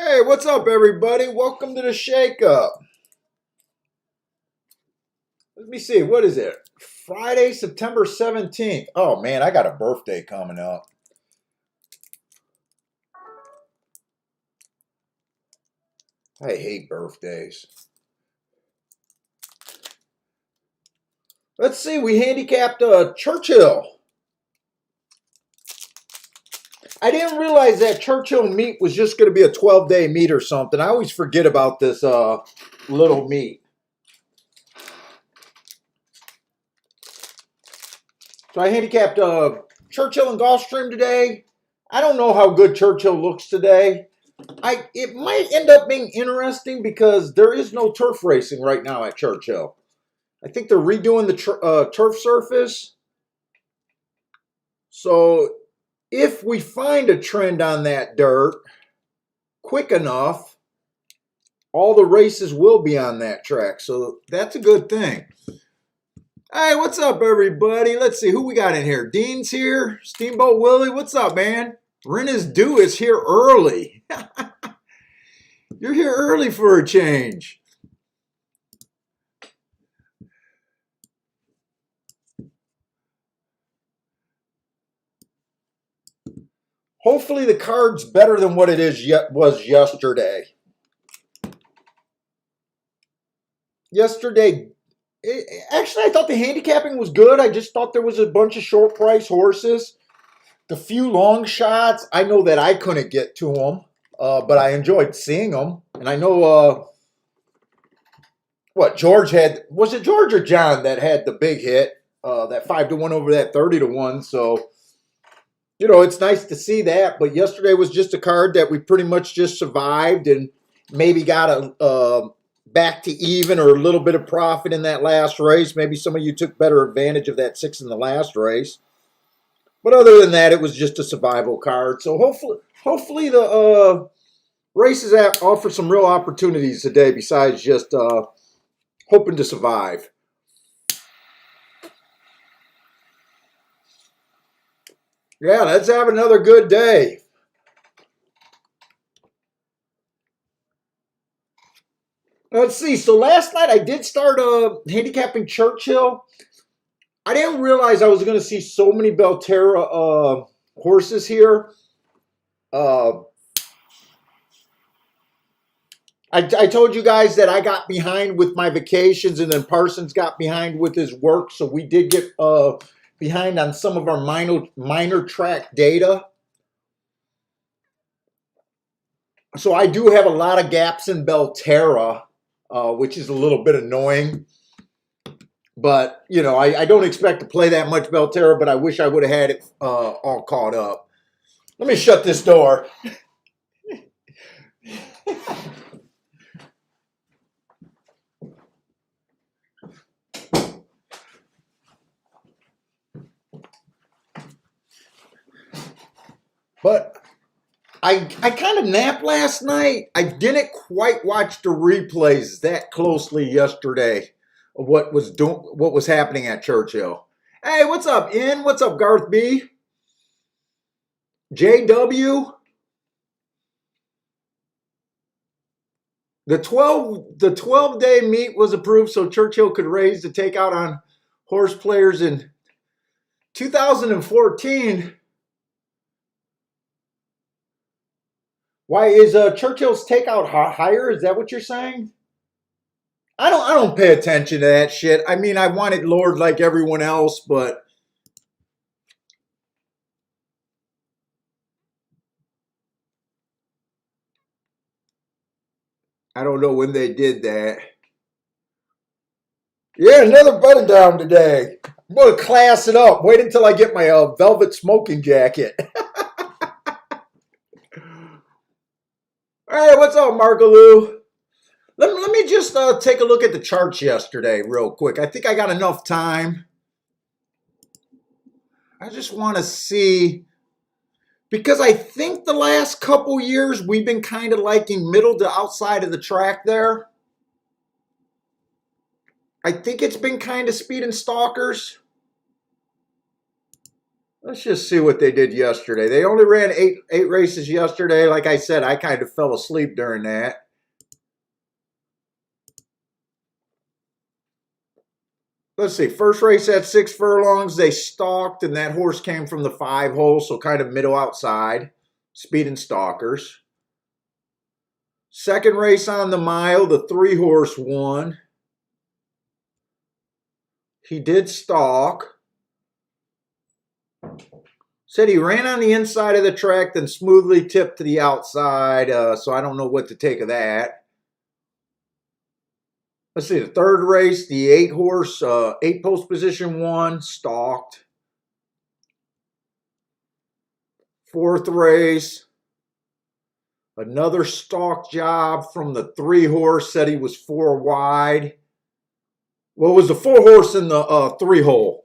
Hey, what's up, everybody? Welcome to the Shake Up. Let me see, what is it? Friday, September 17th. Oh, man, I got a birthday coming up. I hate birthdays. Let's see, we handicapped Churchill. I didn't realize that Churchill meet was just going to be a 12-day meet or something. I always forget about this little meet. So I handicapped Churchill and Gulfstream today. I don't know how good Churchill looks today. It might end up being interesting because there is no turf racing right now at Churchill. I think they're redoing the turf surface. So if we find a trend on that dirt quick enough, all the races will be on that track. So that's a good thing. Hey, what's up, everybody? Let's see who we got in here. Dean's here. Steamboat Willie, what's up, man? Renna's Dew is here early. You're here early for a change. Hopefully the card's better than what it was yesterday. Actually, I thought the handicapping was good. I just thought there was a bunch of short price horses. The few long shots, I know that I couldn't get to them, but I enjoyed seeing them. And I know George had, was it George or John that had the big hit, that 5-1 over that 30-1. So, it's nice to see that. But yesterday was just a card that we pretty much just survived and maybe got a back to even or a little bit of profit in that last race. Maybe some of you took better advantage of that 6 in the last race. But other than that, it was just a survival card. So hopefully the races offer some real opportunities today besides just hoping to survive. Yeah, let's have another good day. Let's see. So last night I did start handicapping Churchill. I didn't realize I was going to see so many Belterra horses here. I told you guys that I got behind with my vacations, and then Parsons got behind with his work, so we did get behind on some of our minor track data. So I do have a lot of gaps in Belterra, which is a little bit annoying. But, I don't expect to play that much Belterra, but I wish I would have had it all caught up. Let me shut this door. But I kind of napped last night. I didn't quite watch the replays that closely yesterday of what was happening at Churchill. Hey, what's up, In? What's up, Garth B? JW? The 12-day meet was approved so Churchill could raise the takeout on horse players in 2014. Why is Churchill's takeout higher? Is that what you're saying? I don't pay attention to that shit. I mean, I want it lowered like everyone else, but I don't know when they did that. Yeah, another button down today. I'm going to class it up. Wait until I get my velvet smoking jacket. Hey, what's up, Margaloo? Let me just take a look at the charts yesterday real quick. I think I got enough time. I just want to see, because I think the last couple years we've been kind of liking middle to outside of the track there. I think it's been kind of speed and stalkers. Let's just see what they did yesterday. They only ran eight races yesterday. Like I said, I kind of fell asleep during that. Let's see. First race at 6 furlongs, they stalked, and that horse came from the 5 hole, so kind of middle outside. Speed and stalkers. Second race on the mile, the 3 horse won. He did stalk. Said he ran on the inside of the track, then smoothly tipped to the outside, so I don't know what to take of that. Let's see, the third race, the 8 horse, 8 post position 1, stalked. Fourth race, another stalk job from the 3 horse, said he was 4 wide. Well, it was the 4 horse in the 3 hole.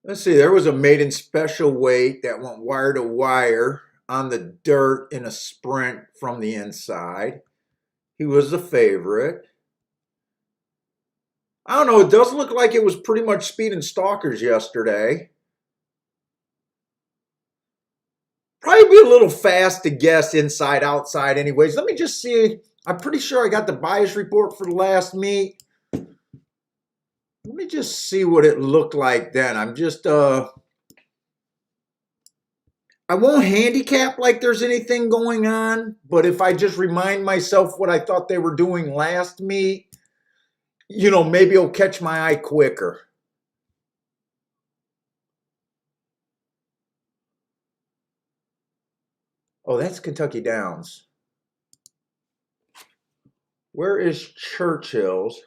Let's see, there was a maiden special weight that went wire to wire on the dirt in a sprint from the inside. He was the favorite. I don't know, it does look like it was pretty much speed and stalkers yesterday. Probably be a little fast to guess inside, outside anyways. Let me just see. I'm pretty sure I got the bias report for the last meet. Let me just see what it looked like then. I'm just, I won't handicap like there's anything going on, but if I just remind myself what I thought they were doing last meet, you know, maybe it'll catch my eye quicker. Oh, that's Kentucky Downs. Where is Churchill's?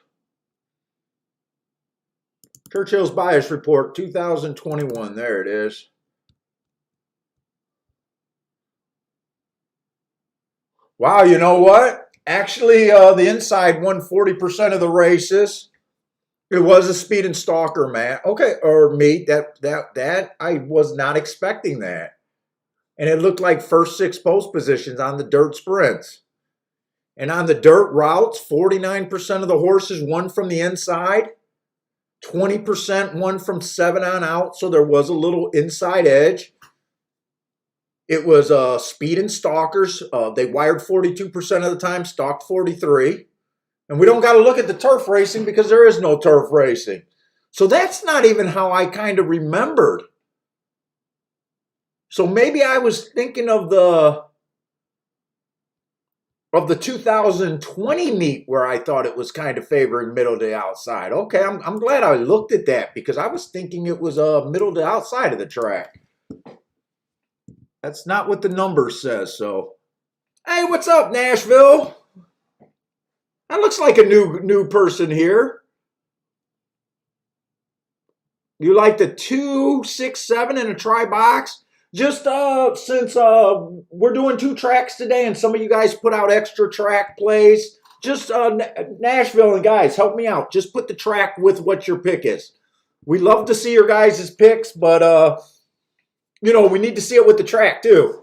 Churchill's bias report 2021. There it is. Wow, you know what? Actually, the inside won 40% of the races. It was a speed and stalker, man. Okay, or meet. That I was not expecting that. And it looked like first 6 post positions on the dirt sprints. And on the dirt routes, 49% of the horses won from the inside. 20% won from 7 on out, so there was a little inside edge. It was speed and stalkers. They wired 42% of the time, stalked 43%. And we don't got to look at the turf racing because there is no turf racing. So that's not even how I kind of remembered. So maybe I was thinking of the 2020 meet where I thought it was kind of favoring middle to outside. Okay, I'm glad I looked at that because I was thinking it was middle to outside of the track. That's not what the number says, so. Hey, what's up, Nashville? That looks like a new person here. You like the 2, 6, 7 in a try box? Just since we're doing 2 tracks today and some of you guys put out extra track plays, just Nashville and guys, help me out. Just put the track with what your pick is. We love to see your guys' picks, but you know, we need to see it with the track too.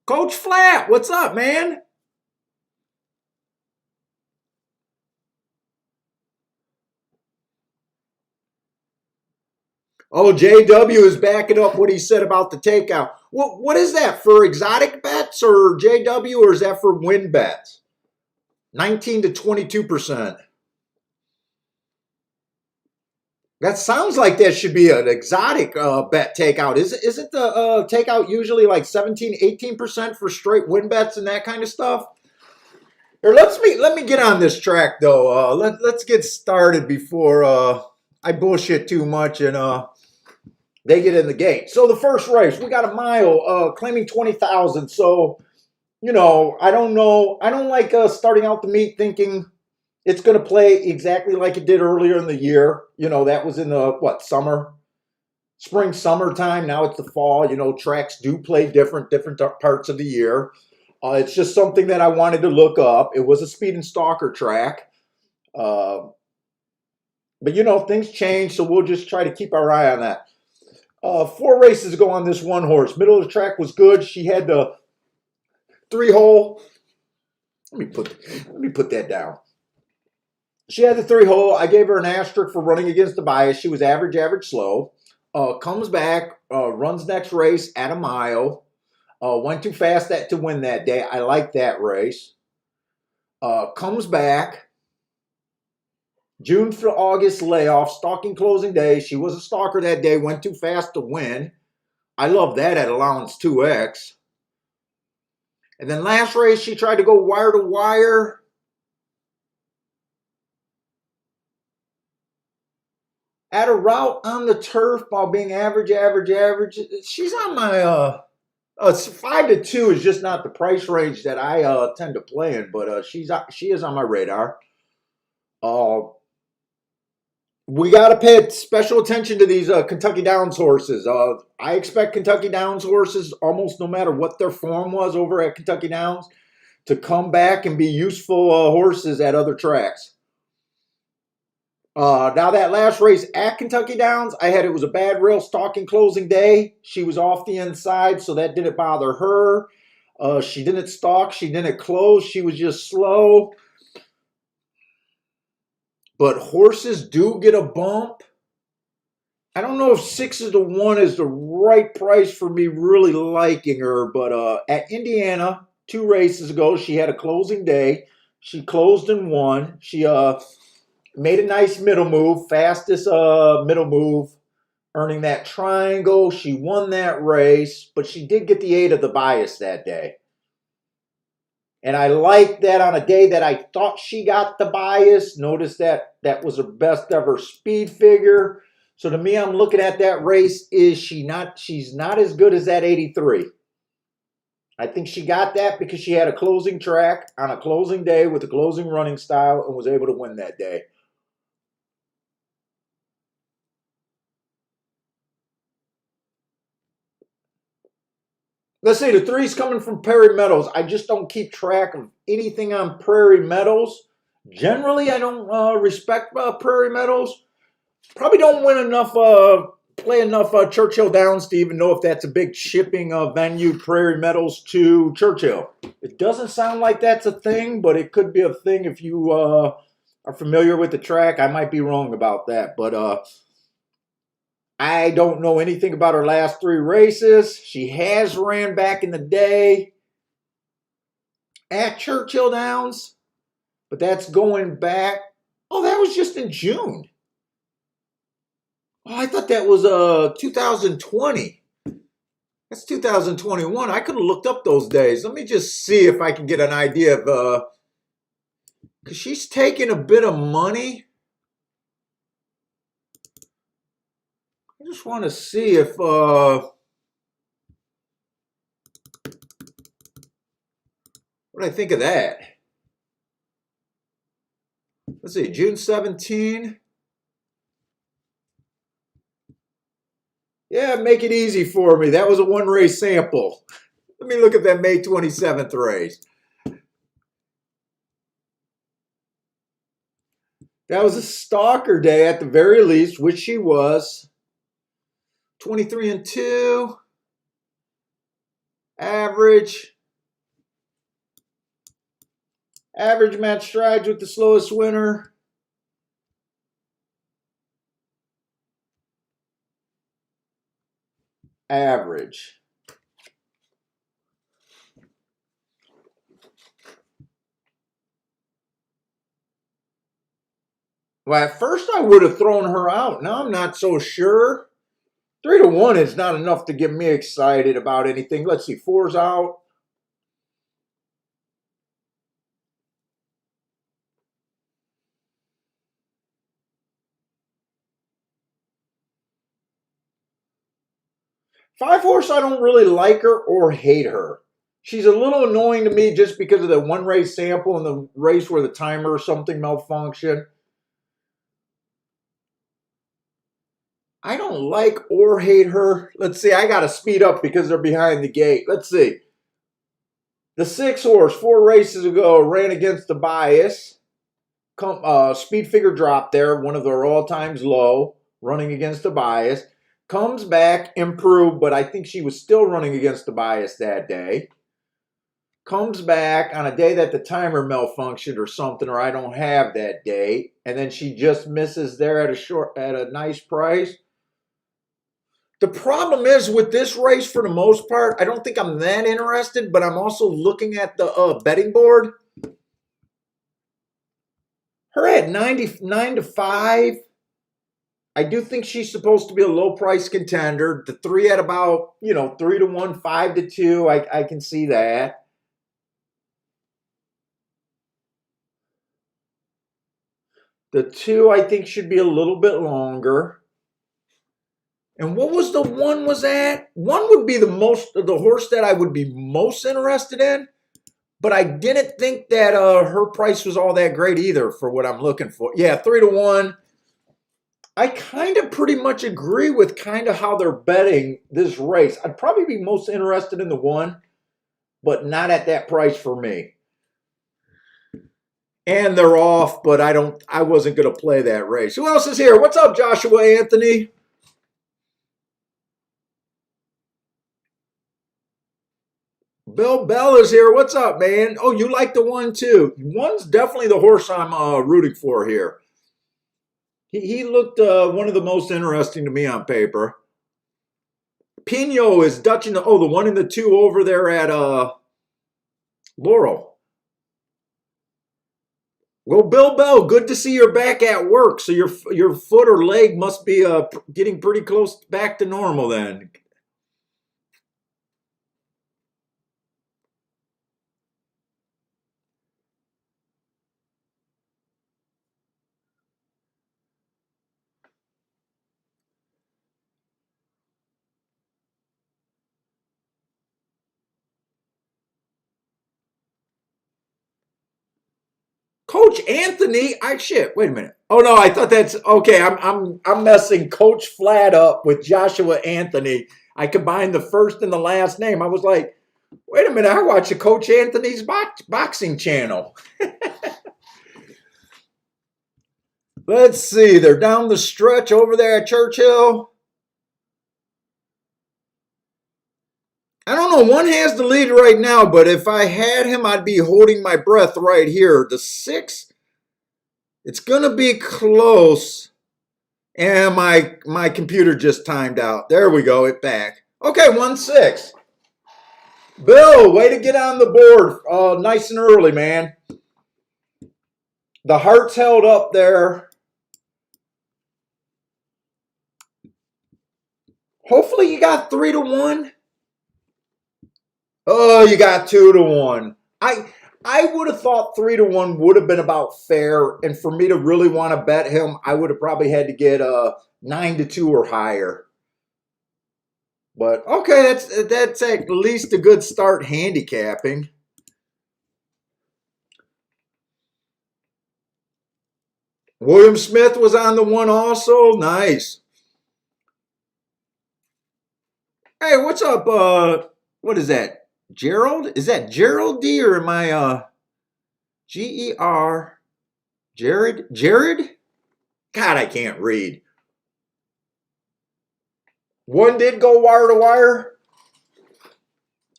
Coach Flat, what's up, man? Oh, JW is backing up what he said about the takeout. What is that, for exotic bets or JW, or is that for win bets? 19 to 22%. That sounds like that should be an exotic bet takeout. Isn't the takeout usually like 17, 18% for straight win bets and that kind of stuff? Here, let me get on this track though. Let's get started before I bullshit too much and they get in the gate. So the first race, we got a mile claiming 20,000. So, you know, I don't know. I don't like starting out the meet thinking it's going to play exactly like it did earlier in the year. You know, that was in the, spring, summertime. Now it's the fall. You know, tracks do play different parts of the year. It's just something that I wanted to look up. It was a speed and stalker track. But, you know, things change, so we'll just try to keep our eye on that. 4 races ago on this 1 horse. Middle of the track was good. She had the 3 hole. Let me put that down. She had the 3-hole. I gave her an asterisk for running against the bias. She was average, slow. Comes back, runs next race at a mile. Went too fast to win that day. I like that race. Comes back. June through August layoff, stalking closing day. She was a stalker that day, went too fast to win. I love that at allowance 2x. And then last race, she tried to go wire to wire. At a route on the turf while being average. She's on my, 5-2 is just not the price range that I tend to play in, but she is on my radar. We got to pay special attention to these Kentucky Downs horses. I expect Kentucky Downs horses, almost no matter what their form was over at Kentucky Downs, to come back and be useful horses at other tracks. Now that last race at Kentucky Downs, it was a bad rail stalking closing day. She was off the inside, so that didn't bother her. She didn't stalk. She didn't close. She was just slow. But horses do get a bump. I don't know if 6-1 is the right price for me really liking her, but at Indiana, 2 races ago, she had a closing day. She closed and won. She made a nice middle move, fastest middle move, earning that triangle. She won that race, but she did get the 8 of the bias that day. And I like that on a day that I thought she got the bias. Notice that was her best ever speed figure. So to me, I'm looking at that race. She's not as good as that 83. I think she got that because she had a closing track on a closing day with a closing running style and was able to win that day. Let's see, the 3's coming from Prairie Meadows. I just don't keep track of anything on Prairie Meadows. Generally, I don't respect Prairie Meadows. Probably don't win enough, play enough Churchill Downs to even know if that's a big shipping venue, Prairie Meadows to Churchill. It doesn't sound like that's a thing, but it could be a thing if you are familiar with the track. I might be wrong about that, but I don't know anything about her last 3 races. She has ran back in the day at Churchill Downs, but that's going back. Oh, that was just in June. Oh, I thought that was 2020. That's 2021. I could have looked up those days. Let me just see if I can get an idea of, because she's taking a bit of money. I just want to see if, what do I think of that? Let's see, June 17. Yeah, make it easy for me. That was a 1 race sample. Let me look at that May 27th race. That was a stalker day at the very least, which she was. 23-2. Average. Average match strides with the slowest winner. Average. Well, at first I would have thrown her out. Now I'm not so sure. 3-1 is not enough to get me excited about anything. Let's see, 4's out. Five horse, I don't really like her or hate her. She's a little annoying to me just because of the 1 race sample and the race where the timer or something malfunctioned. I don't like or hate her. Let's see, I got to speed up because they're behind the gate. Let's see. The 6 horse, 4 races ago, ran against the bias. Speed figure drop there, one of their all-times low, running against the bias. Comes back, improved, but I think she was still running against the bias that day. comes back on a day that the timer malfunctioned or something, or I don't have that day, and then she just misses there at a nice price. The problem is with this race, for the most part, I don't think I'm that interested, but I'm also looking at the betting board. Her at 99-5. I do think she's supposed to be a low price contender. The three at about, 3-1, 5-2. I can see that. The two, I think, should be a little bit longer. And what was the one was at? One would be the horse that I would be most interested in, but I didn't think that her price was all that great either for what I'm looking for. Yeah, 3-1. I kind of pretty much agree with kind of how they're betting this race. I'd probably be most interested in the one, but not at that price for me. And they're off, but I wasn't going to play that race. Who else is here? What's up, Joshua Anthony? Bill Bell is here. What's up, man? Oh, you like the one too. One's definitely the horse I'm rooting for here. He looked one of the most interesting to me on paper. Pino is Dutch in the one in the two over there at Laurel. Well, Bill Bell, good to see you're back at work. So your foot or leg must be getting pretty close back to normal then. Coach Anthony, wait a minute. Oh no, I thought that's okay. I'm messing Coach Flat up with Joshua Anthony. I combined the first and the last name. I was like, wait a minute, I watch a Coach Anthony's boxing channel. Let's see, they're down the stretch over there at Churchill. I don't know. One has the lead right now, but if I had him, I'd be holding my breath right here. The 6, it's going to be close. And my computer just timed out. There we go. It back. Okay, 1-6. Bill, way to get on the board nice and early, man. The heart's held up there. Hopefully you got 3-1. Oh, you got 2-1. I would have thought 3-1 would have been about fair, and for me to really want to bet him, I would have probably had to get 9-2 or higher. But okay, that's at least a good start handicapping. William Smith was on the one also. Nice. Hey, what's up? What is that? Gerald? Is that Gerald D or am I G-E-R? Jared? Jared? God, I can't read. One did go wire to wire.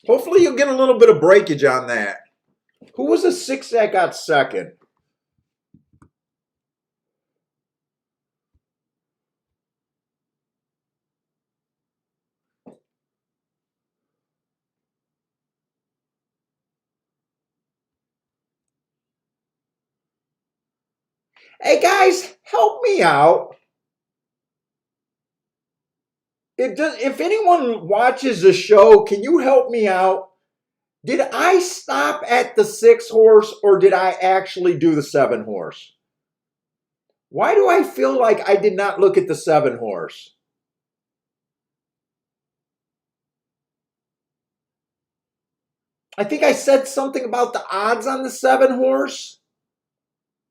Hopefully you'll get a little bit of breakage on that. Who was the 6 that got second? Hey guys, help me out. If anyone watches the show, can you help me out? Did I stop at the 6 horse or did I actually do the 7 horse? Why do I feel like I did not look at the 7 horse? I think I said something about the odds on the 7 horse,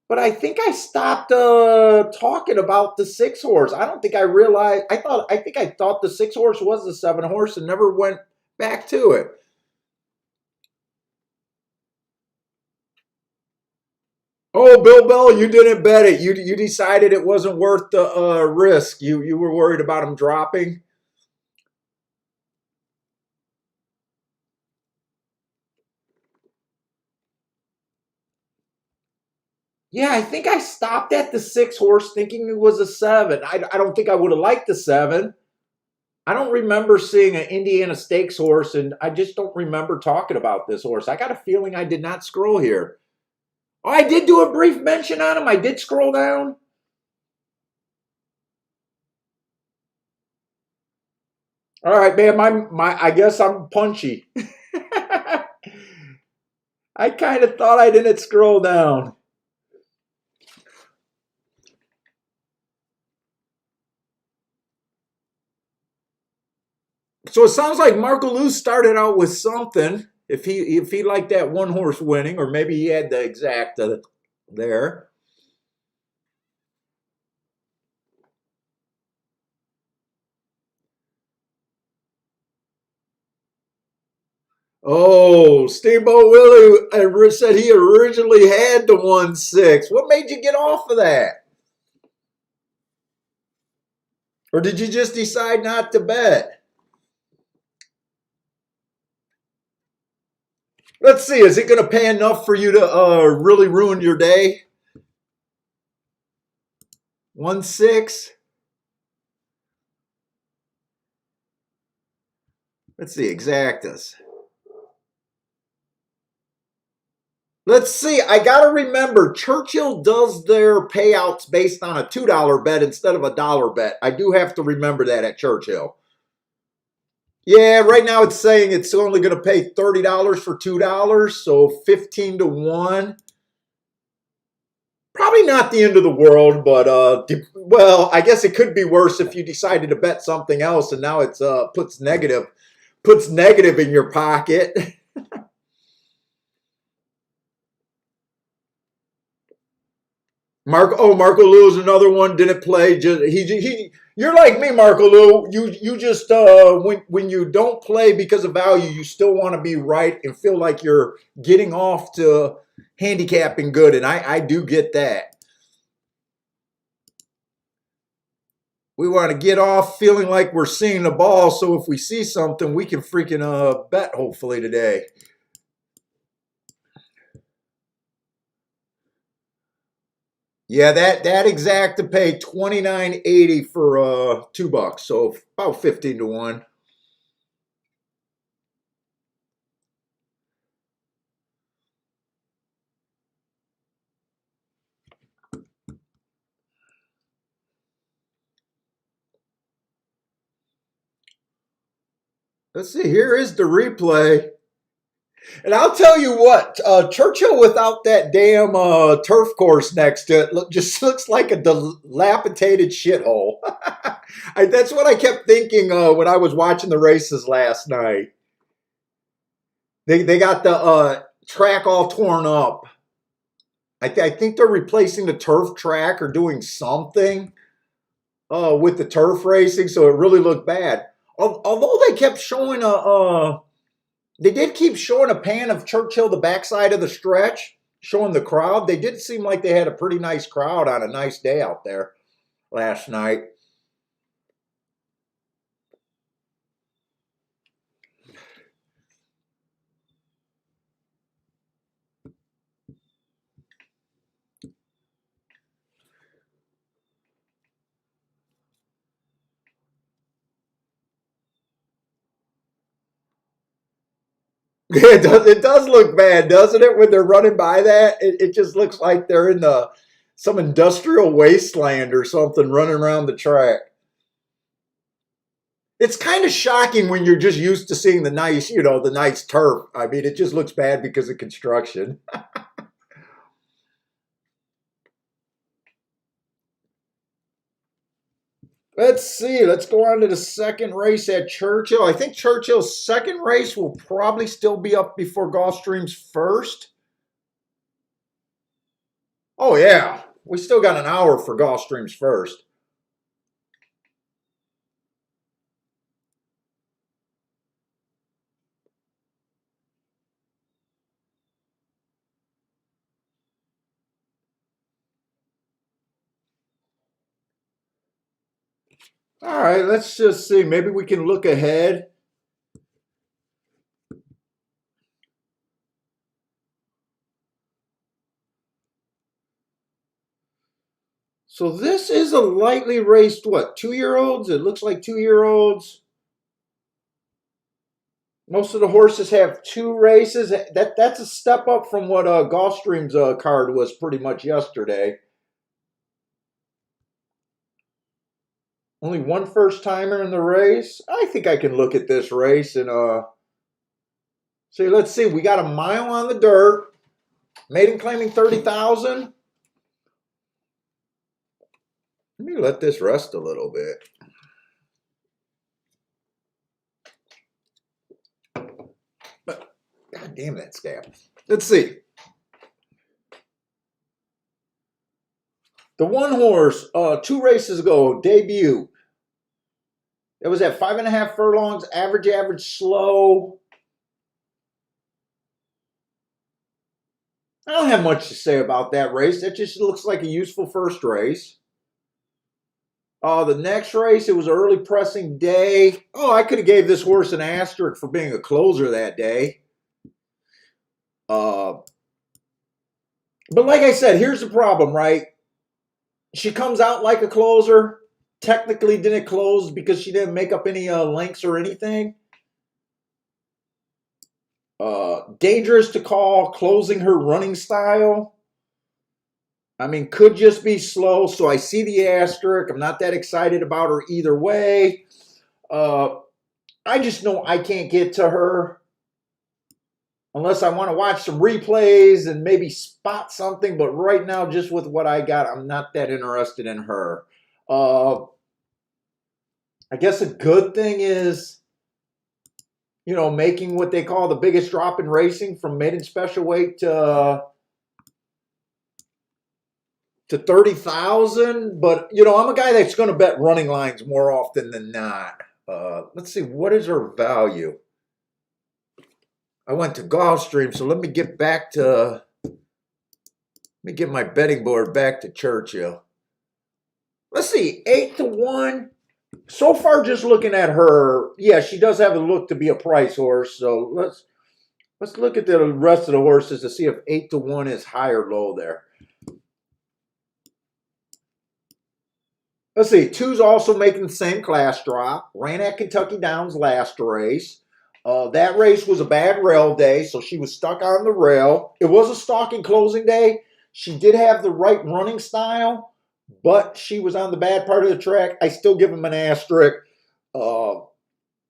but I think I stopped talking about the 6 horse. I don't think I realized. I think I thought the 6 horse was the 7 horse and never went back to it. Oh, Bill Bell, you didn't bet it. You decided it wasn't worth the risk. You were worried about him dropping. Yeah, I think I stopped at the 6 horse thinking it was a 7. I don't think I would have liked the 7. I don't remember seeing an Indiana Stakes horse, and I just don't remember talking about this horse. I got a feeling I did not scroll here. Oh, I did do a brief mention on him. I did scroll down. All right, man. I guess I'm punchy. I kind of thought I didn't scroll down. So it sounds like Marco Lou started out with something. If he liked that 1 horse winning, or maybe he had the exact there. Oh, Steamboat Willie said he originally had the 1-6. What made you get off of that? Or did you just decide not to bet? Let's see. Is it going to pay enough for you to really ruin your day? 1-6. Let's see. Exactas. Let's see. I got to remember, Churchill does their payouts based on a $2 bet instead of a dollar bet. I do have to remember that at Churchill. Yeah, right now it's saying it's only going to pay $30 for $2, so 15 to 1. Probably not the end of the world, but well, I guess it could be worse if you decided to bet something else and now it's puts negative in your pocket. Marco Lou is another one. Didn't play. Just he. You're like me, Marco Lou. You just when you don't play because of value, you still want to be right and feel like you're getting off to handicapping good, and I do get that. We want to get off feeling like we're seeing the ball, so if we see something, we can freaking bet. Hopefully today. Yeah, that exact to pay 29.80 for $2, so about 15 to 1. Let's see. Here is the replay. And I'll tell you what, Churchill without that damn turf course next to it just looks like a dilapidated shithole. That's what I kept thinking when I was watching the races last night. They got the track all torn up. I think they're replacing the turf track or doing something with the turf racing, so it really looked bad. Although they kept showing they did keep showing a pan of Churchill, the backside of the stretch, showing the crowd. They did seem like they had a pretty nice crowd on a nice day out there last night. It does look bad, doesn't it? When they're running by that, it just looks like they're in some industrial wasteland or something running around the track. It's kind of shocking when you're just used to seeing the nice turf. I mean, it just looks bad because of construction. Let's see. Let's go on to the second race at Churchill. I think Churchill's second race will probably still be up before Gulfstream's first. Oh, yeah. We still got an hour for Gulfstream's first. All right, let's just see. Maybe we can look ahead. So this is a lightly raced, what, 2-year-olds? It looks like 2-year-olds. Most of the horses have 2 races. That's a step up from what Gulfstream's card was pretty much yesterday. Only 1 first timer in the race. I think I can look at this race and see. Let's see. We got a mile on the dirt. Maiden claiming 30,000. Let me let this rest a little bit. God damn that scab. Let's see. The 1 horse, 2 races ago, debut. It was at 5.5 furlongs, average slow. I don't have much to say about that race. That just looks like a useful first race. The next race, it was an early pressing day. Oh, I could have gave this horse an asterisk for being a closer that day. But like I said, here's the problem, right? She comes out like a closer. Technically didn't close because she didn't make up any lengths or anything. Dangerous to call closing her running style. I mean, could just be slow. So I see the asterisk. I'm not that excited about her either way. I just know I can't get to her unless I want to watch some replays and maybe spot something. But right now, just with what I got, I'm not that interested in her. I guess a good thing is, you know, making what they call the biggest drop in racing from maiden special weight to 30,000. But, you know, I'm a guy that's going to bet running lines more often than not. Let's see, what is her value? I went to Gulfstream, so let me get back to, let me get my betting board back to Churchill. Let's see, 8 to 1. So far, just looking at her, yeah, she does have a look to be a price horse. So let's look at the rest of the horses to see if 8 to 1 is high or low there. Let's see, 2's also making the same class drop. Ran at Kentucky Downs last race. That race was a bad rail day, so she was stuck on the rail. It was a stalking closing day. She did have the right running style, but she was on the bad part of the track. I still give him an asterisk. You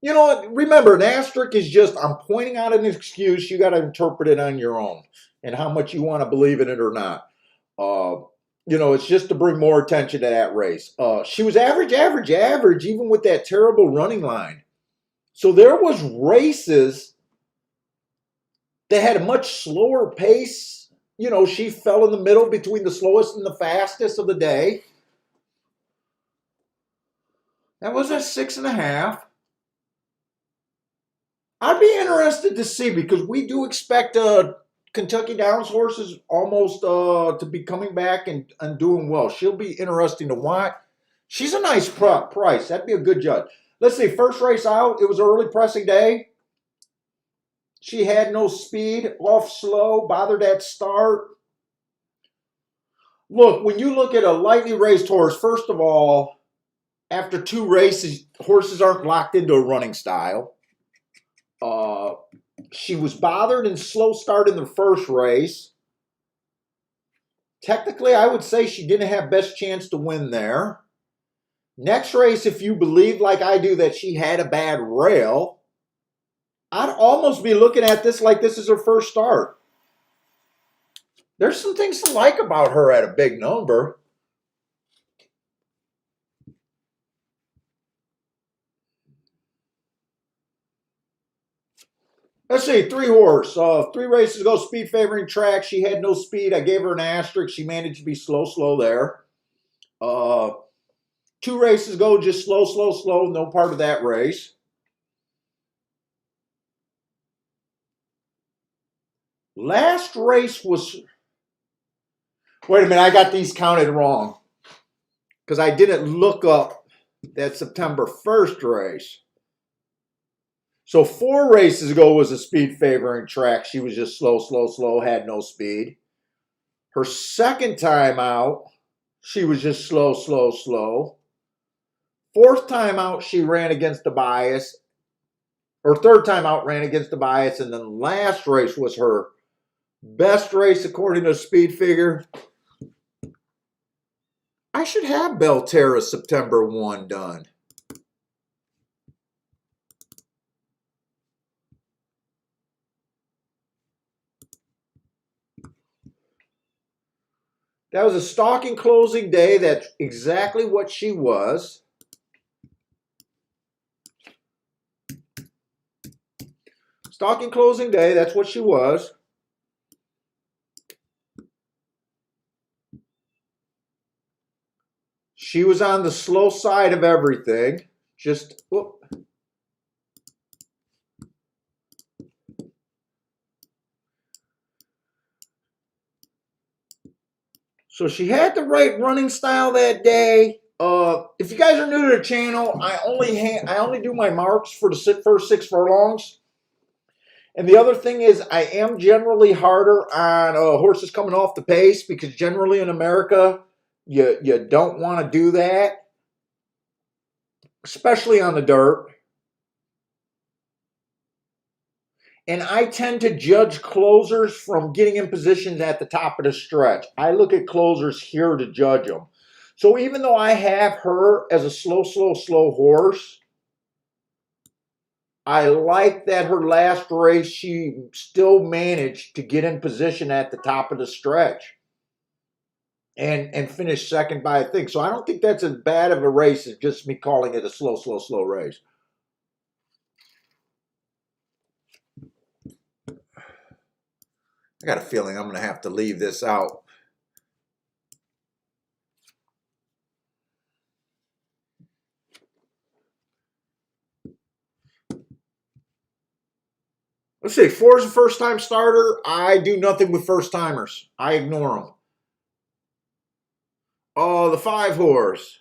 know, remember, an asterisk is just, I'm pointing out an excuse. You got to interpret it on your own and how much you want to believe in it or not. You know, it's just to bring more attention to that race. She was average, even with that terrible running line. So there was races that had a much slower pace. You know, she fell in the middle between the slowest and the fastest of the day. That was at 6.5. I'd be interested to see, because we do expect Kentucky Downs horses almost to be coming back and doing well. She'll be interesting to watch. She's a nice price. That'd be a good judge. Let's see, first race out, it was early pressing day. She had no speed, off slow, bothered at start. Look, when you look at a lightly raced horse, first of all, after 2 races, horses aren't locked into a running style. She was bothered and slow start in the first race. Technically, I would say she didn't have best chance to win there. Next race, if you believe like I do that she had a bad rail, I'd almost be looking at this like this is her first start. There's some things to like about her at a big number. Let's see, 3 horse. 3 races ago, speed favoring track. She had no speed. I gave her an asterisk. She managed to be slow there. 2 races ago, just slow. No part of that race. Last race was... Wait a minute, I got these counted wrong. Because I didn't look up that September 1st race. So 4 races ago was a speed favoring track. She was just slow, had no speed. Her second time out, she was just slow, slow, slow. Fourth time out, she ran against the bias. Or third time out, ran against the bias. And then last race was her best race according to speed figure. I should have Belterra September 1 done. That was a stalking closing day. That's exactly what she was. Stalking closing day, that's what she was. She was on the slow side of everything. Just, whoop. So she had the right running style that day. If you guys are new to the channel, I only do my marks for the first 6 furlongs. And the other thing is I am generally harder on horses coming off the pace because generally in America, you don't want to do that, especially on the dirt. And I tend to judge closers from getting in positions at the top of the stretch. I look at closers here to judge them. So even though I have her as a slow, slow, slow horse, I like that her last race, she still managed to get in position at the top of the stretch and finish second by a thing. So I don't think that's as bad of a race as just me calling it a slow, slow, slow race. I got a feeling I'm going to have to leave this out. Let's see, 4 is a first-time starter. I do nothing with first-timers. I ignore them. Oh, the 5 horse.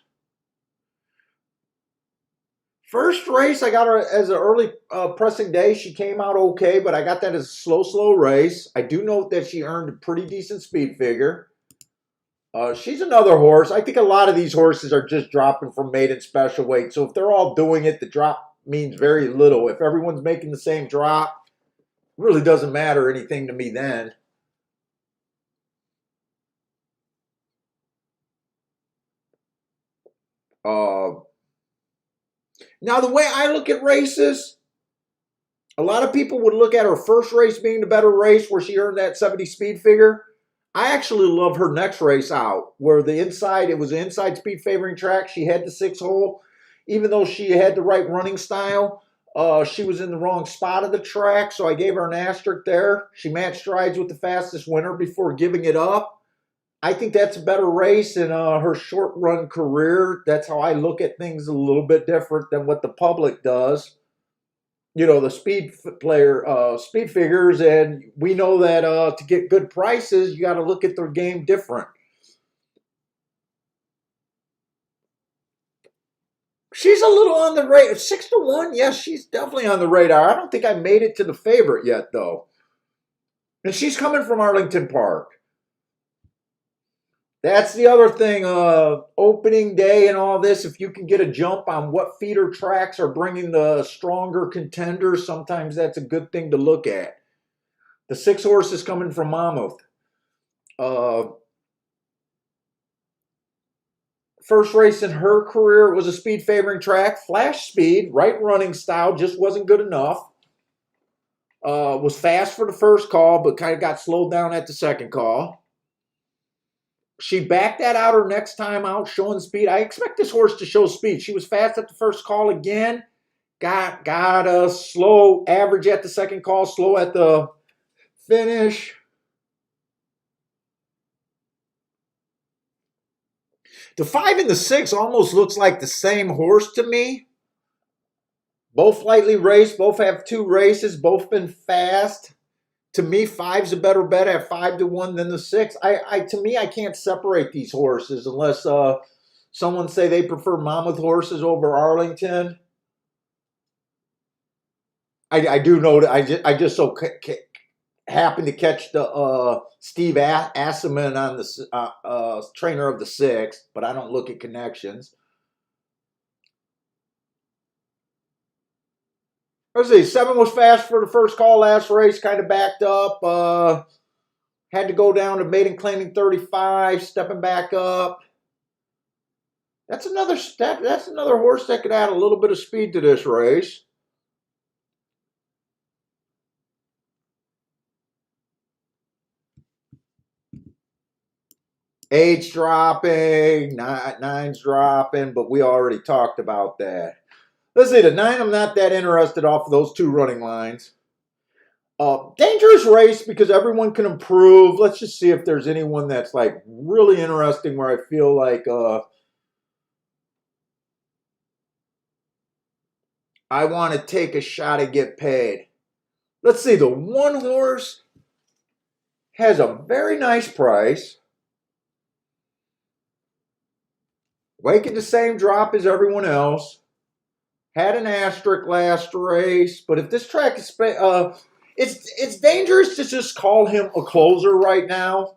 First race, I got her as an early pressing day. She came out okay, but I got that as a slow, slow race. I do note that she earned a pretty decent speed figure. She's another horse. I think a lot of these horses are just dropping from maiden special weight. So if they're all doing it, the drop means very little. If everyone's making the same drop, it really doesn't matter anything to me then. Now, the way I look at races, a lot of people would look at her first race being the better race where she earned that 70 speed figure. I actually love her next race out where it was the inside speed favoring track. She had the 6 hole. Even though she had the right running style, she was in the wrong spot of the track, so I gave her an asterisk there. She matched strides with the fastest winner before giving it up. I think that's a better race in her short run career. That's how I look at things, a little bit different than what the public does. You know, the speed figures, and we know that to get good prices, you got to look at their game different. She's a little on the radar. 6-1, yes, she's definitely on the radar. I don't think I made it to the favorite yet, though. And she's coming from Arlington Park. That's the other thing, opening day and all this, if you can get a jump on what feeder tracks are bringing the stronger contenders, sometimes that's a good thing to look at. The 6 horses coming from Monmouth. First race in her career was a speed favoring track. Flash speed, right running style, just wasn't good enough. Was fast for the first call, but kind of got slowed down at the second call. She backed that out her next time out, showing speed. I expect this horse to show speed. She was fast at the first call again. Got a slow average at the second call, slow at the finish. The 5 and the 6 almost looks like the same horse to me. Both lightly raced, both have 2 races, both been fast. To me, 5's a better bet at 5-1 than the 6. To me, I can't separate these horses unless someone say they prefer Monmouth horses over Arlington. I do know that I just so happened to catch the Steve Asselman on the trainer of the 6th, but I don't look at connections. Let's see, 7 was fast for the first call last race, kind of backed up. Had to go down to maiden claiming 35, stepping back up. That's another step. That's another horse that could add a little bit of speed to this race. Eight's dropping, nine's dropping, but we already talked about that. Let's see, the 9, I'm not that interested off of those 2 running lines. Dangerous race because everyone can improve. Let's just see if there's anyone that's like really interesting where I feel like I want to take a shot and get paid. Let's see, the 1 horse has a very nice price. Waking the same drop as everyone else. Had an asterisk last race, but if this track is it's dangerous to just call him a closer right now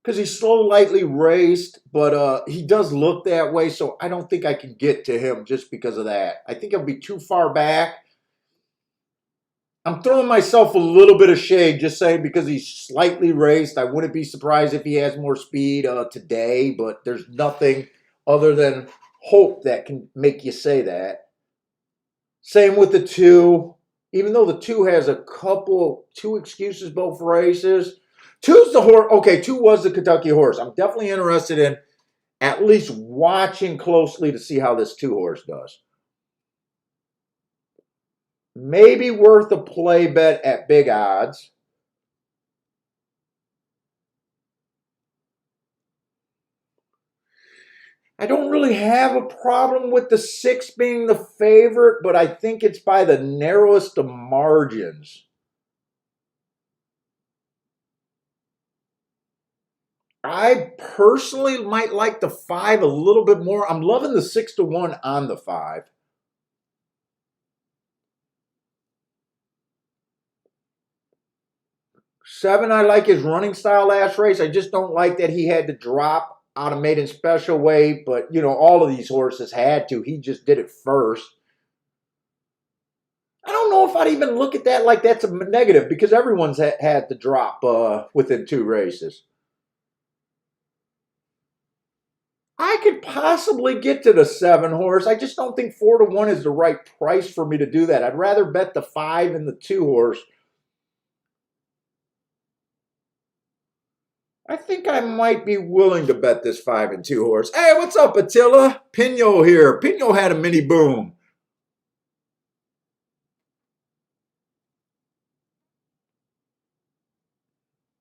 because he's so lightly raced, but he does look that way, so I don't think I can get to him just because of that. I think he'll be too far back. I'm throwing myself a little bit of shade just saying because he's slightly raced. I wouldn't be surprised if he has more speed today, but there's nothing other than hope that can make you say that. Same with the 2. Even though the 2 has two excuses both races. 2's the horse. Okay, 2 was the Kentucky horse. I'm definitely interested in at least watching closely to see how this 2 horse does. Maybe worth a play bet at big odds. I don't really have a problem with the 6 being the favorite, but I think it's by the narrowest of margins. I personally might like the 5 a little bit more. I'm loving the 6-1 on the 5. Seven, I like his running style last race. I just don't like that he had to drop out of maiden special weight, but you know, all of these horses had to. He just did it first. I don't know if I'd even look at that like that's a negative because everyone's had to drop within 2 races. I could possibly get to the 7 horse. I just don't think 4-1 is the right price for me to do that. I'd rather bet the 5 and the 2 horse. I think I might be willing to bet this 5 and 2 horse. Hey, what's up, Attila? Pino here. Pino had a mini boom.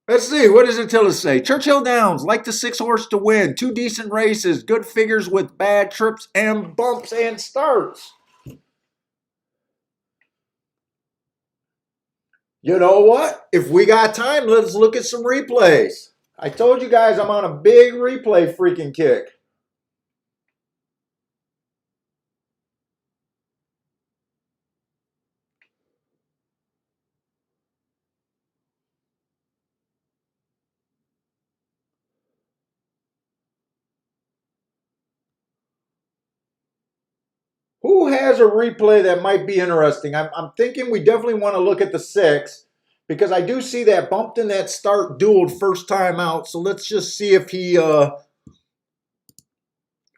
Let's see. What does Attila say? Churchill Downs, like the 6 horse to win. 2 decent races. Good figures with bad trips and bumps and starts. You know what? If we got time, let's look at some replays. I told you guys I'm on a big replay freaking kick. Who has a replay that might be interesting? I'm thinking we definitely want to look at the 6 because I do see that bumped in that start dueled first time out. So let's just see if he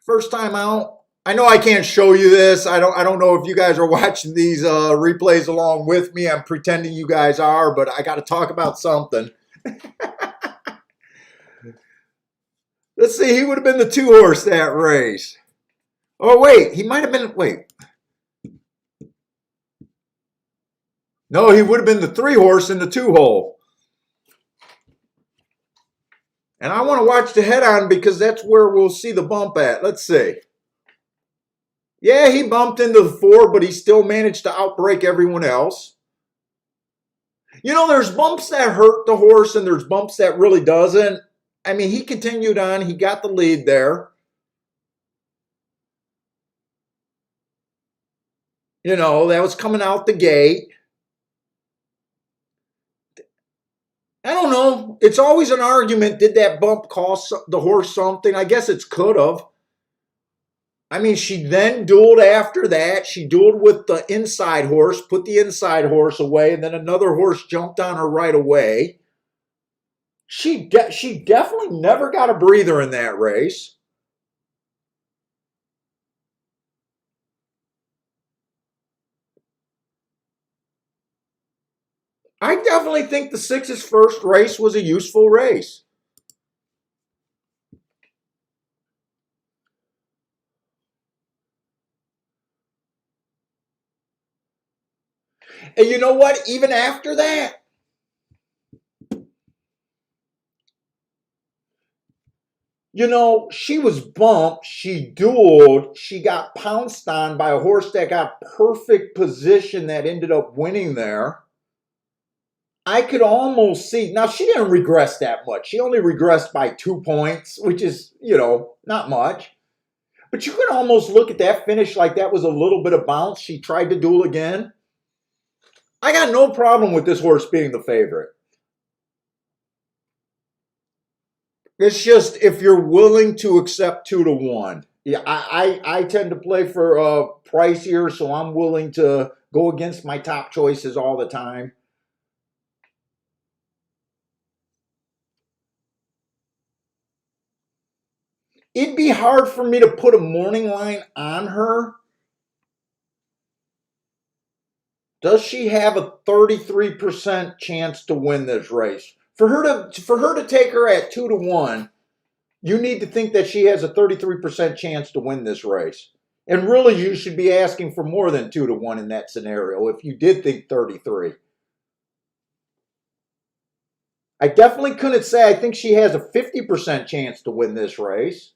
first time out. I know I can't show you this. I don't know if you guys are watching these replays along with me. I'm pretending you guys are, but I got to talk about something. Let's see. He would have been the 2 horse that race. Oh, wait. He might have been. Wait. No, he would have been the 3 horse in the 2 hole. And I want to watch the head on because that's where we'll see the bump at. Let's see. Yeah, he bumped into the 4, but he still managed to outbreak everyone else. You know, there's bumps that hurt the horse and there's bumps that really doesn't. I mean, he continued on. He got the lead there. You know, that was coming out the gate. I don't know. It's always an argument. Did that bump cost the horse something? I guess it could have. I mean, she then dueled after that. She dueled with the inside horse, put the inside horse away, and then another horse jumped on her right away. She definitely never got a breather in that race. I definitely think the six's first race was a useful race. And you know what? Even after that, she was bumped, she dueled, she got pounced on by a horse that got perfect position that ended up winning there. I could almost see, now she didn't regress that much. She only regressed by 2 points, which is, not much. But you could almost look at that finish like that was a little bit of bounce. She tried to duel again. I got no problem with this horse being the favorite. It's just if you're willing to accept 2-1. Yeah, I tend to play for pricier, so I'm willing to go against my top choices all the time. It'd be hard for me to put a morning line on her. Does she have a 33% chance to win this race? For her to take her at 2-1, you need to think that she has a 33% chance to win this race. And really, you should be asking for more than 2-1 in that scenario if you did think 33. I definitely couldn't say I think she has a 50% chance to win this race.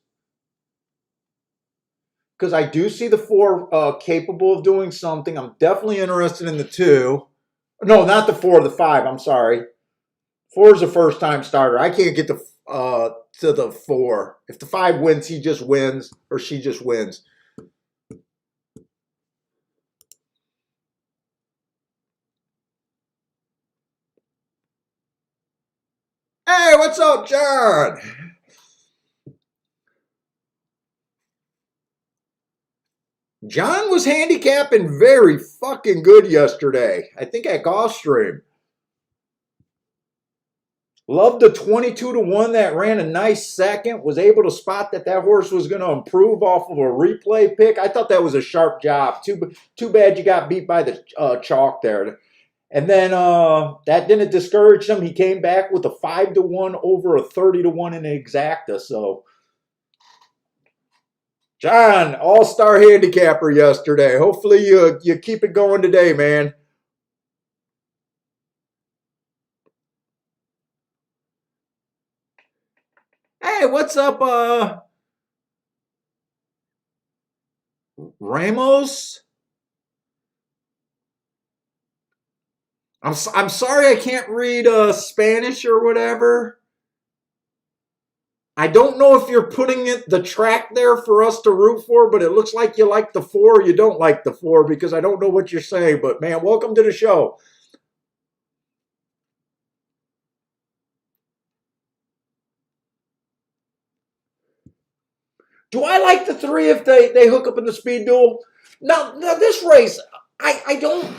Because I do see the 4 capable of doing something. I'm definitely interested in the 2. No, not the 4, the 5. I'm sorry. 4 is a first time starter. I can't get to the 4. If the 5 wins, he just wins or she just wins. Hey, what's up, John? John was handicapping very fucking good yesterday. I think at Gulfstream. Loved the 22-1 that ran a nice second. Was able to spot that horse was going to improve off of a replay pick. I thought that was a sharp job. Too bad you got beat by the chalk there. And then that didn't discourage him. He came back with a 5-1 over a 30-1 in the exacta. So, John, all-star handicapper yesterday. Hopefully you keep it going today, man. Hey, what's up, Ramos? I'm sorry I can't read Spanish or whatever. I don't know if you're putting the track there for us to root for, but it looks like you like the 4 or you don't like the 4 because I don't know what you're saying. But man, welcome to the show. Do I like the 3 if they hook up in the speed duel? Now this race, I don't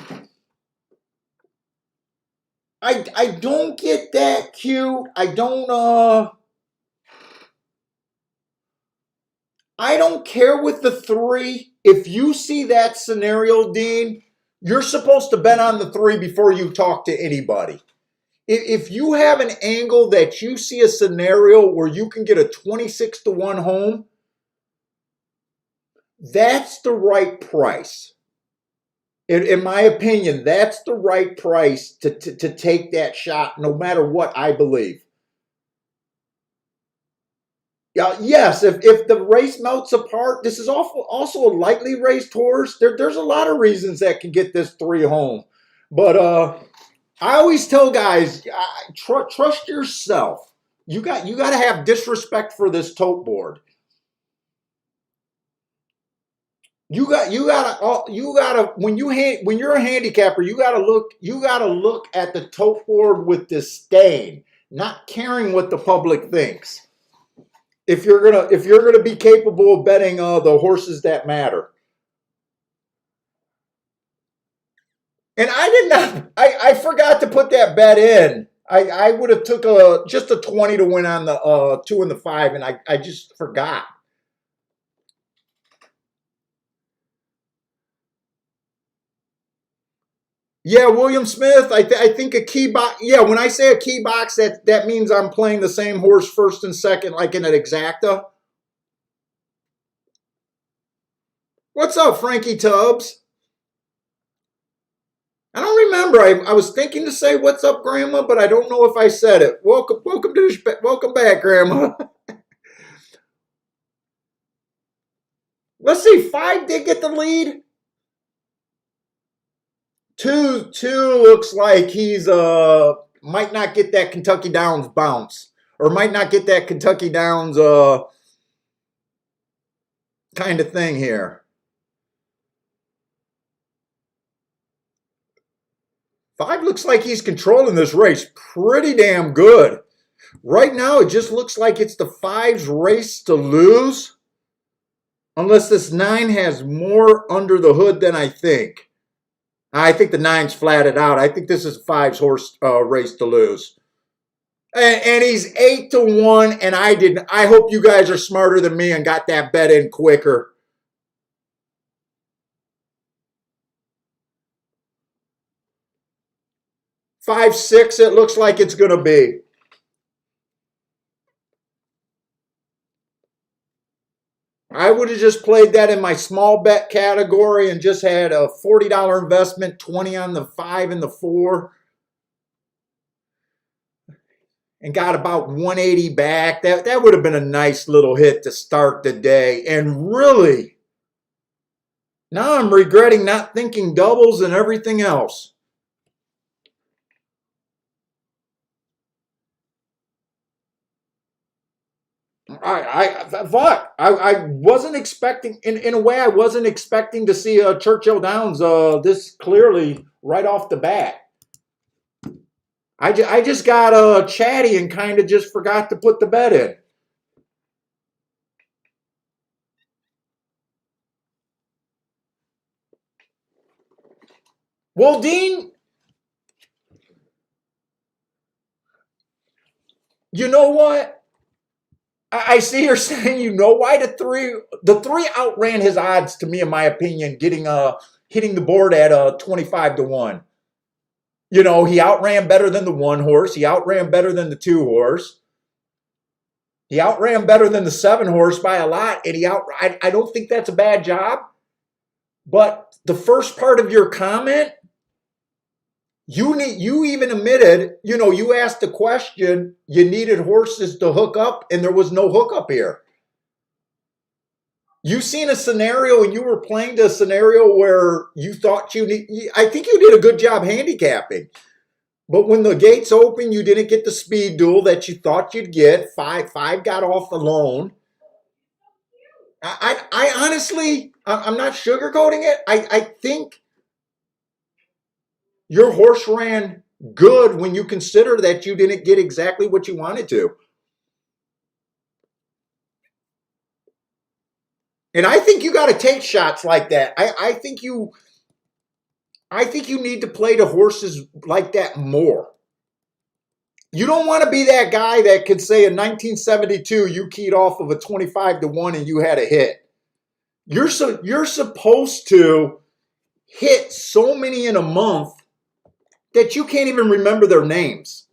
get that cute. I don't care with the 3. If you see that scenario, Dean, you're supposed to bet on the 3 before you talk to anybody. If you have an angle that you see a scenario where you can get a 26-1 home, that's the right price. In my opinion, that's the right price to take that shot, no matter what I believe. Yeah, yes, if the race melts apart, this is also a lightly raced horse. There's a lot of reasons that can get this 3 home. But I always tell guys, trust yourself. You got to have disrespect for this tote board. you gotta when you're a handicapper, you gotta look at the tote board with disdain, not caring what the public thinks. If you're gonna be capable of betting the horses that matter. And I did not. I forgot to put that bet in. I would have took just a 20 to win on the 2 and the 5, and I just forgot. Yeah, William Smith. I think a key box. Yeah, when I say a key box, that means I'm playing the same horse first and second, like in an exacta. What's up, Frankie Tubbs? I don't remember. I was thinking to say what's up, Grandma, but I don't know if I said it. Welcome back, Grandma. Let's see. 5 did get the lead. Two looks like he's might not get that Kentucky Downs bounce, or might not get that Kentucky Downs kind of thing here. 5 looks like he's controlling this race pretty damn good. Right now, it just looks like it's the 5's race to lose, unless this 9 has more under the hood than I think. I think the 9's flatted out. I think this is 5's horse race to lose. And he's 8 to 1, and I didn't. I hope you guys are smarter than me and got that bet in quicker. 5-6, it looks like it's going to be. I would have just played that in my small bet category and just had a $40 investment, 20 on the 5 and the 4. And got about 180 back. That would have been a nice little hit to start the day. And really, now I'm regretting not thinking doubles and everything else. I wasn't expecting, in a way, I wasn't expecting to see Churchill Downs this clearly right off the bat. I just got chatty and kind of just forgot to put the bet in. Well, Dean, you know what? I see you're saying you know why the 3 outran his odds to me, in my opinion, getting hitting the board at 25 to 1. You know, he outran better than the 1 horse. He outran better than the 2 horse. He outran better than the 7 horse by a lot. And I don't think that's a bad job. But the first part of your comment, you even admitted, you asked the question, you needed horses to hook up, and there was no hookup here. You seen a scenario, and you were playing the scenario where you thought I think you did a good job handicapping. But when the gates open, you didn't get the speed duel that you thought you'd get. Five got off alone. I honestly, I'm not sugarcoating it. I think your horse ran good when you consider that you didn't get exactly what you wanted to. And I think you got to take shots like that. I think you need to play the horses like that more. You don't want to be that guy that could say in 1972 you keyed off of a 25 to 1 and you had a hit. You're supposed to hit so many in a month that you can't even remember their names.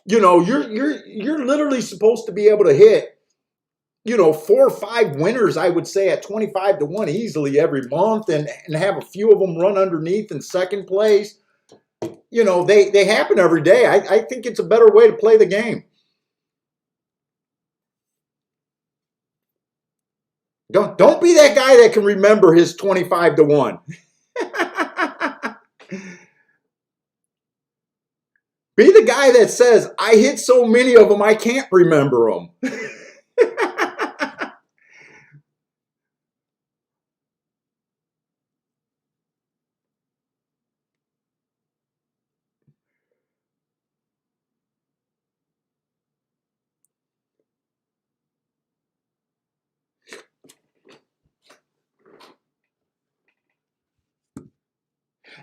You're literally supposed to be able to hit 4 or 5 winners, I would say, at 25 to 1 easily every month, and have a few of them run underneath in second place. They happen every day. I think it's a better way to play the game. Don't be that guy that can remember his 25 to 1. Be the guy that says, I hit so many of them, I can't remember them.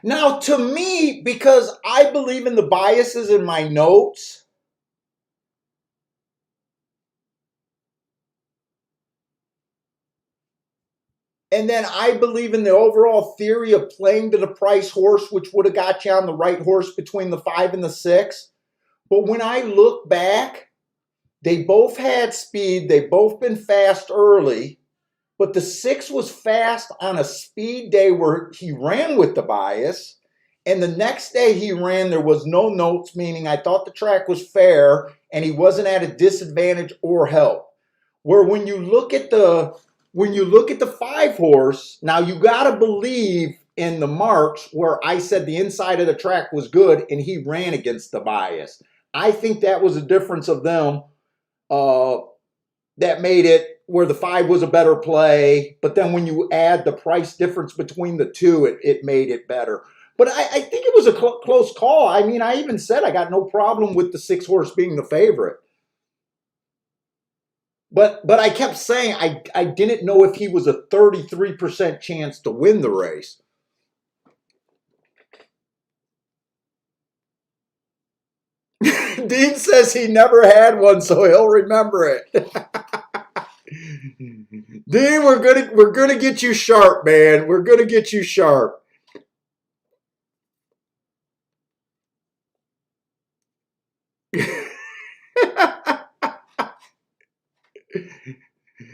Now, to me, because I believe in the biases in my notes, and then I believe in the overall theory of playing to the price horse, which would have got you on the right horse between the 5 and the 6. But when I look back, they both had speed. They both been fast early. But the 6 was fast on a speed day where he ran with the bias. And the next day he ran, there was no notes, meaning I thought the track was fair and he wasn't at a disadvantage or help. Where when you look at the 5 horse, now you got to believe in the marks where I said the inside of the track was good and he ran against the bias. I think that was a difference of them that made it where the 5 was a better play. But then when you add the price difference between the two, it made it better. But I think it was a close call. I mean, I even said I got no problem with the 6 horse being the favorite. But I kept saying I didn't know if he was a 33% chance to win the race. Dean says he never had one, so he'll remember it. Dean, we're gonna get you sharp, man. We're gonna get you sharp.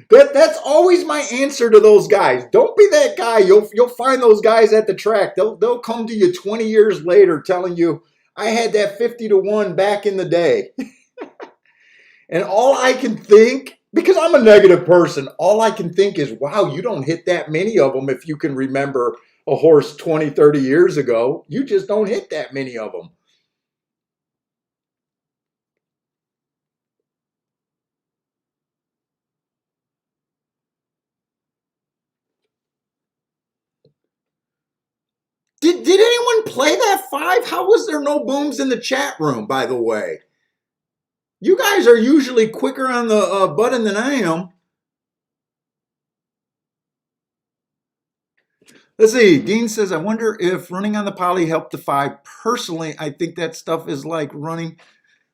That's always my answer to those guys. Don't be that guy. You'll find those guys at the track. They'll come to you 20 years later telling you, I had that 50 to 1 back in the day. And all I can think, because I'm a negative person, all I can think is, wow, you don't hit that many of them if you can remember a horse 20, 30 years ago. You just don't hit that many of them. Did anyone play that 5? How was there no booms in the chat room, by the way? You guys are usually quicker on the button than I am. Let's see. Dean says, I wonder if running on the poly helped the 5. Personally, I think that stuff is like running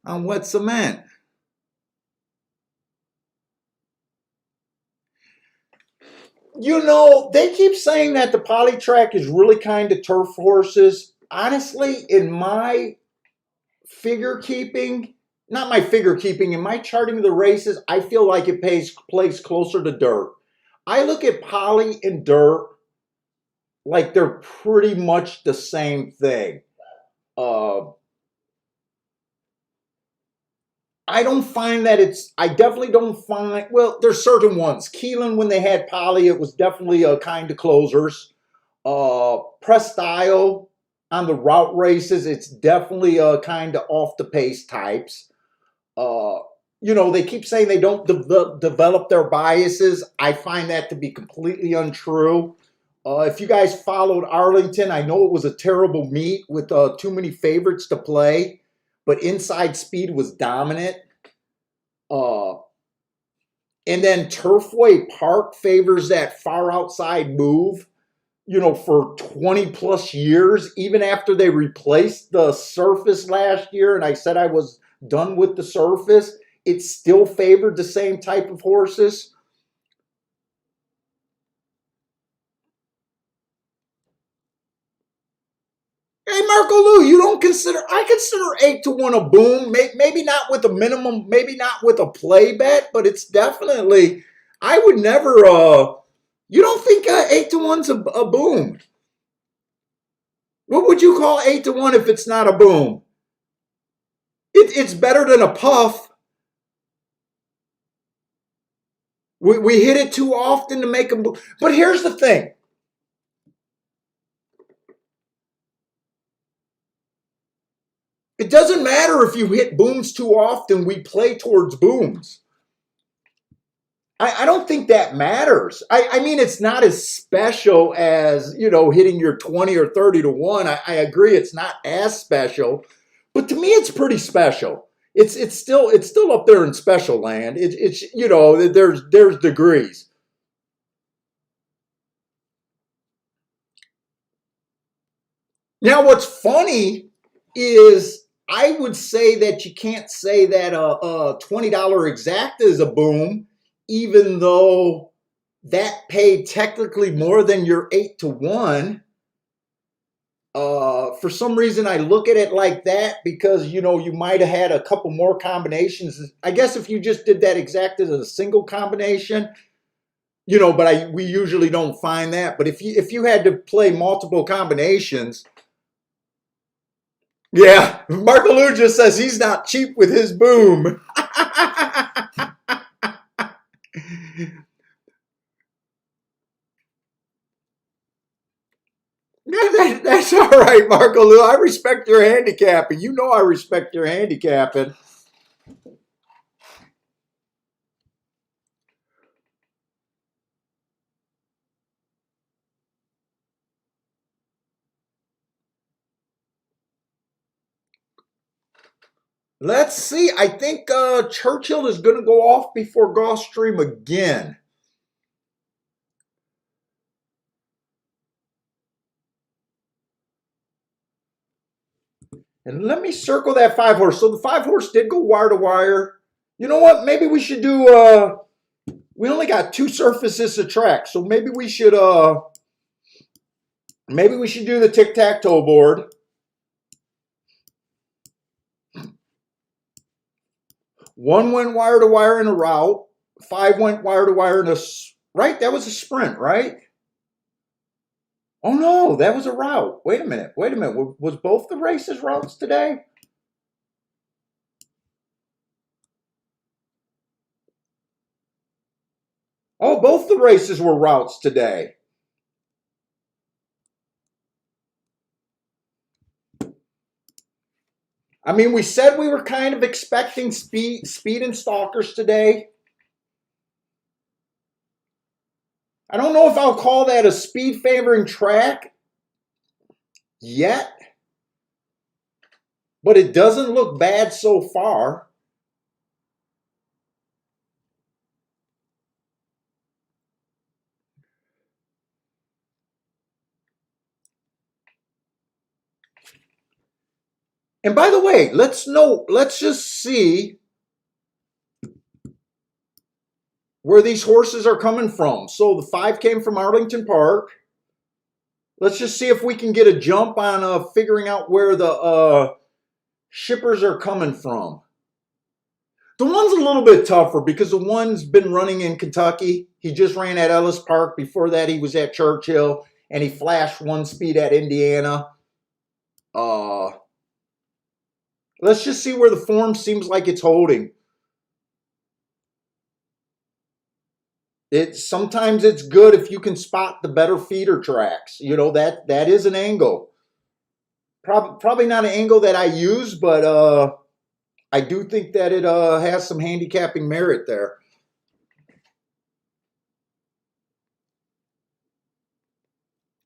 on wet cement. You know, they keep saying that the poly track is really kind of turf horses. Honestly, in my figure keeping, not my figure keeping, in my charting of the races, I feel like it plays closer to dirt. I look at poly and dirt like they're pretty much the same thing. I don't find that I definitely don't find, well, there's certain ones. Keelan, when they had poly, it was definitely a kind of closers. Press style on the route races, it's definitely a kind of off the pace types. You know, they keep saying they don't develop their biases. I find that to be completely untrue. If you guys followed Arlington, I know it was a terrible meet with too many favorites to play, but inside speed was dominant. And then Turfway Park favors that far outside move, you know, for 20 plus years, even after they replaced the surface last year. And I said I was done with the surface. It still favored the same type of horses. Hey, Marco Lou, you don't consider, I consider 8 to 1 a boom. Maybe not with a minimum, maybe not with a play bet, but it's definitely, I would never, you don't think 8 to 1's a boom? What would you call 8 to 1 if it's not a boom? It's better than a puff. We hit it too often to make them. But here's the thing. It doesn't matter if you hit booms too often. We play towards booms. I don't think that matters. I mean, it's not as special as, you know, hitting your 20 or 30 to 1. I agree it's not as special. But to me, it's pretty special. It's still up there in special land. It's you know, there's degrees. Now, what's funny is I would say that you can't say that a $20 exacta is a boom, even though that paid technically more than your 8-to-1. For some reason, I look at it like that because, you know, you might have had a couple more combinations. I guess if you just did that exact as a single combination, you know, but we usually don't find that. But if you had to play multiple combinations, yeah, Marco Lou just says he's not cheap with his boom. That's all right, Marco Lou. I respect your handicapping. You know I respect your handicapping. Let's see. I think Churchill is going to go off before Gulfstream again. And let me circle that 5-horse. So the 5-horse did go wire to wire. You know what? Maybe we should do. We only got 2 surfaces to track, so maybe we should. Maybe we should do the tic-tac-toe board. 1 went wire to wire in a route. 5 went wire to wire in a right. That was a sprint, right? Oh no, that was a route. Wait a minute. Wait a minute. Was both the races routes today? Oh, both the races were routes today. I mean, we said we were kind of expecting speed and stalkers today. I don't know if I'll call that a speed favoring track yet, but it doesn't look bad so far. And by the way, let's just see where these horses are coming from. So the 5 came from Arlington Park. Let's just see if we can get a jump on figuring out where the shippers are coming from. The 1's a little bit tougher because the 1's been running in Kentucky. He just ran at Ellis Park. Before that, he was at Churchill, and he flashed 1 speed at Indiana. Let's just see where the form seems like it's holding. Sometimes it's good if you can spot the better feeder tracks. You know, that is an angle. Probably not an angle that I use, but I do think that it has some handicapping merit there.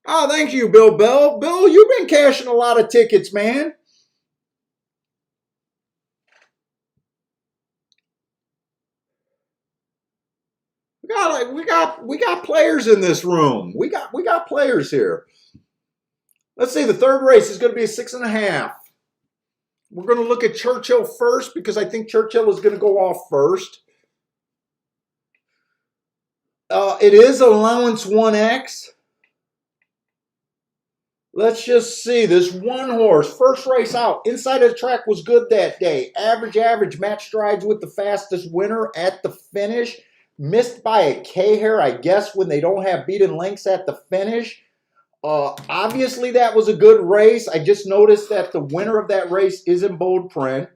Oh, thank you, Bill Bell. Bill, you've been cashing a lot of tickets, man. We got players in this room. We got players here. Let's see. The 3rd race is going to be a 6.5. We're going to look at Churchill first because I think Churchill is going to go off first. It is allowance 1X. Let's just see. This 1 horse, first race out, inside of the track was good that day. Average, match strides with the fastest winner at the finish. Missed by a K-hair, I guess, when they don't have beaten links at the finish. Obviously, that was a good race. I just noticed that the winner of that race is in bold print.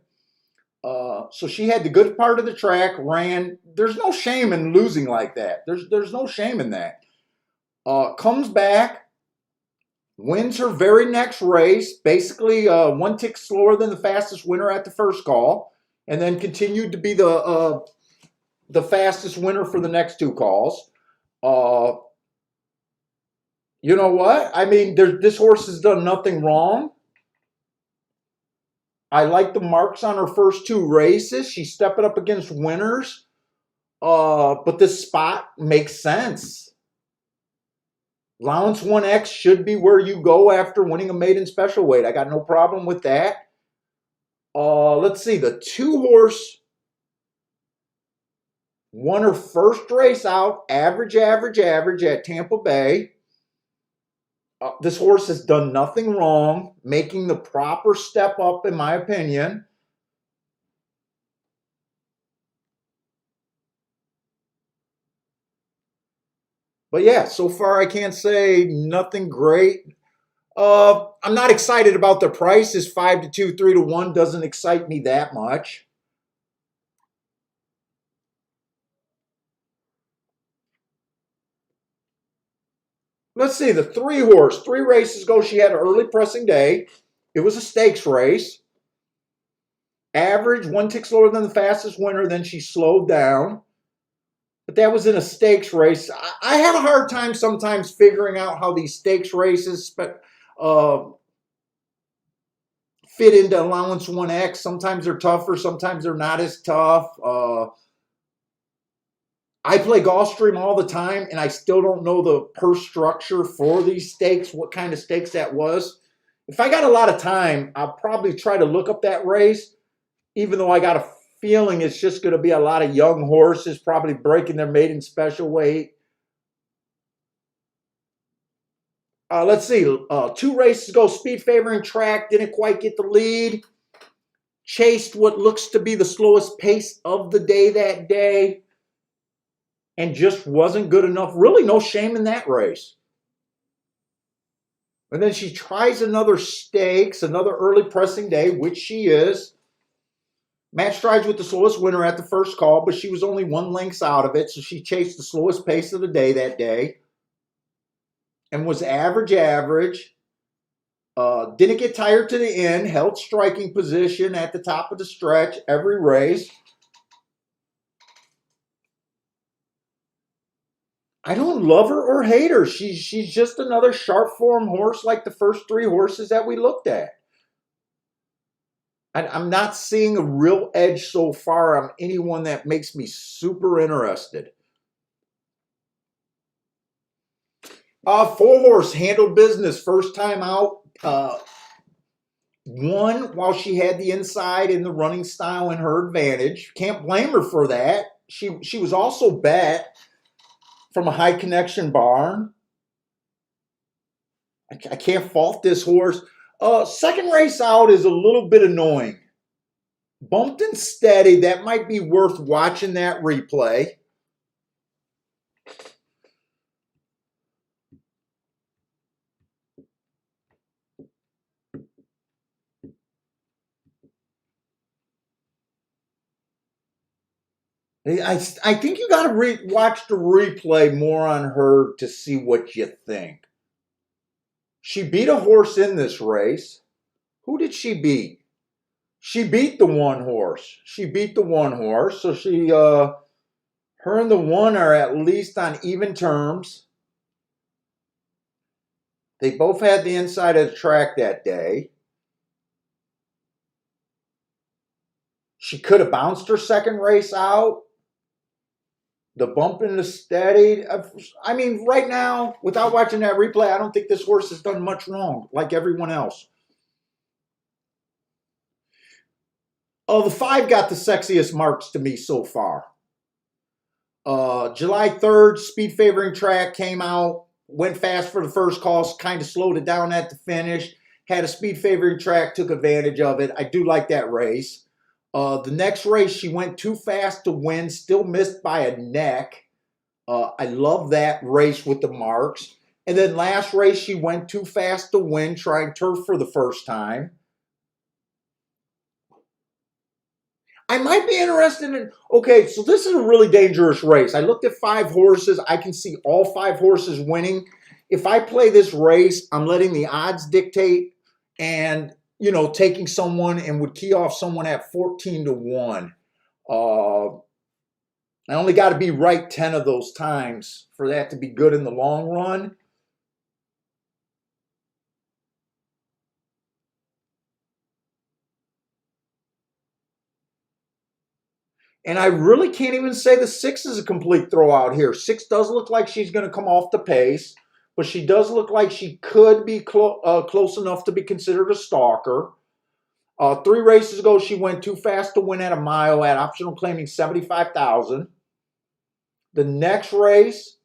So she had the good part of the track, ran. There's no shame in losing like that. There's no shame in that. Comes back, wins her very next race, basically 1 tick slower than the fastest winner at the first call, and then continued to be the fastest winner for the next 2 calls. You know what? I mean, this horse has done nothing wrong. I like the marks on her first 2 races. She's stepping up against winners. But this spot makes sense. Allowance 1X should be where you go after winning a maiden special weight. I got no problem with that. Let's see, the 2-horse won her first race out, average at Tampa Bay. This horse has done nothing wrong, making the proper step up, in my opinion. But yeah, so far I can't say nothing great. I'm not excited about the price. Is 5-2, 3-1 doesn't excite me that much. Let's see, the 3-horse, 3 races ago, she had an early pressing day. It was a stakes race. Average, 1 tick slower than the fastest winner, then she slowed down. But that was in a stakes race. I have a hard time sometimes figuring out how these stakes races uh, fit into allowance 1X. Sometimes they're tougher, sometimes they're not as tough. I play Gulfstream all the time, and I still don't know the purse structure for these stakes, what kind of stakes that was. If I got a lot of time, I'll probably try to look up that race, even though I got a feeling it's just going to be a lot of young horses probably breaking their maiden special weight. Let's see, 2 races ago, speed favoring track, didn't quite get the lead. Chased what looks to be the slowest pace of the day that day, and just wasn't good enough. Really no shame in that race. And then she tries another stakes, another early pressing day, which she is. Match strides with the slowest winner at the first call, but she was only 1 length out of it, so she chased the slowest pace of the day that day and was average. Didn't get tired to the end, held striking position at the top of the stretch every race. I don't love her or hate her. She's just another sharp form horse like the first 3 horses that we looked at. I'm not seeing a real edge so far on anyone that makes me super interested. 4-horse handled business first time out. Won while she had the inside and the running style in her advantage. Can't blame her for that. She was also bet from a high connection barn. I can't fault this horse. Second race out is a little bit annoying. Bumped and steady. That might be worth watching that replay. I think you got to watch the replay more on her to see what you think. She beat a horse in this race. Who did she beat? She beat the 1 horse. She beat the 1 horse. So her and the 1 are at least on even terms. They both had the inside of the track that day. She could have bounced her second race out. The bump and the steady. I mean, right now, without watching that replay, I don't think this horse has done much wrong, like everyone else. Oh, the 5 got the sexiest marks to me so far. July 3rd, speed favoring track came out, went fast for the first call, kind of slowed it down at the finish, had a speed favoring track, took advantage of it. I do like that race. The next race, she went too fast to win, still missed by a neck. I love that race with the marks. And then last race, she went too fast to win, trying turf for the first time. I might be interested in, okay, so this is a really dangerous race. I looked at 5 horses. I can see all 5 horses winning. If I play this race, I'm letting the odds dictate and, taking someone and would key off someone at 14-1. I only got to be right 10 of those times for that to be good in the long run. And I really can't even say the 6 is a complete throwout here. 6 does look like she's going to come off the pace. but she does look like she could be close enough to be considered a stalker. 3 races ago, she went too fast to win at a mile at optional claiming 75,000. The next race,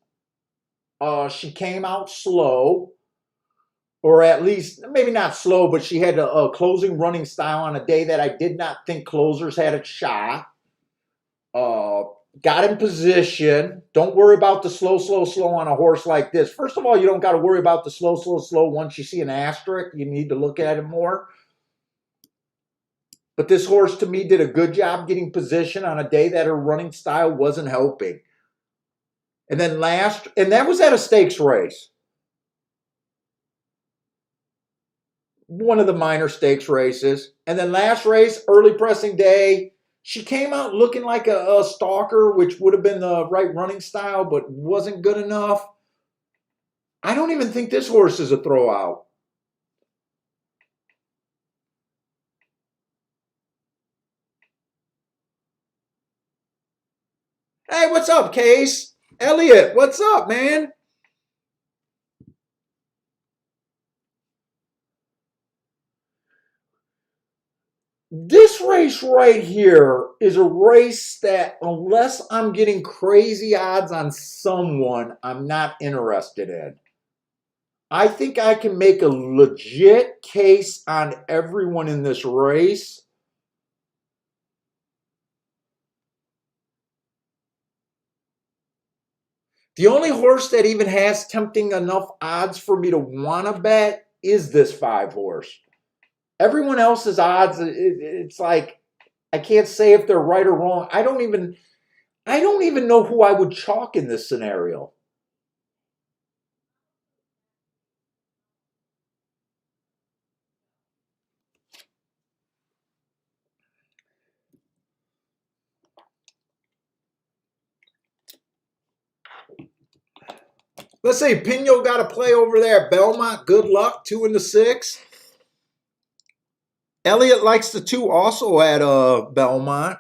she came out slow, or at least maybe not slow, but she had a closing running style on a day that I did not think closers had a shot. Got in position. Don't worry about the slow on a horse like this. First of all, you don't got to worry about the slow once you see an asterisk. You need to look at it more. But this horse, to me, did a good job getting position on a day that her running style wasn't helping. And then that was at a stakes race. One of the minor stakes races. And then last race, early pressing day, she came out looking like a stalker, which would have been the right running style, but wasn't good enough. I don't even think this horse is a throwout. Hey, what's up, Case? Elliot, what's up, man? This race right here is a race that, unless I'm getting crazy odds on someone, I'm not interested in. I think I can make a legit case on everyone in this race. The only horse that even has tempting enough odds for me to want to bet is this 5 horse. Everyone else's odds, it's like, I can't say if they're right or wrong. I don't even know who I would chalk in this scenario. Let's say Pino got a play over there. Belmont, good luck, 2 in the 6. Elliot likes the 2 also at Belmont.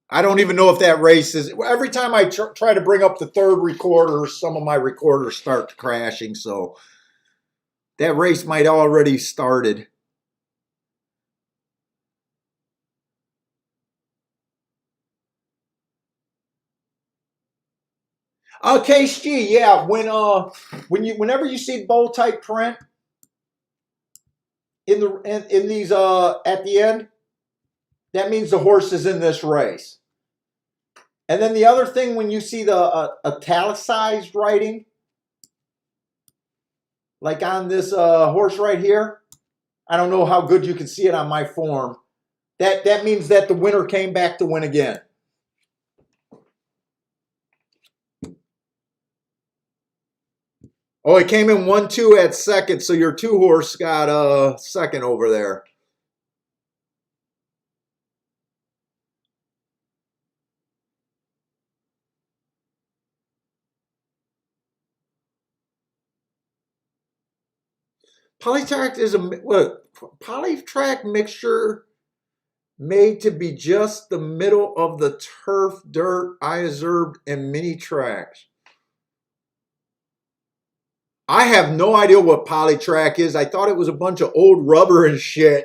I don't even know if that race is. Every time I try to bring up the third recorder, some of my recorders start crashing. So that race might already started. Case G, yeah. Whenever you see bold type print in these at the end, that means the horse is in this race. And then the other thing, when you see the italicized writing, like on this horse right here, I don't know how good you can see it on my form. That means that the winner came back to win again. Oh, it came in 1-2 at second, so your 2 horse got a second over there. Polytrack is polytrack mixture made to be just the middle of the turf, dirt, isobed, and mini tracks. I have no idea what polytrack is. I thought it was a bunch of old rubber and shit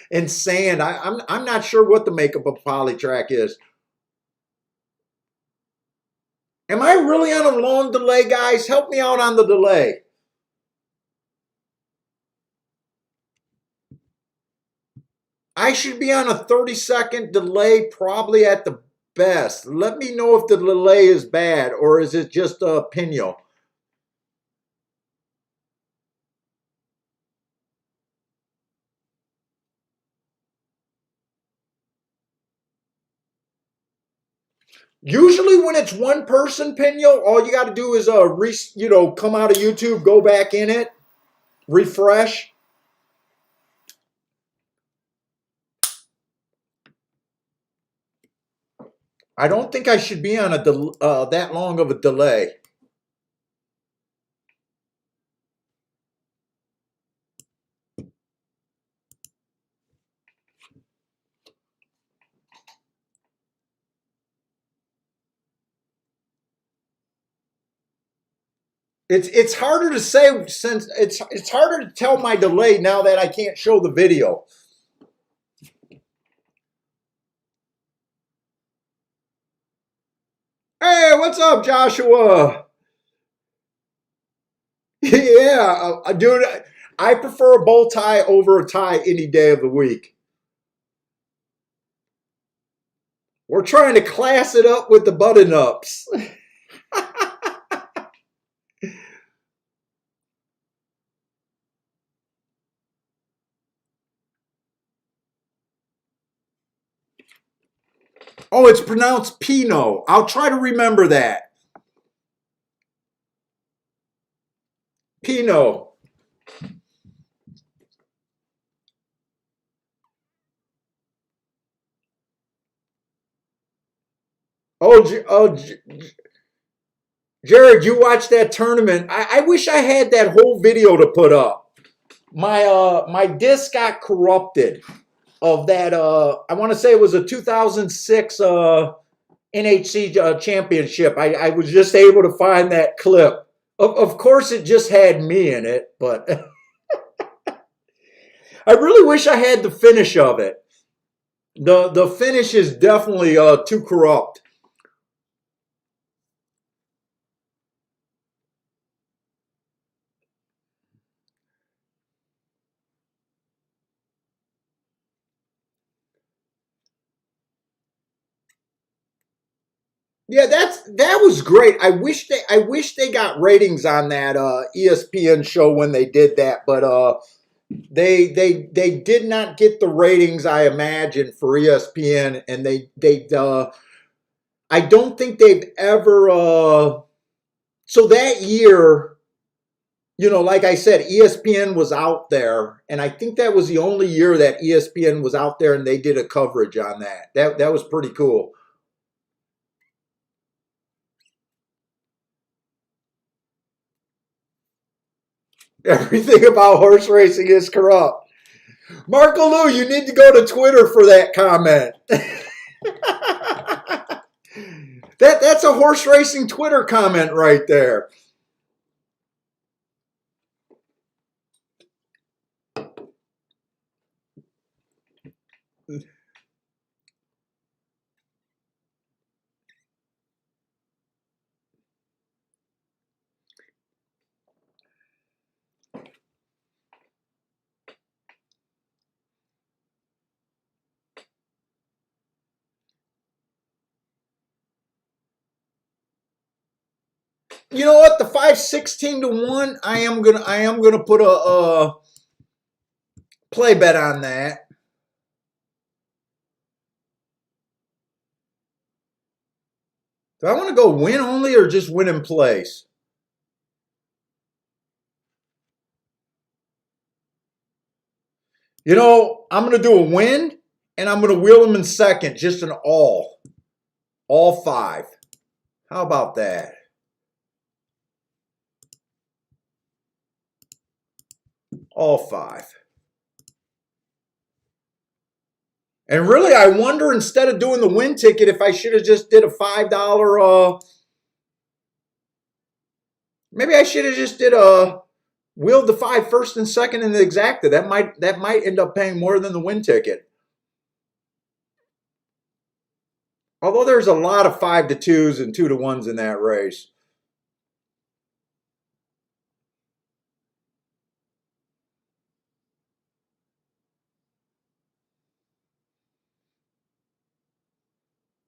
and sand. I'm not sure what the makeup of polytrack is. Am I really on a long delay, guys? Help me out on the delay. I should be on a 30-second delay probably at the best. Let me know if the delay is bad or is it just a pino. Usually when it's one person pino, all you got to do is come out of YouTube, go back in it, refresh. I don't think I should be on that long of a delay. It's harder to say since it's harder to tell my delay now that I can't show the video. Hey, what's up, Joshua? Yeah, dude, I prefer a bow tie over a tie any day of the week. We're trying to class it up with the button ups. Oh, it's pronounced Pinot. I'll try to remember that. Pinot. Jared, you watched that tournament. I wish I had that whole video to put up. My disc got corrupted of that. I want to say it was a 2006 NHC championship. I was just able to find that clip. Of course, it just had me in it, but I really wish I had the finish of it. The finish is definitely too corrupt. Yeah, that was great. I wish they got ratings on that ESPN show when they did that, but they did not get the ratings I imagined for ESPN, and they I don't think they've ever so that year, like I said, ESPN was out there, and I think that was the only year that ESPN was out there and they did a coverage on that. That was pretty cool. Everything about horse racing is corrupt. Marco Lou, you need to go to Twitter for that comment. That's a horse racing Twitter comment right there. You know what? The 516 to 1. I am gonna put a play bet on that. Do I want to go win only or just win in place? I'm gonna do a win and I'm gonna wheel them in second, just an all five. How about that? All five. And really, I wonder, instead of doing the win ticket, if I should have just did a $5. Maybe I should have just did a wheeled the five first and second in the exacta. That might end up paying more than the win ticket. Although there's a lot of 5-2s and 2-1s in that race.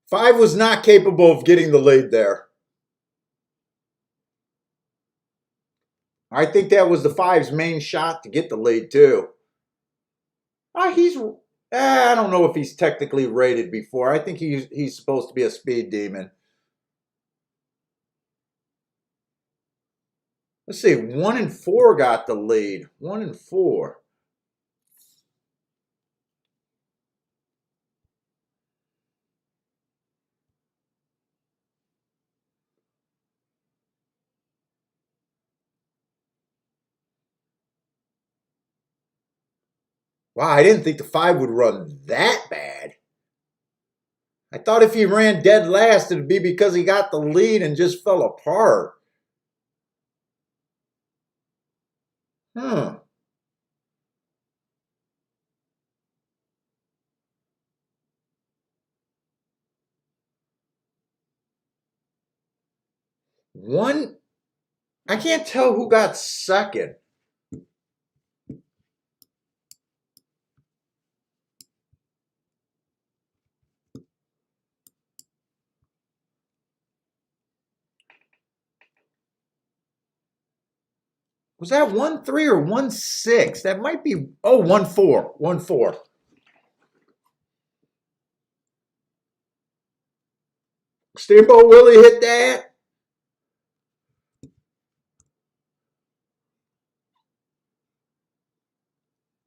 Five was not capable of getting the lead there. I think that was the five's main shot to get the lead too. I don't know if he's technically rated before. I think he's supposed to be a speed demon. Let's see. 1 and 4 got the lead. 1 and 4. Wow, I didn't think the five would run that bad. I thought if he ran dead last, it'd be because he got the lead and just fell apart. Huh. One, I can't tell who got second. Was that 1-3 or 1-6? That might be, oh, 1-4. 1-4. Steamboat Willie hit that.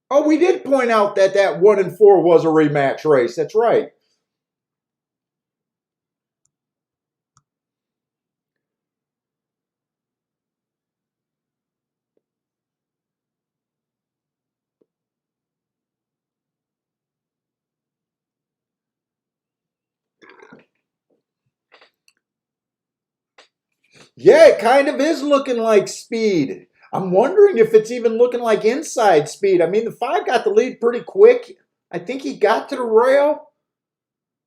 Oh, we did point out that that 1-4 was a rematch race. That's right. Yeah, it kind of is looking like speed. I'm wondering if it's even looking like inside speed. I mean, the 5 got the lead pretty quick. I think he got to the rail,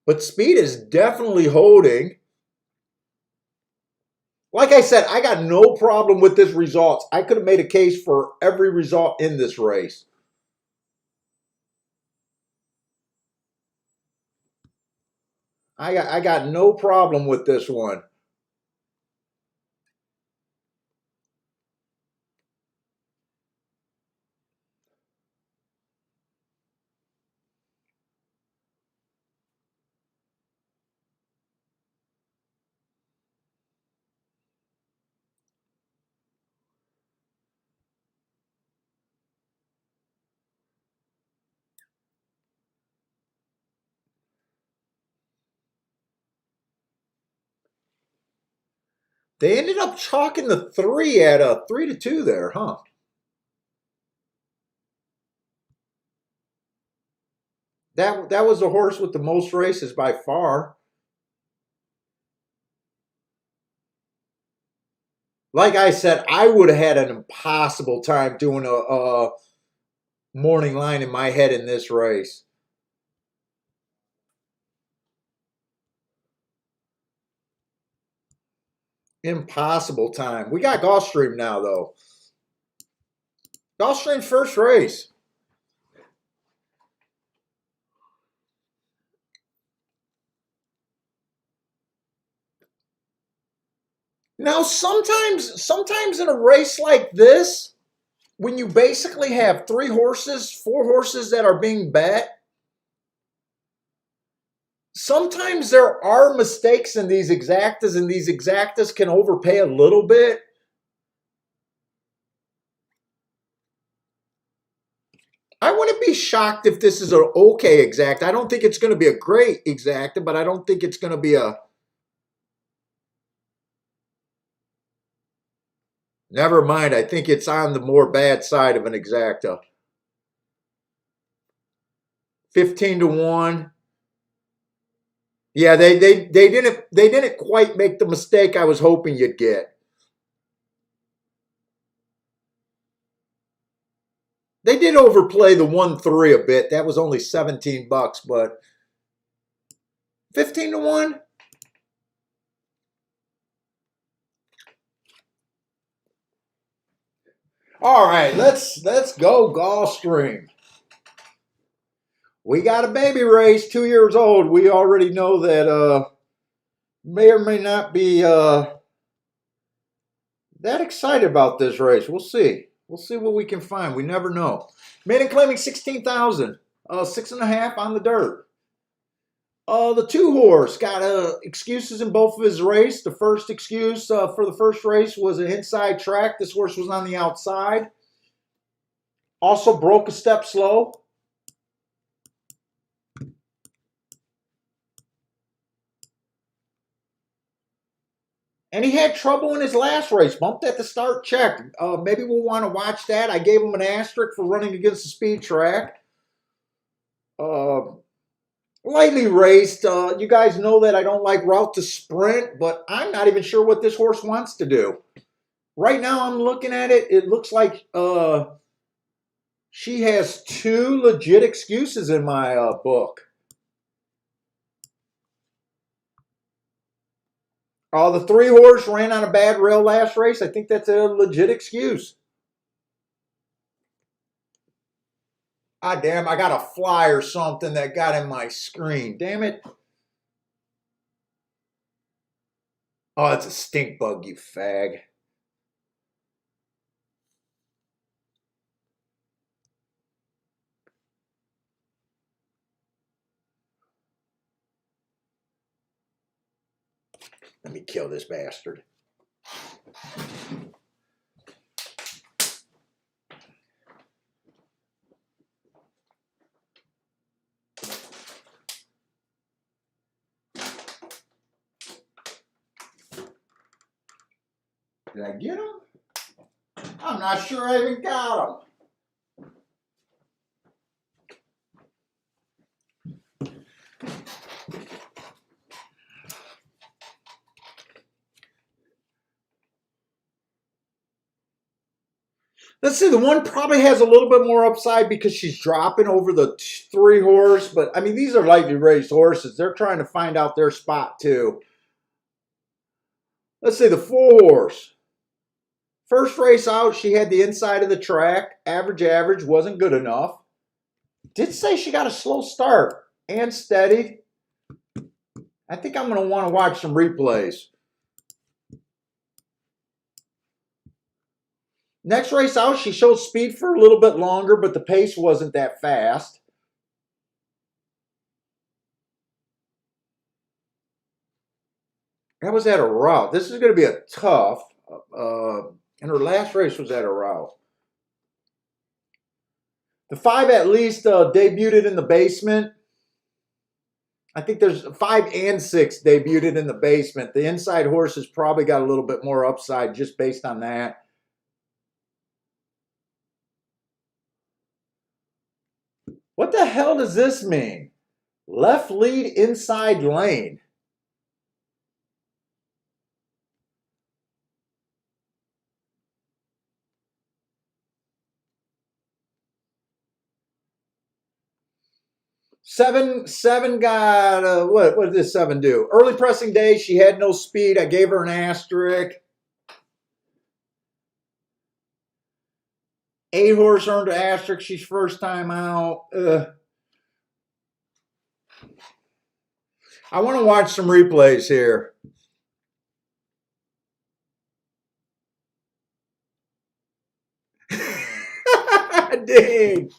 but speed is definitely holding. Like I said, I got no problem with this result. I could have made a case for every result in this race. I got no problem with this one. They ended up chalking the 3 at a 3-2 there, huh? That was the horse with the most races by far. Like I said, I would have had an impossible time doing a morning line in my head in this race. Impossible time. We got Gulfstream now, though. Gulfstream's first race. Now, sometimes in a race like this, when you basically have 3 horses, 4 horses that are being bet, sometimes there are mistakes in these exactas, and these exactas can overpay a little bit. I wouldn't be shocked if this is an okay exact. I don't think it's going to be a great exacta, but I don't think it's going to be a. Never mind. I think it's on the more bad side of an exacta. 15-1. Yeah, they didn't quite make the mistake I was hoping you'd get. They did overplay the 1-3 a bit. That was only $17, but 15-1. All right, let's go Gulfstream. We got a baby race, 2 years old. We already know that may or may not be that excited about this race. We'll see. We'll see what we can find. We never know. Maiden claiming 16,000. 6.5 on the dirt. The 2 horse got excuses in both of his race. The first excuse for the first race was an inside track. This horse was on the outside. Also broke a step slow. And he had trouble in his last race. Bumped at the start, checked. Maybe we'll want to watch that. I gave him an asterisk for running against the speed track. Lightly raced. You guys know that I don't like route to sprint, but I'm not even sure what this horse wants to do. right now I'm looking at it. It looks like she has 2 legit excuses in my book. The 3 horse ran on a bad rail last race. I think that's a legit excuse. Ah, damn, I got a fly or something that got in my screen. Damn it. Oh, it's a stink bug, you fag. Let me kill this bastard. Did I get him? I'm not sure I even got him. Let's see, the one probably has a little bit more upside because she's dropping over the 3 horse. But, I mean, these are lightly raised horses. They're trying to find out their spot, too. Let's see, the 4 horse. First race out, she had the inside of the track. Average, wasn't good enough. Did say she got a slow start and steady. I think I'm going to want to watch some replays. Next race out, she showed speed for a little bit longer, but the pace wasn't that fast. That was at a route. This is going to be a tough. And her last race was at a route. The 5 at least debuted in the basement. I think there's 5 and 6 debuted in the basement. The inside horses probably got a little bit more upside just based on that. What the hell does this mean? Left lead inside lane. Seven got, what did this 7 do? Early pressing day, she had no speed. I gave her an asterisk. 8 horse earned an asterisk. She's first time out. I want to watch some replays here. Dang.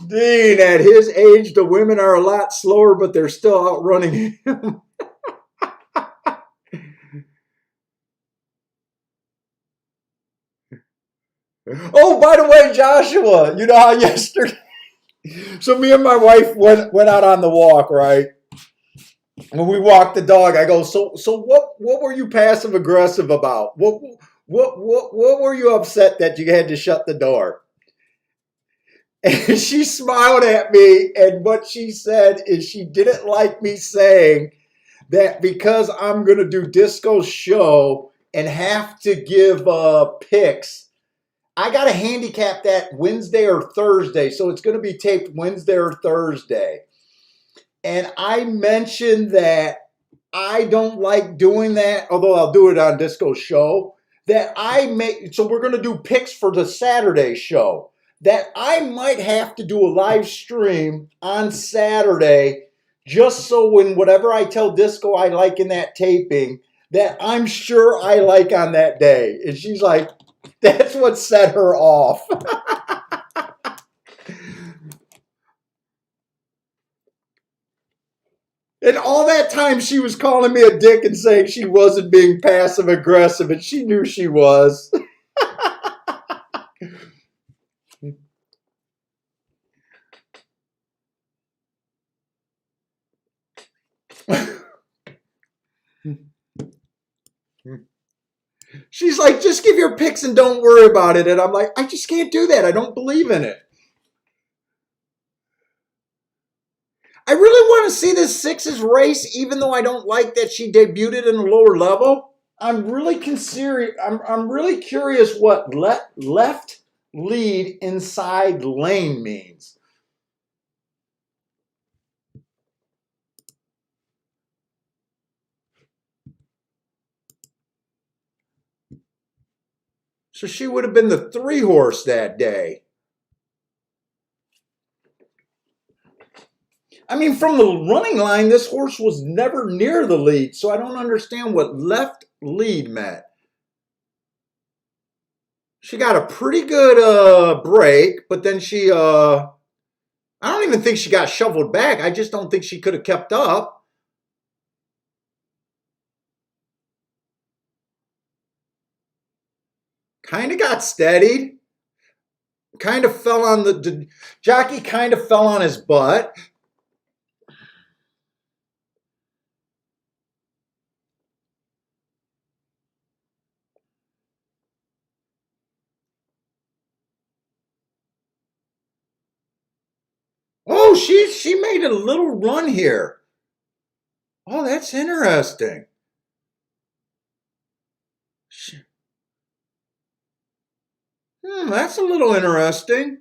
Dean, at his age, the women are a lot slower, but they're still outrunning him. Oh, by the way, Joshua, you know how yesterday, so me and my wife went out on the walk, right? When we walked the dog, I go, so what were you passive aggressive about? What were you upset that you had to shut the door? And she smiled at me, and what she said is she didn't like me saying that because I'm going to do Disco's show and have to give picks, I got to handicap that Wednesday or Thursday. So it's going to be taped Wednesday or Thursday. And I mentioned that I don't like doing that, although I'll do it on Disco's show, that so we're going to do picks for the Saturday show, that I might have to do a live stream on Saturday just so when whatever I tell Disco I like in that taping, that I'm sure I like on that day. And she's like, that's what set her off. And all that time she was calling me a dick and saying she wasn't being passive aggressive, and she knew she was. She's like, just give your picks and don't worry about it. And I'm like, I just can't do that. I don't believe in it. I really want to see this 6's race, even though I don't like that she debuted in a lower level. I'm really I'm really curious what left lead inside lane means. So she would have been the 3-horse that day. I mean, from the running line, this horse was never near the lead, so I don't understand what left lead meant. She got a pretty good break, but then I don't even think she got shoveled back. I just don't think she could have kept up. Kind of got steadied. Kind of fell on the jockey, kind of fell on his butt. Oh, she made a little run here. Oh, that's interesting. That's a little interesting.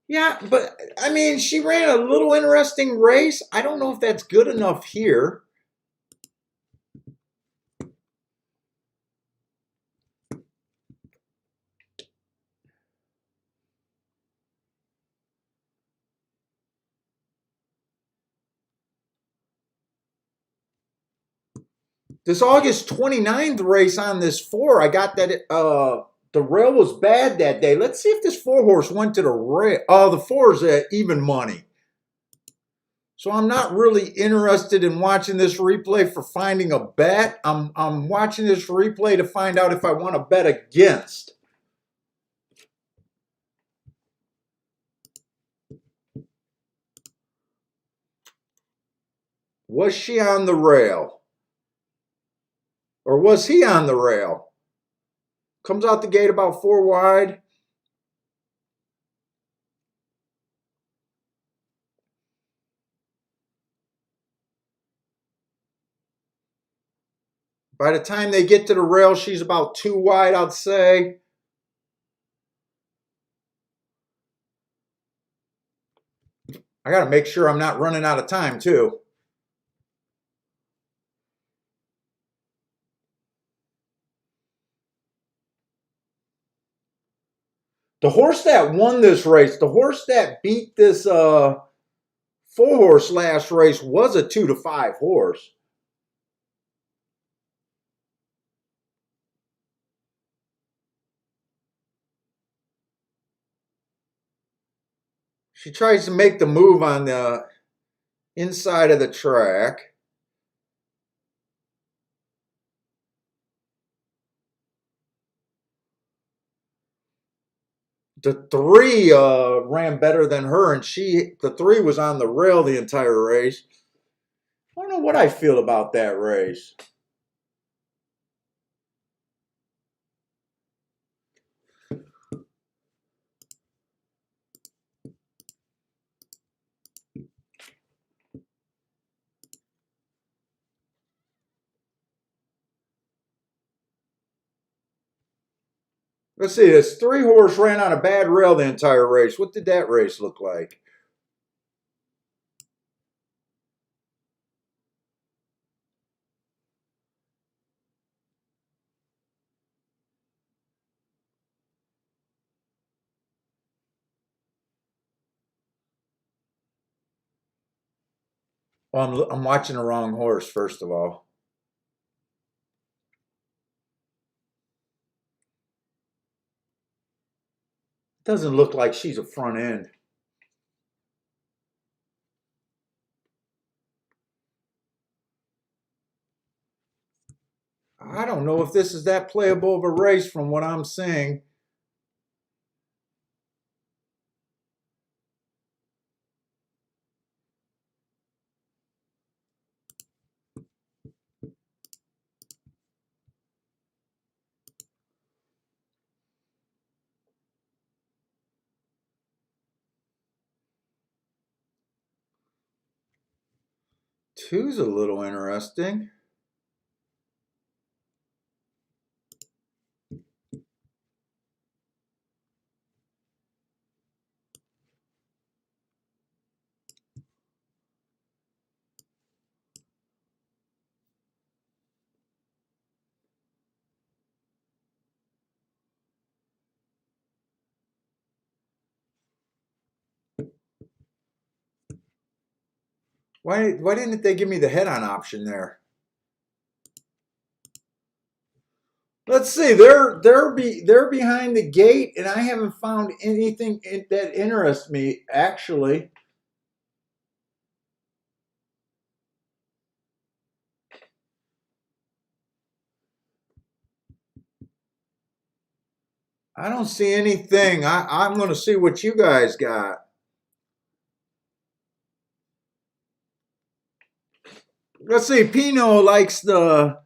Yeah, but I mean, she ran a little interesting race. I don't know if that's good enough here. This August 29th race on this 4, I got that the rail was bad that day. Let's see if this 4-horse went to the rail. Oh, the 4 is at even money. So I'm not really interested in watching this replay for finding a bet. I'm watching this replay to find out if I want to bet against. Was she on the rail? Or was he on the rail? Comes out the gate about 4 wide. By the time they get to the rail, she's about 2 wide, I'd say. I got to make sure I'm not running out of time, too. The horse that won this race, the horse that beat this 4-horse last race was a 2 to 5 horse. She tries to make the move on the inside of the track. The 3 ran better than her, and the 3 was on the rail the entire race. I don't know what I feel about that race. Let's see, this 3-horse ran on a bad rail the entire race. What did that race look like? Well, I'm watching the wrong horse, first of all. Doesn't look like she's a front end. I don't know if this is that playable of a race from what I'm seeing. Two's a little interesting. Why didn't they give me the head-on option there? Let's see. They're behind the gate, and I haven't found anything that interests me actually. I don't see anything. I'm going to see what you guys got. Let's see. Pino likes the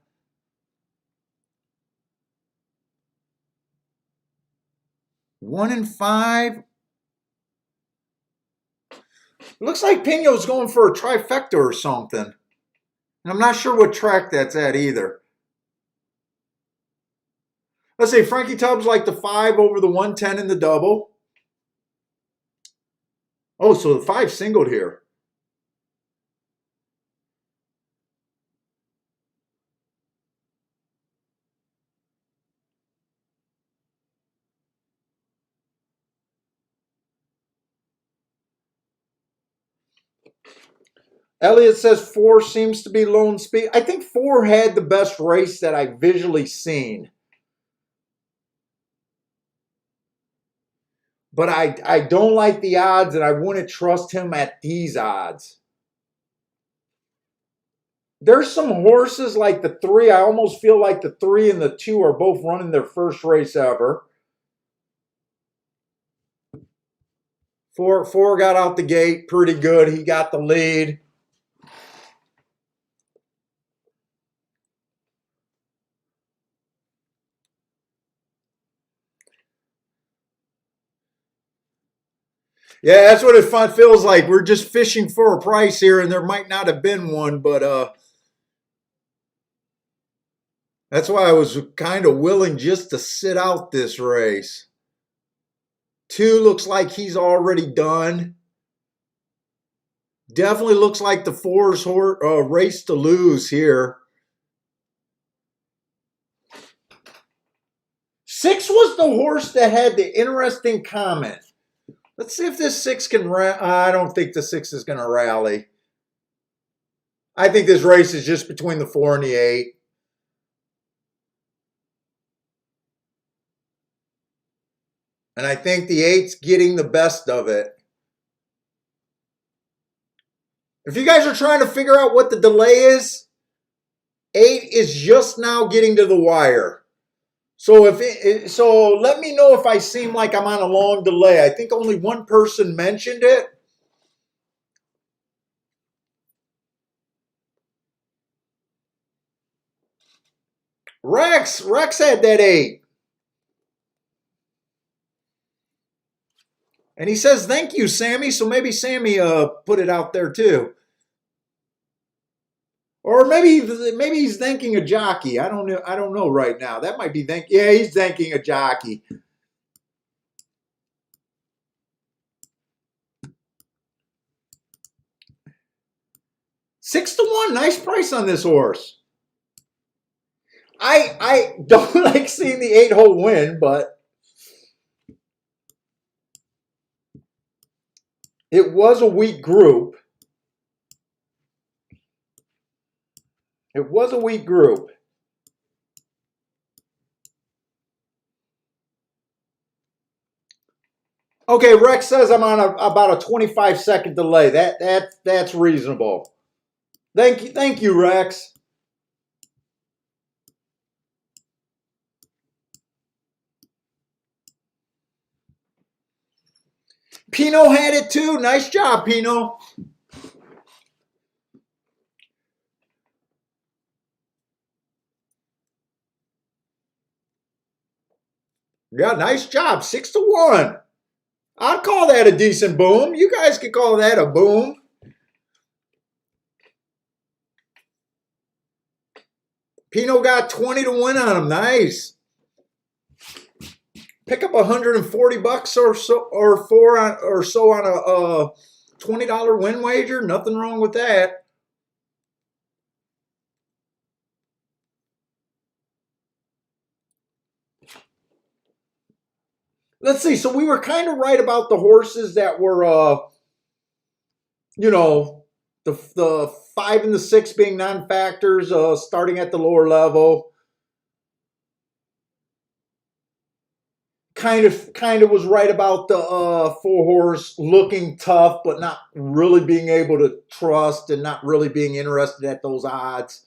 1 and 5. Looks like Pino's going for a trifecta or something. And I'm not sure what track that's at either. Let's see. Frankie Tubbs like the 5 over the 110 in the double. Oh, so the 5 singled here. Elliot says 4 seems to be lone speed. I think 4 had the best race that I've visually seen. But I don't like the odds, and I wouldn't trust him at these odds. There's some horses like the 3. I almost feel like the 3 and the 2 are both running their first race ever. 4 got out the gate pretty good. He got the lead. Yeah, that's what it feels like. We're just fishing for a price here, and there might not have been one, but that's why I was kind of willing just to sit out this race. 2 looks like he's already done. Definitely looks like the 4's race to lose here. 6 was the horse that had the interesting comment. Let's see if this 6 can rally. I don't think the 6 is going to rally. I think this race is just between the 4 and the 8. And I think the 8's getting the best of it. If you guys are trying to figure out what the delay is, 8 is just now getting to the wire. So let me know if I seem like I'm on a long delay. I think only one person mentioned it. Rex had that 8. And he says, thank you, Sammy. So maybe Sammy put it out there too. Or maybe he's thanking a jockey. I don't know right now. That might be yeah, he's thanking a jockey. $6 to 1, nice price on this horse. I don't like seeing the 8-hole win, but it was a weak group. It was a weak group. Okay, Rex says I'm on about a 25-second delay. That's reasonable. Thank you, Rex. Pino had it too. Nice job, Pino. Yeah, nice job. 6 to 1. I'd call that a decent boom. You guys could call that a boom. Pino got 20 to win on him. Nice. Pick up $140 or so on a $20 win wager. Nothing wrong with that. Let's see. So we were kind of right about the horses that were, you know, the 5 and the 6 being non-factors, starting at the lower level. Kind of was right about the 4-horse looking tough, but not really being able to trust and not really being interested at those odds.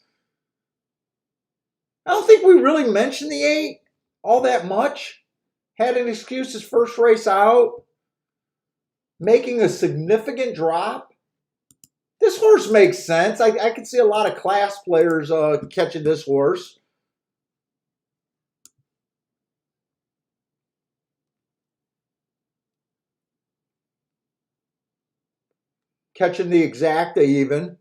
I don't think we really mentioned the 8 all that much. Had an excuse his first race out, making a significant drop. This horse makes sense. I can see a lot of class players catching this horse. Catching the exacta even.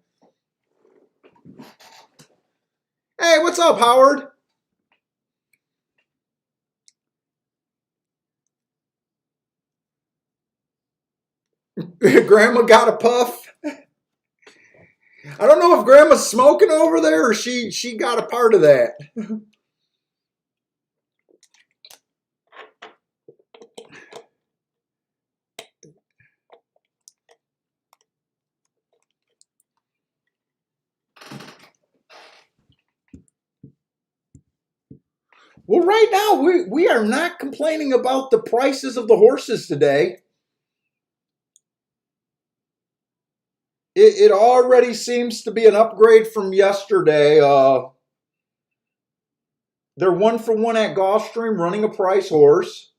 Hey, what's up, Howard? Grandma got a puff. I don't know if Grandma's smoking over there or she got a part of that. Well, right now, we are not complaining about the prices of the horses today. It already seems to be an upgrade from yesterday. They're 1-for-1 at Gulfstream, running a price horse.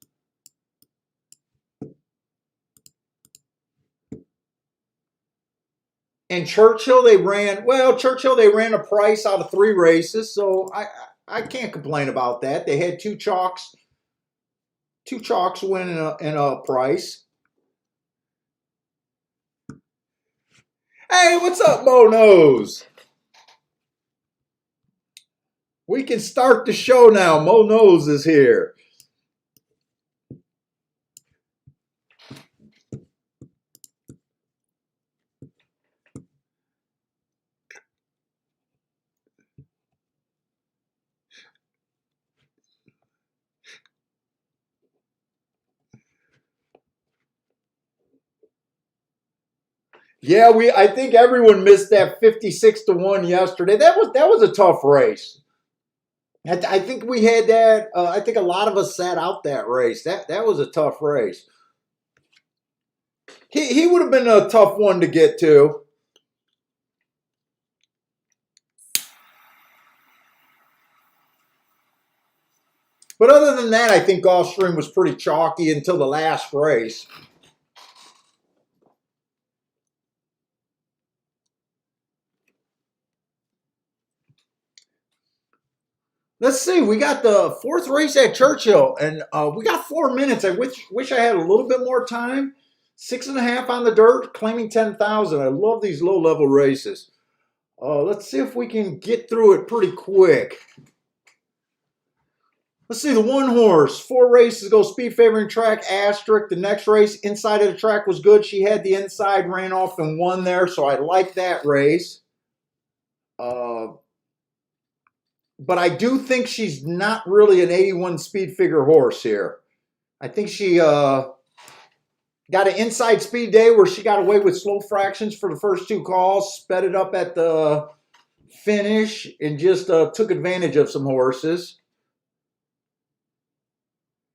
And Churchill, they ran a price out of 3 races, so I can't complain about that. They had two chalks win and a price. Hey, what's up, Mo Nose? We can start the show now. Mo Nose is here. Yeah, I think everyone missed that 56 to 1 yesterday. That was a tough race. I think we had that. I think a lot of us sat out that race. That was a tough race. He would have been a tough one to get to. But other than that, I think Gulfstream was pretty chalky until the last race. Let's see. We got the 4th race at Churchill, and we got 4 minutes. I wish I had a little bit more time. 6.5 on the dirt, claiming 10,000. I love these low-level races. Let's see if we can get through it pretty quick. Let's see, the 1 horse, 4 races ago, speed favoring track, asterisk. The next race, inside of the track was good. She had the inside, ran off and won there, so I like that race. But I do think she's not really an 81 speed figure horse here. I think she got an inside speed day where she got away with slow fractions for the first 2 calls, sped it up at the finish, and just took advantage of some horses.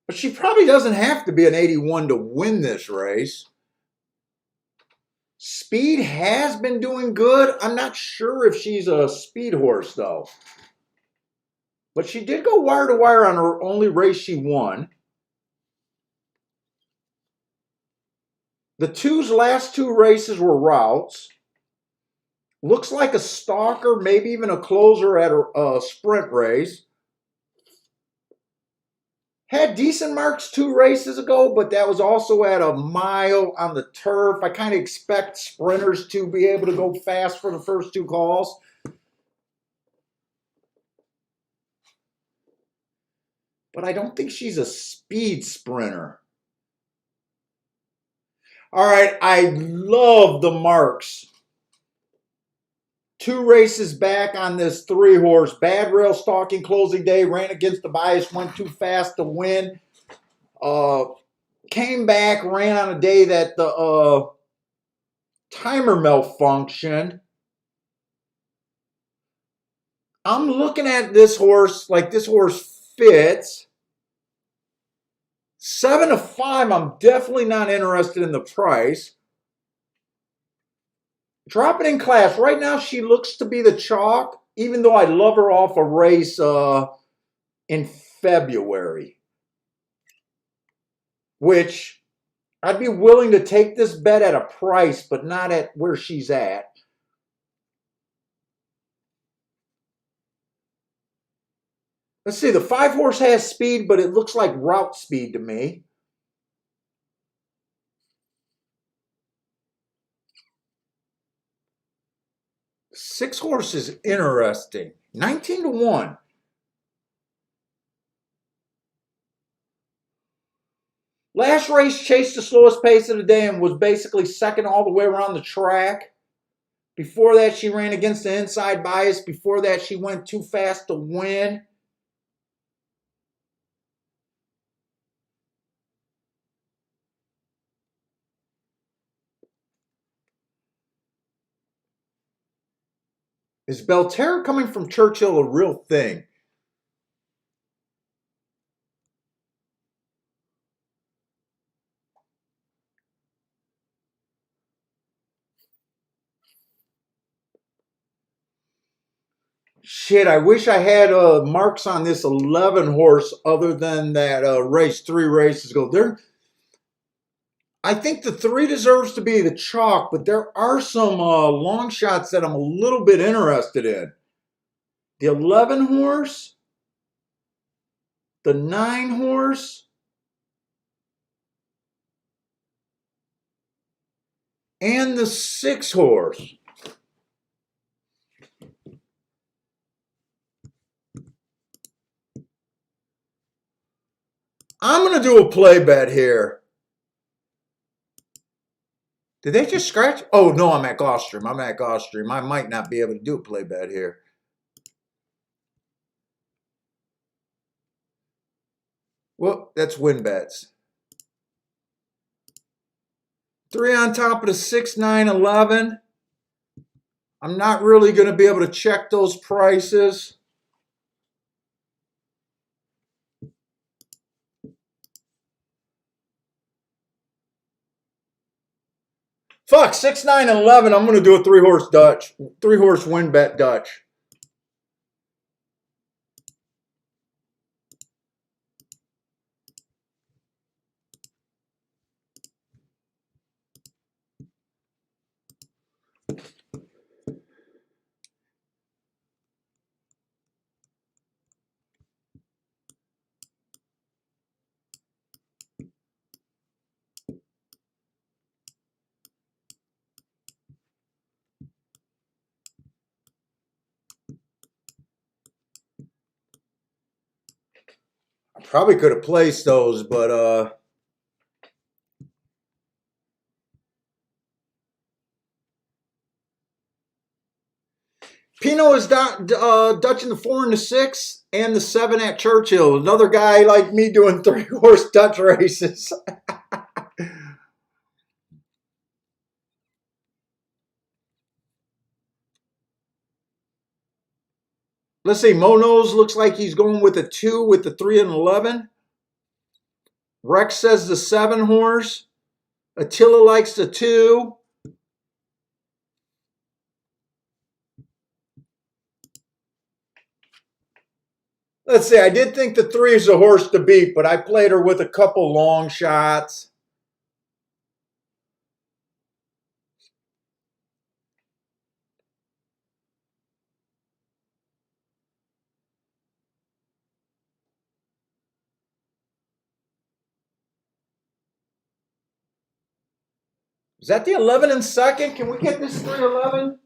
But she probably doesn't have to be an 81 to win this race. Speed has been doing good. I'm not sure if she's a speed horse, though. But she did go wire to wire on her only race she won. The 2's last 2 races were routes. Looks like a stalker, maybe even a closer at a sprint race. Had decent marks 2 races ago, but that was also at a mile on the turf. I kind of expect sprinters to be able to go fast for the first 2 calls. but I don't think she's a speed sprinter. All right, I love the marks. 2 races back on this 3-horse. Bad rail stalking closing day. Ran against the bias. Went too fast to win. Came back. Ran on a day that the timer malfunctioned. I'm looking at this horse like this horse fits. 7 to 5, I'm definitely not interested in the price. Dropping in class. Right now, she looks to be the chalk, even though I love her off a race in February. Which I'd be willing to take this bet at a price, but not at where she's at. Let's see, the 5-horse has speed, but it looks like route speed to me. Six-horse is interesting. 19 to 1. Last race chased the slowest pace of the day and was basically second all the way around the track. Before that, she ran against the inside bias. Before that, she went too fast to win. Is Belterra coming from Churchill a real thing? Shit, I wish I had marks on this 11-horse other than that race 3 races ago. I think the 3 deserves to be the chalk, but there are some long shots that I'm a little bit interested in. The 11-horse, the 9-horse, and the 6-horse. I'm going to do a play bet here. Did they just scratch? Oh, no, I'm at Gulfstream. I might not be able to do a play bet here. Well, that's win bets. 3 on top of the 6, 9, 11. I'm not really going to be able to check those prices. Fuck, 6, 9, and 11. I'm going to do a 3-horse Dutch. 3-horse win bet Dutch. I probably could have placed those, but Pino is Dutch in the 4 and the 6 and the 7 at Churchill. Another guy like me doing 3-horse Dutch races. Let's see. Monos looks like he's going with a 2 with the 3 and 11. Rex says the 7-horse. Attila likes the 2. Let's see. I did think the 3 is a horse to beat, but I played her with a couple long shots. Is that the 11 and second? Can we get this 3-11?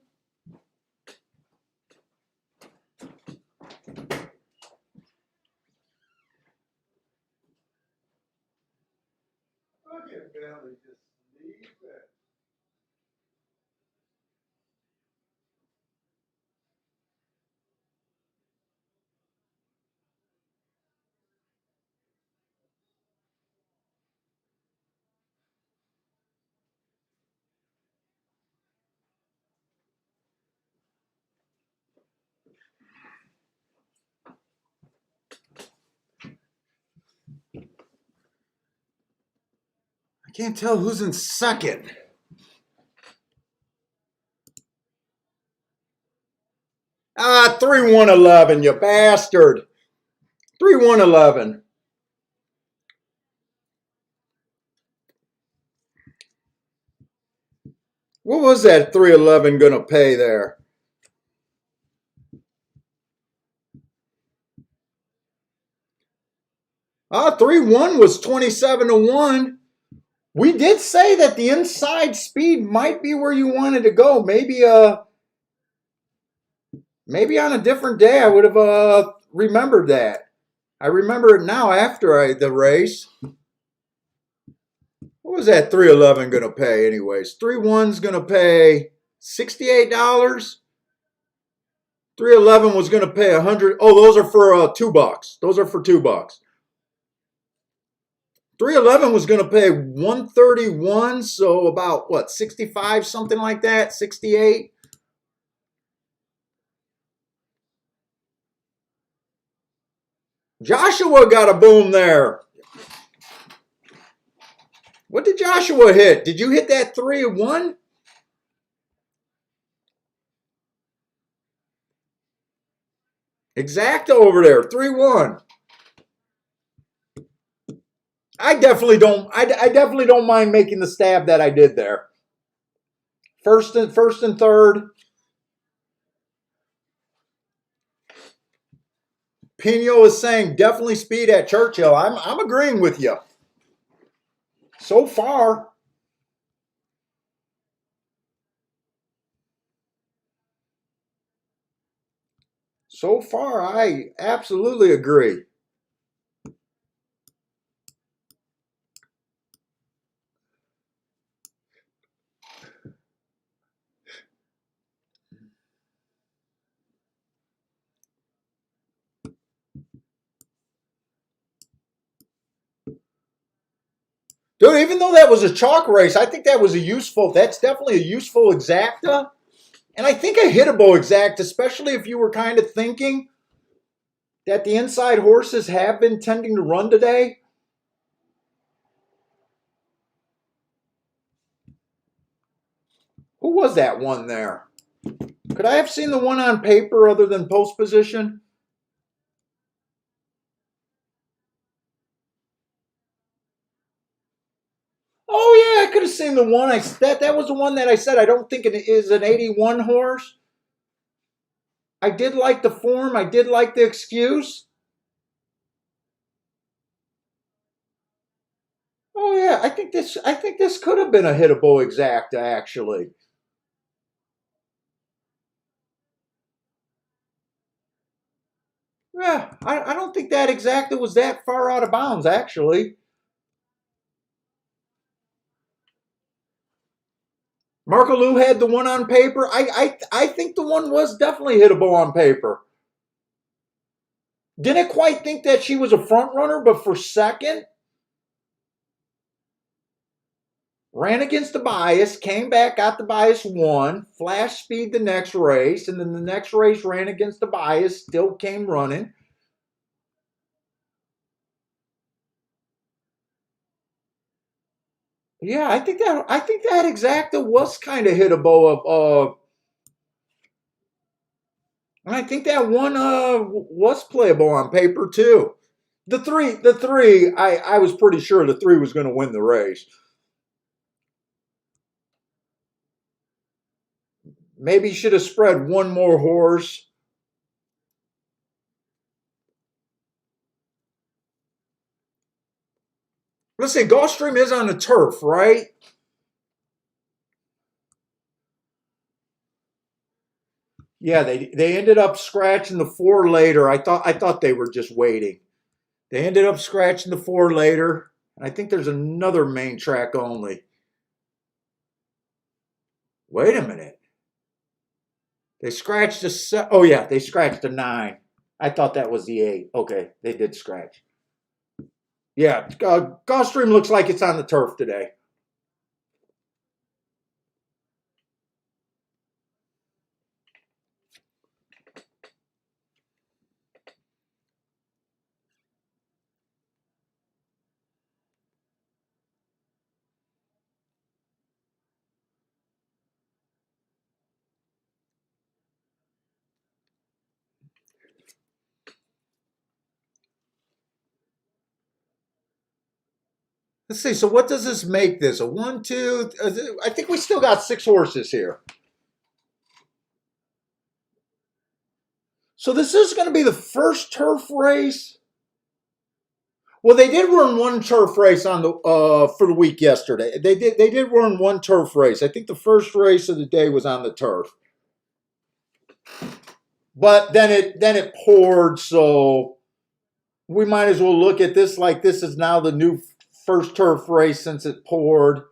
I can't tell who's in second. 3-1-11, you bastard. 3-1-11. What was that 3-11 going to pay there? 3-1 was 27-1. We did say that the inside speed might be where you wanted to go. Maybe on a different day I would have remembered that. I remember it now after the race. What was that 3-11 going to pay anyways? 3-1's going to pay $68. 3-11 was going to pay $100. Oh, those are for $2. Those are for $2. 3-11 was going to pay $131, so about what, 65, something like that, 68. Joshua got a boom there. What did Joshua hit? Did you hit that 3-1? Exacta over there, 3-1. I definitely don't mind making the stab that I did there. First and third. Pino is saying definitely speed at Churchill. I'm agreeing with you. So far. So far, I absolutely agree. Dude, even though that was a chalk race, I think that's definitely a useful exacta. And I think a hittable exact, especially if you were kind of thinking that the inside horses have been tending to run today. Who was that one there? Could I have seen the one on paper other than post position? Oh yeah, I could have seen the one. That was the one that I said I don't think it is an 81 horse. I did like the form. I did like the excuse. Oh yeah, I think this could have been a hittable exacta actually. Yeah, I don't think that exacta was that far out of bounds actually. Marco Lou had the one on paper. I think the one was definitely hittable on paper. Didn't quite think that she was a front runner, but for second, ran against the bias, came back, got the bias, won, flash speed the next race, and then the next race ran against the bias, still came running. Yeah, I think that exacta was kind of hittable. And I think that one was playable on paper too. The three, I was pretty sure the three was going to win the race. Maybe should have spread one more horse. Let's say Gulfstream is on the turf, right? Yeah, they ended up scratching the 4 later. I thought they were just waiting. They ended up scratching the 4 later. And I think there's another main track only. Wait a minute. They scratched a oh yeah, they scratched a 9. I thought that was the 8. Okay, they did scratch. Yeah, Gulfstream looks like it's on the turf today. Let's see. So what does this make this? A 1, 2? I think we still got 6 horses here. So this is going to be the first turf race. Well, they did run one turf race on the for the week yesterday. They did run one turf race. I think the first race of the day was on the turf. But then it poured, so we might as well look at this like this is now the new first turf race since it poured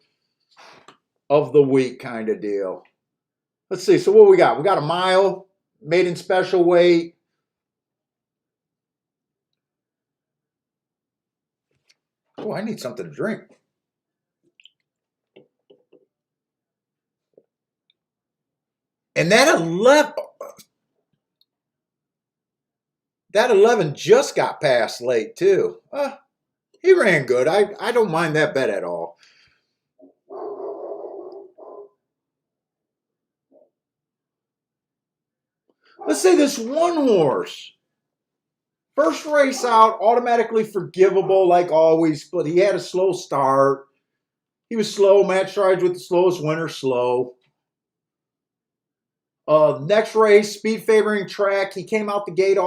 of the week kind of deal. Let's see. So what we got? We got a mile, maiden special weight. Oh, I need something to drink. And that 11 just got passed late too. He ran good. I don't mind that bet at all. Let's say this one horse. First race out, automatically forgivable like always, but he had a slow start. He was slow. Matt strides with the slowest winner, slow. Next race, speed favoring track. He came out the gate.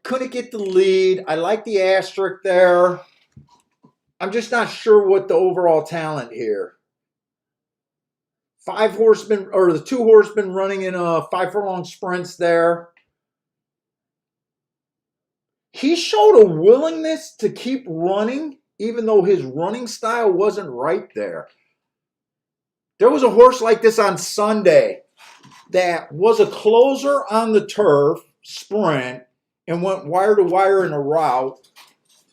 Couldn't get the lead. I like the asterisk there. I'm just not sure what the overall talent here. 5 horsemen, or the 2 horsemen running in 5 furlong sprints there. He showed a willingness to keep running, even though his running style wasn't right there. There was a horse like this on Sunday that was a closer on the turf sprint and went wire to wire in a route.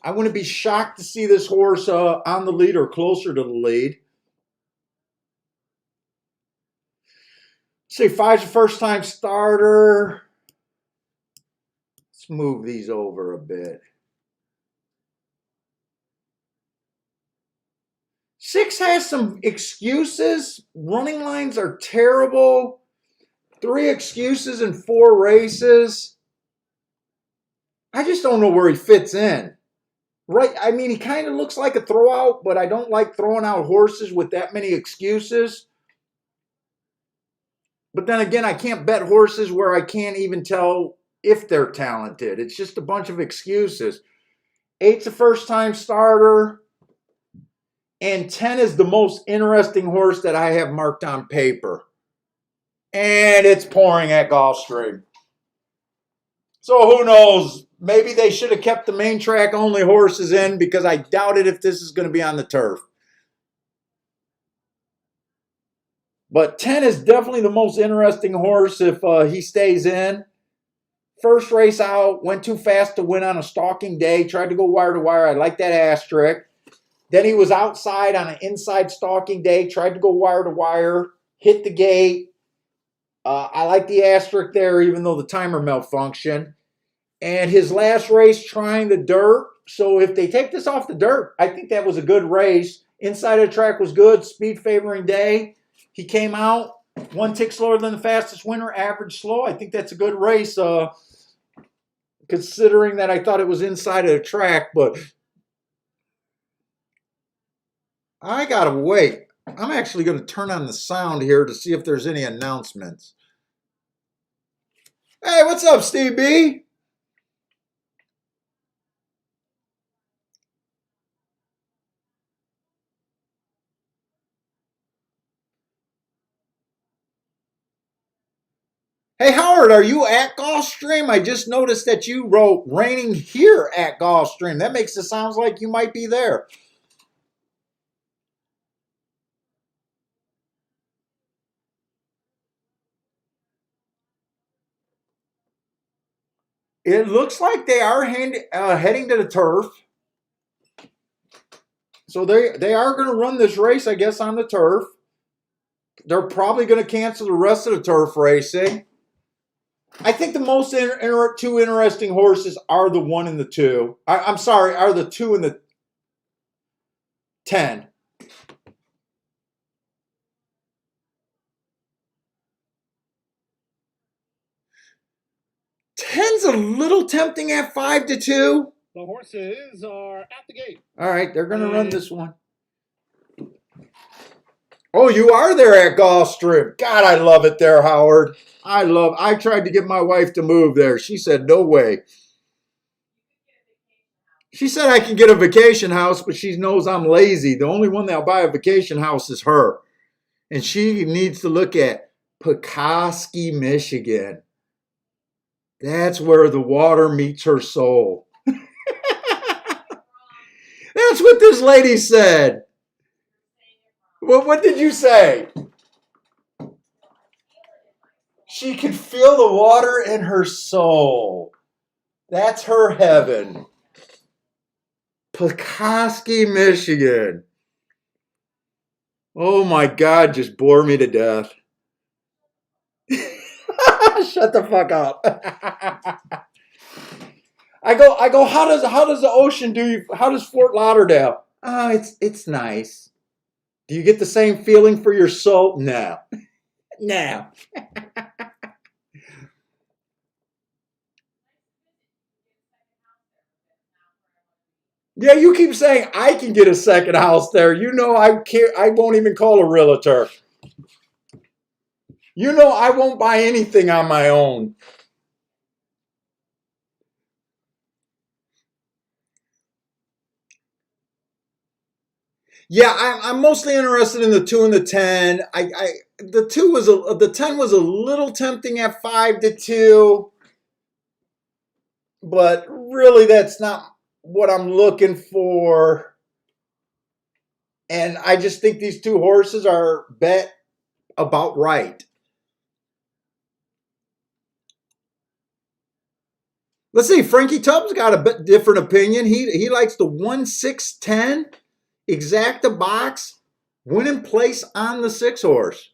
I wouldn't be shocked to see this horse on the lead or closer to the lead. Say 5's a first time starter. Let's move these over a bit. 6 has some excuses. Running lines are terrible. 3 excuses in 4 races. I just don't know where he fits in. Right, I mean, he kind of looks like a throwout, but I don't like throwing out horses with that many excuses. But then again, I can't bet horses where I can't even tell if they're talented. It's just a bunch of excuses. 8's a first-time starter. And 10 is the most interesting horse that I have marked on paper. And it's pouring at Gulfstream. So who knows? Maybe they should have kept the main track only horses in, because I doubt it if this is going to be on the turf. But 10 is definitely the most interesting horse if he stays in. First race out, went too fast to win on a stalking day. Tried to go wire to wire. I like that asterisk. Then he was outside on an inside stalking day. Tried to go wire to wire. Hit the gate. I like the asterisk there, even though the timer malfunctioned. And his last race trying the dirt. So if they take this off the dirt, I think that was a good race. Inside of the track was good. Speed favoring day. He came out 1 tick slower than the fastest winner. Average slow. I think that's a good race, considering that I thought it was inside of the track. But I gotta wait. I'm actually going to turn on the sound here to see if there's any announcements. Hey, what's up, Steve B? Hey, Howard, are you at Gulfstream? I just noticed that you wrote raining here at Gulfstream. That makes it sound like you might be there. It looks like they are heading to the turf. So they are going to run this race, I guess, on the turf. They're probably going to cancel the rest of the turf racing. I think the most two interesting horses are the 1 and the 2. I'm sorry, are the 2 and the 10. 10's a little tempting at 5-2. The horses are at the gate. All right, they're going to run this one. Oh, you are there at Gulfstream. God, I love it there, Howard. I tried to get my wife to move there. She said, no way. She said I can get a vacation house, but she knows I'm lazy. The only one that'll buy a vacation house is her. And she needs to look at Petoskey, Michigan. That's where the water meets her soul. That's what this lady said. Well, what did you say? She could feel the water in her soul. That's her heaven. Petoskey, Michigan. Oh my God, just bore me to death. Shut the fuck up. I go, how does the ocean do you, how does Fort Lauderdale? Oh, it's nice. Do you get the same feeling for your soul? No. No. Yeah, you keep saying I can get a second house there. You know I won't even call a realtor. You know I won't buy anything on my own. Yeah, I'm mostly interested in the 2 and the 10. The 10 was a little tempting at 5-2, but really that's not what I'm looking for. And I just think these two horses are bet about right. Let's see, Frankie Tubbs got a bit different opinion. He likes the 1-6-10 exacta box, winning place on the 6 horse.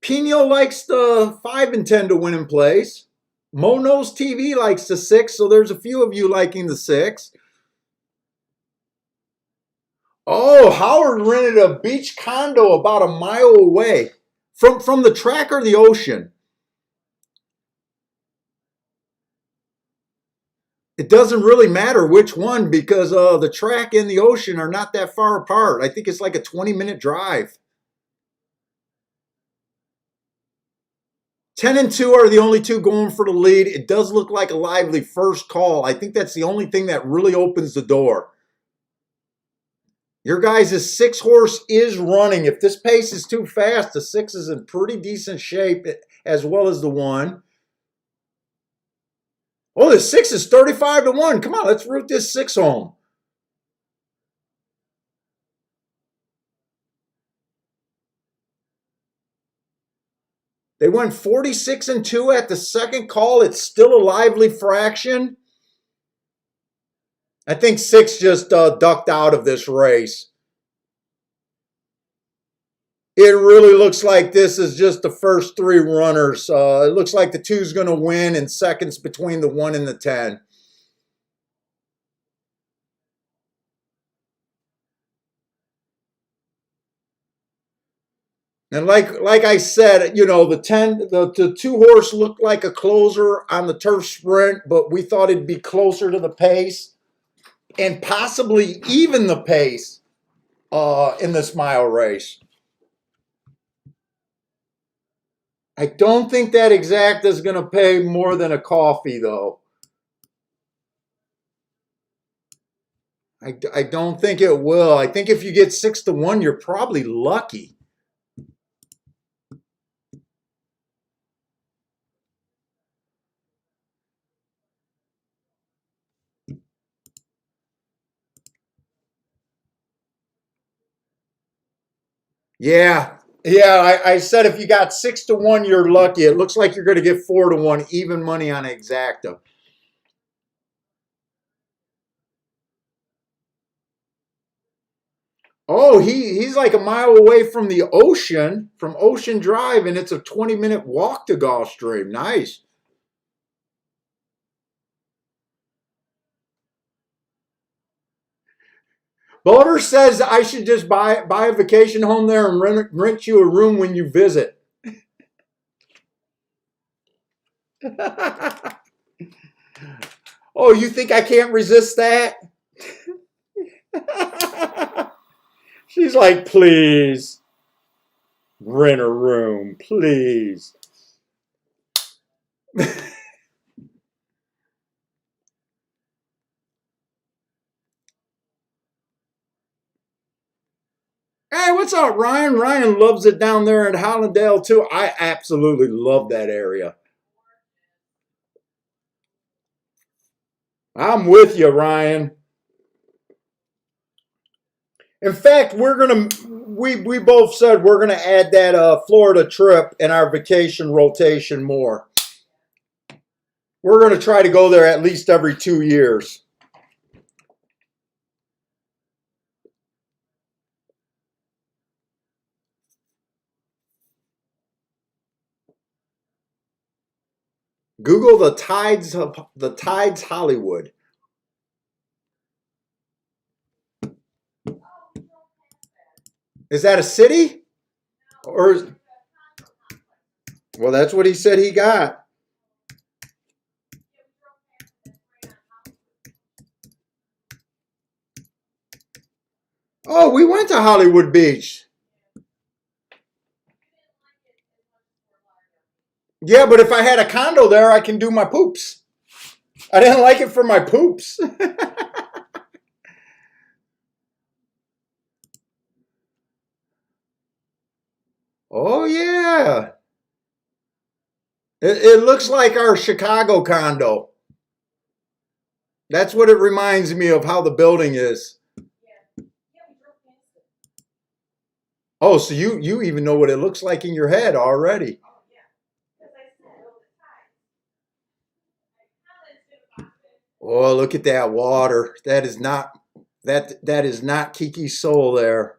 Pino likes the 5 and 10 to win in place. Mono's TV likes the 6, so there's a few of you liking the 6. Oh, Howard rented a beach condo about a mile away. From the track or the ocean? It doesn't really matter which one because the track and the ocean are not that far apart. I think it's like a 20-minute drive. 10 and 2 are the only two going for the lead. It does look like a lively first call. I think that's the only thing that really opens the door. Your guys' 6 horse is running. If this pace is too fast, the 6 is in pretty decent shape as well as the 1. Oh, the 6 is 35-1. Come on, let's root this 6 home. They went 46 and 2 at the second call. It's still a lively fraction. I think 6 just ducked out of this race. It really looks like this is just the first 3 runners. It looks like the 2's going to win and seconds between the 1 and the 10. And like I said, you know, the 2 horse looked like a closer on the turf sprint, but we thought it'd be closer to the pace and possibly even the pace in this mile race. I don't think that exacta is going to pay more than a coffee, though. I don't think it will. I think if you get 6-1, you're probably lucky. Yeah. Yeah, I said if you got 6-1, you're lucky. It looks like you're going to get 4-1, even money on exacta. Oh, he's like a mile away from the ocean, from Ocean Drive, and it's a 20-minute walk to Gulfstream. Nice. Boulder says I should just buy a vacation home there and rent you a room when you visit. Oh, you think I can't resist that? She's like, please, rent a room, please. Hey, what's up, Ryan? Ryan loves it down there in Hollandale, too. I absolutely love that area. I'm with you, Ryan. In fact, we both said we're gonna add that Florida trip in our vacation rotation more. We're gonna try to go there at least every 2 years. Google the tides Hollywood. Is that a city? Or well, that's what he said he got. Oh, we went to Hollywood Beach. Yeah, but if I had a condo there, I can do my poops. I didn't like it for my poops. Oh yeah. It looks like our Chicago condo. That's what it reminds me of how the building is. Oh, so you even know what it looks like in your head already. Oh, look at that water. That is not Kiki's soul there.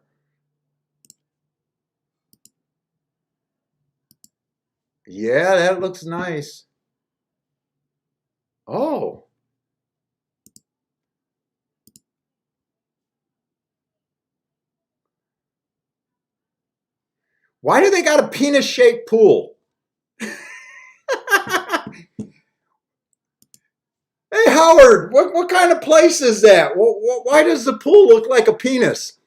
Yeah, that looks nice. Oh. Why do they got a penis-shaped pool? Hey, Howard, what kind of place is that? Why does the pool look like a penis?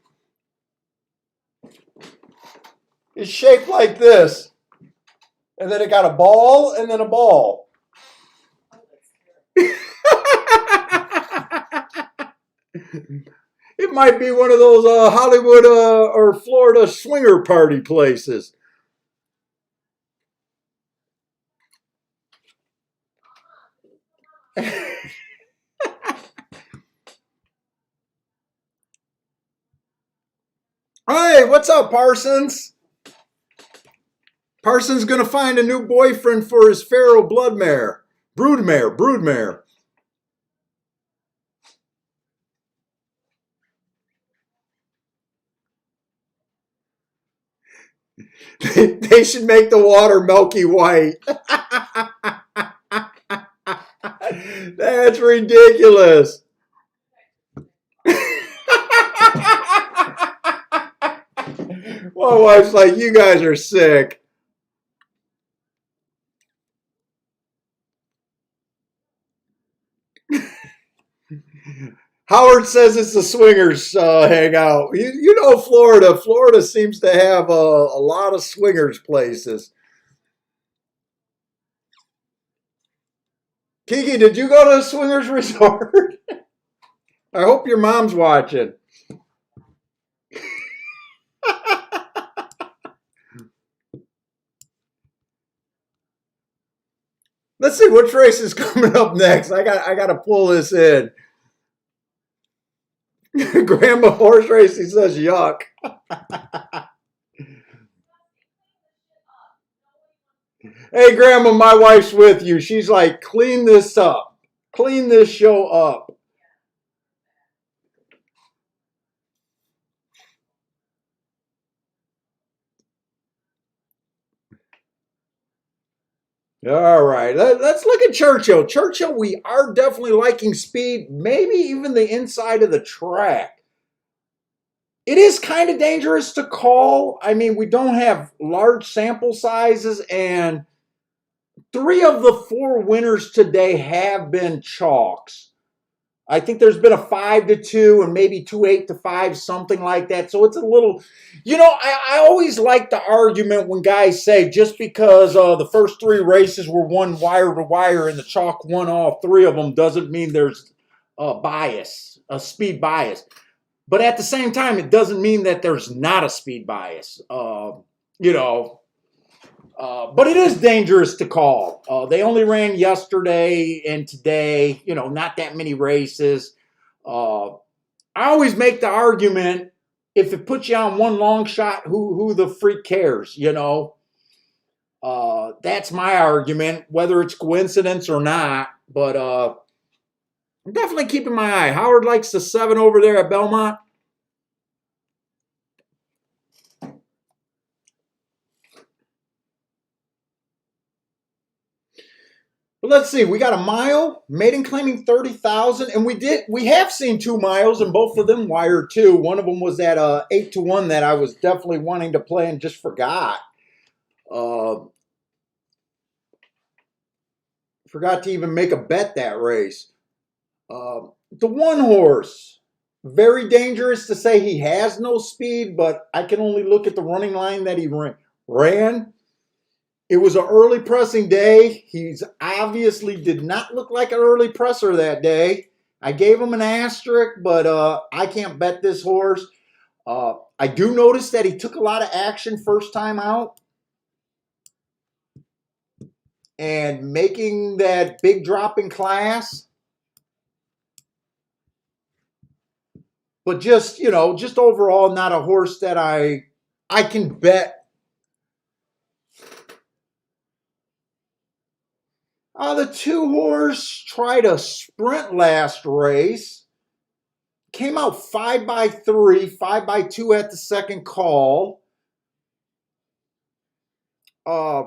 It's shaped like this. And then it got a ball and then a ball. It might be one of those Hollywood or Florida swinger party places. Hey, what's up, Parsons? Parsons gonna find a new boyfriend for his Pharaoh bloodmare. Broodmare. They should make the water milky white. That's ridiculous. My wife's like, you guys are sick. Howard says it's the swingers hangout. You know Florida. Florida seems to have a lot of swingers places. Kiki, did you go to a swingers resort? I hope your mom's watching. Let's see which race is coming up next. I got to pull this in. Grandma horse racing says yuck. Hey, Grandma, my wife's with you. She's like, clean this up. Clean this show up. All right, let's look at Churchill. Churchill, we are definitely liking speed, maybe even the inside of the track. It is kind of dangerous to call. I mean, we don't have large sample sizes, and 3 of the 4 winners today have been chalks. I think there's been a 5-2 and maybe 2 8-5, something like that. So it's a little, I always like the argument when guys say just because the first 3 races were won wire to wire and the chalk won all 3 of them doesn't mean there's a bias, a speed bias. But at the same time, it doesn't mean that there's not a speed bias. But it is dangerous to call. They only ran yesterday and today, not that many races. I always make the argument, if it puts you on one long shot, who the freak cares, That's my argument, whether it's coincidence or not. But I'm definitely keeping my eye. Howard likes the 7 over there at Belmont. But let's see, we got a mile, maiden claiming 30,000, and we have seen 2 miles, and both of them wired too. One of them was that 8-1 that I was definitely wanting to play and just forgot. Forgot to even make a bet that race. The 1 horse, very dangerous to say he has no speed, but I can only look at the running line that he ran. It was an early pressing day. He's obviously did not look like an early presser that day. I gave him an asterisk, but I can't bet this horse. I do notice that he took a lot of action first time out. And making that big drop in class. But just overall not a horse that I can bet. The 2 horse tried a sprint last race. Came out 5-3, 5-2 at the second call. I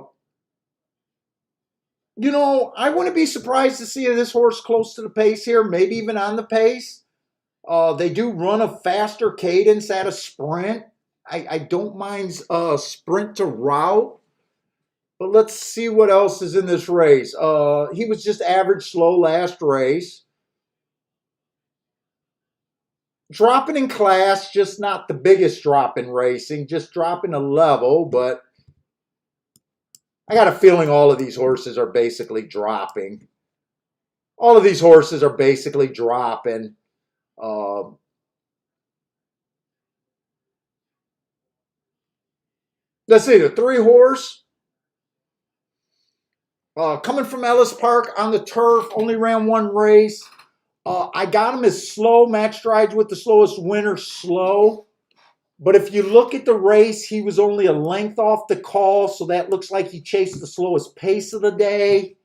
wouldn't be surprised to see this horse close to the pace here, maybe even on the pace. They do run a faster cadence at a sprint. I don't mind sprint to route. But let's see what else is in this race. He was just average slow last race. Dropping in class, just not the biggest drop in racing, just dropping a level, but I got a feeling all of these horses are basically dropping. All of these horses are basically dropping. Let's see, the 3 horse. Coming from Ellis Park on the turf, only ran 1 race. I got him as slow, match strides with the slowest winner, slow. But if you look at the race, he was only a length off the call, so that looks like he chased the slowest pace of the day.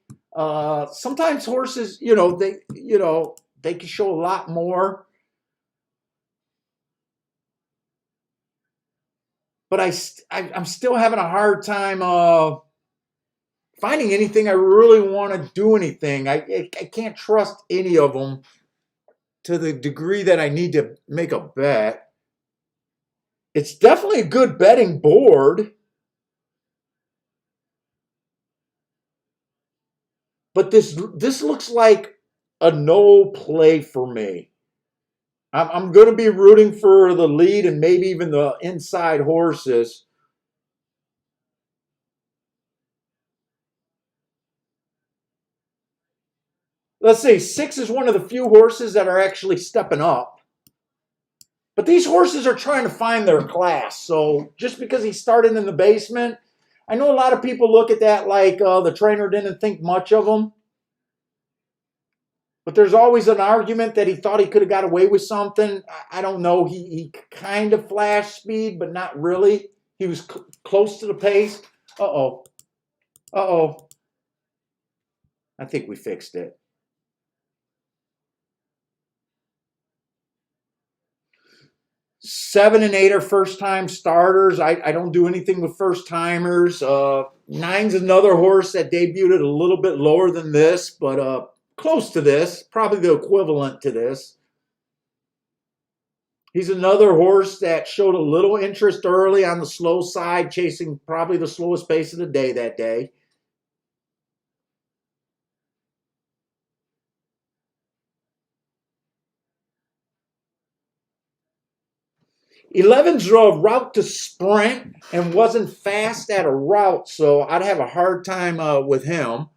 Sometimes horses, they can show a lot more. But I'm still having a hard time finding anything I really want to do anything. I can't trust any of them to the degree that I need to make a bet. It's definitely a good betting board. But this looks like a no play for me. I'm going to be rooting for the lead and maybe even the inside horses. let's see, 6 is one of the few horses that are actually stepping up. But these horses are trying to find their class. So just because he started in the basement, I know a lot of people look at that like the trainer didn't think much of him. But there's always an argument that he thought he could have got away with something. I don't know. He kind of flashed speed, but not really. He was close to the pace. Uh-oh. Uh-oh. I think we fixed it. 7 and 8 are first-time starters. I don't do anything with first-timers. 9's another horse that debuted a little bit lower than this, but close to this, probably the equivalent to this. He's another horse that showed a little interest early on the slow side, chasing probably the slowest pace of the day that day. Eleven's a route to sprint and wasn't fast at a route, so I'd have a hard time with him.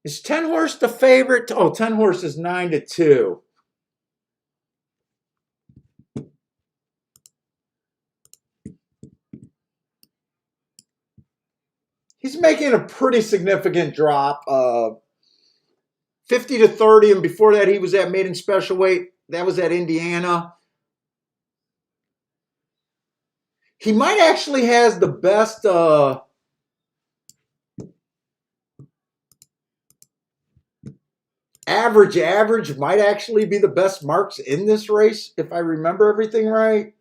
Is 10 horse the favorite? Oh, 10 horse is 9-2. He's making a pretty significant drop. 50-30, and before that he was at maiden special weight. That was at Indiana. He might actually has the best average might actually be the best marks in this race, if I remember everything right.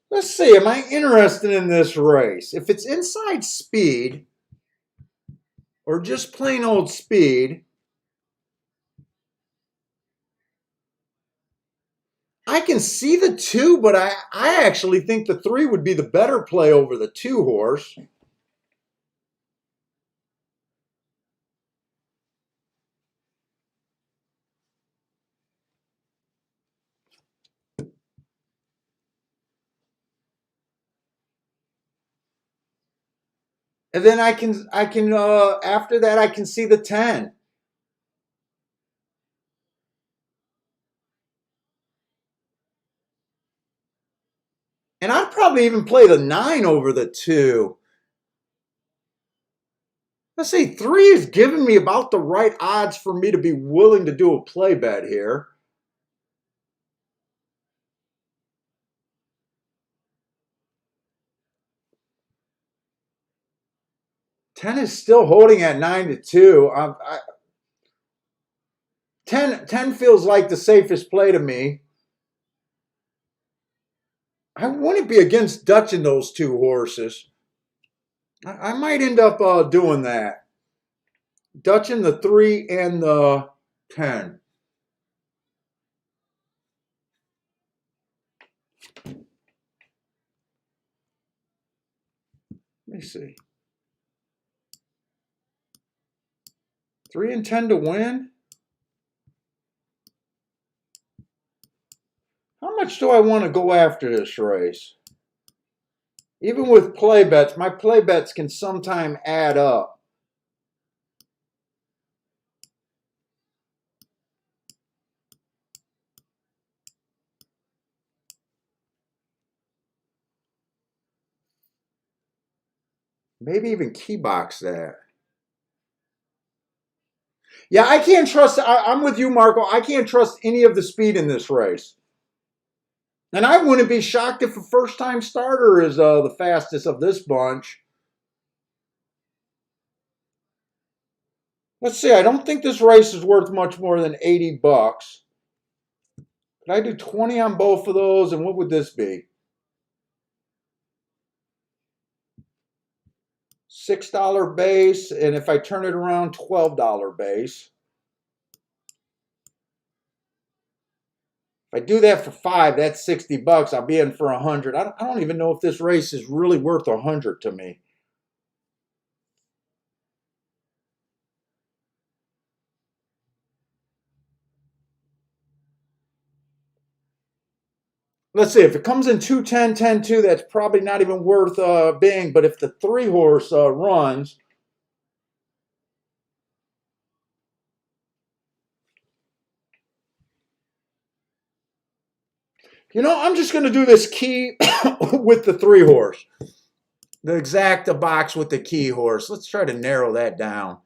Let's see, am I interested in this race? If it's inside speed, or just plain old speed, I can see the 2, but I actually think the 3 would be the better play over the 2 horse. And then I can after that I can see the 10. And I'd probably even play the 9 over the 2. Let's see, 3 is giving me about the right odds for me to be willing to do a play bet here. Ten is still holding at 9-2. 10 feels like the safest play to me. I wouldn't be against Dutching those 2 horses. I might end up doing that. Dutching the 3 and the 10. Let me see. 3 and 10 to win? How much do I want to go after this race? Even with play bets, my play bets can sometime add up. Maybe even keybox that. Yeah, I can't trust. I'm with you, Marco. I can't trust any of the speed in this race. And I wouldn't be shocked if a first-time starter is the fastest of this bunch. Let's see. I don't think this race is worth much more than 80 bucks. Could I do 20 on both of those? And what would this be? $6 base. And if I turn it around, $12 base. If I do that for 5, that's $60. I'll be in for 100. I don't even know if this race is really worth 100 to me. Let's see, if it comes in 210, 10, 2, that's probably not even worth being. But if the 3 horse runs, I'm just going to do this key with the 3 horse. The exacta box with the key horse. Let's try to narrow that down.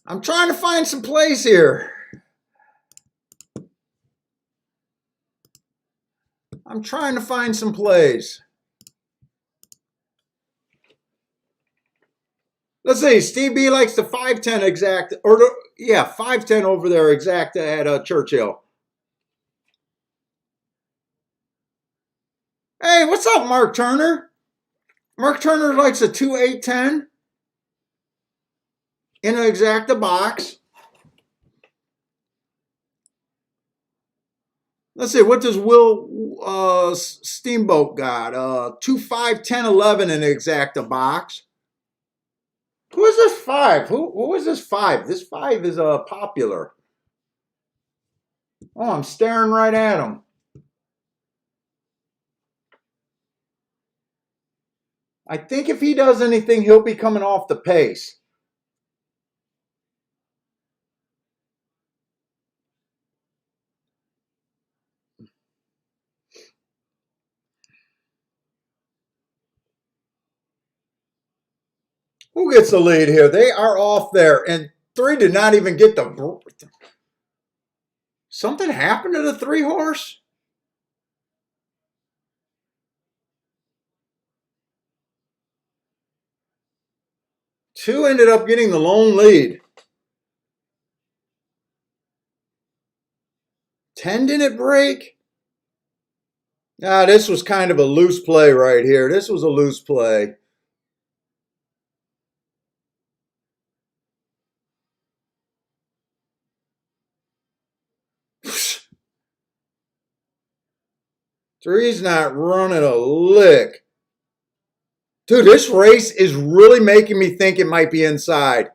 I'm trying to find some plays here. I'm trying to find some plays. Let's see. Steve B likes the 510 exact, or 510 over there exacta at Churchill. Hey, what's up, Mark Turner? Mark Turner likes a 2-8-10 in an exacta box. Let's see, what does Will Steamboat got? 2-5-10-11 in an exacta box. Who is this 5? Who is this 5? This 5 is popular. Oh, I'm staring right at him. I think if he does anything, he'll be coming off the pace. Who gets the lead here? They are off there, and 3 did not even get the. Something happened to the 3 horse? Two ended up getting the lone lead. 10 didn't break? This was kind of a loose play right here. This was a loose play. Three's not running a lick. Dude, this race is really making me think it might be inside.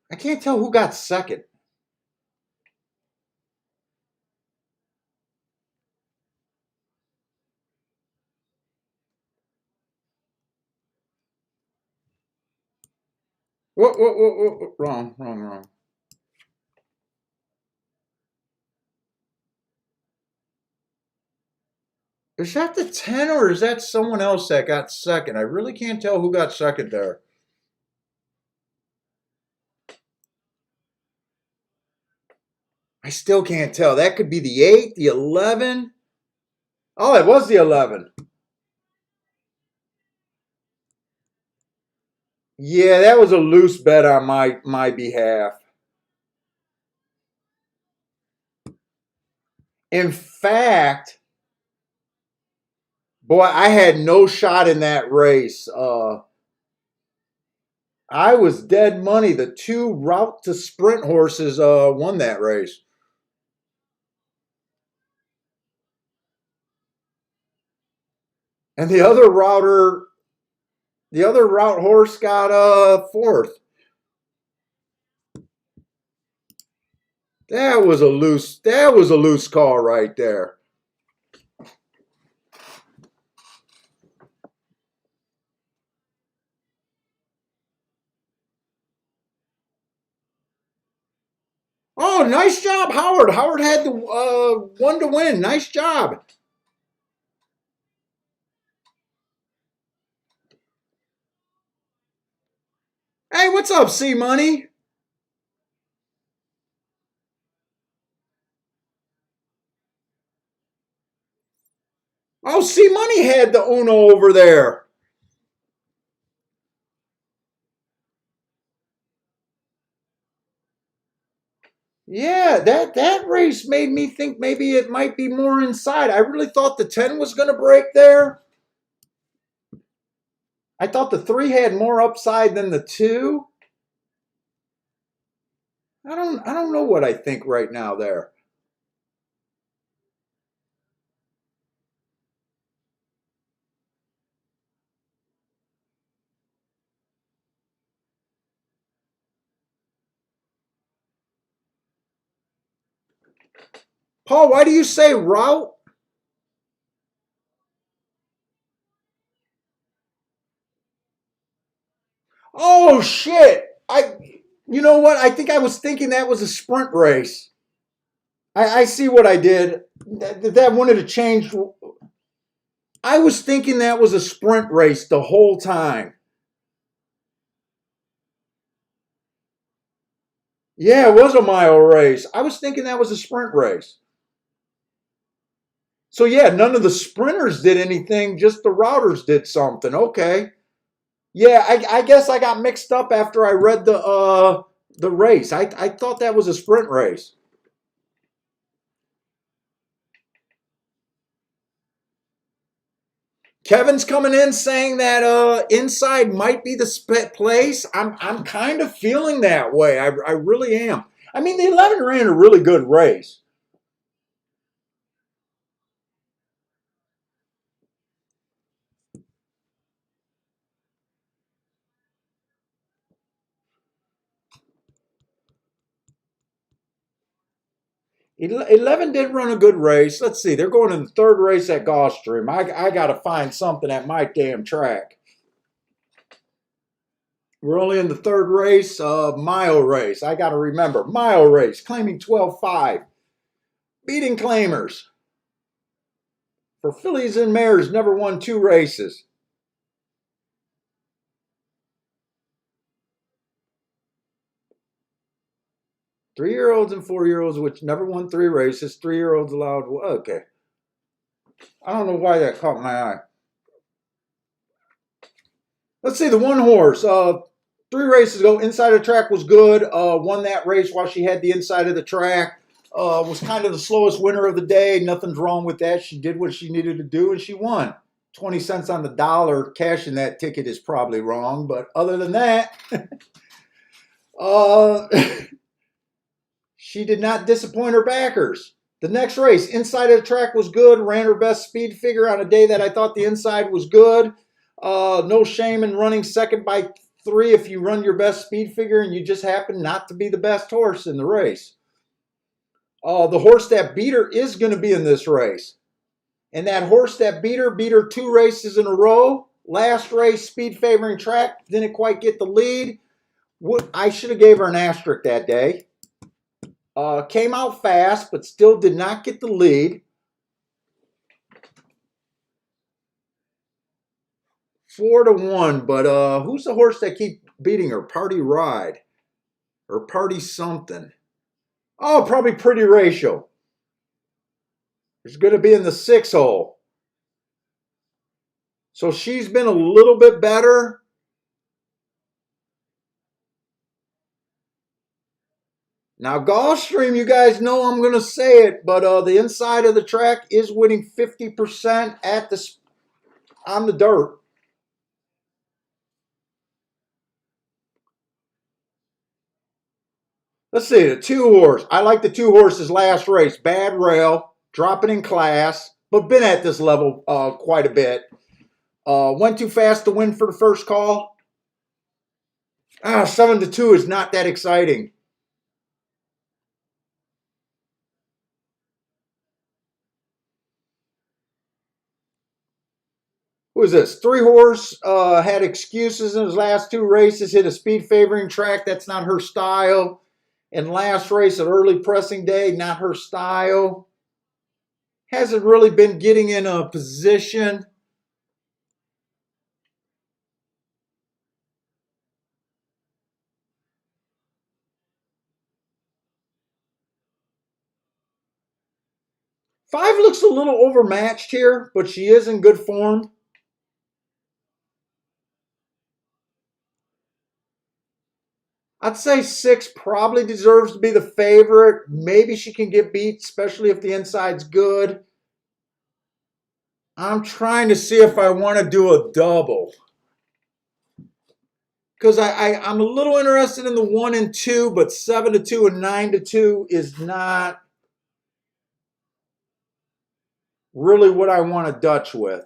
I can't tell who got second. What? Wrong. Is that the 10 or is that someone else that got second? I really can't tell who got second there. I still can't tell. That could be the 8, the 11. Oh, it was the 11. Yeah, that was a loose bet on my behalf. In fact, boy, I had no shot in that race. I was dead money. The 2 route to sprint horses won that race. And the other route horse got 4th. That was a loose call right there. Oh, nice job, Howard. Howard had the one to win. Nice job. Hey, what's up, C Money? Oh, C Money had the Uno over there. Yeah, that race made me think maybe it might be more inside. I really thought the 10 was going to break there. I thought the 3 had more upside than the 2. I don't know what I think right now there. Paul, why do you say route? Oh shit. You know what? I think I was thinking that was a sprint race. I see what I did. That wanted to change. I was thinking that was a sprint race the whole time. Yeah, it was a mile race. I was thinking that was a sprint race. So yeah, none of the sprinters did anything, just the routers did something. Okay. Yeah, I guess I got mixed up after I read the race. I thought that was a sprint race. Kevin's coming in saying that inside might be the split place. I'm kind of feeling that way. I really am. I mean, the 11 ran a really good race. 11 did run a good race. Let's see. They're going in the third race at Gulfstream. I got to find something at my damn track. We're only in the third race, mile race. I got to remember. Mile race, claiming 12.5. Beating claimers. For fillies and mares, never won 2 races. Three-year-olds and 4-year-olds, which never won 3 races. 3-year-olds allowed. Okay. I don't know why that caught my eye. Let's see the one horse. 3 races ago, inside of the track was good. Won that race while she had the inside of the track. Was kind of the slowest winner of the day. Nothing's wrong with that. She did what she needed to do and she won. 20 cents on the dollar. Cashing that ticket is probably wrong, but other than that, uh, she did not disappoint her backers. The next race, inside of the track was good. Ran her best speed figure on a day that I thought the inside was good. No shame in running second by 3 if you run your best speed figure and you just happen not to be the best horse in the race. The horse that beat her is going to be in this race. And that horse that beat her 2 races in a row. Last race, speed favoring track, didn't quite get the lead. I should have gave her an asterisk that day. Came out fast, but still did not get the lead. 4-1, but who's the horse that keep beating her? Party Ride or Party something? Oh, probably Pretty Ratio. It's going to be in the 6 hole. So she's been a little bit better. Now, Gulfstream, you guys know I'm going to say it, but the inside of the track is winning 50% on the dirt. Let's see, the 2 horse. I like the 2 horses last race. Bad Rail, dropping in class, but been at this level quite a bit. Went too fast to win for the first call. 7-2 is not that exciting. Who is this? 3 horse had excuses in his last 2 races. Hit a speed favoring track. That's not her style. And last race at early pressing day, not her style. Hasn't really been getting in a position. Five looks a little overmatched here, but she is in good form. I'd say six probably deserves to be the favorite. Maybe she can get beat, especially if the inside's good. I'm trying to see if I want to do a double. Because I'm a little interested in the 1 and 2, but 7-2 and 9-2 is not really what I want to Dutch with.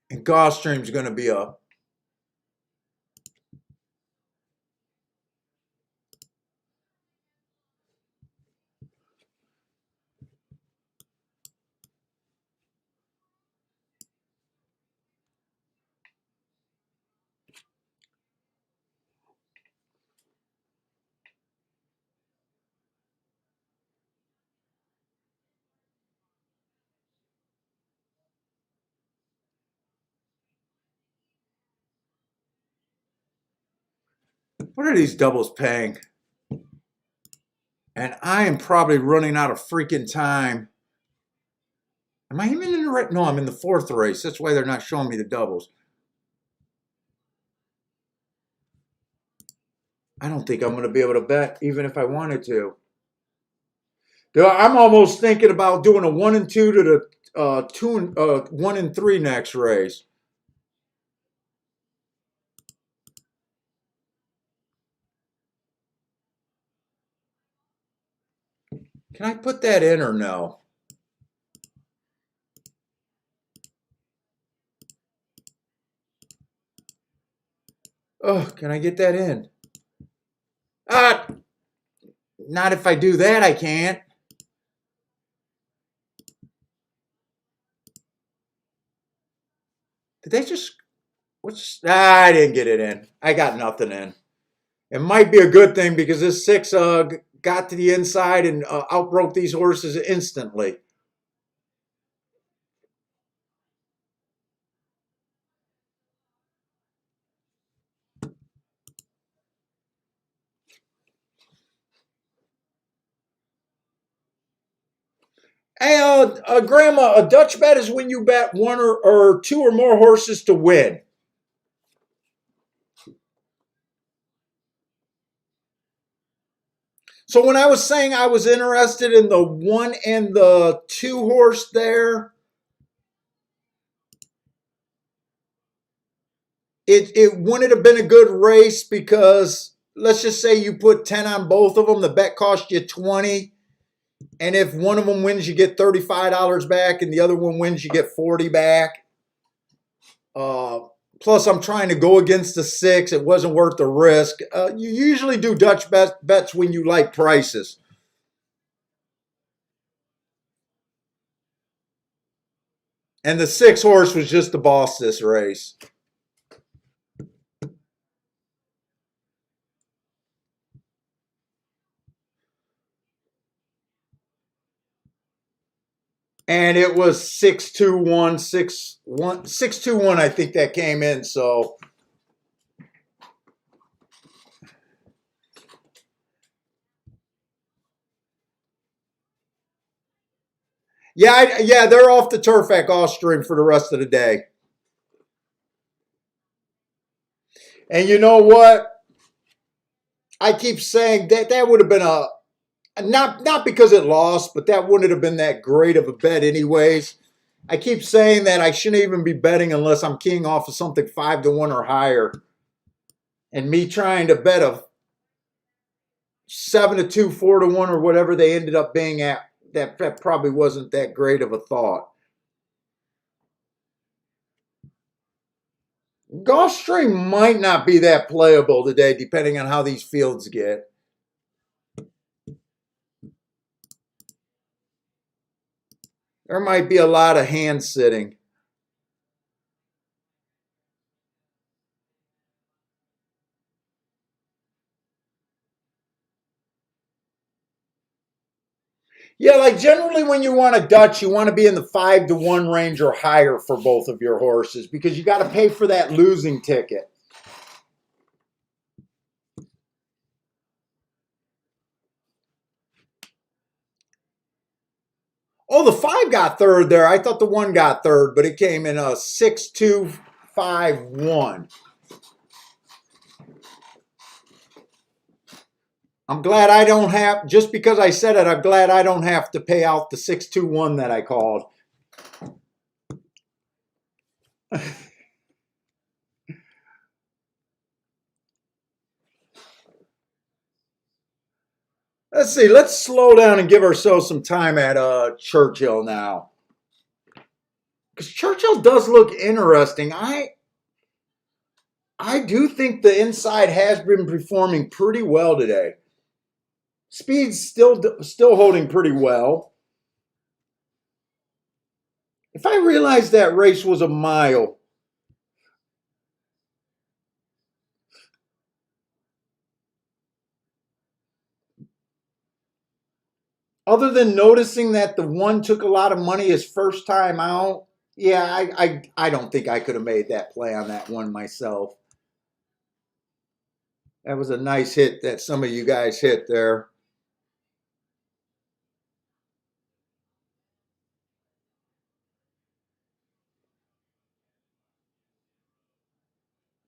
And Gulfstream's going to be up. What are these doubles paying? And I am probably running out of freaking time. Am I even in the right? No, I'm in the fourth race. That's why they're not showing me the doubles. I don't think I'm going to be able to bet even if I wanted to. I'm almost thinking about doing a 1 and 2 to the 1 and 3 next race. Can I put that in or no? Oh, can I get that in? Not if I do that, I can't. Did they just, I didn't get it in. I got nothing in. It might be a good thing because this 6 got to the inside and outbroke these horses instantly. Hey, Grandma, a Dutch bet is when you bet one or two or more horses to win. So when I was saying I was interested in the 1 and the 2 horse there, it wouldn't have been a good race because let's just say you put 10 on both of them, the bet cost you 20. And if one of them wins, you get $35 back, and the other one wins, you get 40 back. Plus, I'm trying to go against the 6. It wasn't worth the risk. You usually do Dutch bets when you like prices. And the 6 horse was just the boss this race. And it was 6-2-1, 6-1, 6-2-1, I think that came in. So yeah, they're off the turf at Gulfstream for the rest of the day. And you know what? I keep saying that would have been a not because it lost, but that wouldn't have been that great of a bet anyways. I keep saying that I shouldn't even be betting unless I'm keying off of something 5-1 or higher. And me trying to bet a 7-2, 4-1, or whatever they ended up being at, that probably wasn't that great of a thought. Gulfstream might not be that playable today, depending on how these fields get. There might be a lot of hand sitting. Yeah, like generally when you want a Dutch, you want to be in the 5-1 range or higher for both of your horses because you got to pay for that losing ticket. Oh, the 5 got third there. I thought the 1 got third, but it came in a 6-2-5-1. I'm glad I don't have, just because I said it, I'm glad I don't have to pay out the 6-2-1 that I called. Let's see. Let's slow down and give ourselves some time at Churchill now, because Churchill does look interesting. I do think the inside has been performing pretty well today. Speed's still holding pretty well. If I realized that race was a mile, other than noticing that the 1 took a lot of money his first time out, yeah, I don't think I could have made that play on that 1 myself. That was a nice hit that some of you guys hit there.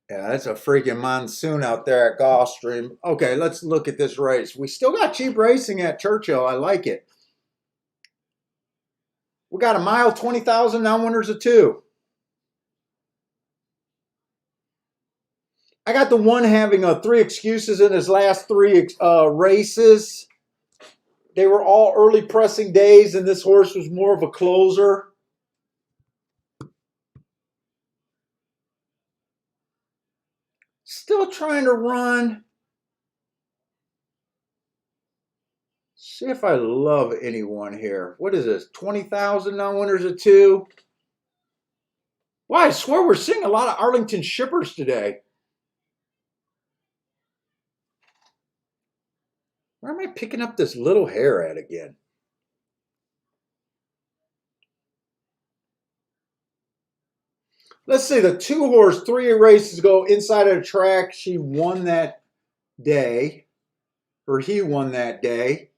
Yeah, that's a freaking monsoon out there at Gulfstream. Okay, let's look at this race. We still got cheap racing at Churchill. I like it. We got a mile, 20,000, now winners of 2. I got the 1 having 3 excuses in his last 3 races. They were all early pressing days, and this horse was more of a closer. Still trying to run. See if I love anyone here. What is this? 20,000 now winners of 2. Why, I swear we're seeing a lot of Arlington shippers today. Where am I picking up this little hair at again? Let's see, the 2 horse 3 races ago inside of the track. She won that day, or he won that day.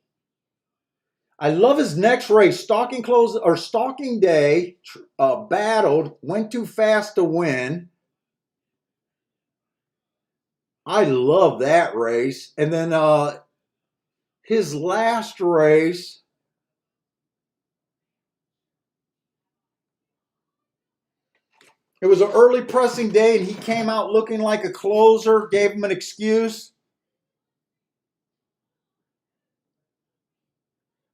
I love his next race, Stalking Close or Stalking Day. Battled, went too fast to win. I love that race. And then his last race, it was an early pressing day, and he came out looking like a closer, gave him an excuse.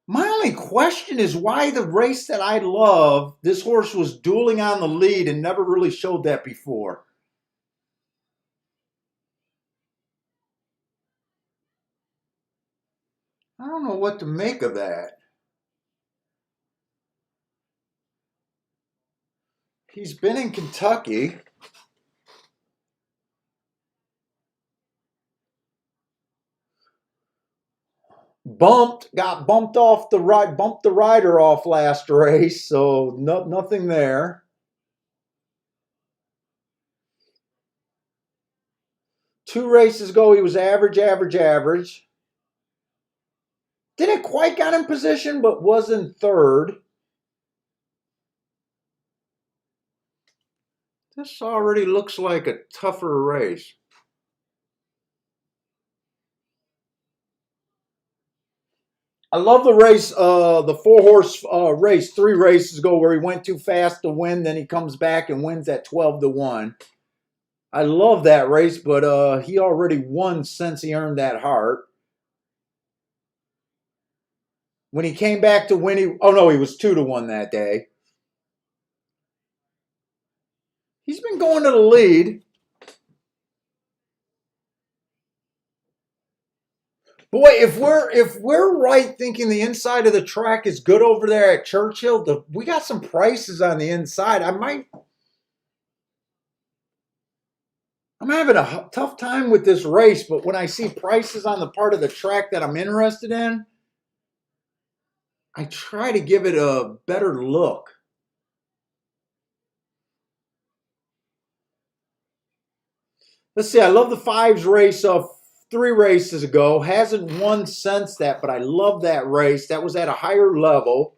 My only question is why the race that I love, this horse was dueling on the lead and never really showed that before. I don't know what to make of that. He's been in Kentucky. Got bumped off the right, bumped the rider off last race, so nothing there. 2 races ago, he was average, average, average. Didn't quite got in position, but was in 3rd. This already looks like a tougher race. I love the race, the 4 horse race 3 races ago where he went too fast to win. Then he comes back and wins at 12-1. I love that race, but he already won since he earned that heart. When he came back to win, he was 2-1 that day. He's been going to the lead. Boy, if we're right thinking the inside of the track is good over there at Churchill, we got some prices on the inside. I'm having a tough time with this race, but when I see prices on the part of the track that I'm interested in, I try to give it a better look. Let's see, I love the fives race of 3 races ago. Hasn't won since that, but I love that race. That was at a higher level.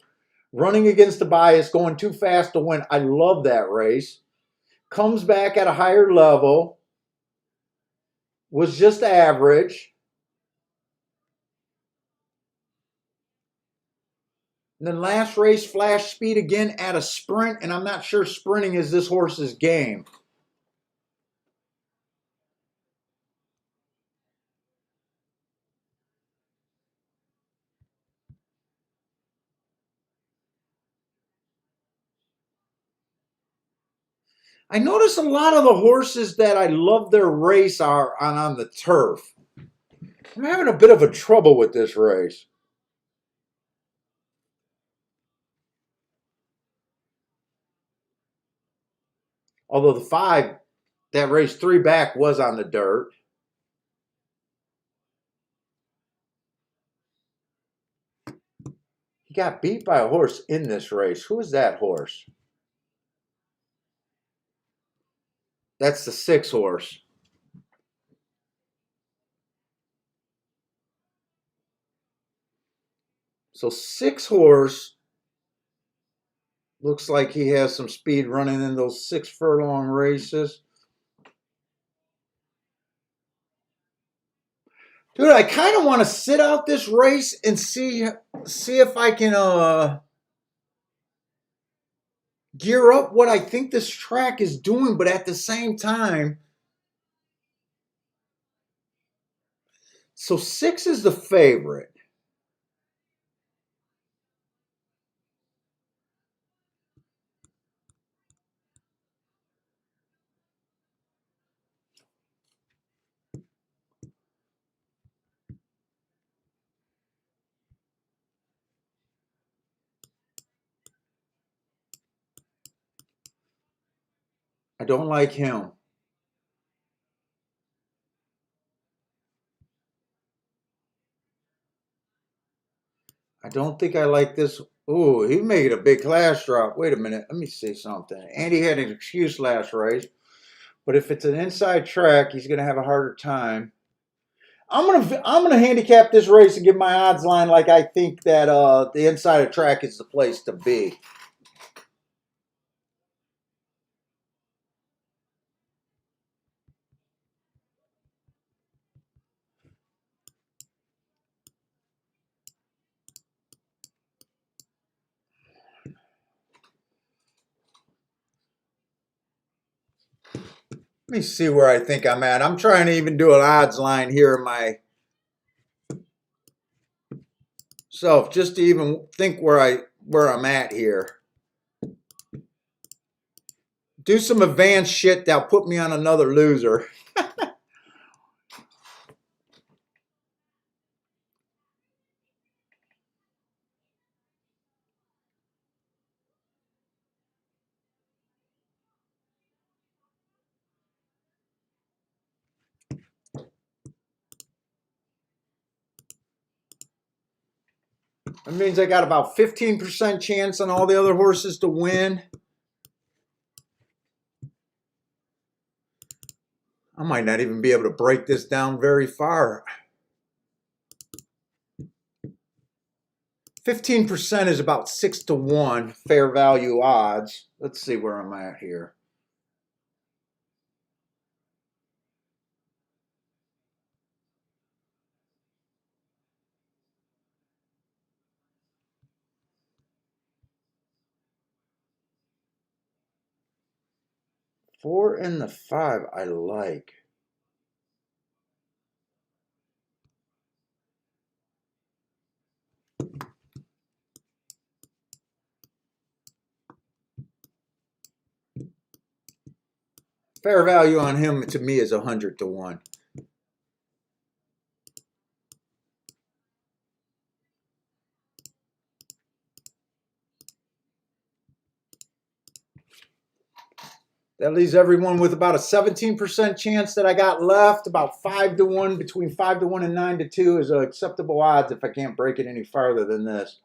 Running against the bias, going too fast to win. I love that race. Comes back at a higher level. Was just average. And then last race, flash speed again at a sprint, and I'm not sure sprinting is this horse's game. I notice a lot of the horses that I love their race are on the turf. I'm having a bit of a trouble with this race. Although the 5, that race 3 back was on the dirt. He got beat by a horse in this race. Who is that horse? That's the 6 horse. So 6 horse looks like he has some speed running in those 6 furlong races. Dude, I kind of want to sit out this race and see if I can gear up what I think this track is doing, but at the same time, so 6 is the favorite. I don't like him. I don't think I like this. Ooh, he made a big class drop. Wait a minute. Let me see something. Andy had an excuse last race. But if it's an inside track, he's going to have a harder time. I'm gonna handicap this race and give my odds line like I think that the inside of track is the place to be. Let me see where I think I'm at. I'm trying to even do an odds line here in my self just to even think where I'm at here. Do some advanced shit that'll put me on another loser. That means I got about 15% chance on all the other horses to win. I might not even be able to break this down very far. 15% is about 6 to 1 fair value odds. Let's see where I'm at here. Four and the 5 I like. Fair value on him to me is 100 to 1. That leaves everyone with about a 17% chance that I got left. About 5 to 1, between 5 to 1 and 9 to 2 is acceptable odds if I can't break it any farther than this.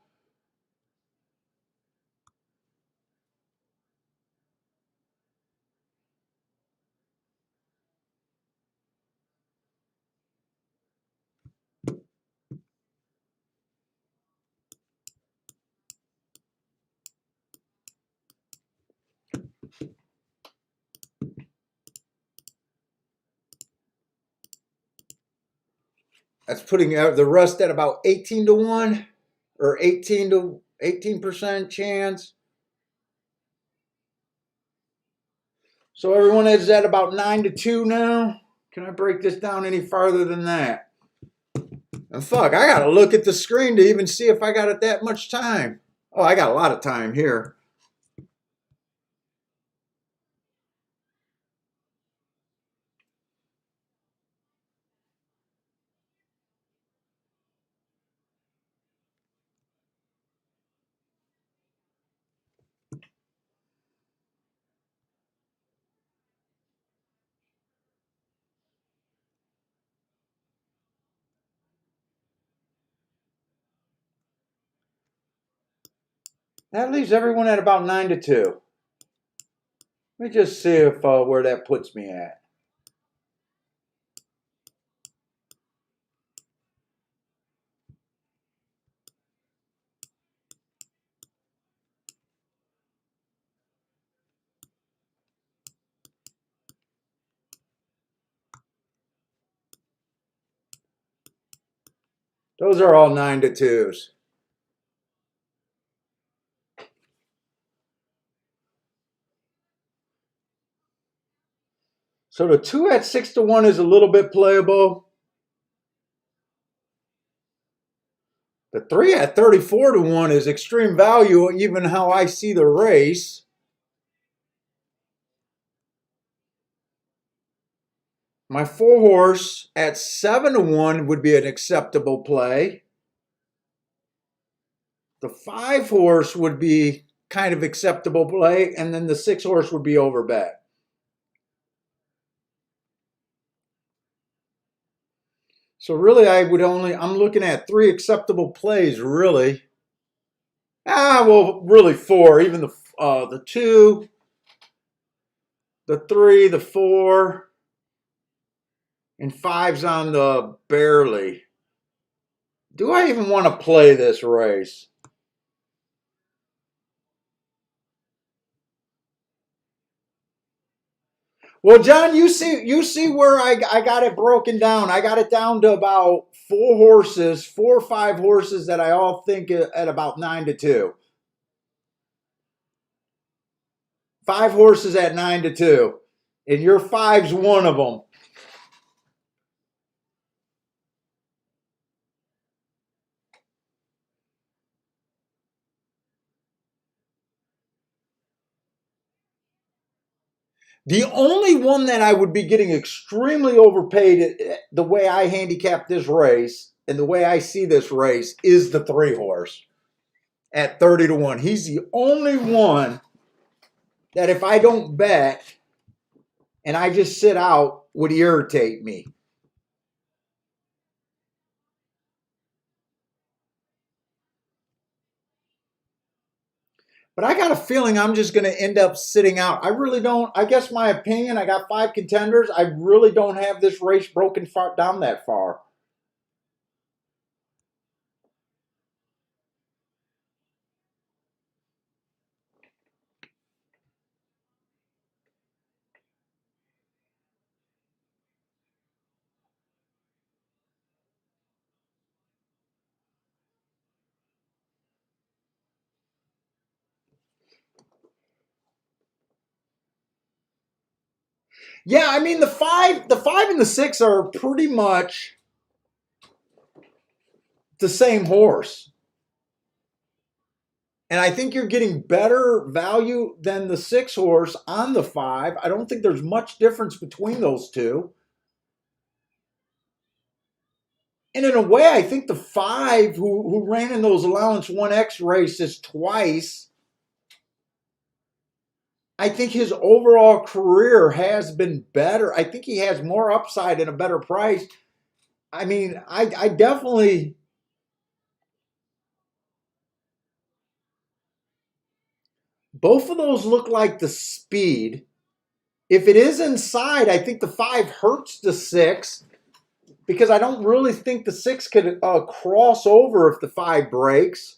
That's putting the rest at about 18 to 1 or 18% chance. So everyone is at about 9 to 2 now. Can I break this down any farther than that? And fuck, I gotta look at the screen to even see if I got it that much time. Oh, I got a lot of time here. That leaves everyone at about 9 to 2. Let me just see if where that puts me at. Those are all 9 to 2s. So the 2 at 6 to 1 is a little bit playable. The 3 at 34 to 1 is extreme value, even how I see the race. My 4 horse at 7 to 1 would be an acceptable play. The 5 horse would be kind of acceptable play, and then the 6 horse would be overbet. So really, I'm looking at 3 acceptable plays, really. Well, really 4. Even the 2, the 3, the 4, and 5's on the barely. Do I even want to play this race? Well, John, you see where I got it broken down. I got it down to about 4 or 5 horses that I all think at about 9 to 2. 5 horses at 9 to 2. And your 5's one of them. The only one that I would be getting extremely overpaid the way I handicap this race and the way I see this race is the 3 horse at 30 to 1. He's the only one that if I don't bet and I just sit out would irritate me. But I got a feeling I'm just going to end up sitting out. I really don't. I guess my opinion, I got 5 contenders. I really don't have this race broken down that far. Yeah, I mean the five and the 6 are pretty much the same horse. And I think you're getting better value than the 6 horse on the 5. I don't think there's much difference between those two. And in a way, I think the 5 who ran in those allowance 1X races twice, I think his overall career has been better. I think he has more upside and a better price. I mean, I definitely, both of those look like the speed. If it is inside, I think the 5 hurts the 6 because I don't really think the 6 could cross over if the 5 breaks.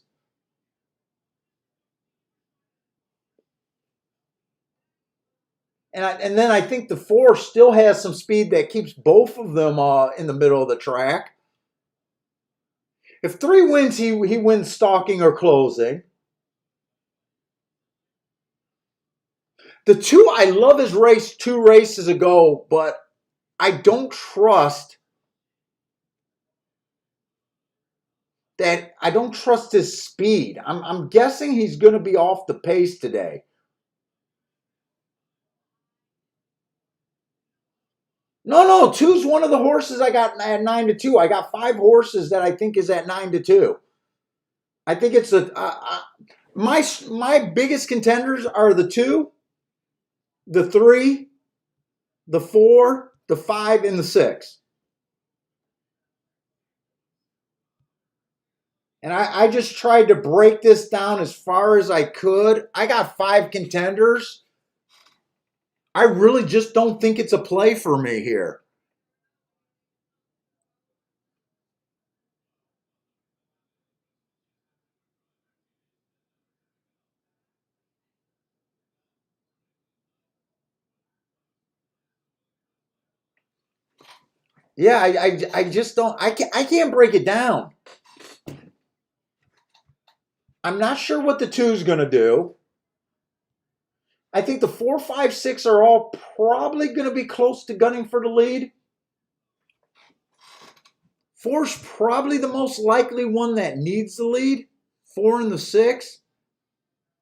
And then I think the 4 still has some speed that keeps both of them in the middle of the track. If 3 wins, he wins stalking or closing. The 2, I love his race 2 races ago, but I don't trust his speed. I'm guessing he's going to be off the pace today. No, 2's one of the horses I got at 9-2. I got 5 horses that I think is at 9-2. I think it's my biggest contenders are the 2, the 3, the 4, the 5, and the 6. And I just tried to break this down as far as I could. I got 5 contenders. I really just don't think it's a play for me here. Yeah, I just don't. I can't break it down. I'm not sure what the 2's going to do. I think the 4, 5, 6 are all probably going to be close to gunning for the lead. 4's probably the most likely one that needs the lead. 4 and the 6.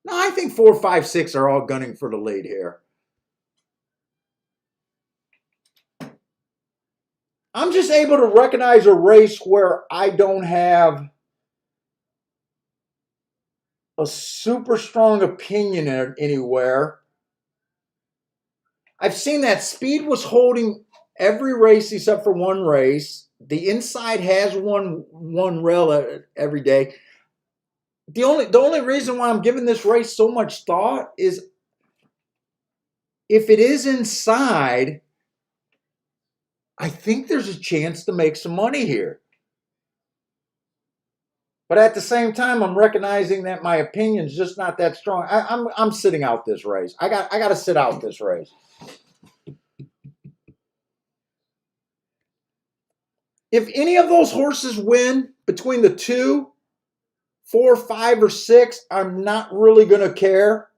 No, I think 4, 5, 6 are all gunning for the lead here. I'm just able to recognize a race where I don't have a super strong opinion anywhere. I've seen that speed was holding every race except for 1 race. The inside has one rail every day. The only reason why I'm giving this race so much thought is if it is inside, I think there's a chance to make some money here. But at the same time, I'm recognizing that my opinion's just not that strong. I'm sitting out this race. I got to sit out this race. If any of those horses win between the 2, 4, 5, or 6, I'm not really going to care.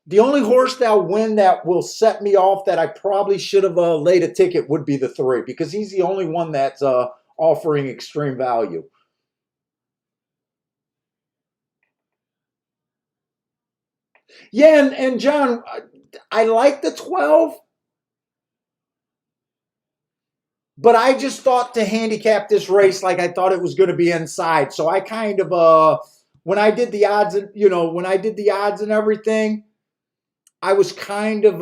The only horse that'll win that will set me off that I probably should have laid a ticket would be the 3, because he's the only one that's offering extreme value. Yeah, and John, I like the 12, but I just thought to handicap this race like I thought it was going to be inside. So I kind of, when I did the odds, and everything, I was kind of,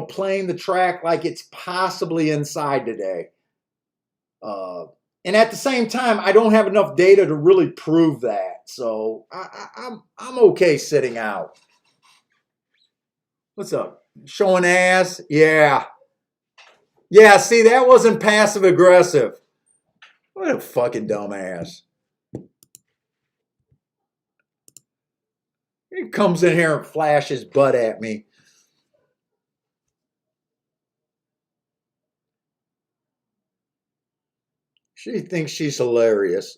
playing the track like it's possibly inside today. And at the same time, I don't have enough data to really prove that. So I'm okay sitting out. What's up? Showing ass? Yeah. Yeah, see, that wasn't passive aggressive. What a fucking dumbass. He comes in here and flashes butt at me. She thinks she's hilarious.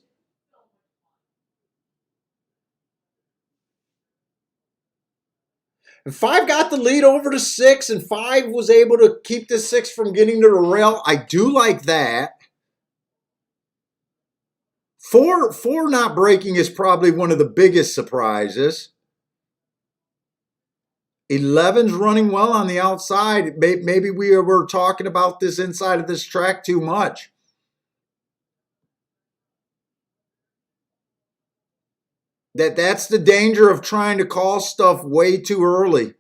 And 5 got the lead over to 6, and 5 was able to keep the 6 from getting to the rail. I do like that. 4 not breaking is probably one of the biggest surprises. 11's running well on the outside. Maybe we were talking about this inside of this track too much. That's the danger of trying to call stuff way too early.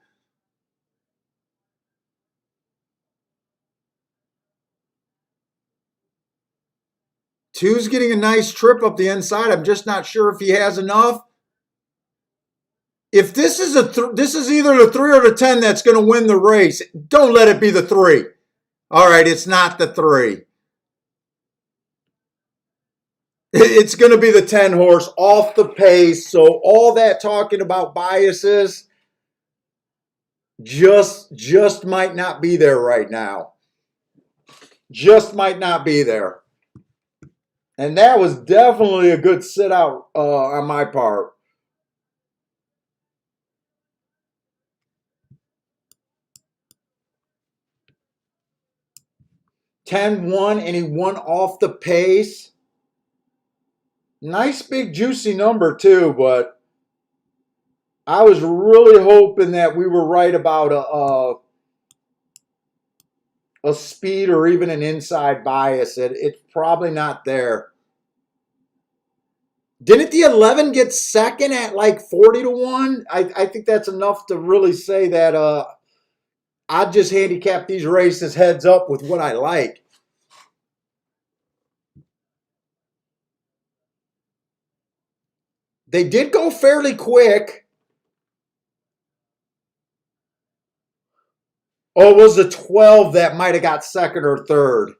Two's getting a nice trip up the inside. I'm just not sure if he has enough. If this is this is either the 3 or the 10 that's going to win the race, don't let it be the 3. All right, it's not the 3. It's going to be the 10 horse off the pace. So all that talking about biases just might not be there right now. Just might not be there. And that was definitely a good sit out on my part. 10-1, and he won off the pace. Nice big juicy number too, but I was really hoping that we were right about a speed or even an inside bias. It's probably not there. Didn't the 11 get second at like 40-1? I think that's enough to really say that I'd just handicap these races heads up with what I like. They did go fairly quick. Oh, it was the 12 that might have got second or third.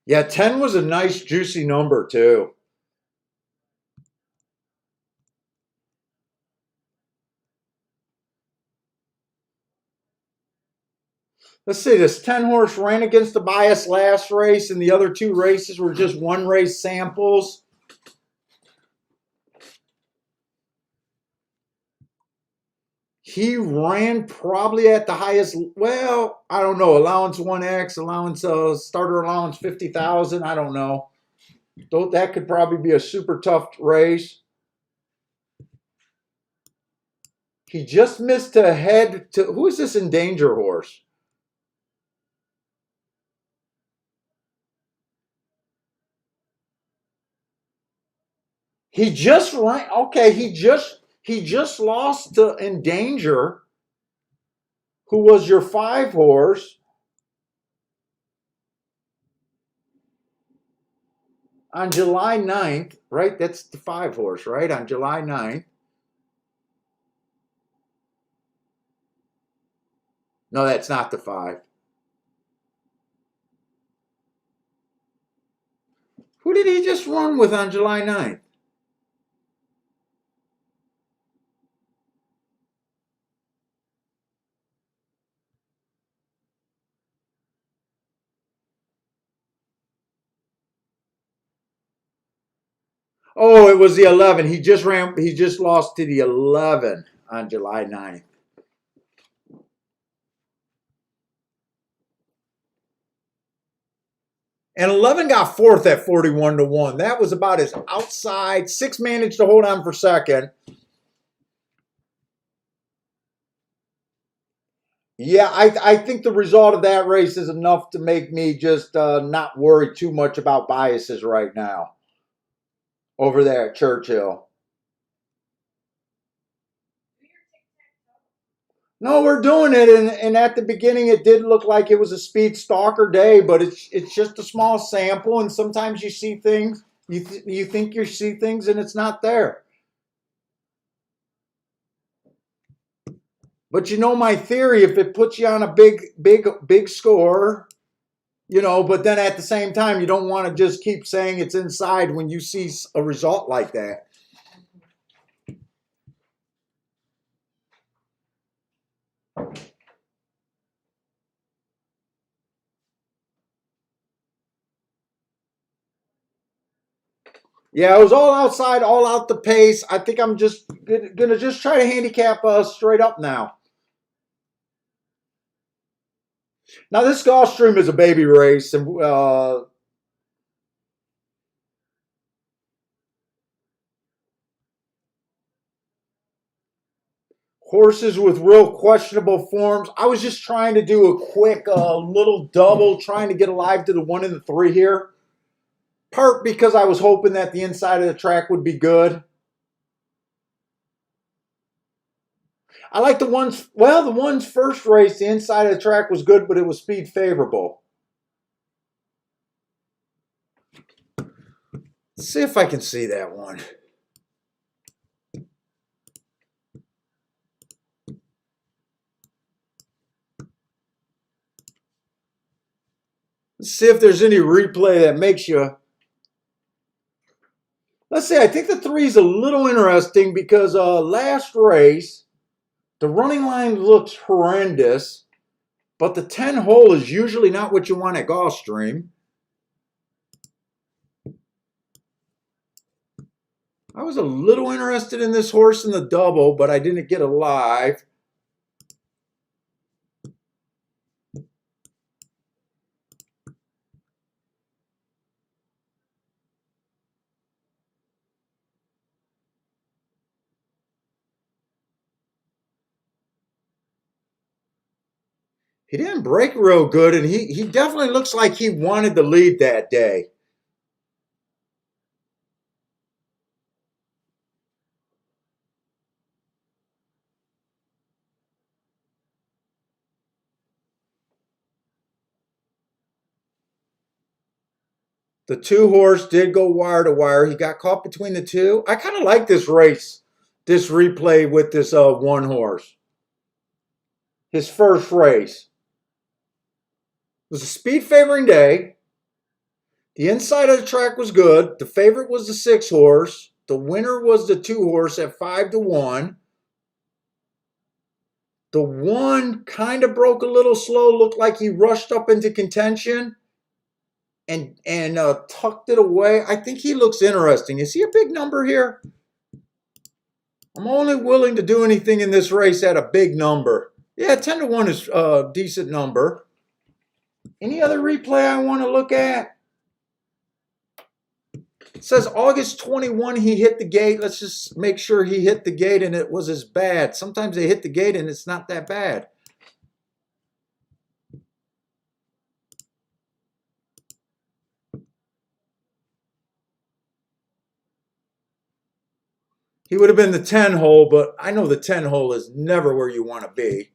Yeah, 10 was a nice juicy number too. Let's see, this 10 horse ran against the bias last race, and the other two races were just one race samples. He ran probably at the highest, well, I don't know, allowance 1X, allowance, starter allowance 50,000, I don't know. That could probably be a super tough race. He just missed a head to, who is this in danger horse? He just ran, okay, he just lost to Endanger, who was your 5 horse. On July 9th, right? That's the 5 horse, right? On July 9th. No, that's not the 5. Who did he just run with on July 9th? Oh, it was the 11. He just lost to the 11 on July 9th. And 11 got fourth at 41-1. That was about his outside. 6 managed to hold on for second. Yeah, I think the result of that race is enough to make me just not worry too much about biases right now over there at Churchill. No, we're doing it, and at the beginning it did look like it was a speed stalker day, but it's just a small sample, and sometimes you see things, you think you see things, and it's not there. But you know my theory: if it puts you on a big score, but then at the same time you don't want to just keep saying it's inside when you see a result like that. Yeah, it was all outside, all out the pace. I think I'm just gonna just try to handicap straight up now. Now this Gulfstream is a baby race, and horses with real questionable forms. I was just trying to do a quick little double, trying to get alive to the 1 and the 3 here. Part because I was hoping that the inside of the track would be good. I like the ones, well, the one's first race, the inside of the track was good, but it was speed favorable. Let's see if I can see that one. Let's see if there's any replay that makes you. Let's see, I think the 3 is a little interesting because last race, the running line looks horrendous, but the 10 hole is usually not what you want at Gulfstream. I was a little interested in this horse in the double, but I didn't get a live. He didn't break real good, and he definitely looks like he wanted the lead that day. The 2 horse did go wire to wire. He got caught between the 2. I kind of like this race, this replay with this 1 horse. His first race. It was a speed favoring day. The inside of the track was good. The favorite was the 6 horse. The winner was the 2 horse at 5-1. The 1 kind of broke a little slow. Looked like he rushed up into contention and tucked it away. I think he looks interesting. Is he a big number here? I'm only willing to do anything in this race at a big number. Yeah, 10-1 is a decent number. Any other replay I want to look at? It says August 21 he hit the gate. Let's just make sure he hit the gate and it was as bad. Sometimes they hit the gate and it's not that bad. He would have been the 10 hole, but I know the 10 hole is never where you want to be.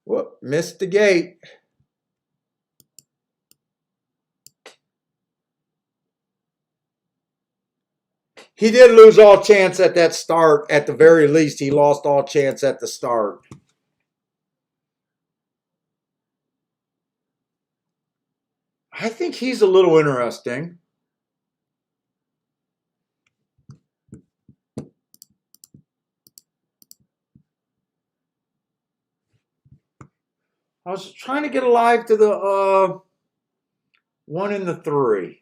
Whoop, missed the gate. He did lose all chance at that start. At the very least, he lost all chance at the start. I think he's a little interesting. I was trying to get alive to the 1 and the 3.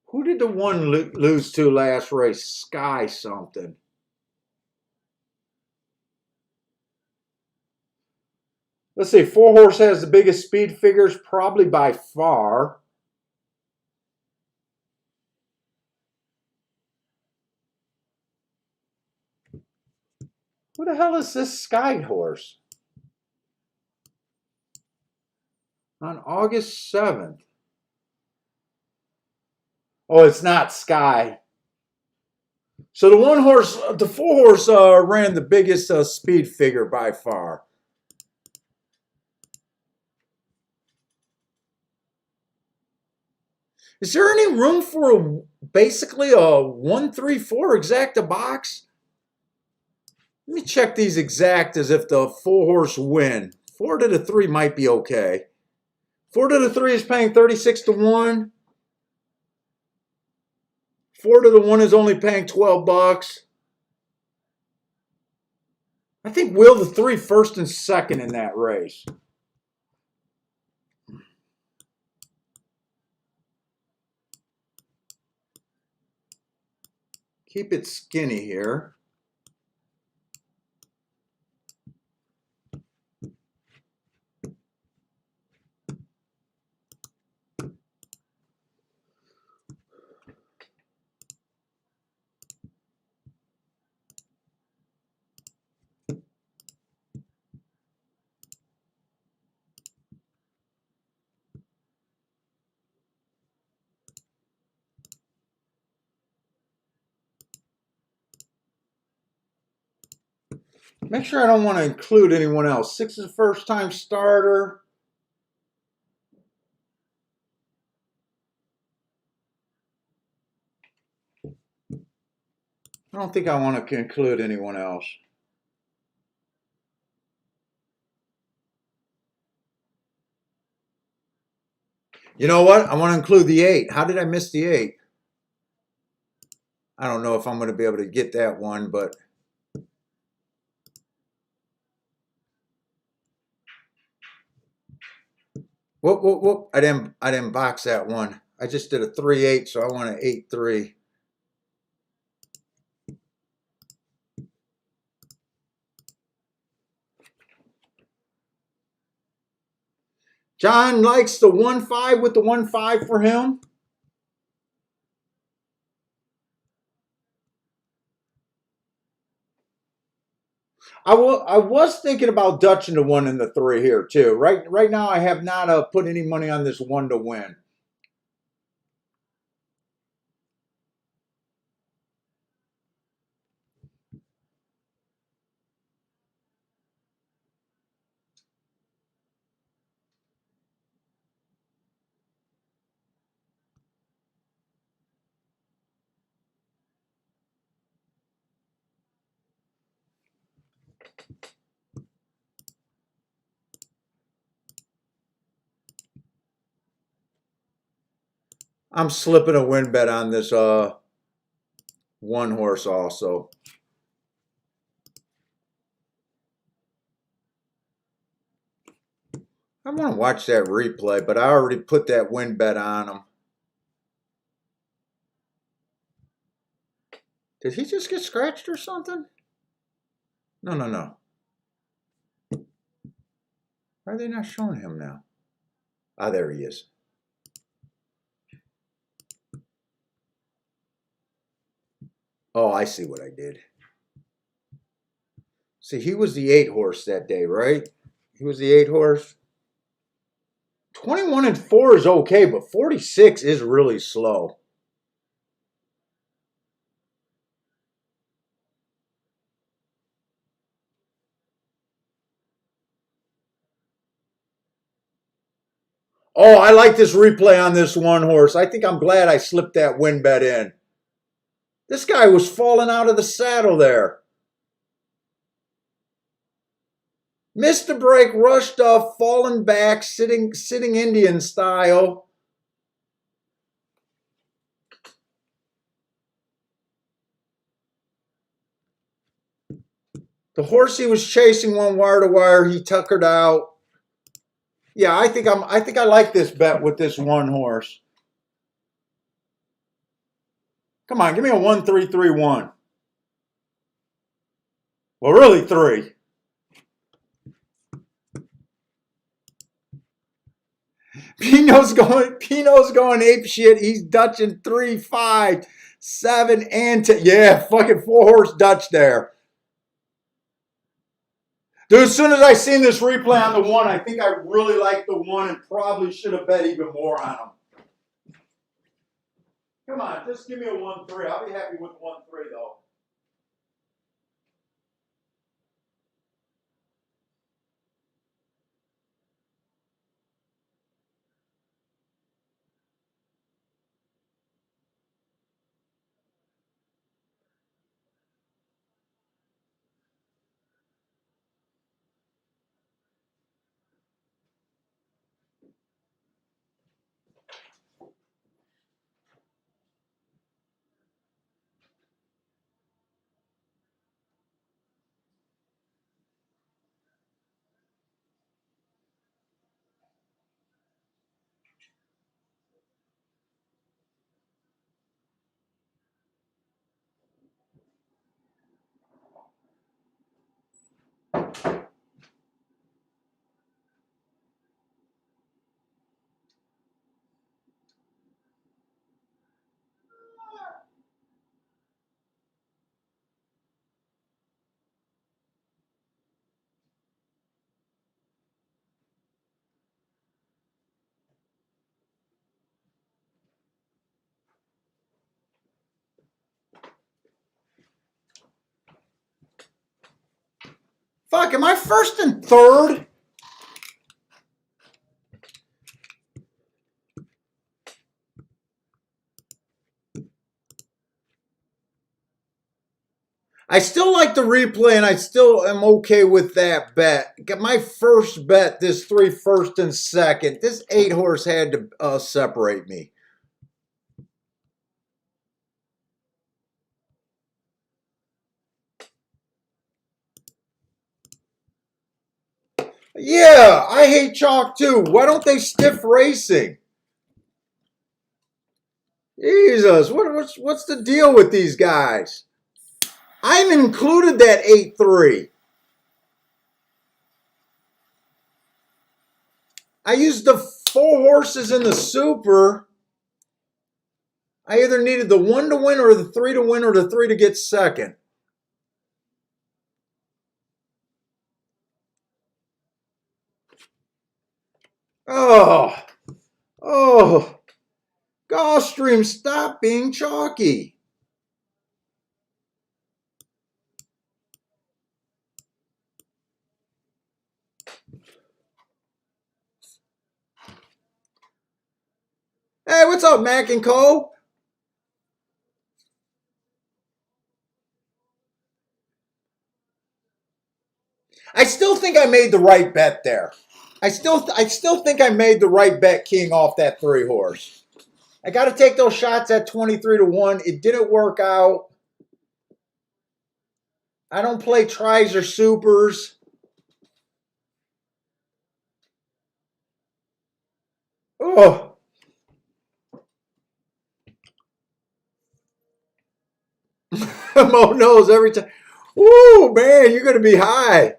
Who did the 1 lose to last race? Sky something. Let's see. 4 horse has the biggest speed figures, probably by far. Who the hell is this Sky horse? On August 7th. Oh, it's not Sky. So the 1 horse, the 4 horse ran the biggest speed figure by far. Is there any room for basically a 1-3-4 exacta box? Let me check these exactas if the 4 horse win. 4 to the 3 might be okay. 4 to the 3 is paying 36-1. 4 to the 1 is only paying $12. I think Will the 3 first and second in that race. Keep it skinny here. Make sure I don't want to include anyone else. 6 is a first-time starter. I don't think I want to include anyone else. You know what? I want to include the 8. How did I miss the 8? I don't know if I'm going to be able to get that one, but whoop whoop whoop! I didn't box that one. I just did a 3-8, so I want an 8-3. John likes the 1-5 with the 1-5 for him. I was thinking about Dutching the 1 and the 3 here too. Right now, I have not put any money on this 1 to win. I'm slipping a win bet on this 1 horse also. I want to watch that replay, but I already put that win bet on him. Did he just get scratched or something? No, no, no. Why are they not showing him now? Ah, there he is. Oh, I see what I did. See, he was the 8 horse that day, right? He was the 8 horse. 21 and 4 is okay, but 46 is really slow. Oh, I like this replay on this 1 horse. I think I'm glad I slipped that win bet in. This guy was falling out of the saddle there. Missed the break, rushed up, falling back, sitting Indian style. The horse he was chasing went wire to wire. He tuckered out. Yeah, I think I like this bet with this 1 horse. Come on, give me a 1-3-3-1. Well, really 3. Pino's going ape shit. He's Dutching 3, 5, 7, and 10. Yeah, fucking 4 horse Dutch there. Dude, as soon as I seen this replay on the 1, I think I really like the 1 and probably should have bet even more on him. Come on, just give me a 1-3. I'll be happy with 1-3 though. Fuck, am I first and third? I still like the replay, and I still am okay with that bet. Got my first bet, this 3 first and second. This 8 horse had to separate me. Yeah, I hate chalk too. Why don't they stiff racing? Jesus, what's the deal with these guys? I've included that 8-3. I used the 4 horses in the super. I either needed the 1 to win or the 3 to win or the 3 to get second. Oh, Gulfstream, stop being chalky. Hey, what's up, Mac and Co? I still think I made the right bet there. I still think I made the right bet keying off that 3 horse. I got to take those shots at 23 to 1. It didn't work out. I don't play tries or supers. Oh. Mo knows every time. Ooh, man, you're going to be high.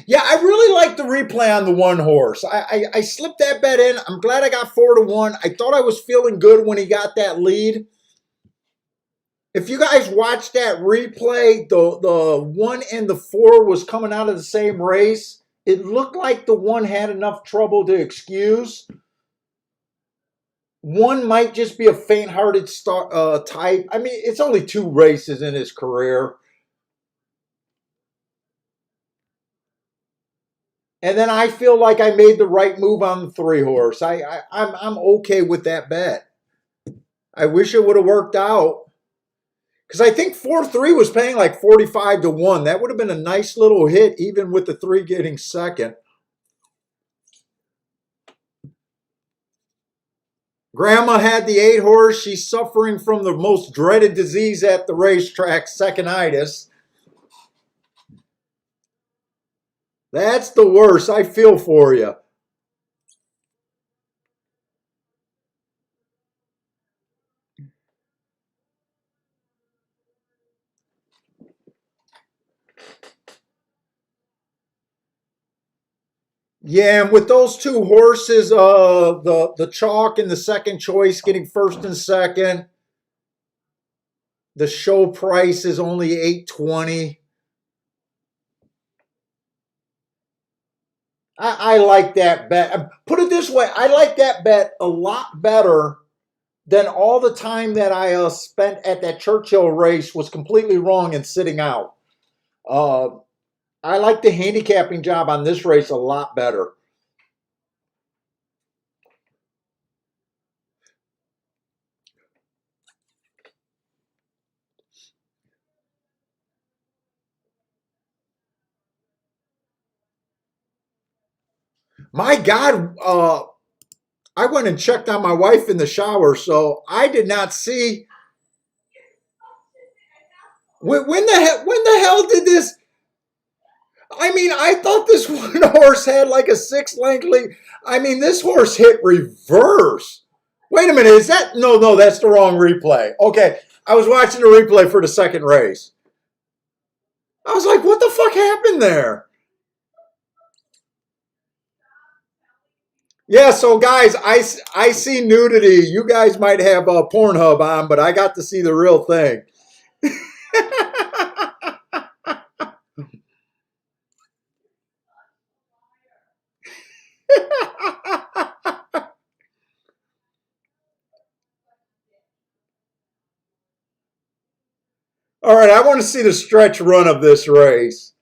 Yeah, I really like the replay on the 1 horse. I slipped that bet in. I'm glad I got 4 to 1. I thought I was feeling good when he got that lead. If you guys watched that replay, the 1 and the 4 was coming out of the same race. It looked like the 1 had enough trouble to excuse. 1 might just be a faint-hearted type. I mean, it's only 2 races in his career. And then I feel like I made the right move on the 3 horse. I'm okay with that bet. I wish it would have worked out. Because I think 4-3 was paying like 45 to 1. That would have been a nice little hit, even with the 3 getting second. Grandma had the 8 horse. She's suffering from the most dreaded disease at the racetrack, seconitis. That's the worst. I feel for you. Yeah, and with those 2 horses, the chalk and the second choice getting first and second, the show price is only $8.20. I like that bet. Put it this way, I like that bet a lot better than all the time that I spent at that Churchill race was completely wrong and sitting out. I like the handicapping job on this race a lot better. My God, I went and checked on my wife in the shower, so I did not see. When the hell did this? I mean, I thought this 1 horse had like a 6-length lead. I mean, this horse hit reverse. Wait a minute, is that? No, that's the wrong replay. Okay, I was watching the replay for the second race. I was like, what the fuck happened there? Yeah, so guys, I see nudity. You guys might have Pornhub on, but I got to see the real thing. All right, I want to see the stretch run of this race.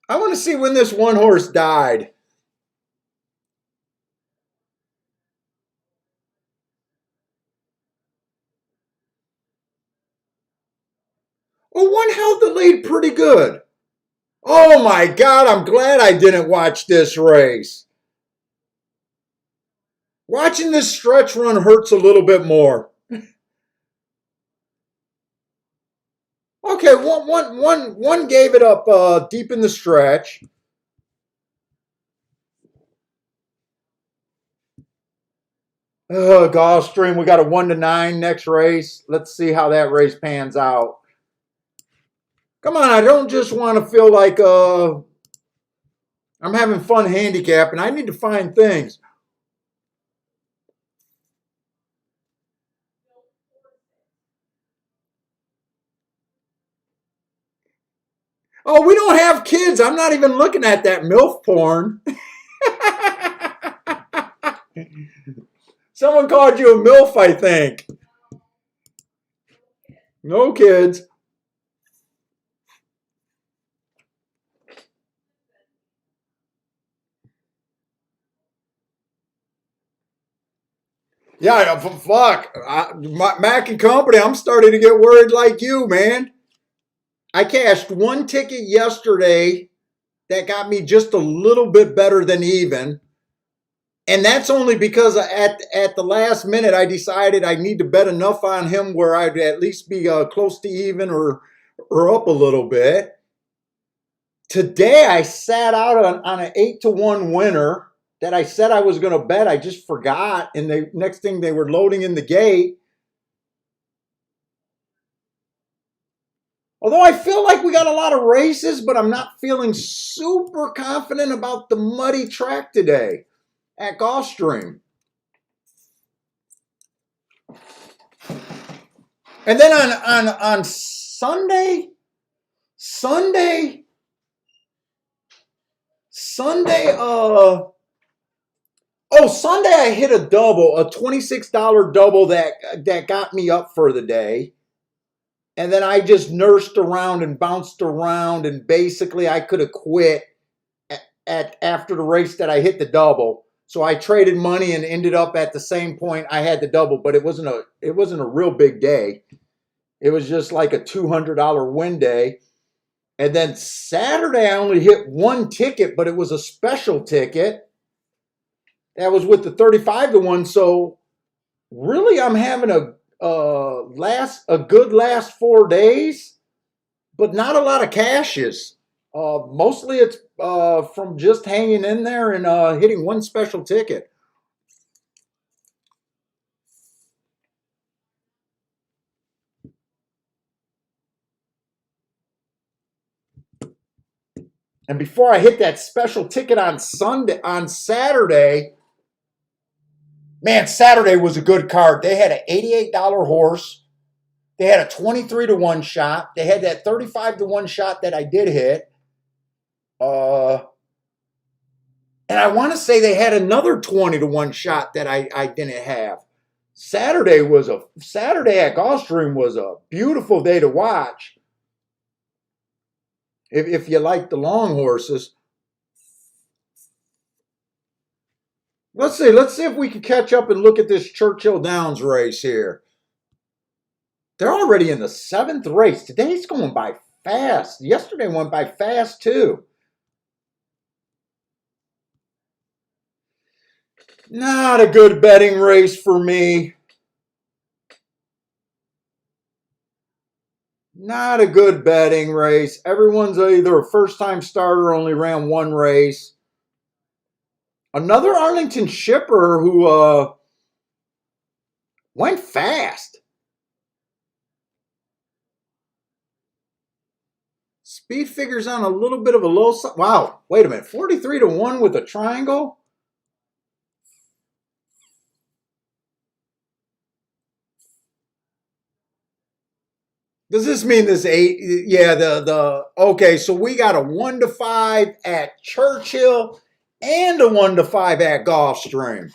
I want to see when this 1 horse died. Oh, one held the lead pretty good. Oh my God, I'm glad I didn't watch this race. Watching this stretch run hurts a little bit more. Okay, one gave it up deep in the stretch. Gulfstream, we got a 1-9 next race. Let's see how that race pans out. Come on, I don't just want to feel like I'm having fun handicapping. I need to find things. Oh, we don't have kids. I'm not even looking at that MILF porn. Someone called you a MILF, I think. No kids. Yeah, fuck. Mac and Company, I'm starting to get worried like you, man. I cashed one ticket yesterday that got me just a little bit better than even. And that's only because at the last minute I decided I need to bet enough on him where I'd at least be close to even or up a little bit. Today I sat out on an 8-1 winner that I said I was going to bet. I just forgot, and the next thing they were loading in the gate. Although I feel like we got a lot of races, but I'm not feeling super confident about the muddy track today at Gulfstream. And then on Sunday, Sunday I hit a double, a $26 double that got me up for the day. And then I just nursed around and bounced around, and basically I could have quit at after the race that I hit the double. So I traded money and ended up at the same point I had the double, but it wasn't a real big day. It was just like a $200 win day. And then Saturday I only hit one ticket, but it was a special ticket. That was with the 35-1. So really I'm having a good last 4 days, but not a lot of cashes. Mostly it's from just hanging in there and hitting one special ticket. And before I hit that special ticket on Saturday, man, Saturday was a good card. They had an $88 horse. They had a 23-1 shot. They had that 35-1 shot that I did hit. And I want to say they had another 20-1 shot that I didn't have. Saturday at Gulfstream was a beautiful day to watch. If you like the long horses. Let's see if we can catch up and look at this Churchill Downs race here. They're already in the 7th race. Today's going by fast. Yesterday went by fast too. Not a good betting race for me. Not a good betting race. Everyone's either a first-time starter, only ran one race. Another Arlington shipper who went fast. Speed figures on a little bit of a low side. Wow, wait a minute. 43-1 with a triangle? Does this mean this 8? Yeah, okay, so we got a 1-5 at Churchill and a 1-5 at Gulfstream.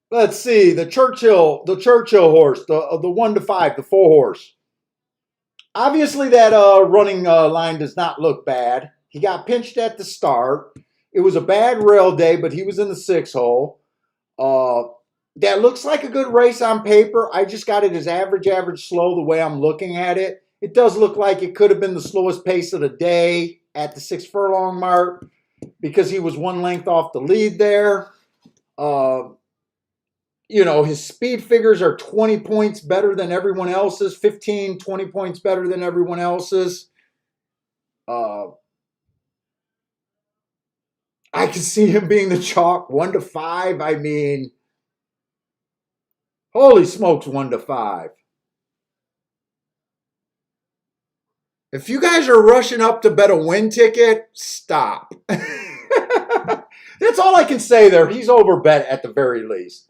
Let's see, the Churchill horse, the 1-5, the 4 horse. Obviously, that running line does not look bad. He got pinched at the start. It was a bad rail day, but he was in the 6 hole. that looks like a good race on paper. I just got it as average, slow the way I'm looking at it. It does look like it could have been the slowest pace of the day at the 6 furlong mark because he was 1 length off the lead there. Uh, his speed figures are 20 points better than everyone else's, 15, 20 points better than everyone else's. I can see him being the chalk 1-5. I mean, holy smokes, 1-5. If you guys are rushing up to bet a win ticket, stop. That's all I can say there. He's overbet at the very least.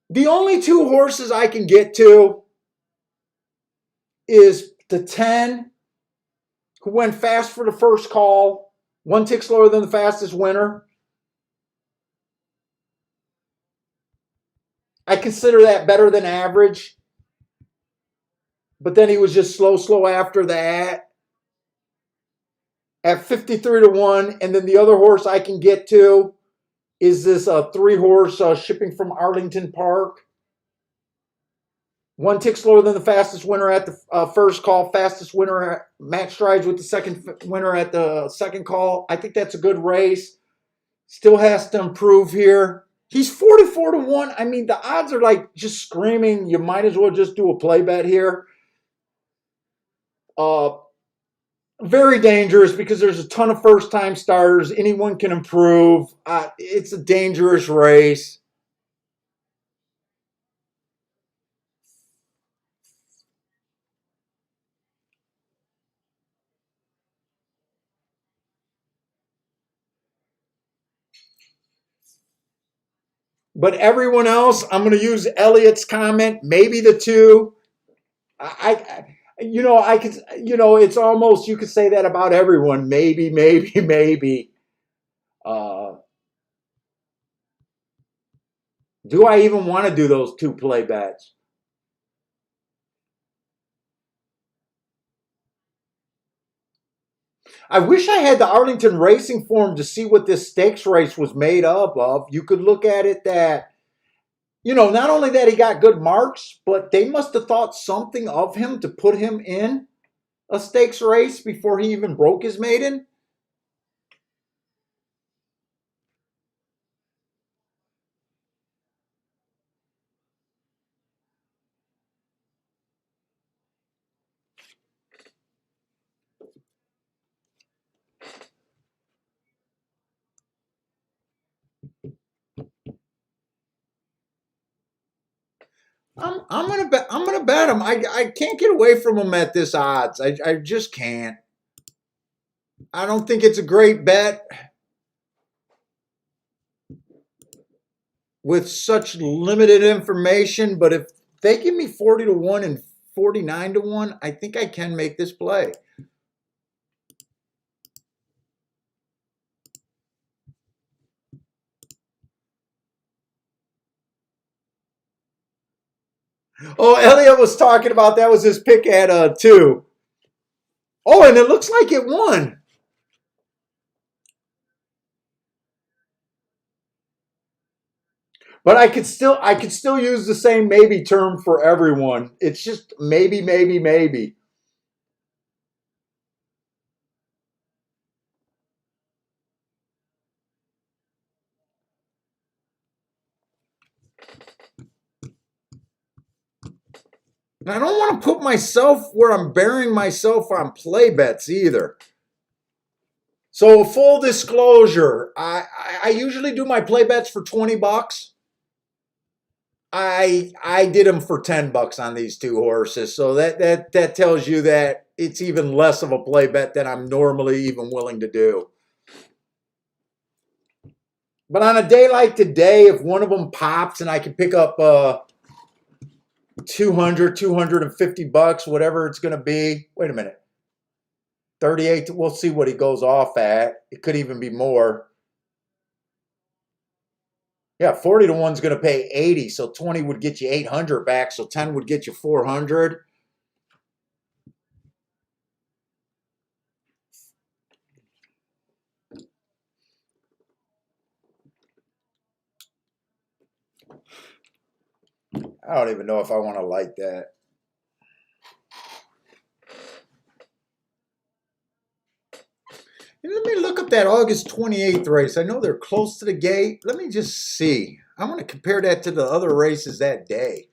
The only 2 horses I can get to is the 10, who went fast for the first call, 1 tick slower than the fastest winner. I consider that better than average. But then he was just slow after that at 53-1. And then the other horse I can get to is this 3-horse shipping from Arlington Park. 1 tick slower than the fastest winner at the first call. Fastest winner match strides with the second winner at the second call. I think that's a good race. Still has to improve here. He's 44-1. I mean, the odds are like just screaming. You might as well just do a play bet here. Very dangerous because there's a ton of first-time starters. Anyone can improve. It's a dangerous race. But everyone else, I'm going to use Elliot's comment. Maybe the 2. I could, it's almost, you could say that about everyone. Maybe. Do I even want to do those 2 play bets? I wish I had the Arlington Racing Form to see what this stakes race was made up of. You could look at it that, not only that he got good marks, but they must have thought something of him to put him in a stakes race before he even broke his maiden. I'm gonna bet him. I can't get away from him at this odds. I just can't. I don't think it's a great bet with such limited information, but if they give me 40-1 and 49-1, I think I can make this play. Oh, Elliot was talking about that was his pick at 2. Oh, and it looks like it won. But I could still use the same maybe term for everyone. It's just maybe. And I don't want to put myself where I'm burying myself on play bets either. So full disclosure, I usually do my play bets for $20. I did them for $10 on these 2 horses. So that tells you that it's even less of a play bet than I'm normally even willing to do. But on a day like today, if one of them pops and I can pick up 200, $250, whatever it's going to be. Wait a minute. 38, we'll see what he goes off at. It could even be more. Yeah, 40-1 is going to pay 80, so 20 would get you 800 back, so 10 would get you 400. I don't even know if I want to like that. Let me look up that August 28th race. I know they're close to the gate. Let me just see. I want to compare that to the other races that day.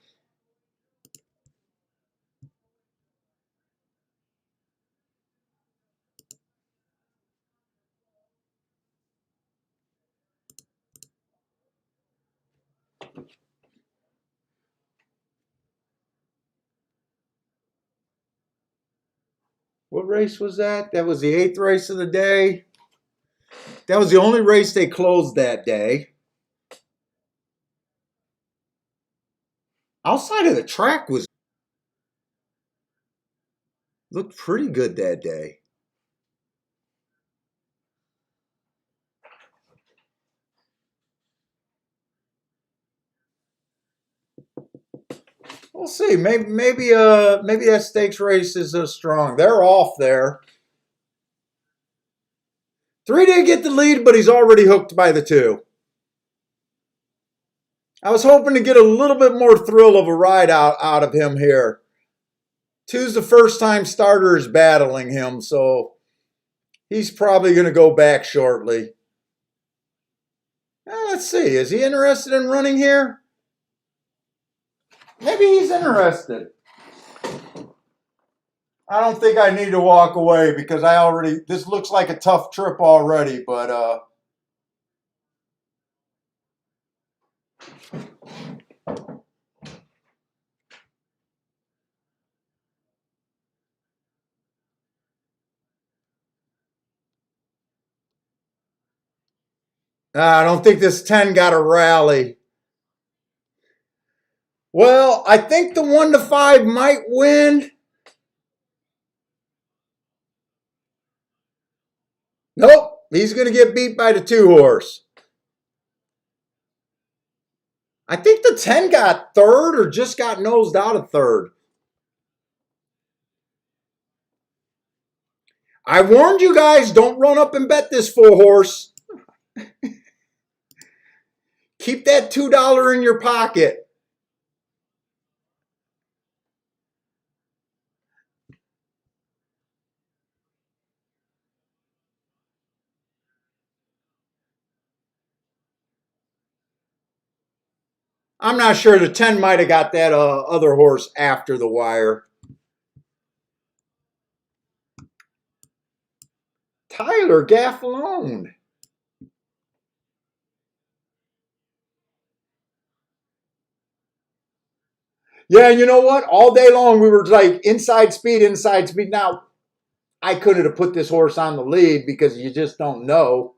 What race was that? That was the 8th race of the day. That was the only race they closed that day. Outside of the track looked pretty good that day. We'll see. Maybe that stakes race is strong. They're off there. 3 didn't get the lead, but he's already hooked by the 2. I was hoping to get a little bit more thrill of a ride out of him here. 2's the first time starter is battling him, so he's probably going to go back shortly. Let's see. Is he interested in running here? Maybe he's interested. I don't think I need to walk away because this looks like a tough trip already, but I don't think this 10 got a rally. Well, I think the 1 to 5 might win. Nope, he's going to get beat by the 2 horse. I think the 10 got 3rd or just got nosed out of 3rd. I warned you guys, don't run up and bet this 4 horse. Keep that $2 in your pocket. I'm not sure. The 10 might have got that other horse after the wire. Tyler Gaffalone. Yeah, you know what? All day long we were like inside speed, inside speed. Now, I couldn't have put this horse on the lead because you just don't know.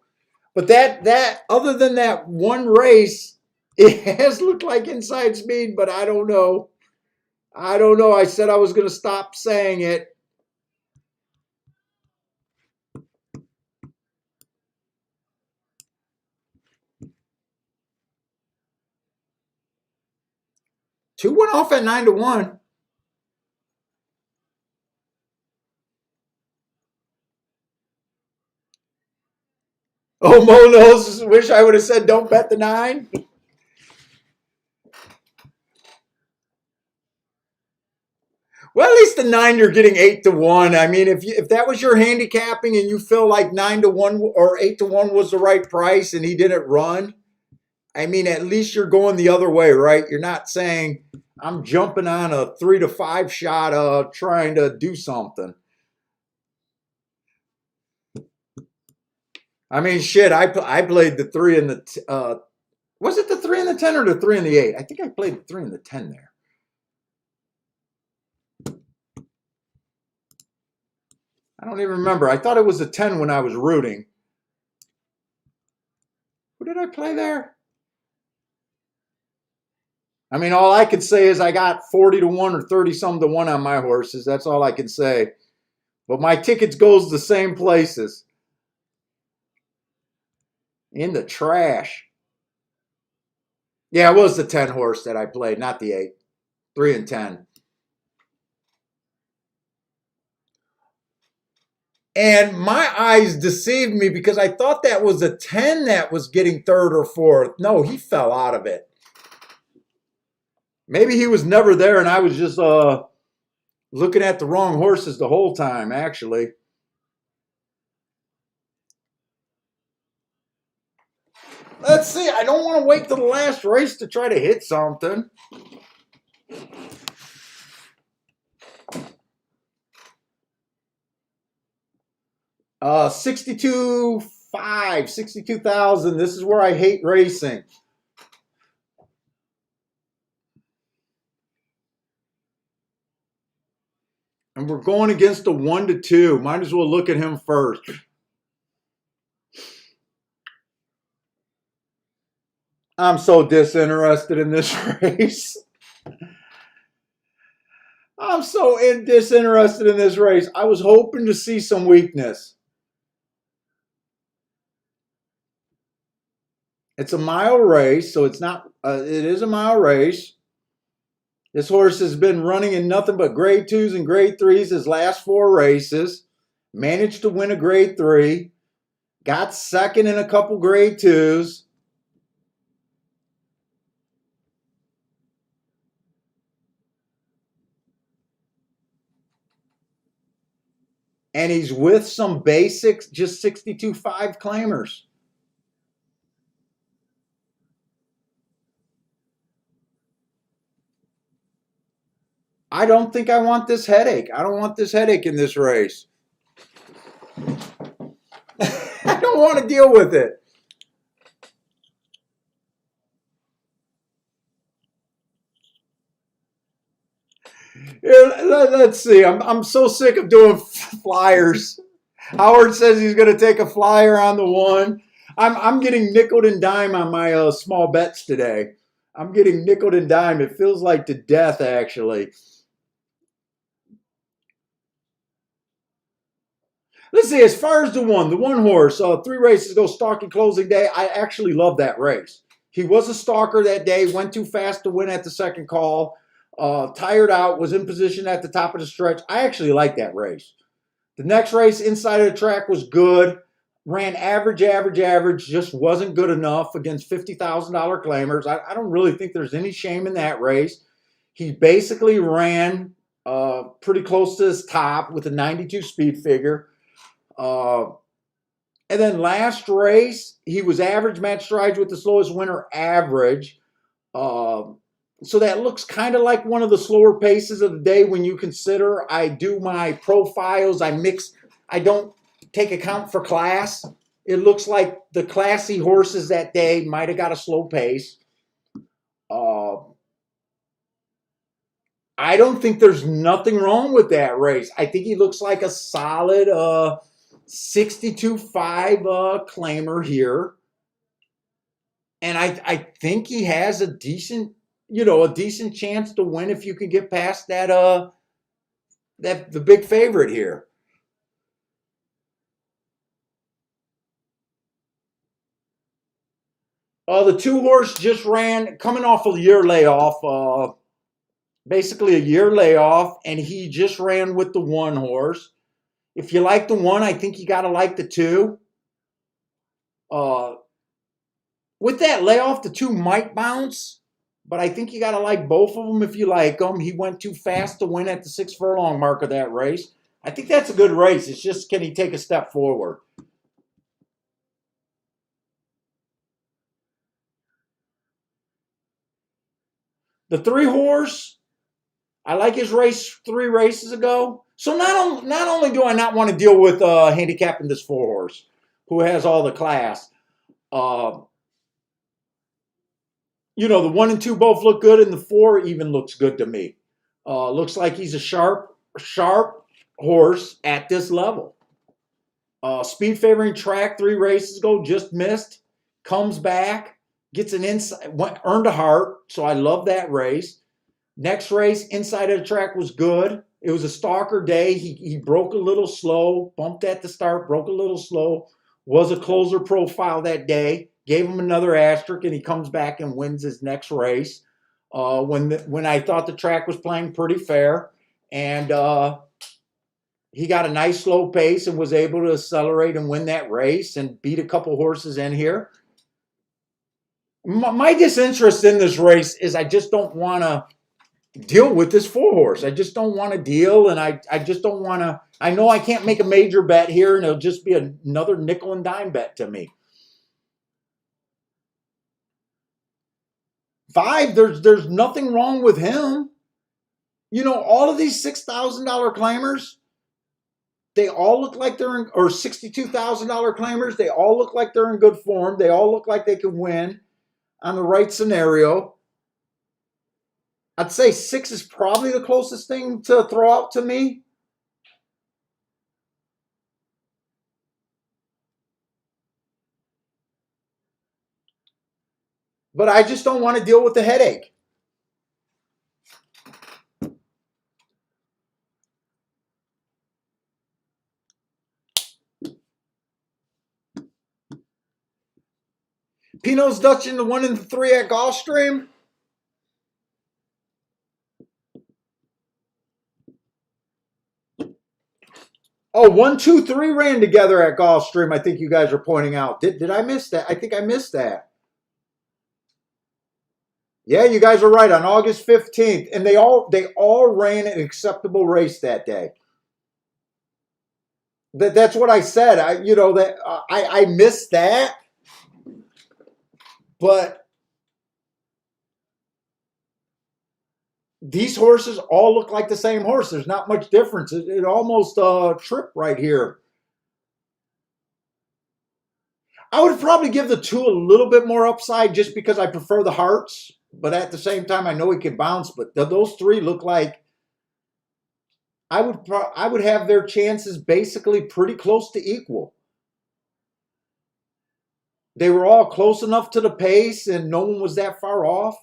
But that other than that one race, it has looked like inside speed, but I don't know. I don't know. I said I was going to stop saying it. Two went off at 9 to 1. Oh, Mo knows. Wish I would have said don't bet the 9. Well, at least the 9 you're getting 8 to 1. I mean, if that was your handicapping and you feel like 9 to 1 or 8 to 1 was the right price and he didn't run, I mean, at least you're going the other way, right? You're not saying I'm jumping on a 3 to 5 shot trying to do something. I mean, shit, I played the 3 and the was it the 3 and the 10 or the 3 and the 8? I think I played the 3 and the 10 there. I don't even remember. I thought it was a 10 when I was rooting. Who did I play there? I mean, all I could say is I got 40 to 1 or 30 some to 1 on my horses. That's all I can say. But my tickets goes the same places. In the trash. Yeah, it was the 10 horse that I played, not the 8. 3 and 10. And my eyes deceived me because I thought that was a 10 that was getting 3rd or 4th. No, he fell out of it. Maybe he was never there and I was just looking at the wrong horses the whole time, actually. Let's see. I don't want to wait till the last race to try to hit something. 62,500, 62,000. This is where I hate racing. And we're going against a 1-2. Might as well look at him first. I'm so disinterested in this race. I'm so disinterested in this race. I was hoping to see some weakness. It's a mile race, so it's not. It is a mile race. This horse has been running in nothing but grade 2s and grade 3s his last 4 races. Managed to win a grade 3. Got second in a couple grade 2s. And he's with some basics, just 62.5 claimers. I don't think I want this headache. I don't want this headache in this race. I don't want to deal with it. Let's see. I'm so sick of doing flyers. Howard says he's going to take a flyer on the 1. I'm getting nickel and dime on my small bets today. I'm getting nickel and dime. It feels like to death, actually. Let's see, as far as the one horse, 3 races ago, stalking closing day, I actually love that race. He was a stalker that day, went too fast to win at the second call, tired out, was in position at the top of the stretch. I actually like that race. The next race, inside of the track, was good. Ran average, just wasn't good enough against $50,000 claimers. I don't really think there's any shame in that race. He basically ran pretty close to his top with a 92 speed figure. And then last race, he was average, match strides with the slowest winner average. So that looks kind of like one of the slower paces of the day when you consider I do my profiles. I don't take account for class. It looks like the classy horses that day might have got a slow pace. I don't think there's nothing wrong with that race. I think he looks like a solid 62.5 claimer here. And I think he has a decent chance to win if you can get past the big favorite here. The 2 horse just ran, coming off a year layoff, basically a year layoff, and he just ran with the 1 horse. If you like the 1, I think you got to like the 2. With that layoff, the 2 might bounce, but I think you got to like both of them if you like them. He went too fast to win at the 6 furlong mark of that race. I think that's a good race. It's just, can he take a step forward? The 3 horse, I like his race 3 races ago. So not only do I not want to deal with handicapping this 4 horse, who has all the class, the 1 and 2 both look good, and the 4 even looks good to me. Looks like he's a sharp horse at this level. Speed favoring track 3 races ago, just missed, comes back, gets an inside, earned a heart, so I love that race. Next race, inside of the track was good. It was a stalker day. He broke a little slow, bumped at the start, broke a little slow, was a closer profile that day, gave him another asterisk, and he comes back and wins his next race when I thought the track was playing pretty fair. And he got a nice slow pace and was able to accelerate and win that race and beat a couple horses in here. My disinterest in this race is I just don't want to deal with this 4-horse. I just don't want to deal, and I just don't want to. I know I can't make a major bet here, and it'll just be another nickel and dime bet to me. 5, there's nothing wrong with him. You know, all of these $6,000 claimers, they all look like they're in, or $62,000 claimers, they all look like they're in good form. They all look like they can win on the right scenario. I'd say 6 is probably the closest thing to throw out to me. But I just don't want to deal with the headache. Pino's Dutching the 1 and the 3 at Gulfstream. Oh, 1, 2, 3 ran together at Gulfstream. I think you guys are pointing out. Did I miss that? I think I missed that. Yeah, you guys are right. On August 15th, and they all ran an acceptable race that day. That's what I said. I missed that, but these horses all look like the same horse. There's not much difference. It almost tripped right here. I would probably give the 2 a little bit more upside just because I prefer the hearts. But at the same time, I know he can bounce. But those 3 look like I would have their chances basically pretty close to equal. They were all close enough to the pace, and no one was that far off.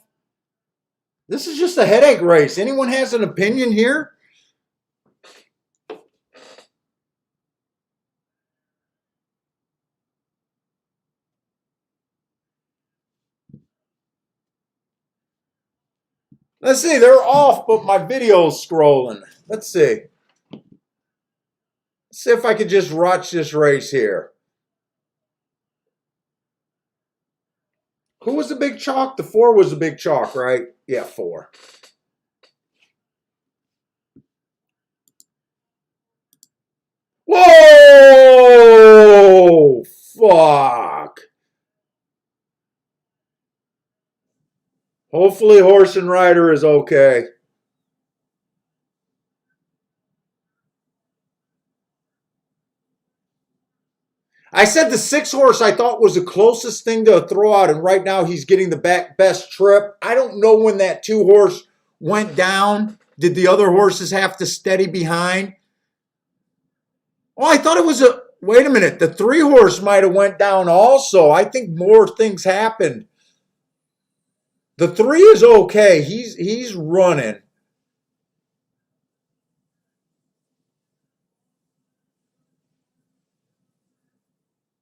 This is just a headache race. Anyone has an opinion here? Let's see. They're off, but my video's scrolling. Let's see. Let's see if I could just watch this race here. Who was the big chalk? The 4 was the big chalk, right? Yeah, 4. Whoa! Fuck. Hopefully Horse and Rider is okay. I said the 6-horse I thought was the closest thing to throw out, and right now he's getting the best trip. I don't know when that 2-horse went down. Did the other horses have to steady behind? Oh, I thought it was a... Wait a minute. The 3-horse might have went down also. I think more things happened. The 3 is okay. He's running.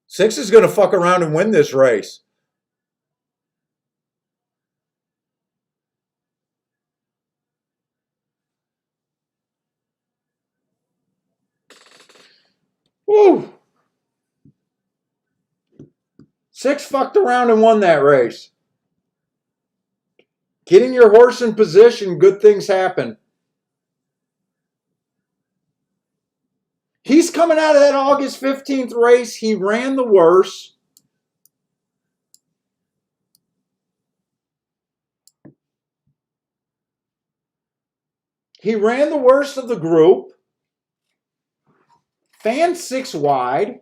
Six is going to fuck around and win this race. Woo! 6 fucked around and won that race. Getting your horse in position, good things happen. He's coming out of that August 15th race. He ran the worst. He ran the worst of the group. Fan 6 wide.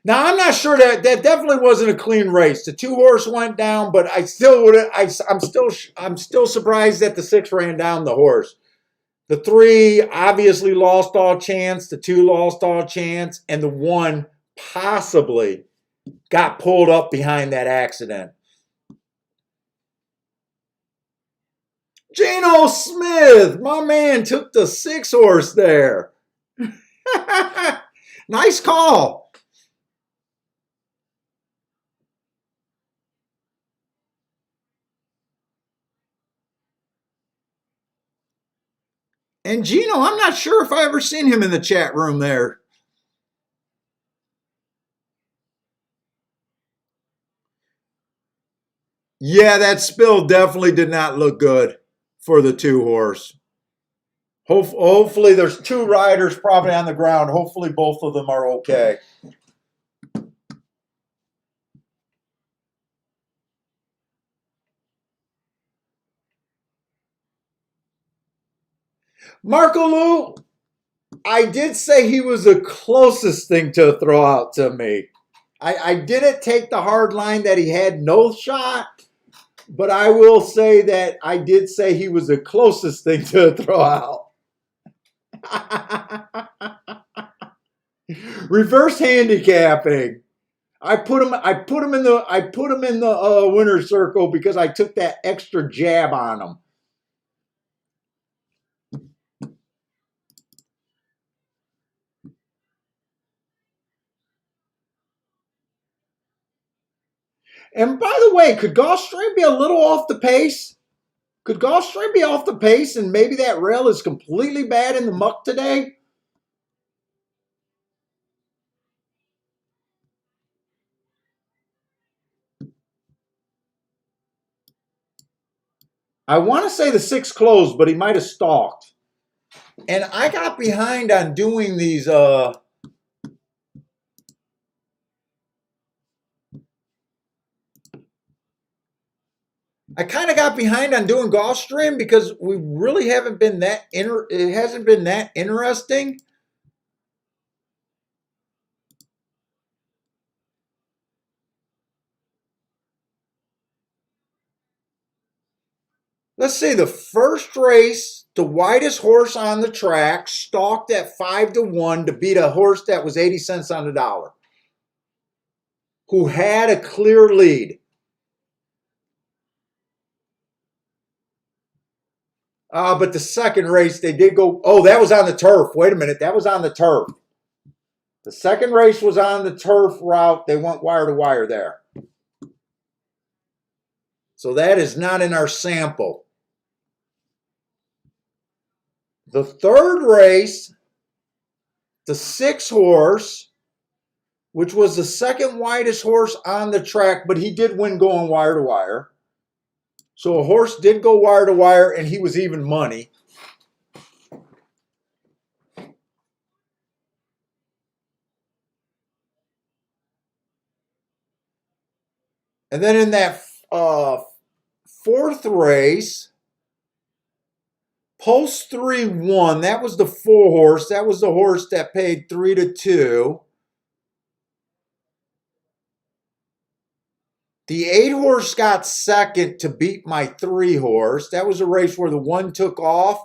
Now, I'm not sure that definitely wasn't a clean race. The 2-horse went down, but I still would. I'm still surprised that the 6 ran down the horse. The 3 obviously lost all chance. The 2 lost all chance, and the 1 possibly got pulled up behind that accident. Geno Smith, my man, took the 6-horse there. Nice call. And Gino, I'm not sure if I ever seen him in the chat room there. Yeah, that spill definitely did not look good for the 2-horse. Hopefully, there's 2 riders probably on the ground. Hopefully, both of them are okay. Marco Lou, I did say he was the closest thing to throw out to me. I didn't take the hard line that he had no shot, but I will say that I did say he was the closest thing to throw out. Reverse handicapping. I put him in the winner's circle because I took that extra jab on him. And by the way, could Gulfstream be a little off the pace? Could Gulfstream be off the pace and maybe that rail is completely bad in the muck today? I want to say the 6 closed, but he might have stalked. And I got behind on doing these I kind of got behind on doing Gulfstream because we really haven't been that it hasn't been that interesting. Let's see, the first race, the widest horse on the track stalked at 5-1 to beat a horse that was 80 cents on the dollar, who had a clear lead. But the second race, they did go. Oh, that was on the turf. Wait a minute. That was on the turf. The second race was on the turf route. They went wire to wire there. So that is not in our sample. The third race, the 6-horse, which was the second widest horse on the track, but he did win going wire to wire. So a horse did go wire to wire, and he was even money. And then in that fourth race, Post 3-1, that was the 4-horse. That was the horse that paid 3-2. The 8-horse got second to beat my 3-horse. That was a race where the 1 took off.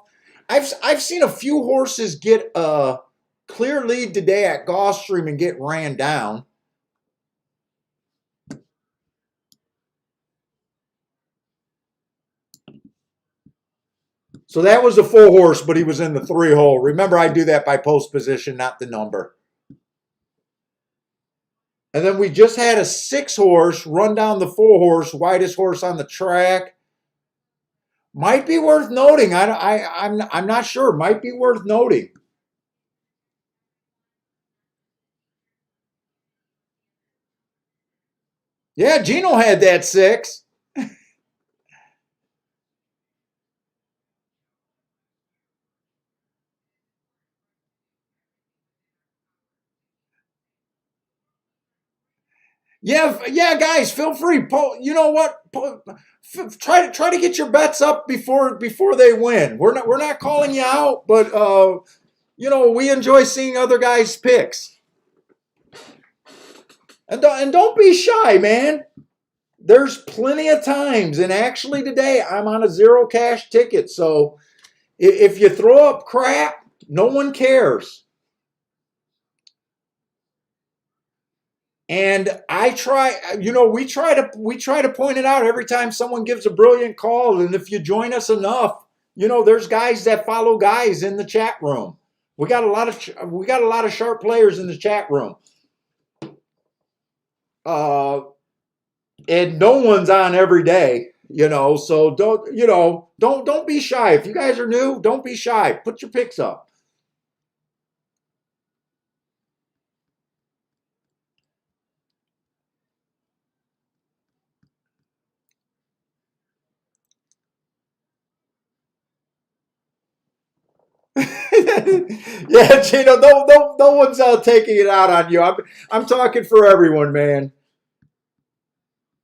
I've seen a few horses get a clear lead today at Gulfstream and get ran down. So that was the 4-horse, but he was in the 3-hole. Remember, I do that by post position, not the number. And then we just had a 6-horse run down the 4-horse, widest horse on the track. Might be worth noting. I'm not sure. Might be worth noting. Yeah, Gino had that 6. Yeah, guys, feel free. You know what? Try to get your bets up before they win. We're not calling you out, but we enjoy seeing other guys' picks. And don't be shy, man. There's plenty of times, and actually today I'm on a 0 cash ticket, so if you throw up crap, no one cares. And we try to point it out every time someone gives a brilliant call. And if you join us enough, there's guys that follow guys in the chat room. We got a lot of sharp players in the chat room. And no one's on every day, so don't be shy. If you guys are new, don't be shy. Put your picks up. Yeah, Gino, no one's taking it out on you. I'm talking for everyone, man.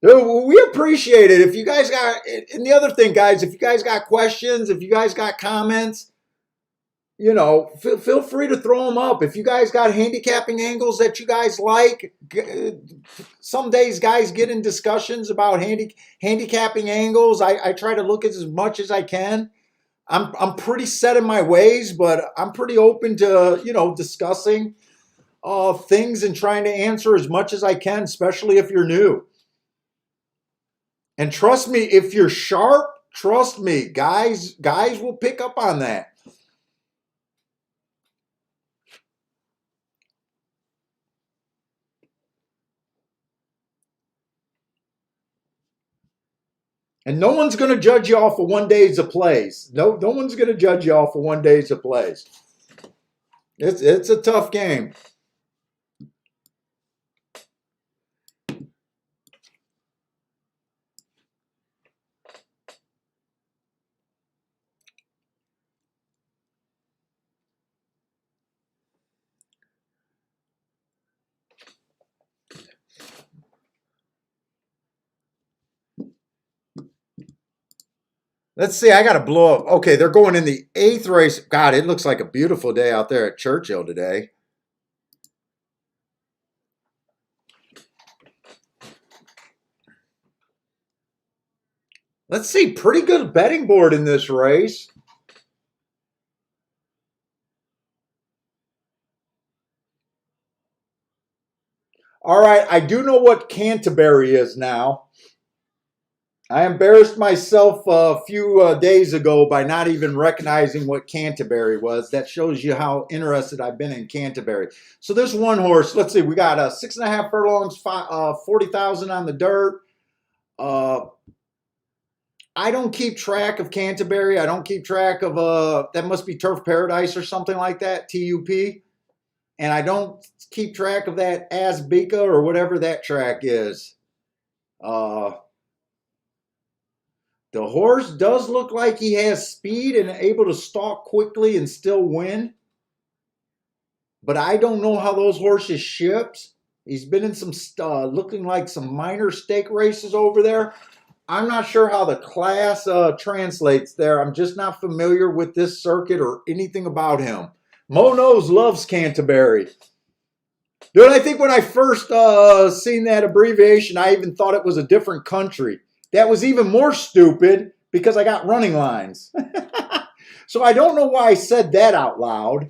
We appreciate it. If you guys got, and the other thing, guys, if you guys got questions, if you guys got comments, feel free to throw them up. If you guys got handicapping angles that you guys like, some days guys get in discussions about handicapping angles. I try to look at as much as I can. I'm pretty set in my ways, but I'm pretty open to discussing things and trying to answer as much as I can, especially if you're new. And trust me, if you're sharp, trust me, guys will pick up on that. And no one's going to judge you off of one days of plays. No one's going to judge you off of one days of plays. It's a tough game. Let's see. I got to blow up. Okay, they're going in the 8th race. God, it looks like a beautiful day out there at Churchill today. Let's see. Pretty good betting board in this race. All right, I do know what Canterbury is now. I embarrassed myself a few days ago by not even recognizing what Canterbury was. That shows you how interested I've been in Canterbury. So this one horse, let's see, we got 6.5 furlongs, 40,000 on the dirt. I don't keep track of Canterbury. I don't keep track of that must be Turf Paradise or something like that, TUP. And I don't keep track of that Asbika or whatever that track is. The horse does look like he has speed and able to stalk quickly and still win. But I don't know how those horses ships. He's been in some looking like some minor stake races over there. I'm not sure how the class translates there. I'm just not familiar with this circuit or anything about him. Mo Knows loves Canterbury. Dude, I think when I first seen that abbreviation, I even thought it was a different country. That was even more stupid because I got running lines. So I don't know why I said that out loud.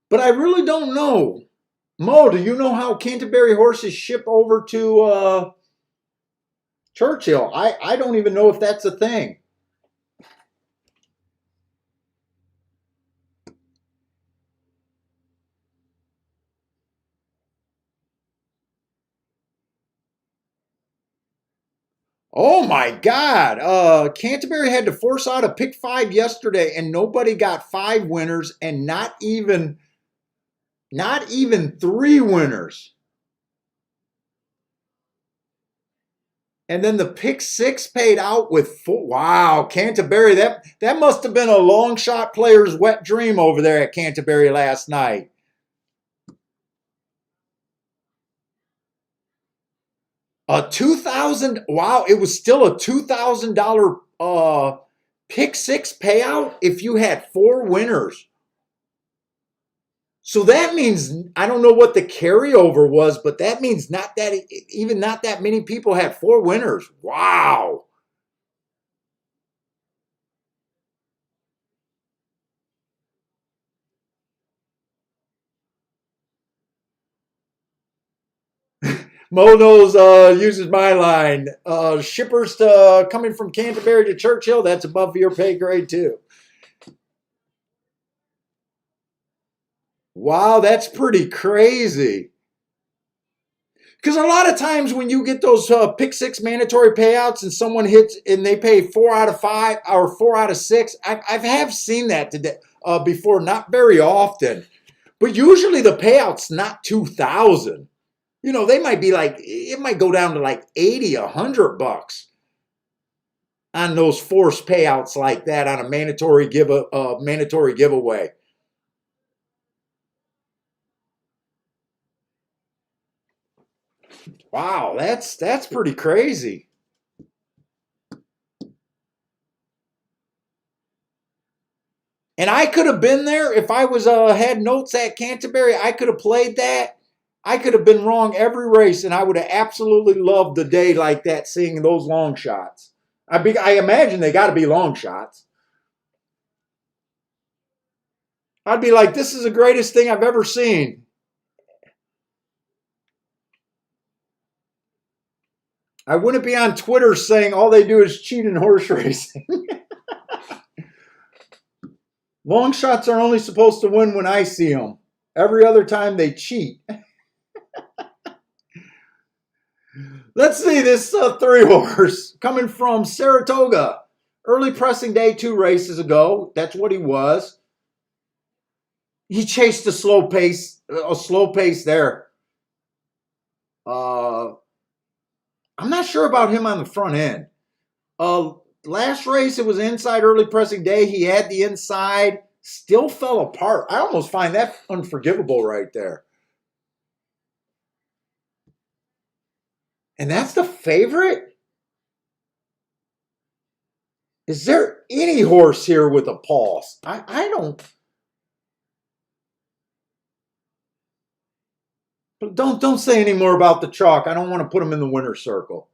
But I really don't know. Mo, do you know how Canterbury horses ship over to Churchill? I don't even know if that's a thing. Oh my God. Canterbury had to force out a pick 5 yesterday and nobody got 5 winners and not even 3 winners. And then the pick 6 paid out with 4. Wow, Canterbury, that must have been a long shot player's wet dream over there at Canterbury last night. A 2,000, wow, it was still a $2,000 pick 6 payout if you had 4 winners. So that means, I don't know what the carryover was, but that means not that many people had 4 winners. Wow. Mo Knows uses my line. Shippers coming from Canterbury to Churchill, that's above your pay grade too. Wow, that's pretty crazy. Because a lot of times when you get those pick 6 mandatory payouts and someone hits and they pay 4 out of 5 or 4 out of 6, I have seen that today before, not very often. But usually the payout's not 2,000. They might be like, it might go down to like 80, $100. on those forced payouts like that on a mandatory giveaway. Wow, that's pretty crazy. And I could have been there if I was had notes at Canterbury. I could have played that. I could have been wrong every race, and I would have absolutely loved the day like that, seeing those long shots. I imagine they got to be long shots. I'd be like, this is the greatest thing I've ever seen. I wouldn't be on Twitter saying all they do is cheat in horse racing. Long shots are only supposed to win when I see them. Every other time they cheat. Let's see this 3-horse coming from Saratoga. Early pressing day 2 races ago. That's what he was. He chased a slow pace there. I'm not sure about him on the front end. Last race, it was inside early pressing day. He had the inside, still fell apart. I almost find that unforgivable right there. And that's the favorite? Is there any horse here with a pulse? I don't. Don't say any more about the chalk. I don't want to put him in the winner's circle.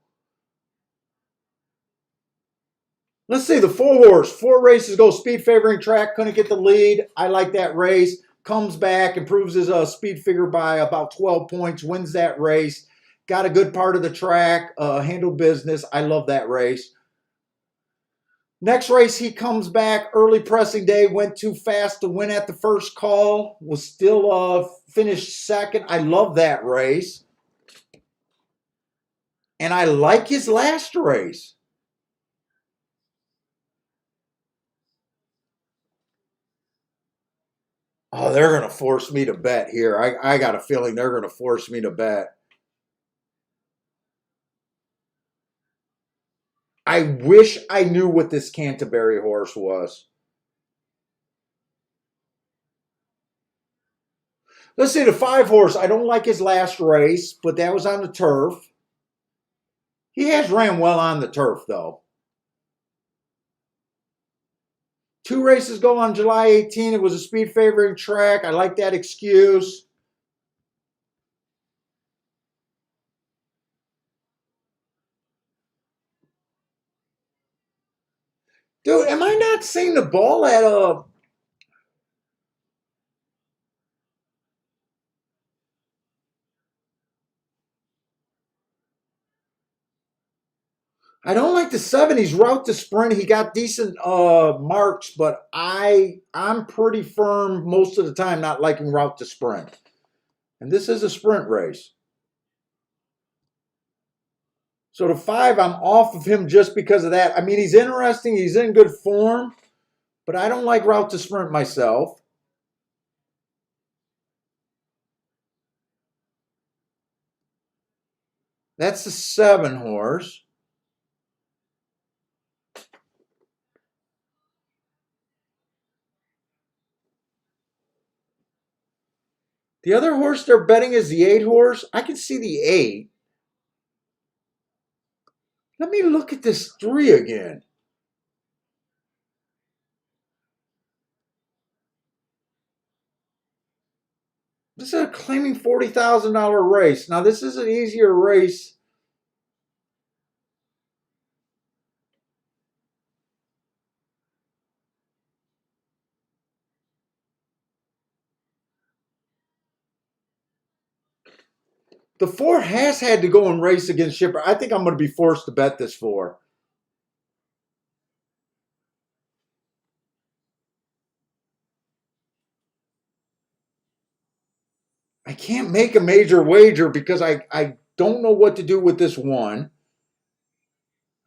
Let's see, the 4-horse. 4 races ago, speed favoring track. Couldn't get the lead. I like that race. Comes back, improves his speed figure by about 12 points. Wins that race. Got a good part of the track. Handled business. I love that race. Next race, he comes back. Early pressing day. Went too fast to win at the first call. Was still finished second. I love that race. And I like his last race. Oh, they're going to force me to bet here. I got a feeling they're going to force me to bet. I wish I knew what this Canterbury horse was. Let's see, the 5-horse. I don't like his last race, but that was on the turf. He has ran well on the turf, though. 2 races go on July 18. It was a speed favoring track. I like that excuse. Dude, am I not seeing the ball at a... I don't like the 70s route to sprint. He got decent marks, but I'm pretty firm most of the time not liking route to sprint. And this is a sprint race. So the 5, I'm off of him just because of that. I mean, he's interesting. He's in good form, but I don't like route to sprint myself. That's the 7-horse. The other horse they're betting is the 8-horse. I can see the 8. Let me look at this 3 again. This is a claiming $40,000 race. Now, this is an easier race. The 4 has had to go and race against Shipper. I think I'm going to be forced to bet this 4. I can't make a major wager because I don't know what to do with this 1.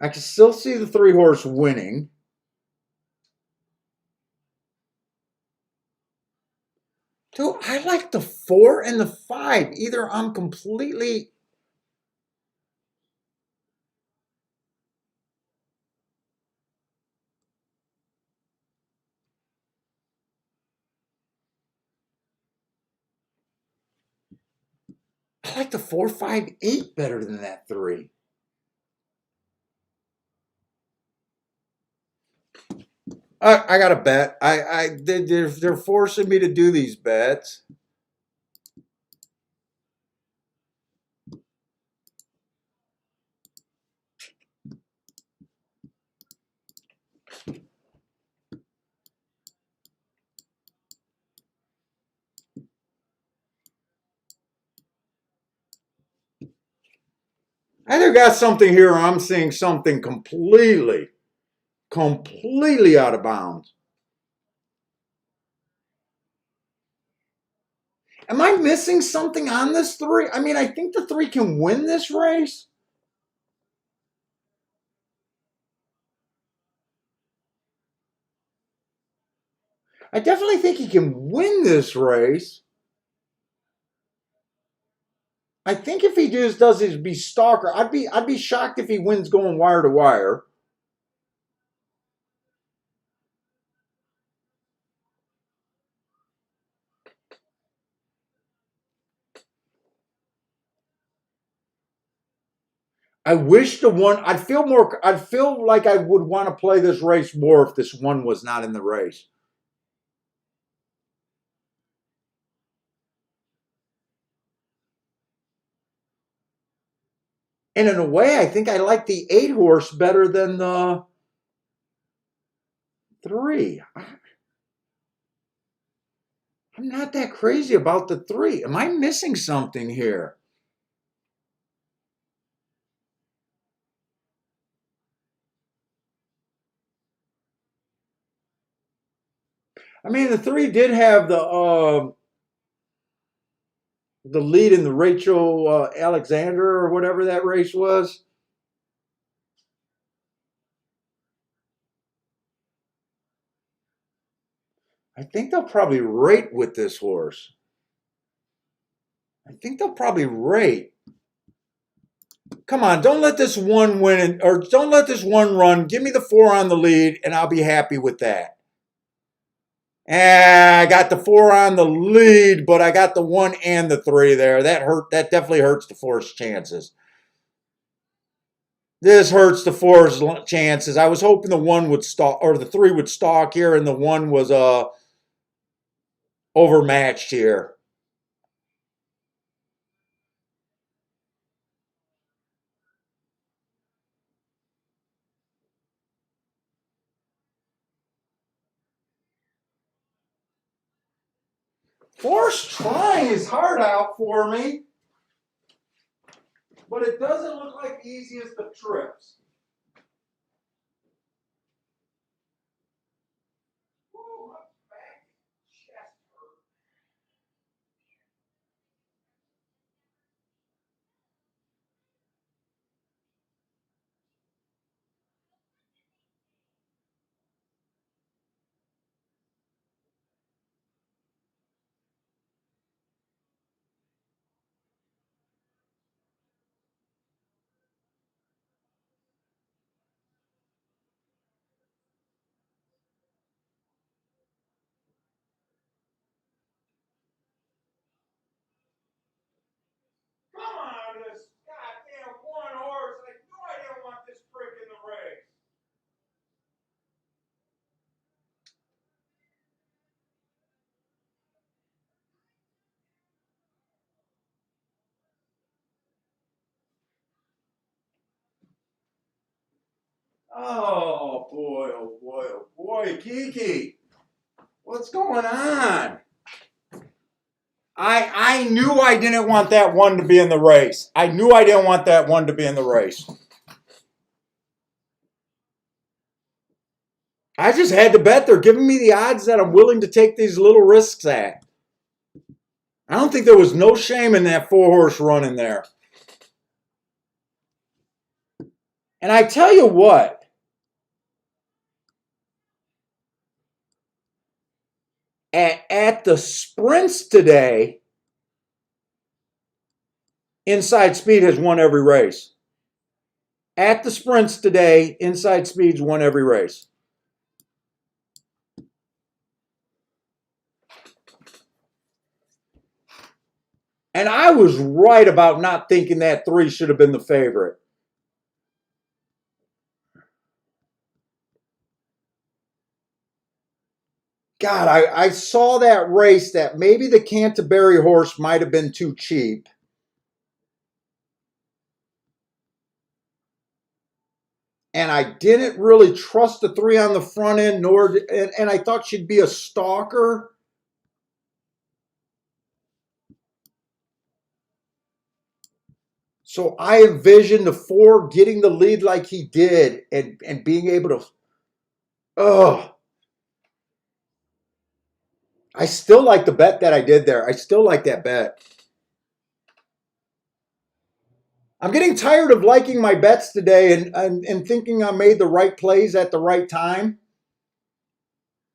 I can still see the 3-horse winning. Dude, I like the 4 and the 5. Either I'm completely... I like the 458 better than that 3. I got a bet. They're forcing me to do these bets. I either got something here or I'm seeing something completely out of bounds. Am I missing something on this 3? I mean, I think the 3 can win this race. I definitely think he can win this race. I think if he just does his be stalker, I'd be shocked if he wins going wire to wire. I wish the one I'd feel like I would want to play this race more if this one was not in the race. And in a way, I think I like the 8 horse better than the 3. I'm not that crazy about the 3. Am I missing something here? I mean, the 3 did have the lead in the Rachel Alexander or whatever that race was. I think they'll probably rate with this horse. I think they'll probably rate. Come on, don't let this one win, or don't let this one run. Give me the 4 on the lead, and I'll be happy with that. I got the 4 on the lead, but I got the 1 and the 3 there. That hurt. That definitely hurts the 4's chances. This hurts the 4's chances. I was hoping the 1 would stalk, or the 3 would stalk here, and the 1 was overmatched here. Force trying his heart out for me, but it doesn't look like the easiest of trips. Ooh, my back, chest hurt. Come on, this goddamn 1 horse. I knew I didn't want this prick in the race. Oh boy, oh boy, oh boy, Kiki. What's going on? I knew I didn't want that 1 to be in the race. I knew I didn't want that 1 to be in the race. I just had to bet. They're giving me the odds that I'm willing to take these little risks at. I don't think there was no shame in that 4 horse run in there. And I tell you what, at the sprints today, Inside Speed has won every race. At the sprints today, Inside Speed's won every race. And I was right about not thinking that 3 should have been the favorite. God, I saw that race that maybe the Canterbury horse might have been too cheap. And I didn't really trust the 3 on the front end, and I thought she'd be a stalker. So I envisioned the 4 getting the lead like he did and being able to. Oh, I still like the bet that I did there. I still like that bet. I'm getting tired of liking my bets today and thinking I made the right plays at the right time,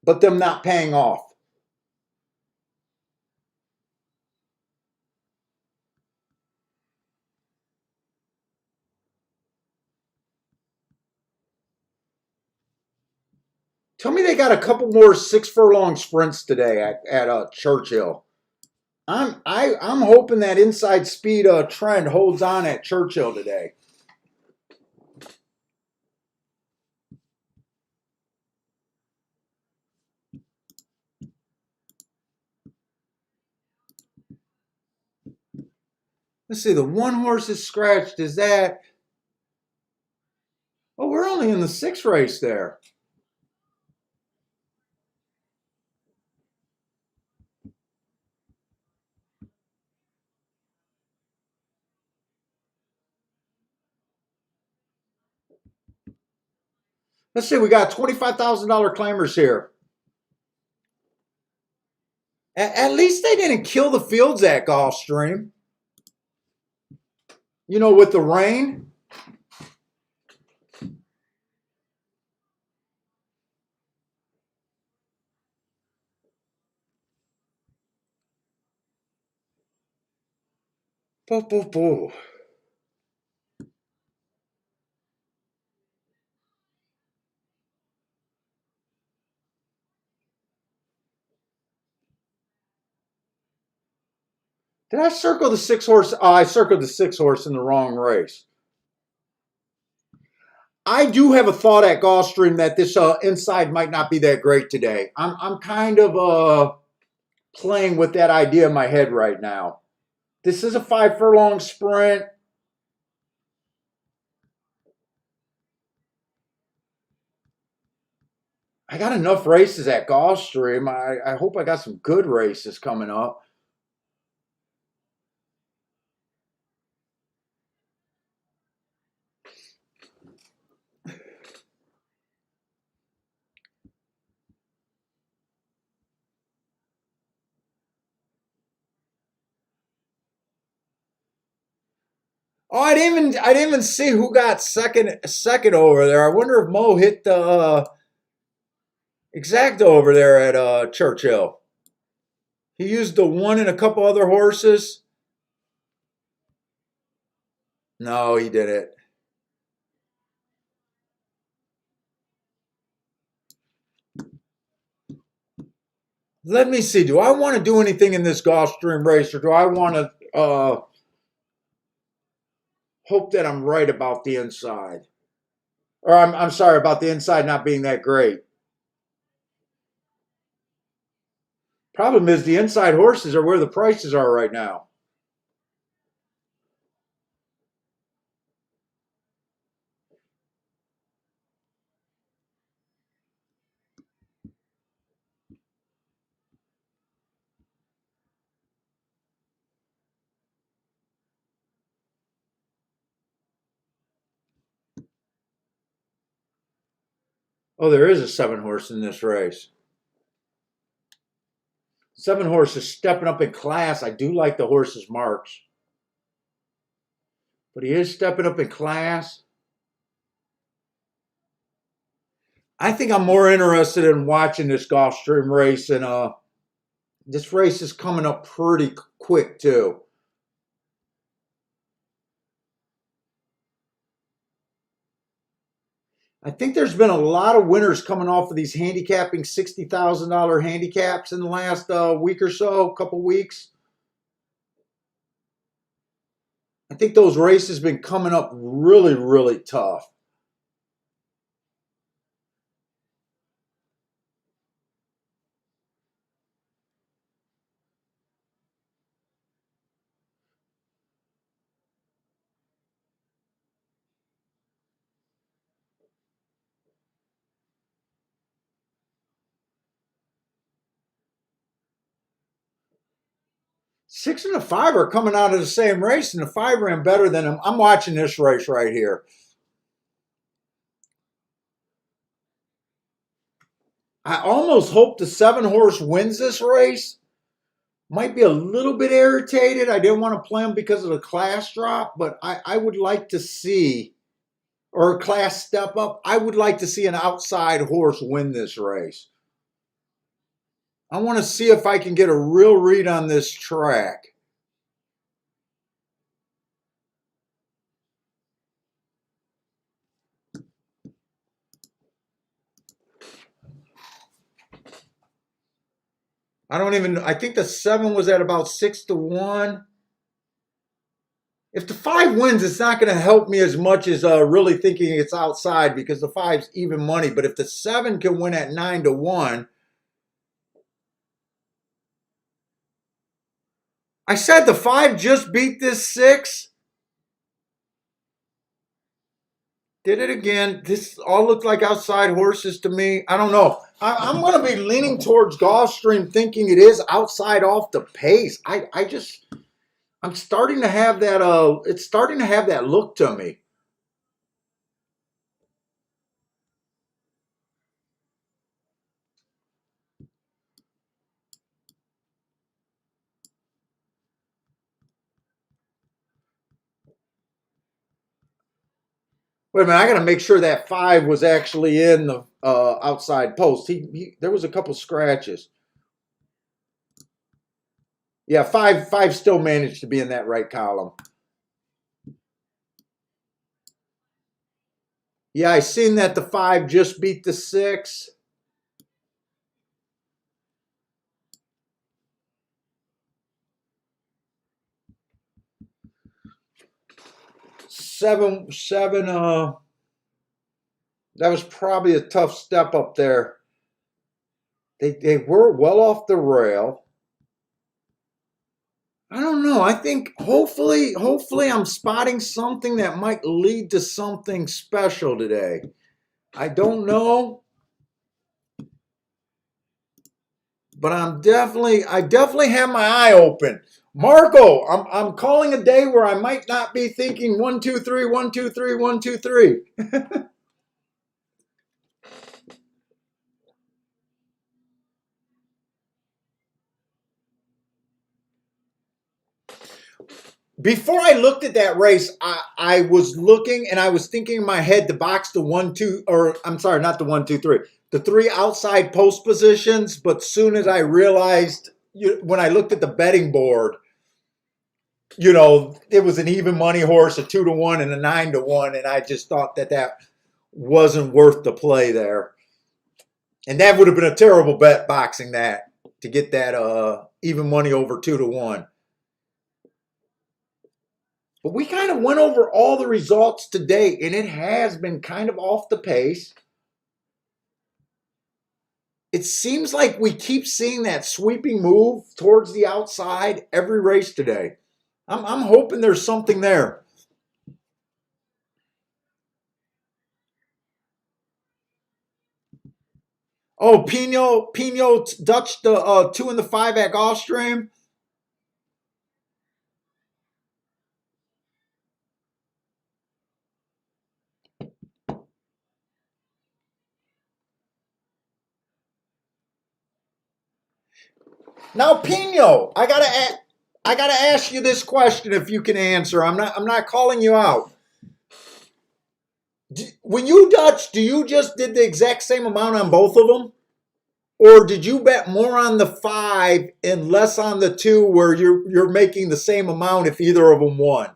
but them not paying off. Tell me they got a couple more 6 furlong sprints today at Churchill. I'm hoping that inside speed trend holds on at Churchill today. Let's see, the 1 horse is scratched. Is that? Oh, we're only in the 6th race there. Let's see, we got $25,000 claimers here. At least they didn't kill the fields at Gulfstream. You know, with the rain. Boo, boo, boo. Did I circle the 6 horse? Oh, I circled the 6 horse in the wrong race. I do have a thought at Gulfstream that this inside might not be that great today. I'm kind of playing with that idea in my head right now. This is a 5 furlong sprint. I got enough races at Gulfstream. I hope I got some good races coming up. Oh, I didn't even see who got second over there. I wonder if Mo hit the exacta over there at Churchill. He used the 1 and a couple other horses. No, he didn't. Let me see. Do I want to do anything in this Gulfstream race, or do I want to hope that I'm right about the inside? Or I'm sorry about the inside not being that great. Problem is the inside horses are where the prices are right now. Oh, there is a 7 horse in this race. 7 horse is stepping up in class. I do like the horse's marks, but he is stepping up in class. I think I'm more interested in watching this Gulfstream race, and this race is coming up pretty quick too. I think there's been a lot of winners coming off of these handicapping $60,000 handicaps in the last week or so, couple weeks. I think those races been coming up really, really tough. Six and the five are coming out of the same race, and the five ran better than them. I'm watching this race right here. I almost hope the 7-horse wins this race. Might be a little bit irritated. I didn't want to play him because of the class drop, but I would like to see, or a class step up, I would like to see an outside horse win this race. I want to see if I can get a real read on this track. I think the 7 was at about 6-1. If the 5 wins, it's not going to help me as much as really thinking it's outside because the 5's even money. But if the 7 can win at 9-1, I said the 5 just beat this 6. Did it again. This all looked like outside horses to me. I don't know. I'm going to be leaning towards Gulfstream, thinking it is outside off the pace. I'm starting to have that. It's starting to have that look to me. Wait a minute, I got to make sure that 5 was actually in the outside post. There was a couple scratches. Yeah, five still managed to be in that right column. Yeah, I seen that the 5 just beat the 6. Seven. That was probably a tough step up there. They were well off the rail. I don't know. I think hopefully I'm spotting something that might lead to something special today. I don't know, but I definitely have my eye open. Marco, I'm calling a day where I might not be thinking 1, 2, 3, 1, 2, 3, 1, 2, 3. Before I looked at that race, I was looking and I was thinking in my head to box the 1, 2, or I'm sorry, not the 1, 2, 3, the 3 outside post positions. But soon as I realized, when I looked at the betting board, it was an even money horse, a 2-1 and a 9-1, and I just thought that wasn't worth the play there. And that would have been a terrible bet, boxing that, to get that even money over 2-1. But we kind of went over all the results today, and it has been kind of off the pace. It seems like we keep seeing that sweeping move towards the outside every race today. I'm hoping there's something there. Oh, Pino Dutch the 2 and the 5 at Gulfstream. Now, Pino, I gotta ask you this question if you can answer. I'm not calling you out. When you Dutch, do you just did the exact same amount on both of them? Or did you bet more on the 5 and less on the 2 where you're making the same amount if either of them won?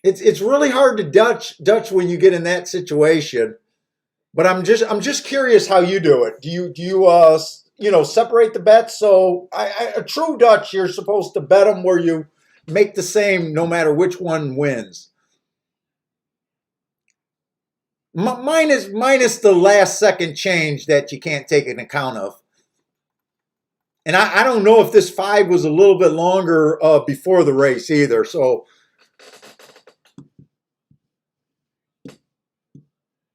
It's really hard to Dutch when you get in that situation. But I'm just curious how you do it. Do you separate the bets? So a true Dutch, you're supposed to bet them where you make the same no matter which one wins. Minus the last second change that you can't take an account of. And I don't know if this 5 was a little bit longer before the race either. So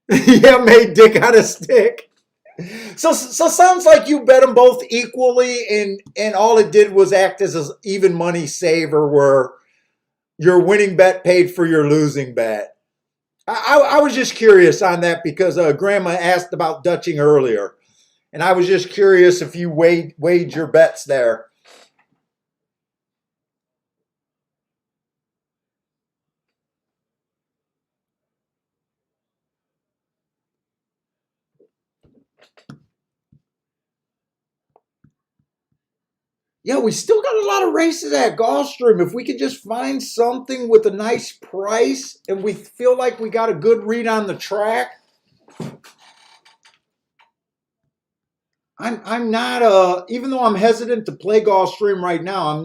yeah, made Dick on a stick. So sounds like you bet them both equally, and all it did was act as an even money saver, where your winning bet paid for your losing bet. I was just curious on that because Grandma asked about Dutching earlier, and I was just curious if you weighed your bets there. Yeah, we still got a lot of races at Gulfstream. If we could just find something with a nice price and we feel like we got a good read on the track. I'm not even though I'm hesitant to play Gulfstream right now,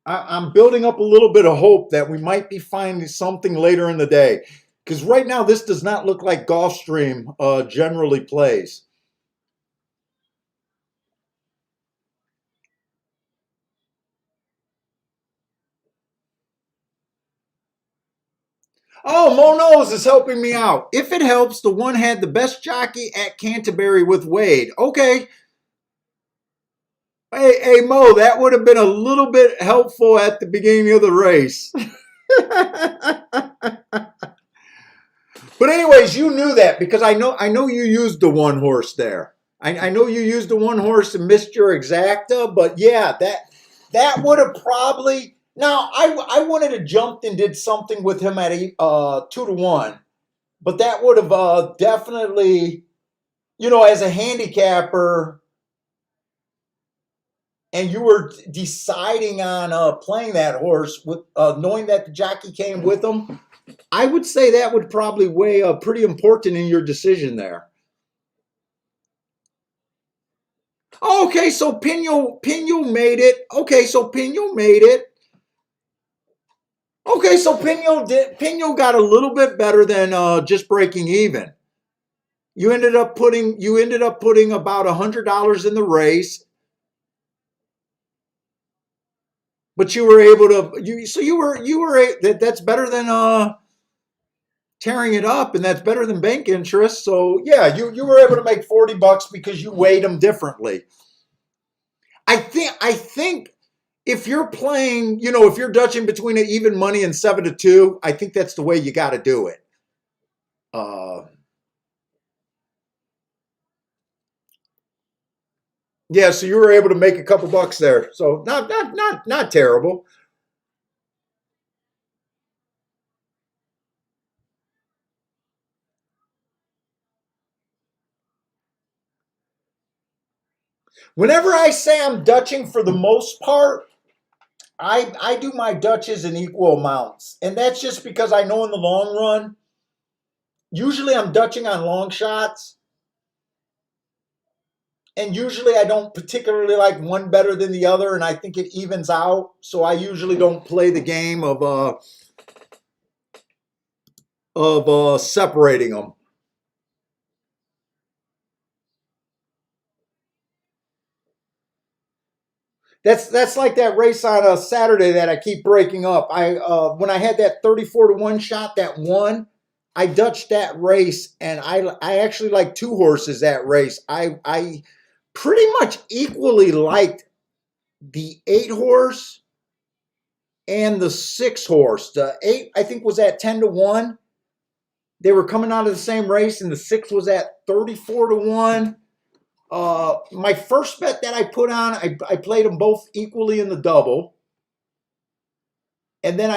I'm building up a little bit of hope that we might be finding something later in the day. Because right now this does not look like Gulfstream generally plays. Oh, Mo Knows is helping me out. If it helps, the one had the best jockey at Canterbury with Wade. Okay. Hey, Mo, that would have been a little bit helpful at the beginning of the race. But anyways, you knew that because I know you used the one horse there. I know you used the one horse and missed your exacta, but yeah, that would have probably. Now I wanted to jump and did something with him at 2-1, but that would have definitely, as a handicapper, and you were deciding on playing that horse with knowing that the jockey came with him. I would say that would probably weigh pretty important in your decision there. Okay, so Pino made it. Okay, so Pino made it. Okay, so Pino got a little bit better than just breaking even. You ended up putting about $100 in the race, but you were able to that's better than tearing it up, and that's better than bank interest. So yeah, you were able to make $40 because you weighed them differently. I think if you're playing, if you're dutching between an even money and 7-2, I think that's the way you got to do it. Yeah, so you were able to make a couple bucks there. So not terrible. Whenever I say I'm dutching, for the most part, I do my Dutches in equal amounts. And that's just because I know in the long run, usually I'm Dutching on long shots. And usually I don't particularly like one better than the other, and I think it evens out. So I usually don't play the game of separating them. That's like that race on a Saturday that I keep breaking up. When I had that 34-1 shot that won, I dutched that race, and I actually like two horses that race. I pretty much equally liked the 8 horse and the 6 horse. The 8 I think was at 10-1. They were coming out of the same race, and the 6 was at 34-1. My first bet that I put on, I played them both equally in the double. And then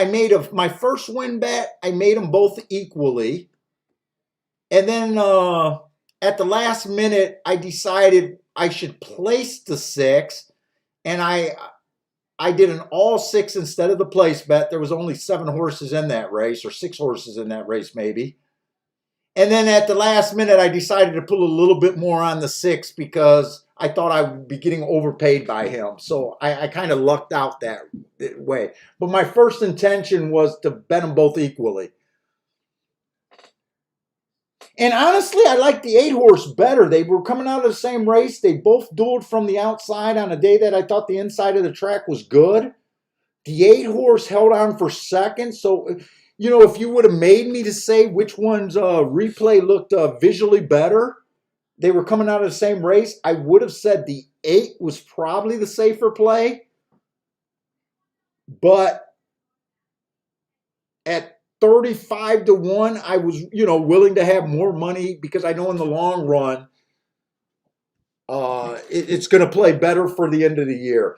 my first win bet, I made them both equally. And then at the last minute, I decided I should place the 6. And I did an all 6 instead of the place bet. There was only 7 horses in that race, or 6 horses in that race maybe. And then at the last minute, I decided to put a little bit more on the 6 because I thought I would be getting overpaid by him. So I kind of lucked out that way. But my first intention was to bet them both equally. And honestly, I like the 8-horse better. They were coming out of the same race. They both dueled from the outside on a day that I thought the inside of the track was good. The 8-horse held on for second. So, you know, if you would have made me to say which one's replay looked visually better, they were coming out of the same race, I would have said the 8 was probably the safer play. But at 35 to 1, I was, you know, willing to have more money because I know in the long run, it's going to play better for the end of the year.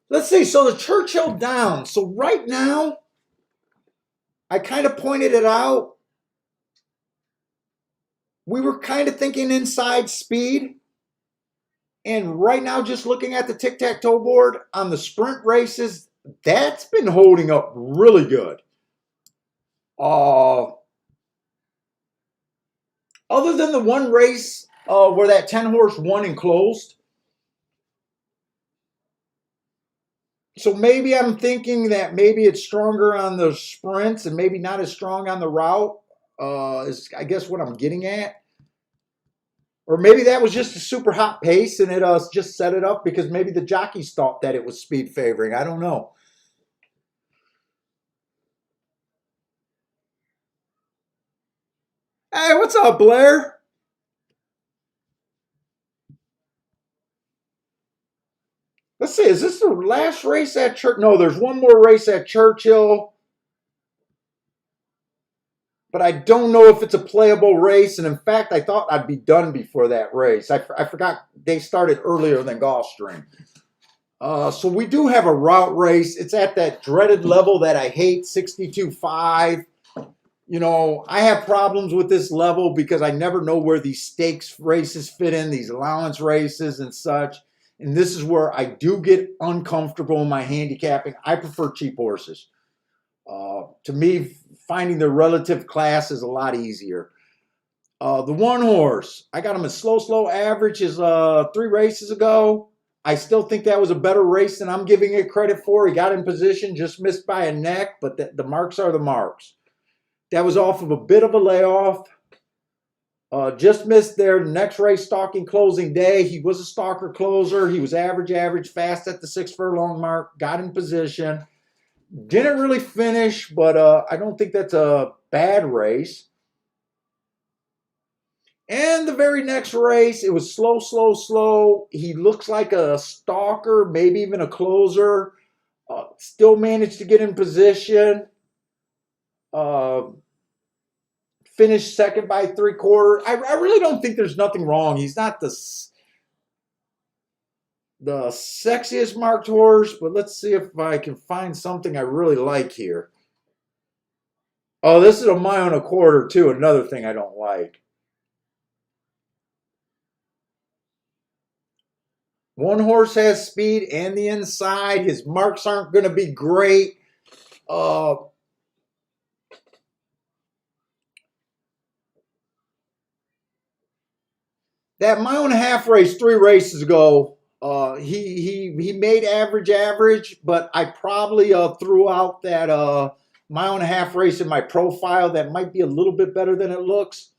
Let's see. So the Churchill down. So right now, I kind of pointed it out. We were kind of thinking inside speed. And right now, just looking at the tic-tac-toe board on the sprint races, that's been holding up really good. Other than the one race where that 10-horse won and closed. So maybe I'm thinking that maybe it's stronger on the sprints and maybe not as strong on the route is, I guess, what I'm getting at. Or maybe that was just a super hot pace and it just set it up because maybe the jockeys thought that it was speed favoring. I don't know. Hey, what's up, Blair? Let's see, is this the last race at Churchill? No, there's one more race at Churchill. But I don't know if it's a playable race. And in fact, I thought I'd be done before that race. I forgot they started earlier than Gulfstream. So we do have a route race. It's at that dreaded level that I hate, 62.5. You know, I have problems with this level because I never know where these stakes races fit in, these allowance races and such. And this is where I do get uncomfortable in my handicapping. I prefer cheap horses. To me, finding the relative class is a lot easier. The 1-horse, I got him a slow average is 3 races ago. I still think that was a better race than I'm giving it credit for. He got in position, just missed by a neck, but the marks are the marks. That was off of a bit of a layoff. Just missed their next race stalking closing day. He was a stalker closer. He was average, fast at the 6 furlong mark, got in position. Didn't really finish, but I don't think that's a bad race. And the very next race, it was slow. He looks like a stalker, maybe even a closer. Still managed to get in position. Finished second by 3/4. I really don't think there's nothing wrong. He's not the sexiest marked horse, but let's see if I can find something I really like here. Oh, this is a 1.25 too. Another thing I don't like. 1-horse has speed and the inside. His marks aren't going to be great. That 1.5 mile race 3 races ago, he made average, but I probably threw out that 1.5 mile race in my profile that might be a little bit better than it looks.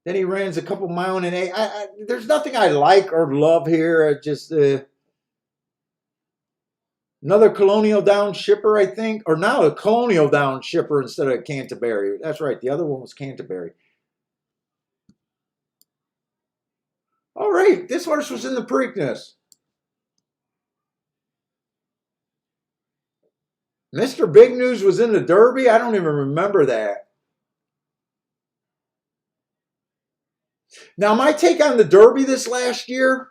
Then he runs a couple 1.8 miles. There's nothing I like or love here. Just another Colonial Down shipper, I think, or now a Colonial Down shipper instead of Canterbury. That's right. The other one was Canterbury. All right, this horse was in the Preakness. Mr. Big News was in the Derby. I don't even remember that. Now, my take on the Derby this last year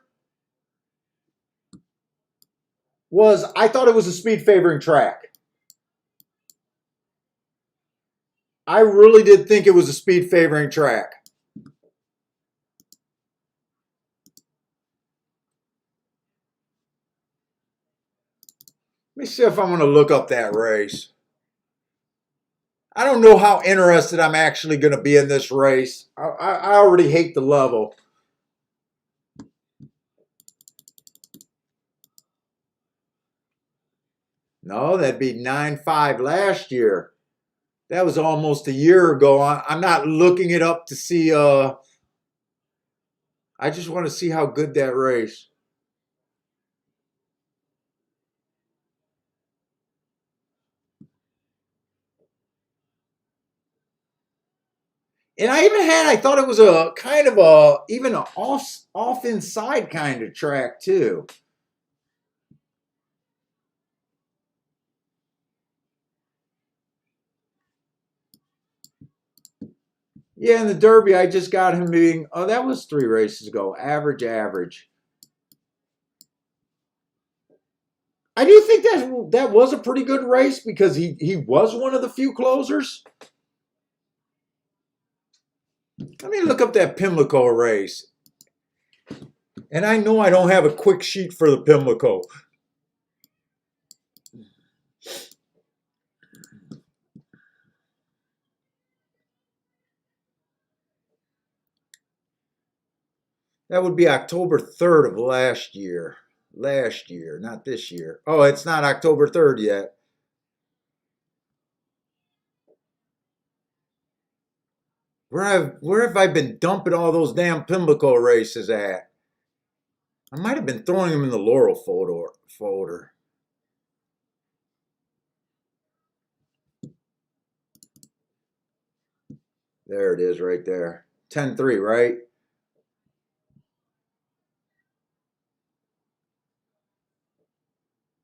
was I thought it was a speed favoring track. I really did think it was a speed favoring track. me see if I'm going to look up that race. I don't know how interested I'm actually going to be in this race. I already hate the level. No, that'd be 9.5 last year. That was almost a year ago. I'm not looking it up to see. I just want to see how good that race. And I thought it was a kind of even an off inside kind of track too. Yeah, in the Derby, I just got him being, oh, that was 3 races ago. Average. I do think that was a pretty good race because he was one of the few closers. Let me look up that Pimlico race. And I know I don't have a quick sheet for the Pimlico. That would be October 3rd of last year. Last year, not this year. Oh, it's not October 3rd yet. Where have I been dumping all those damn Pimlico races at? I might have been throwing them in the Laurel folder. There it is right there. 10-3, right?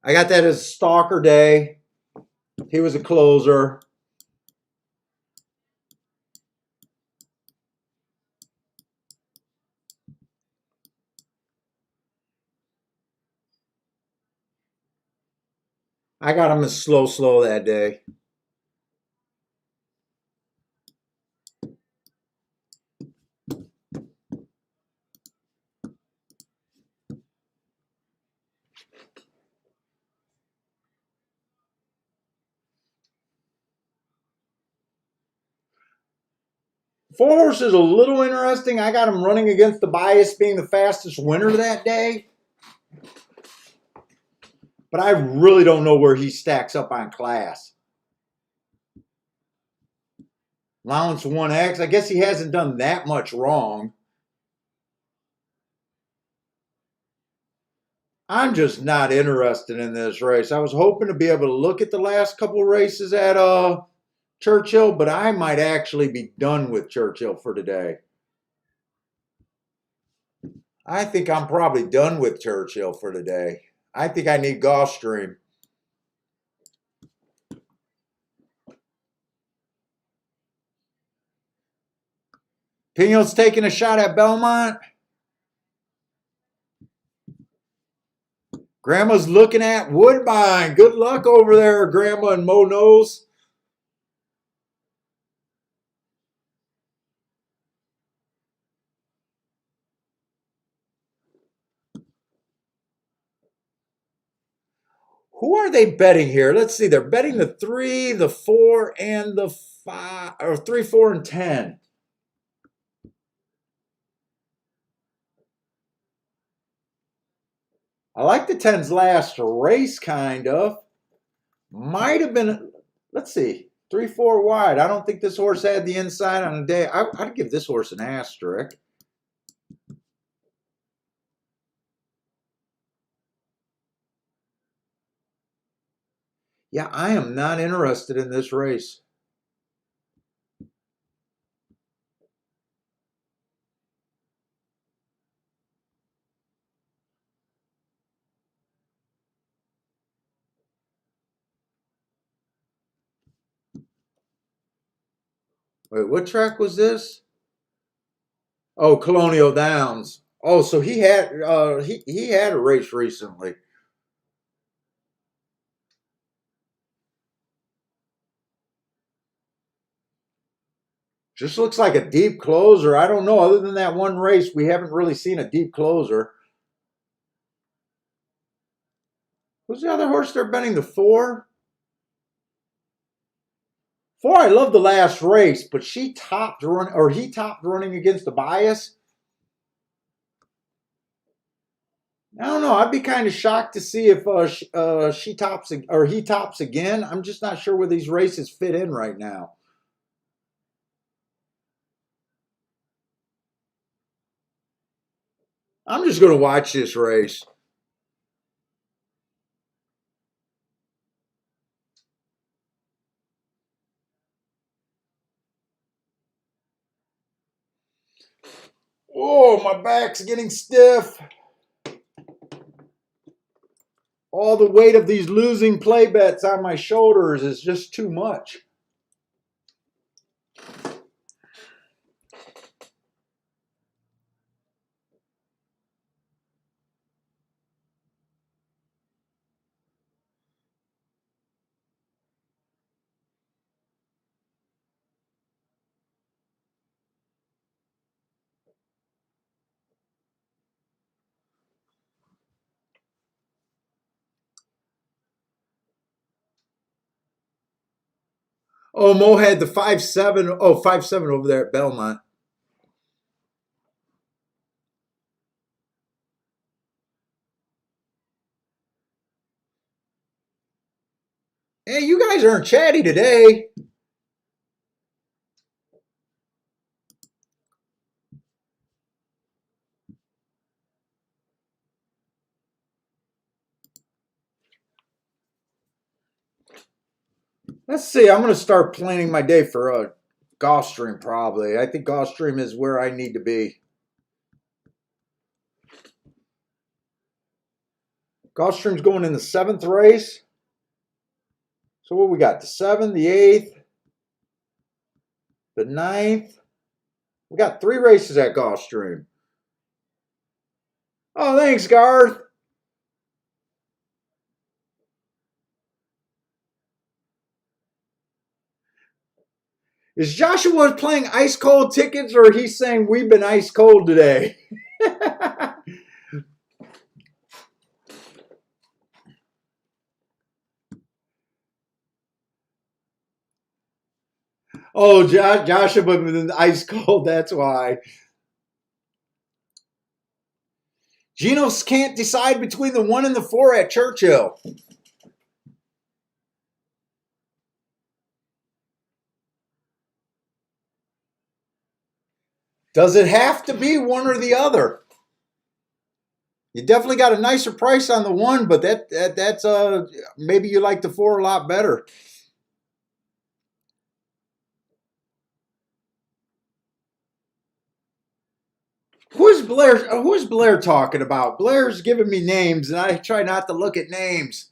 I got that as Stalker Day. He was a closer. I got him as slow that day. Four Horse is a little interesting. I got him running against the bias being the fastest winner that day. But I really don't know where he stacks up on class. Allowance 1X. I guess he hasn't done that much wrong. I'm just not interested in this race. I was hoping to be able to look at the last couple of races at Churchill, but I might actually be done with Churchill for today. I think I'm probably done with Churchill for today. I think I need Gulfstream. Pino's taking a shot at Belmont. Grandma's looking at Woodbine. Good luck over there, Grandma and Mo Nose. Who are they betting here? Let's see. They're betting the 3, the 4, and the 5, or 3, 4, and 10. I like the 10's last race, kind of. Might have been, let's see, 3, 4 wide. I don't think this horse had the inside on a day. I'd give this horse an asterisk. Yeah, I am not interested in this race. Wait, what track was this? Oh, Colonial Downs. Oh, so he had he had a race recently. Just looks like a deep closer. I don't know. Other than that one race, we haven't really seen a deep closer. Who's the other horse they're betting? The 4? 4, I love the last race, but he topped running against the bias. I don't know. I'd be kind of shocked to see if she tops or he tops again. I'm just not sure where these races fit in right now. I'm just going to watch this race. Oh, my back's getting stiff. All the weight of these losing play bets on my shoulders is just too much. Oh, Mo had the 5-7. Oh, 5-7 over there at Belmont. Hey, you guys aren't chatty today. Let's see. I'm going to start planning my day for Gulfstream probably. I think Gulfstream is where I need to be. Gulfstream's going in the 7th race. So what we got? The 7th, the 8th, the 9th. We got 3 races at Gulfstream. Oh, thanks, Garth. Is Joshua playing ice cold tickets, or he's saying we've been ice cold today? Oh, Joshua been ice cold. That's why. Geno's can't decide between the 1 and the 4 at Churchill. Does it have to be one or the other? You definitely got a nicer price on the 1, but that's maybe you like the 4 a lot better. Who is Blair talking about? Blair's giving me names, and I try not to look at names.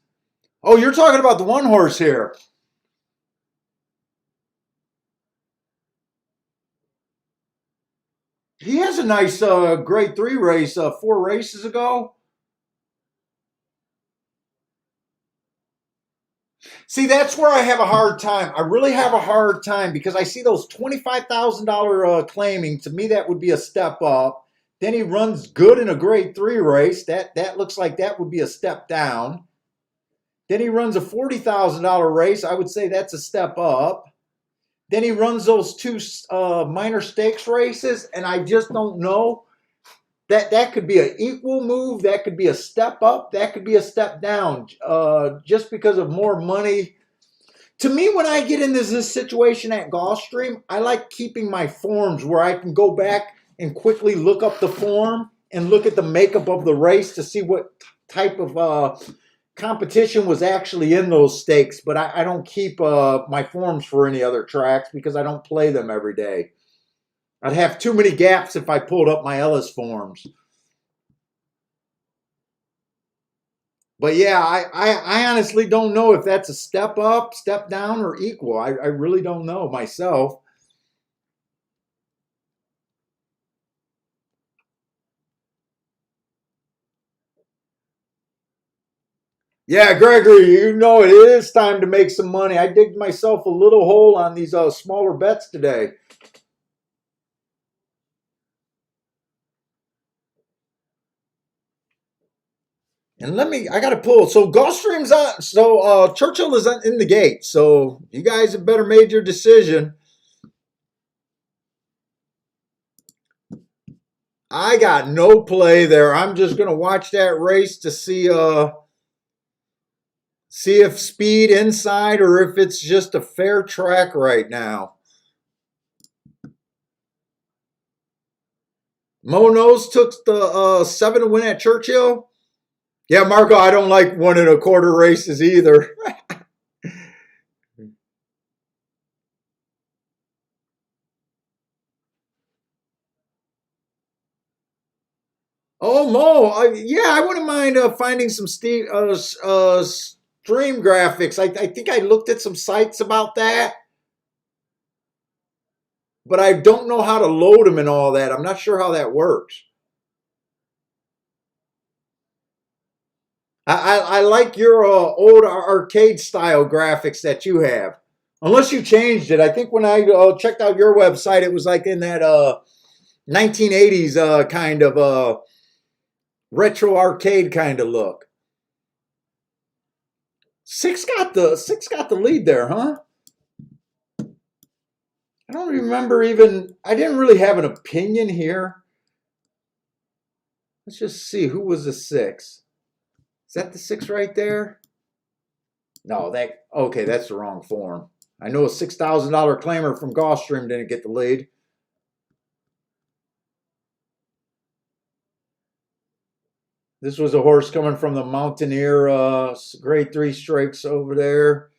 Oh, you're talking about the 1 horse here. He has a nice grade 3 race 4 races ago. See, that's where I have a hard time. I really have a hard time because I see those $25,000 claiming. To me, that would be a step up. Then he runs good in a grade 3 race. That looks like that would be a step down. Then he runs a $40,000 race. I would say that's a step up. Then he runs those 2 minor stakes races, and I just don't know. That could be an equal move. That could be a step up. That could be a step down just because of more money. To me, when I get into this situation at Gulfstream, I like keeping my forms where I can go back and quickly look up the form and look at the makeup of the race to see what type of competition was actually in those stakes. But I don't keep my forms for any other tracks because I don't play them every day. I'd have too many gaps if I pulled up my Ellis forms. But yeah, I honestly don't know if that's a step up, step down, or equal. I really don't know myself. Yeah, Gregory, you know it is time to make some money. I digged myself a little hole on these smaller bets today. And I got to pull. So Gulfstream's on. So Churchill is in the gate. So you guys have better made your decision. I got no play there. I'm just going to watch that race to see if speed inside or if it's just a fair track right now. Mo Nose took the 7 to win at Churchill. Yeah, Marco, I don't like 1 1/4 races either. Oh, Mo, yeah, I wouldn't mind finding some stream graphics. I think I looked at some sites about that, but I don't know how to load them and all that. I'm not sure how that works. I like your old arcade style graphics that you have. Unless you changed it. I think when I checked out your website, it was like in that 1980s kind of retro arcade kind of look. Six got the lead there, huh? I don't remember even. I didn't really have an opinion here. Let's just see who was the 6. Is that the 6 right there? No, okay. That's the wrong form. I know a $6,000 claimer from Gulfstream didn't get the lead. This was a horse coming from the Mountaineer grade 3 strikes over there.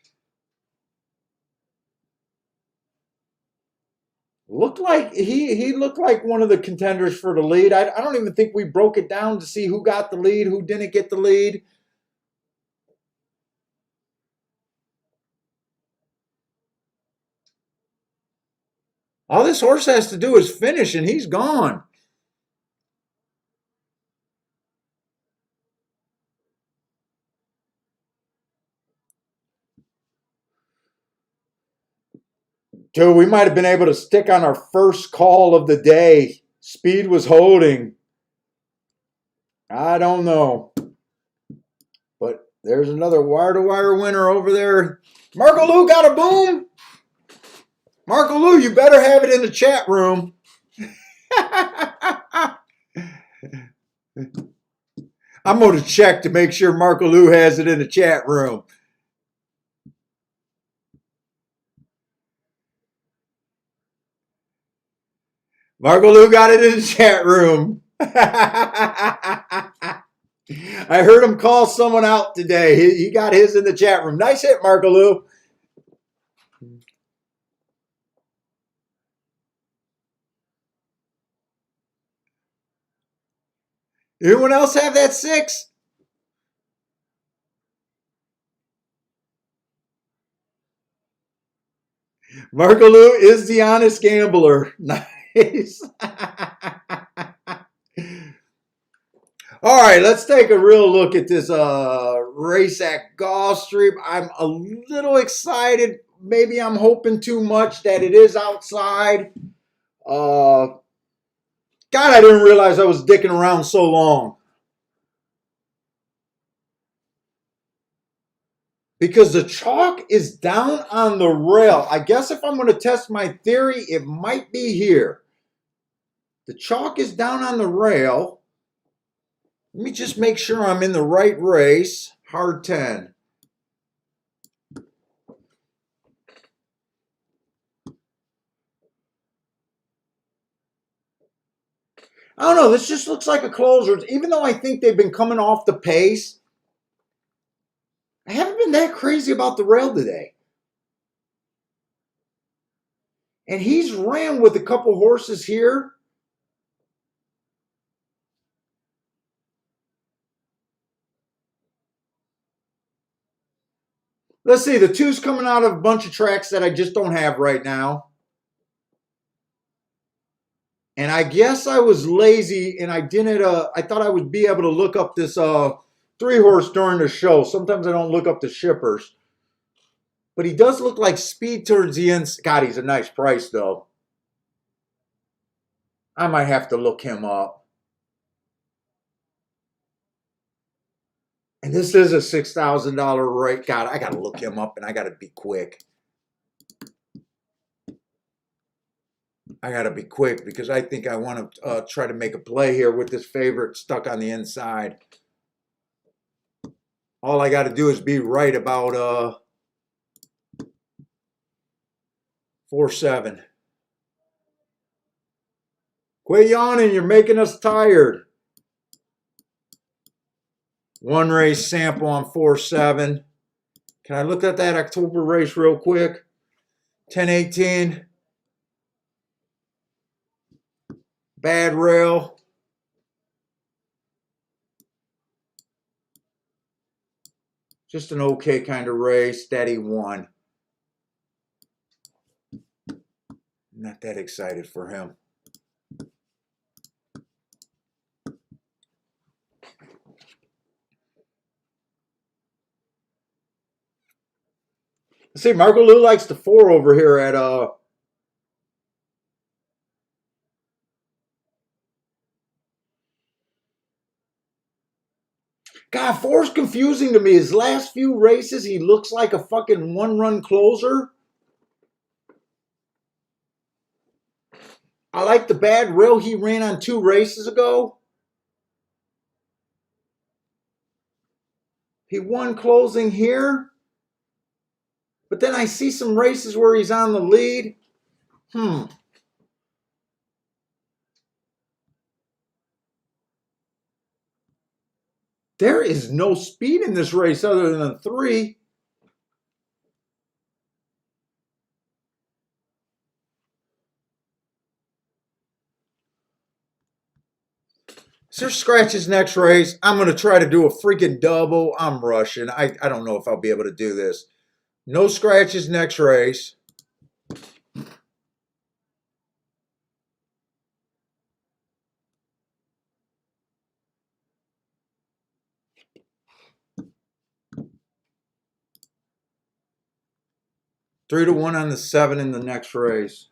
Looked like he looked like one of the contenders for the lead. I don't even think we broke it down to see who got the lead, who didn't get the lead. All this horse has to do is finish and he's gone. Dude, we might have been able to stick on our first call of the day. Speed was holding. I don't know. But there's another wire-to-wire winner over there. Marco Lou got a boom. Marco Lou, you better have it in the chat room. I'm going to check to make sure Marco Lou has it in the chat room. Marco Lou got it in the chat room. I heard him call someone out today. He got his in the chat room. Nice hit, Marco Lou. Anyone else have that 6? Marco Lou is the honest gambler. Nice. All right, let's take a real look at this race at Gulfstream. I'm a little excited. Maybe I'm hoping too much that it is outside. God, I didn't realize I was dicking around so long. Because the chalk is down on the rail. I guess if I'm going to test my theory, it might be here. The chalk is down on the rail. Let me just make sure I'm in the right race. Hard 10. I don't know. This just looks like a closer. Even though I think they've been coming off the pace, I haven't been that crazy about the rail today. And he's ran with a couple horses here. Let's see. The 2's coming out of a bunch of tracks that I just don't have right now. And I guess I was lazy and I didn't, I thought I would be able to look up this 3-horse during the show. Sometimes I don't look up the shippers. But he does look like speed towards the end. God, he's a nice price though. I might have to look him up. And this is a $6,000 rate. God, I got to look him up and I got to be quick. I got to be quick because I think I want to try to make a play here with this favorite stuck on the inside. All I got to do is be right about 4-7. Quit yawning. You're making us tired. One race sample on 4-7. Can I look at that October race real quick? 10-18. Bad rail. Just an okay kind of race. Steady one. Not that excited for him. See, Marco Lou likes the 4 over here at God, 4's confusing to me. His last few races, he looks like a fucking one-run closer. I like the bad rail he ran on 2 races ago. He won closing here. But then I see some races where he's on the lead. There is no speed in this race other than a 3. Sir scratches next race. I'm going to try to do a freaking double. I'm rushing. I don't know if I'll be able to do this. No scratches next race. Three to 1 on the 7 in the next race.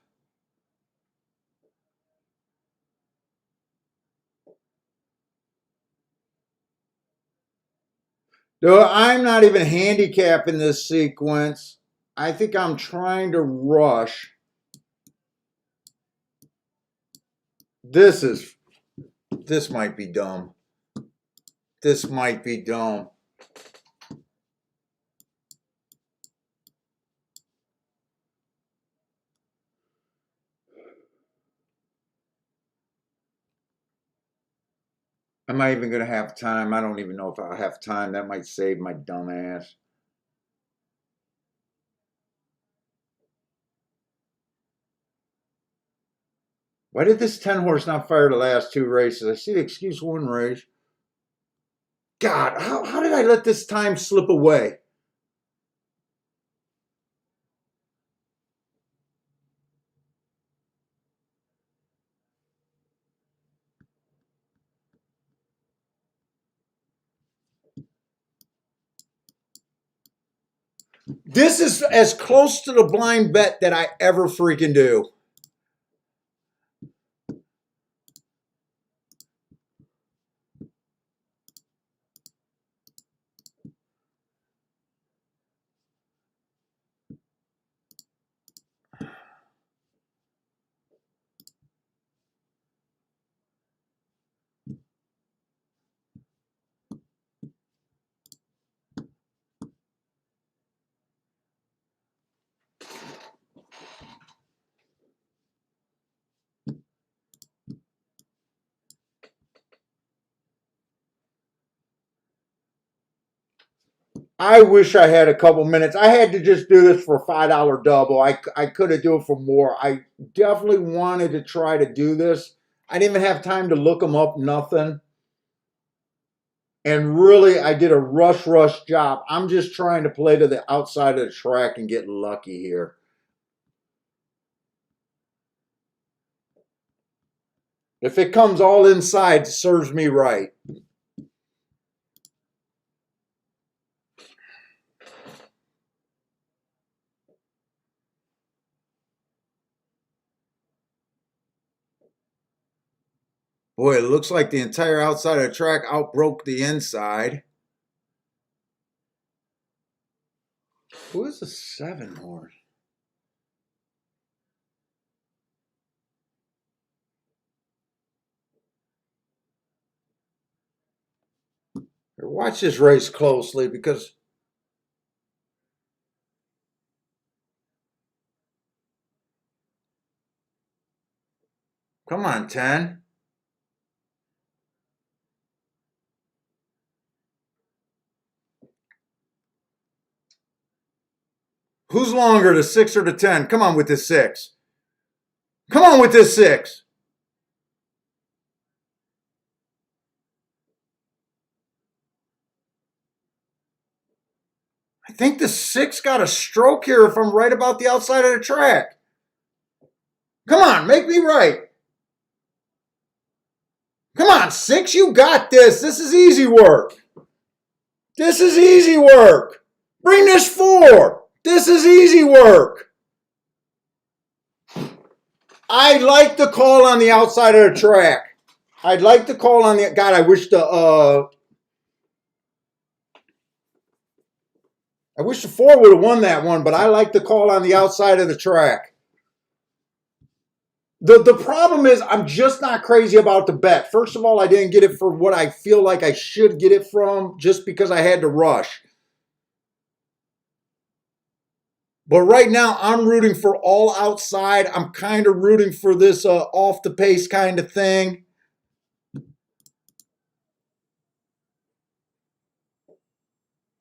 No, I'm not even handicapping this sequence. I think I'm trying to rush. This might be dumb. This might be dumb. Am I even going to have time? I don't even know if I'll have time. That might save my dumb ass. Why did this 10 horse not fire the last 2 races? I see the excuse 1 race. God, how did I let this time slip away? This is as close to the blind bet that I ever freaking do. I wish I had a couple minutes. I had to just do this for a $5 double. I could have done it for more. I definitely wanted to try to do this. I didn't even have time to look them up, nothing. And really, I did a rush job. I'm just trying to play to the outside of the track and get lucky here. If it comes all inside, it serves me right. Boy, it looks like the entire outside of the track outbroke the inside. Who is a 7 horse? Watch this race closely because come on, 10. Who's longer, the 6 or the 10? Come on with this 6. Come on with this 6. I think the 6 got a stroke here if I'm right about the outside of the track. Come on, make me right. Come on, 6, you got this. This is easy work. This is easy work. Bring this 4. This is easy work. I like the call on the outside of the track. I'd like the call on the... God, I wish the 4 would have won that one, but I like the call on the outside of the track. The problem is I'm just not crazy about the bet. First of all, I didn't get it for what I feel like I should get it from just because I had to rush. But right now, I'm rooting for all outside. I'm kind of rooting for this off the pace kind of thing.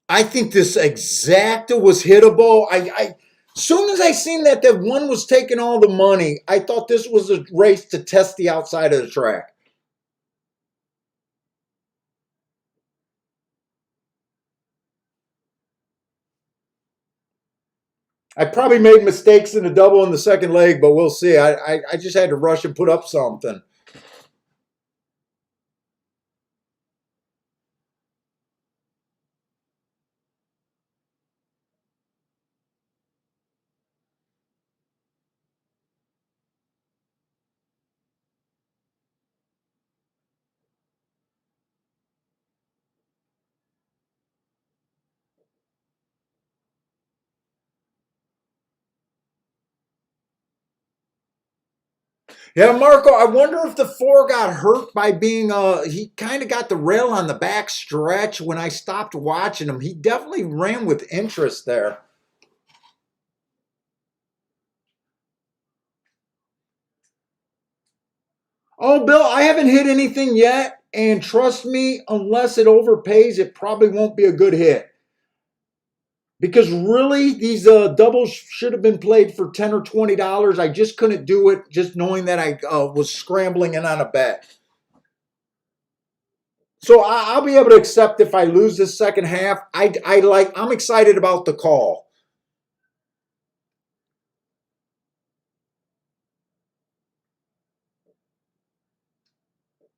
I think this exacta was hittable. As soon as I seen that one was taking all the money, I thought this was a race to test the outside of the track. I probably made mistakes in the double in the second leg, but we'll see. I just had to rush and put up something. Yeah, Marco, I wonder if the 4 got hurt by being, he kind of got the rail on the back stretch when I stopped watching him. He definitely ran with interest there. Oh, Bill, I haven't hit anything yet. And trust me, unless it overpays, it probably won't be a good hit. Because really, these doubles should have been played for $10 or $20. I just couldn't do it just knowing that I was scrambling in on a bet. So I'll be able to accept if I lose this second half. I'm excited about the call.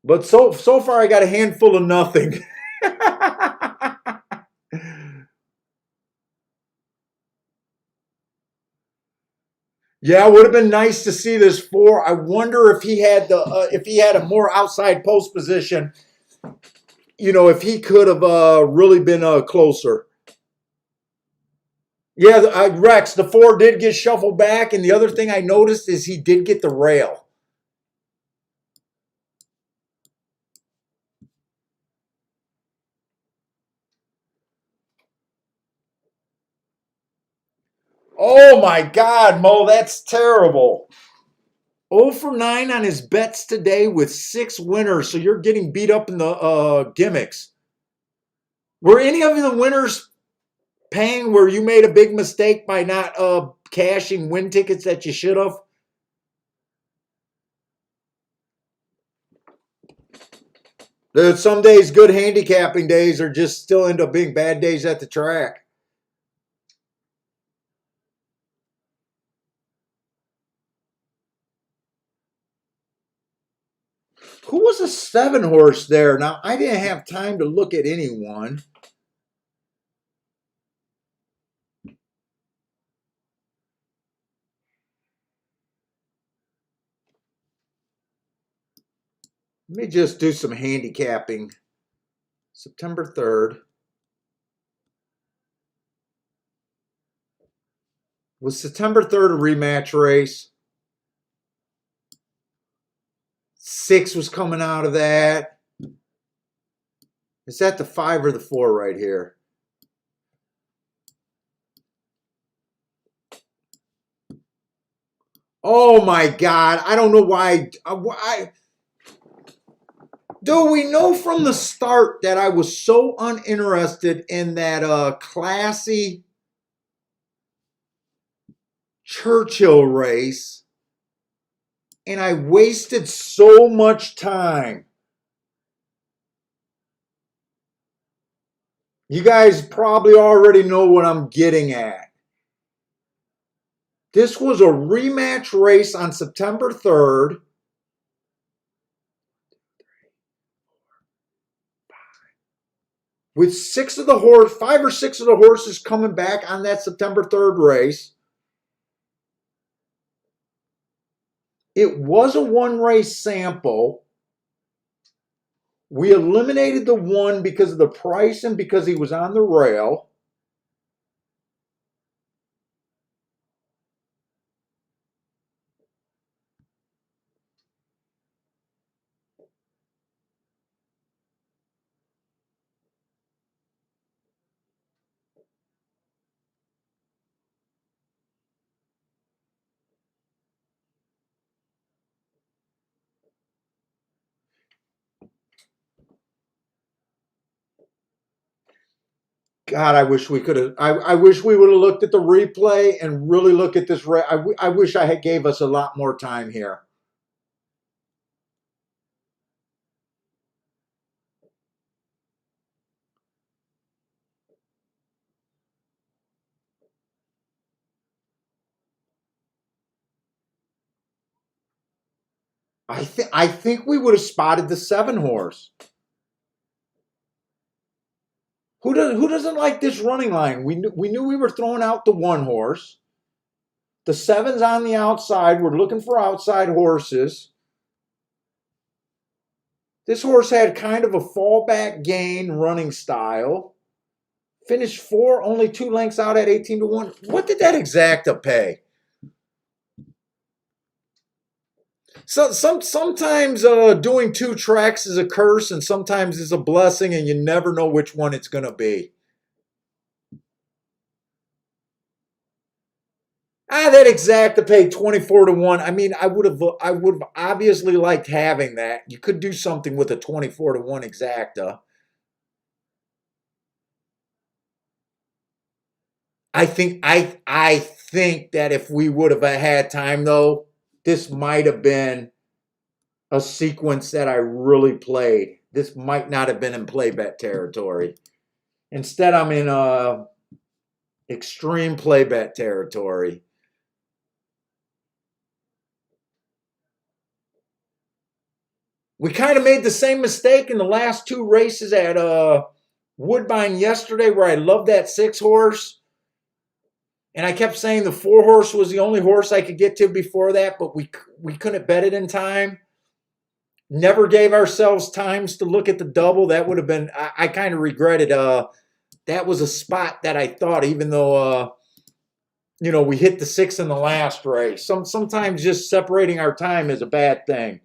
But so far, I got a handful of nothing. Yeah, it would have been nice to see this 4. I wonder if he had a more outside post position. You know, if he could have really been closer. Yeah, Rex, the 4 did get shuffled back, and the other thing I noticed is he did get the rail. Oh my God, Mo, that's terrible. 0 for 9 on his bets today with 6 winners, so you're getting beat up in the gimmicks. Were any of the winners paying where you made a big mistake by not cashing win tickets that you should have? Some days, good handicapping days are just still end up being bad days at the track. Who was a 7 horse there? Now, I didn't have time to look at anyone. Let me just do some handicapping. September 3rd. Was September 3rd a rematch race? 6 was coming out of that. Is that the 5 or the 4 right here? Oh my God. I don't know why. Do we know from the start that I was so uninterested in that classy Churchill race, and I wasted so much time. You guys probably already know what I'm getting at. This was a rematch race on September 3rd. With 5 or 6 of the horses coming back on that September 3rd race. It was a 1-race sample. We eliminated the 1 because of the price and because he was on the rail. God, I wish we could have. I wish we would have looked at the replay and really look at this. I wish I had gave us a lot more time here. I think we would have spotted the 7 horse. Who doesn't like this running line? We knew we were throwing out the 1 horse. The 7's on the outside. We're looking for outside horses. This horse had kind of a fallback gain running style. Finished 4, only 2 lengths out at 18-1. What did that exacta pay? So sometimes doing 2 tracks is a curse, and sometimes it's a blessing, and you never know which one it's going to be. That exacta paid 24-1. I mean, I would have obviously liked having that. You could do something with a 24-1 exacta. I think that if we would have had time though, this might have been a sequence that I really played. This might not have been in play bet territory. Instead, I'm in extreme play bet territory. We kind of made the same mistake in the last 2 races at Woodbine yesterday, where I loved that 6 horse. And I kept saying the 4 horse was the only horse I could get to before that, but we couldn't bet it in time. Never gave ourselves times to look at the double. That would have been, I kind of regretted. That was a spot that I thought, even though, we hit the 6 in the last race. Sometimes just separating our time is a bad thing.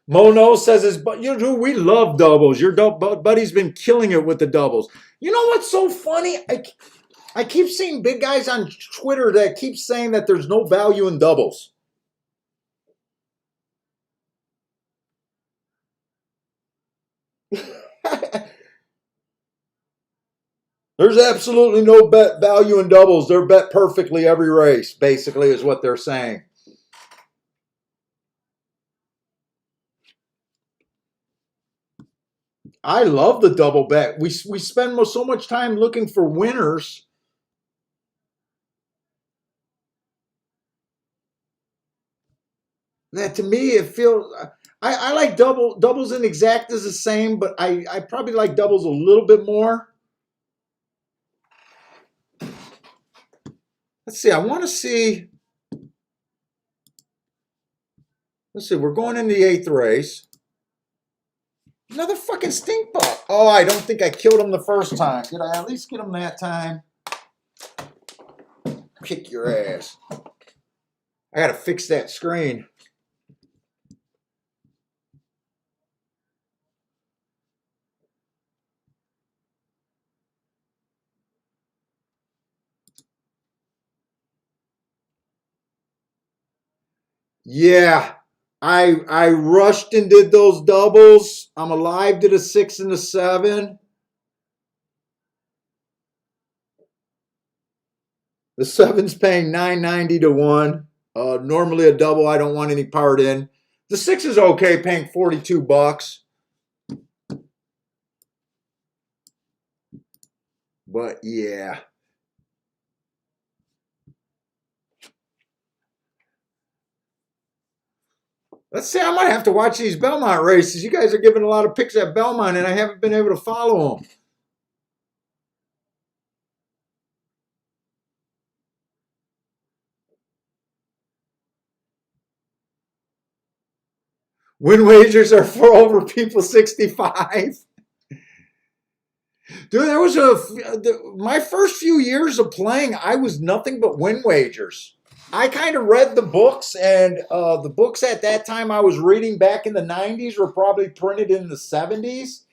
Mono says, we love doubles. Your buddy's been killing it with the doubles. You know what's so funny? I keep seeing big guys on Twitter that keep saying that there's no value in doubles. There's absolutely no bet value in doubles. They're bet perfectly every race, basically, is what they're saying. I love the double bet. We spend so much time looking for winners. That to me, it feels. I like doubles and exactas the same, but I probably like doubles a little bit more. Let's see. I want to see. Let's see. We're going in the 8th race. Another fucking stink bug. Oh, I don't think I killed him the first time. Did I at least get him that time? Kick your ass. I gotta fix that screen. Yeah, I rushed and did those doubles. I'm alive to the 6 and the 7. The 7's paying $9.90 to 1. Normally a double I don't want any part in. The 6 is okay, paying $42. But yeah. Let's see, I might have to watch these Belmont races. You guys are giving a lot of picks at Belmont, and I haven't been able to follow them. Win wagers are for over people 65. Dude, there was my first few years of playing, I was nothing but win wagers. I kind of read the books, and the books at that time I was reading back in the 90s were probably printed in the 70s.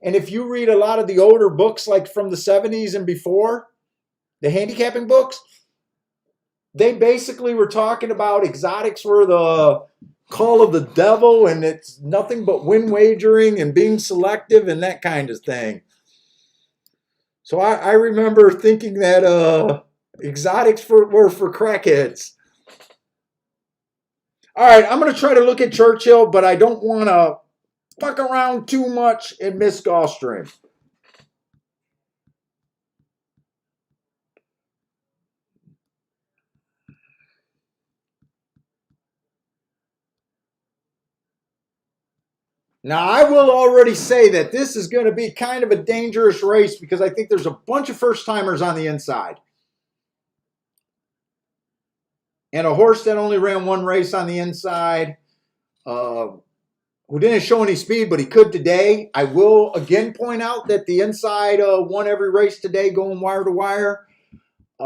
And if you read a lot of the older books, like from the 70s and before, the handicapping books, they basically were talking about exotics were the call of the devil, and it's nothing but win wagering and being selective and that kind of thing. So I remember thinking that exotics were for crackheads. All right, I'm going to try to look at Churchill, but I don't want to fuck around too much and miss Gulfstream. Now, I will already say that this is going to be kind of a dangerous race because I think there's a bunch of first-timers on the inside. And a horse that only ran one race on the inside, who didn't show any speed, but he could today. I will again point out that the inside won every race today going wire to wire. I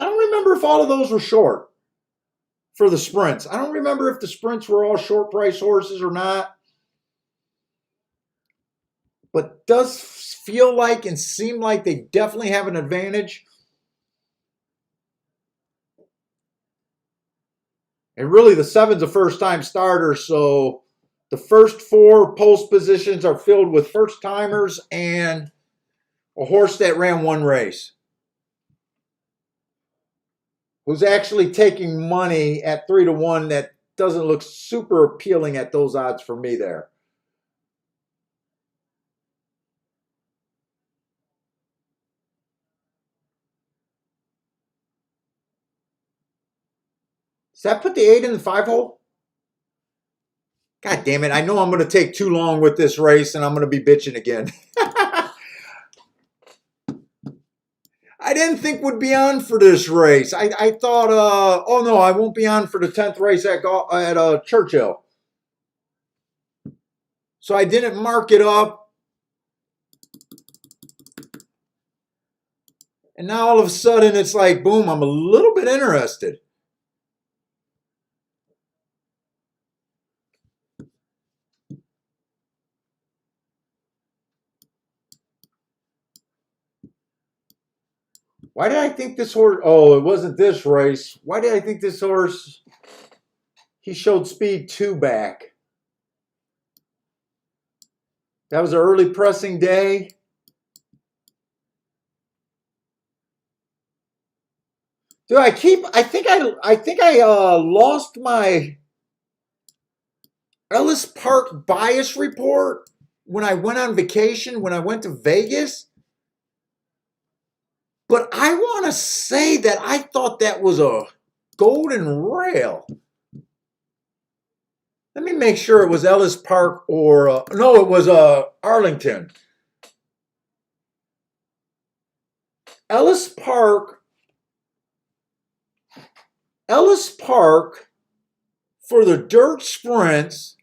don't remember if all of those were short for the sprints. I don't remember if the sprints were all short price horses or not. But does feel like and seem like they definitely have an advantage. And really, the 7's a first-time starter, so the first 4 post positions are filled with first-timers and a horse that ran one race, who's actually taking money at 3 to 1 that doesn't look super appealing at those odds for me there. Does that put the 8 in the 5 hole? God damn it. I know I'm going to take too long with this race and I'm going to be bitching again. I didn't think would be on for this race. I thought, oh no, I won't be on for the 10th race at Churchill. So I didn't mark it up. And now all of a sudden it's like, boom, I'm a little bit interested. Why did I think this horse, oh, it wasn't this race. Why did I think this horse, he showed speed 2 back? That was an early pressing day. Dude, I think I lost my Ellis Park bias report when I went on vacation, when I went to Vegas. But I want to say that I thought that was a golden rail. Let me make sure it was Ellis Park or, no, it was Arlington. Ellis Park Ellis Park for the dirt sprints,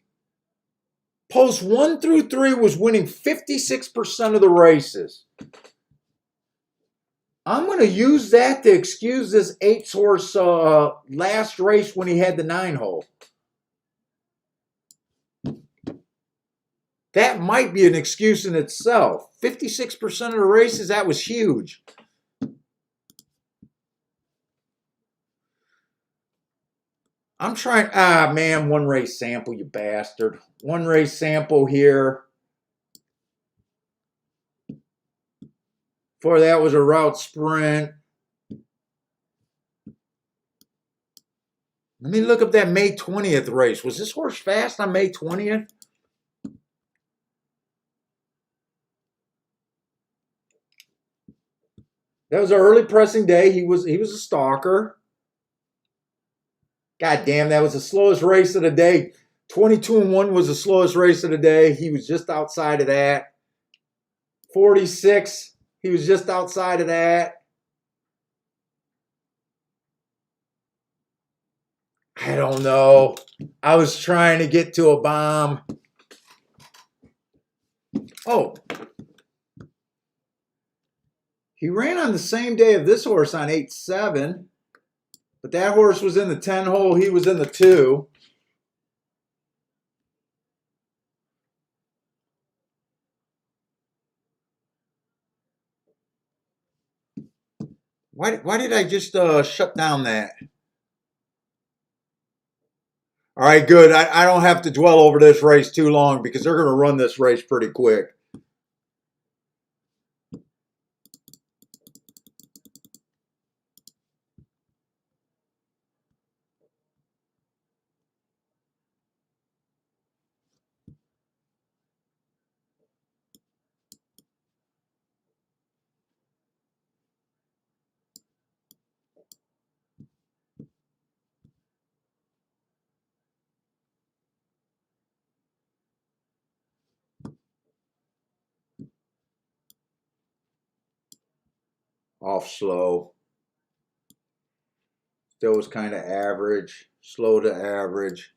posts 1 through 3 was winning 56% of the races. I'm going to use that to excuse this 8-horse last race when he had the 9 hole. That might be an excuse in itself. 56% of the races, that was huge. I'm trying, man, 1 race sample, you bastard. 1 race sample here. Before that was a route sprint. Let me look up that May 20th race. Was this horse fast on May 20th? That was an early pressing day. He was a stalker. God damn, that was the slowest race of the day. 22-1 was the slowest race of the day. He was just outside of that. 46, he was just outside of that. I don't know. I was trying to get to a bomb. Oh. He ran on the same day of this horse on 8-7. But that horse was in the 10 hole. He was in the 2. Why did I just shut down that? All right, good. I don't have to dwell over this race too long because they're going to run this race pretty quick. Off slow. Still was kind of average. Slow to average.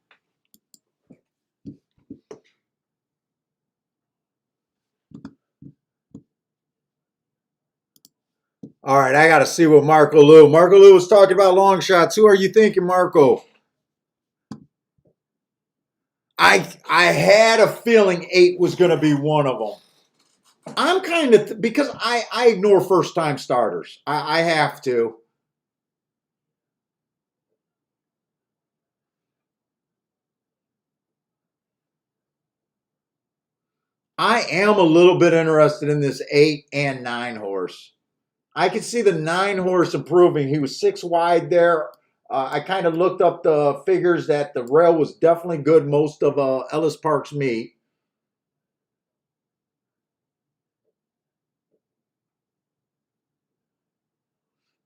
All right, I got to see what Marco Lou. Marco Lou was talking about long shots. Who are you thinking, Marco? I had a feeling 8 was going to be one of them. I'm kind of, because I ignore first-time starters. I have to. I am a little bit interested in this 8 and 9 horse. I could see the 9 horse improving. He was 6 wide there. I kind of looked up the figures that the rail was definitely good most of Ellis Park's meet.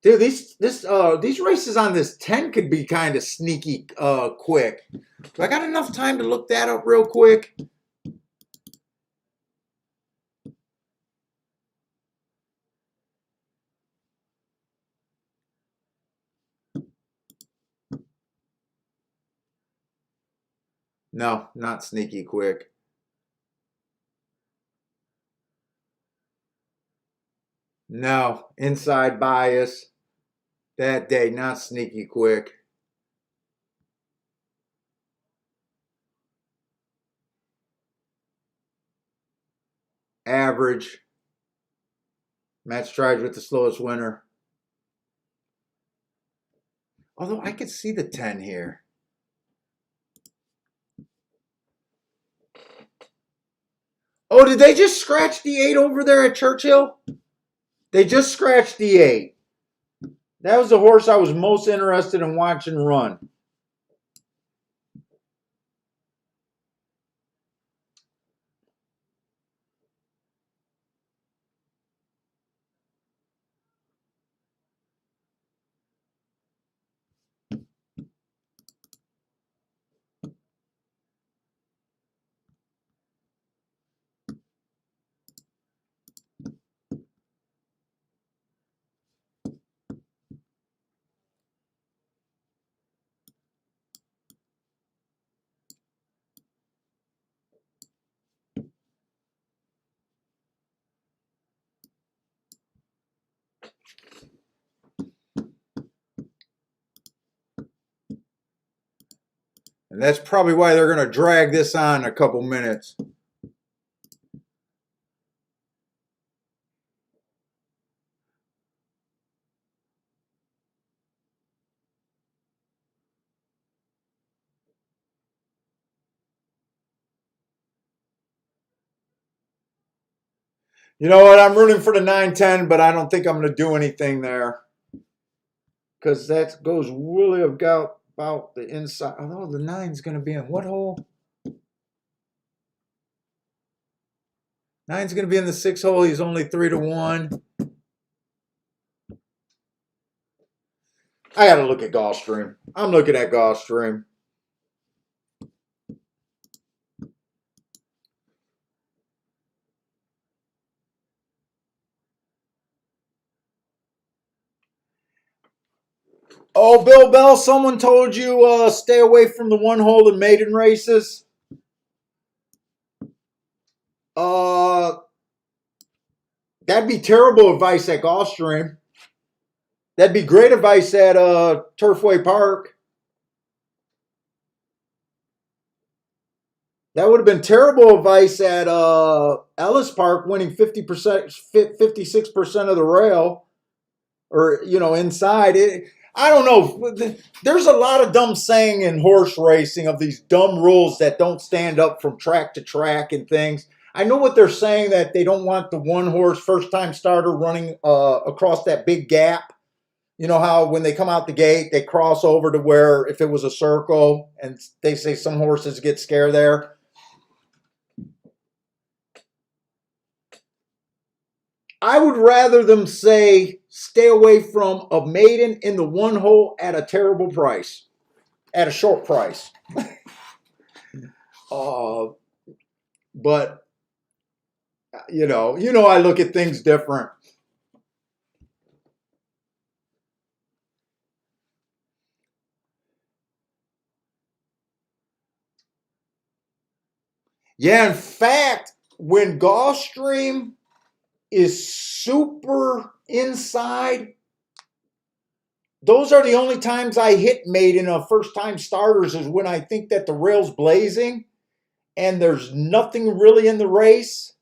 Dude, these races on this 10 could be kind of sneaky quick. Do I got enough time to look that up real quick? No, not sneaky quick. No, inside bias that day, not sneaky quick. Average. Matt Strides with the slowest winner. Although I could see the 10 here. Oh, did they just scratch the 8 over there at Churchill? They just scratched the 8. That was the horse I was most interested in watching run. And that's probably why they're going to drag this on a couple minutes. You know what? I'm rooting for the 910, but I don't think I'm going to do anything there. Because that goes really about the inside. Oh, the 9's going to be in what hole? 9's going to be in the 6 hole. He's only 3-1. I got to look at Gulfstream. I'm looking at Gulfstream. Oh, Bill Bell, someone told you stay away from the 1 hole in maiden races. That'd be terrible advice at Gulfstream. That'd be great advice at Turfway Park. That would have been terrible advice at Ellis Park, winning 50%, 56% of the rail, or inside. I don't know. There's a lot of dumb saying in horse racing of these dumb rules that don't stand up from track to track and things. I know what they're saying, that they don't want the 1 horse first time starter running across that big gap. You know how when they come out the gate, they cross over to where if it was a circle, and they say some horses get scared there. I would rather them say stay away from a maiden in the 1 hole at a terrible price, at a short price. But I look at things different. Yeah, in fact, when Gulfstream is super inside, those are the only times I hit maiden of first time starters, is when I think that the rail's blazing and there's nothing really in the race,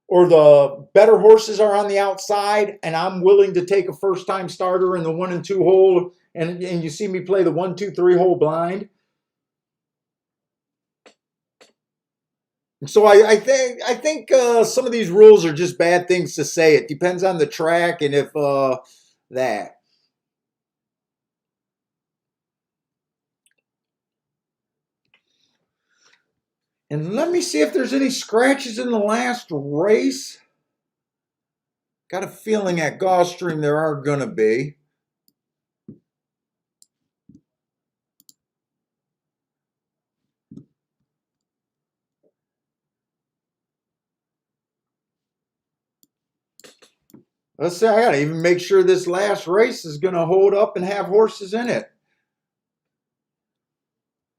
or the better horses are on the outside, and I'm willing to take a first time starter in the 1 and 2 hole, and you see me play the 1, 2, 3 hole blind. So I think some of these rules are just bad things to say. It depends on the track and if that. And let me see if there's any scratches in the last race. Got a feeling at Gulfstream there are going to be. Let's see, I got to even make sure this last race is going to hold up and have horses in it.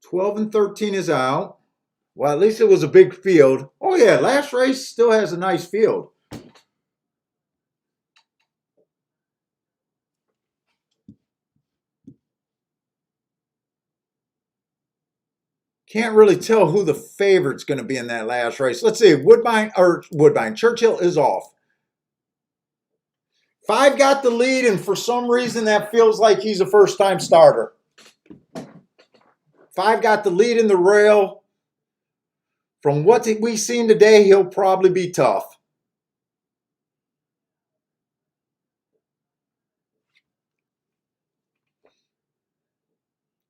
12 and 13 is out. Well, at least it was a big field. Oh, yeah, last race still has a nice field. Can't really tell who the favorite's going to be in that last race. Let's see. Churchill is off. 5 got the lead, and for some reason that feels like he's a first-time starter. 5 got the lead in the rail. From what we've seen today, he'll probably be tough.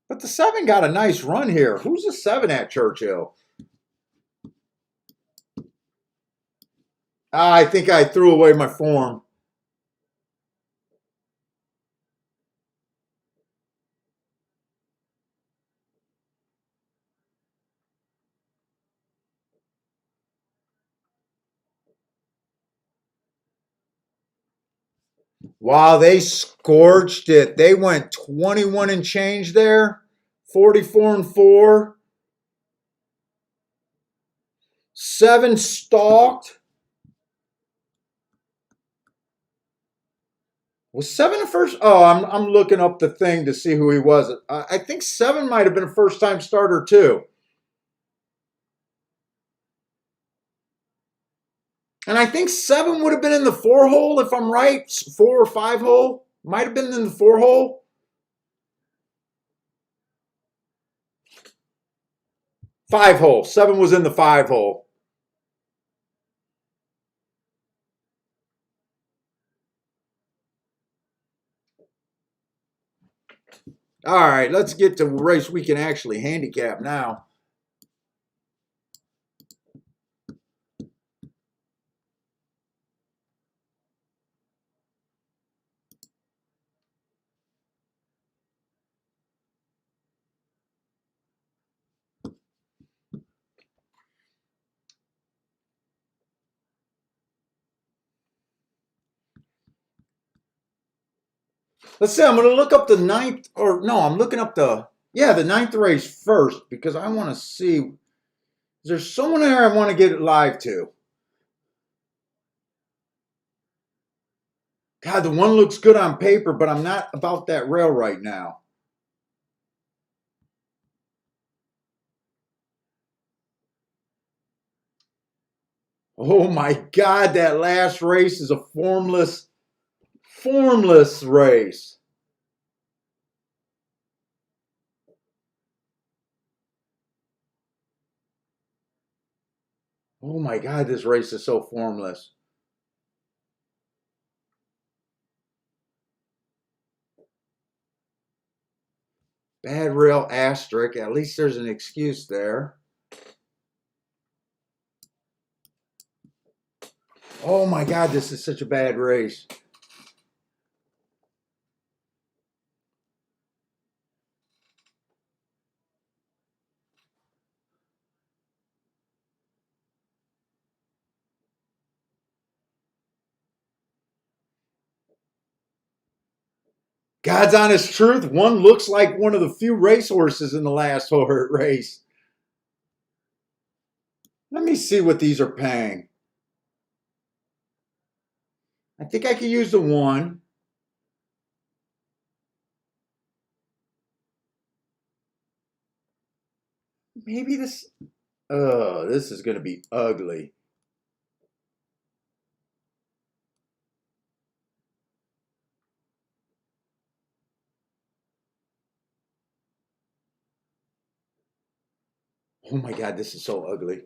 But the 7 got a nice run here. Who's the 7 at Churchill? I think I threw away my form. Wow, they scorched it. They went 21 and change there. 44 and 4. 7 stalked. Was 7 the first? Oh, I'm looking up the thing to see who he was. I think 7 might have been a first time starter too. And I think 7 would have been in the 4 hole if I'm right. 4 or 5 hole. Might have been in the 4 hole. 5 hole. 7 was in the 5 hole. All right, let's get to a race we can actually handicap now. Let's see, I'm going to look up the ninth, or no, I'm looking up the ninth race first because I want to see, is there someone there I want to get it live to? God, the one looks good on paper, but I'm not about that rail right now. Oh my God, that last race is a formless race. Oh my God, this race is so formless. Bad rail asterisk. At least there's an excuse there. Oh my God, this is such a bad race. God's honest truth, one looks like one of the few racehorses in the last race. Let me see what these are paying. I think I can use the 1. Maybe this. Oh, this is going to be ugly. Oh my God, this is so ugly.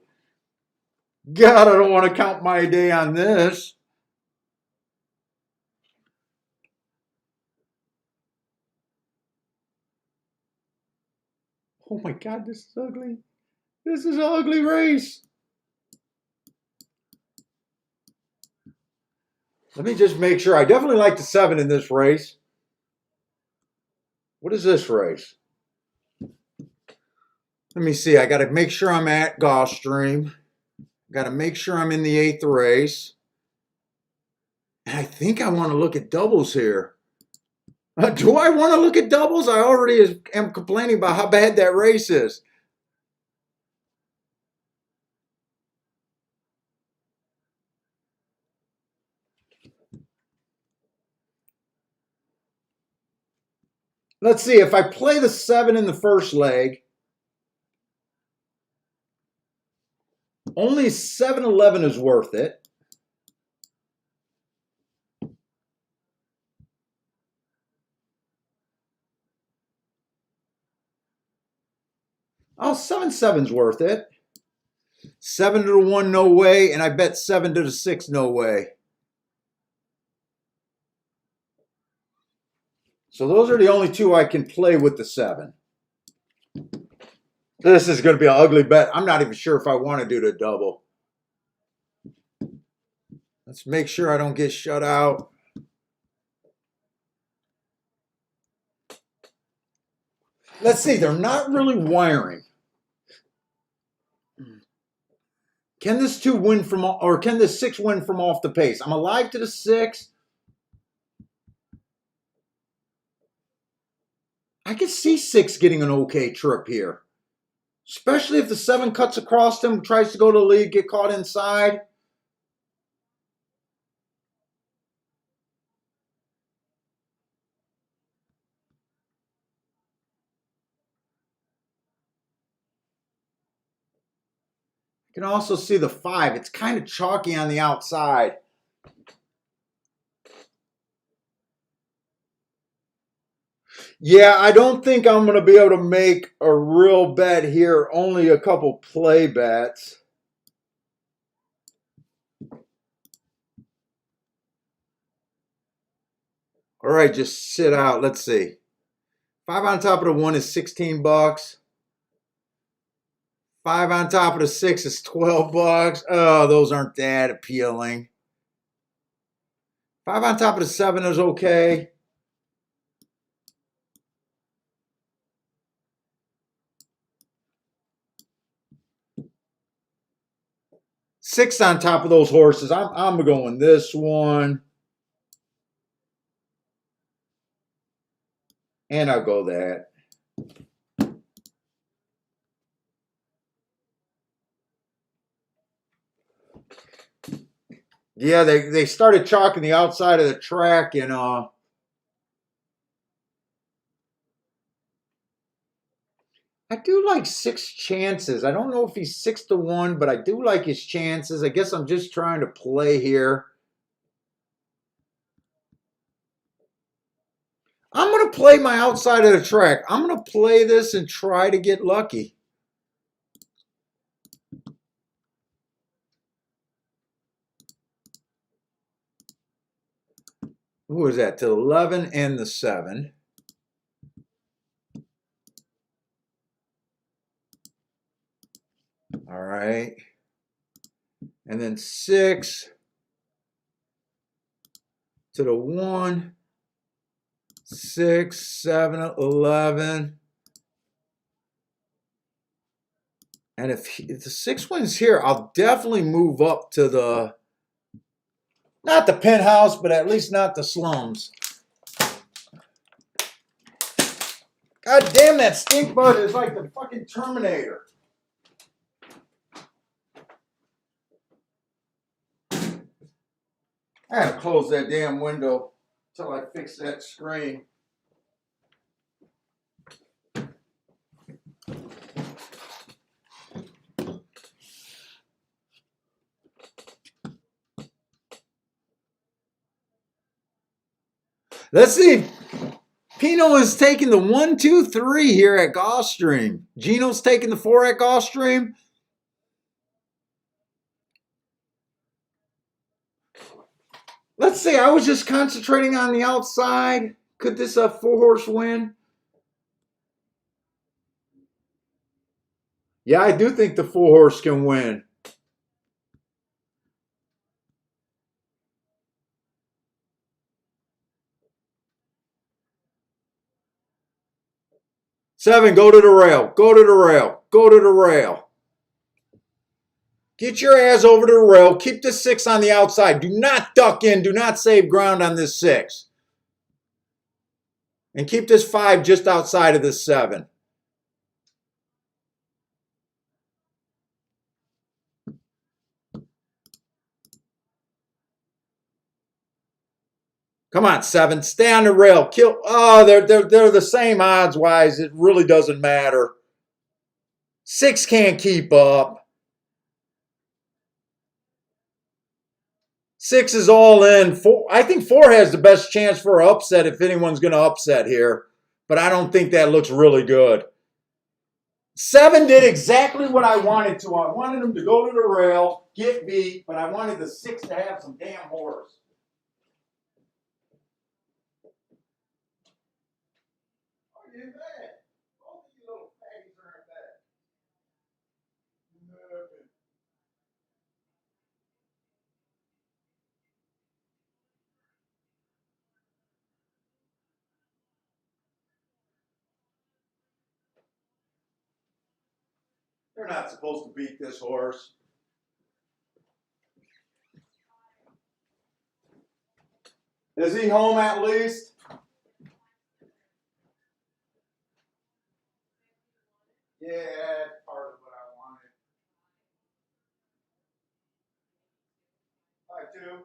God, I don't want to count my day on this. Oh my God, this is ugly. This is an ugly race. Let me just make sure. I definitely like the 7 in this race. What is this race? Let me see. I got to make sure I'm at Gulfstream. Got to make sure I'm in the 8th race. And I think I want to look at doubles here. Do I want to look at doubles? I already am complaining about how bad that race is. Let's see. If I play the 7 in the first leg, only 7-11 is worth it. Oh, 7-7's worth it. 7 to the 1, no way. And I bet 7 to the 6, no way. So those are the only 2 I can play with the 7. This is going to be an ugly bet. I'm not even sure if I want to do the double. Let's make sure I don't get shut out. Let's see. They're not really wiring. Can this 2 win from, or can this 6 win from off the pace? I'm alive to the 6. I can see 6 getting an okay trip here. Especially if the 7 cuts across him, tries to go to the lead, get caught inside. You can also see the 5. It's kind of chalky on the outside. Yeah, I don't think I'm going to be able to make a real bet here. Only a couple play bets. All right, just sit out. Let's see. 5 on top of the 1 is 16 bucks. 5 on top of the 6 is 12 bucks. Oh, those aren't that appealing. 5 on top of the 7 is okay. Six on top of those horses. I'm going this one. And I'll go that. Yeah, they started chalking the outside of the track, and I do like 6 chances. I don't know if he's 6-1, but I do like his chances. I guess I'm just trying to play here. I'm going to play my outside of the track. I'm going to play this and try to get lucky. Who is that? To 11 and the 7. All right. And then 6 to the 1. 6, 7, 11. And if the 6 wins here, I'll definitely move up to the, not the penthouse, but at least not the slums. God damn, that stink bug is like the fucking Terminator. I had to close that damn window until I fix that screen. Let's see. Pino is taking the 1, 2, 3 here at Gulfstream. Gino's taking the 4 at Gulfstream. Let's see. I was just concentrating on the outside. Could this 4-horse win? Yeah, I do think the 4-horse can win. Seven, go to the rail. Go to the rail. Go to the rail. Get your ass over to the rail. Keep the 6 on the outside. Do not duck in. Do not save ground on this 6. And keep this 5 just outside of this 7. Come on, 7. Stay on the rail. Kill. Oh, they're the same odds wise. It really doesn't matter. 6 can't keep up. 6 is all in. 4, I think 4 has the best chance for an upset if anyone's going to upset here. But I don't think that looks really good. 7 did exactly what I wanted to. I wanted him to go to the rail, get beat, but I wanted the 6 to have some damn horse. Oh, you bet. Both of you little faggots are in bed. They're not supposed to beat this horse. Is he home at least? Yeah, that's part of what I wanted. 5-2.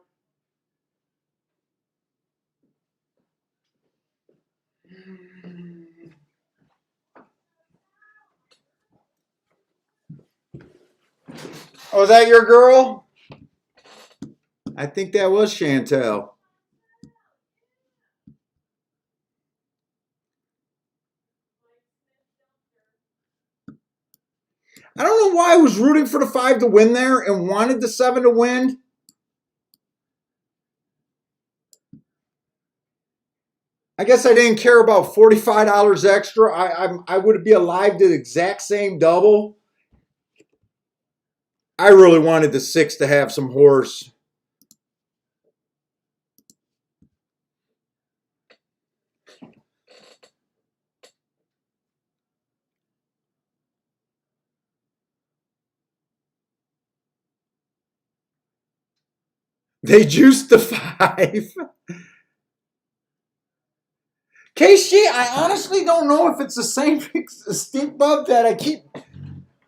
Oh, is that your girl? I think that was Chantel. I don't know why I was rooting for the 5 to win there and wanted the 7 to win. I guess I didn't care about $45 extra. I would be alive to the exact same double. I really wanted the 6 to have some horse. They juiced the 5. KC, I honestly don't know if it's the same stink bug that I keep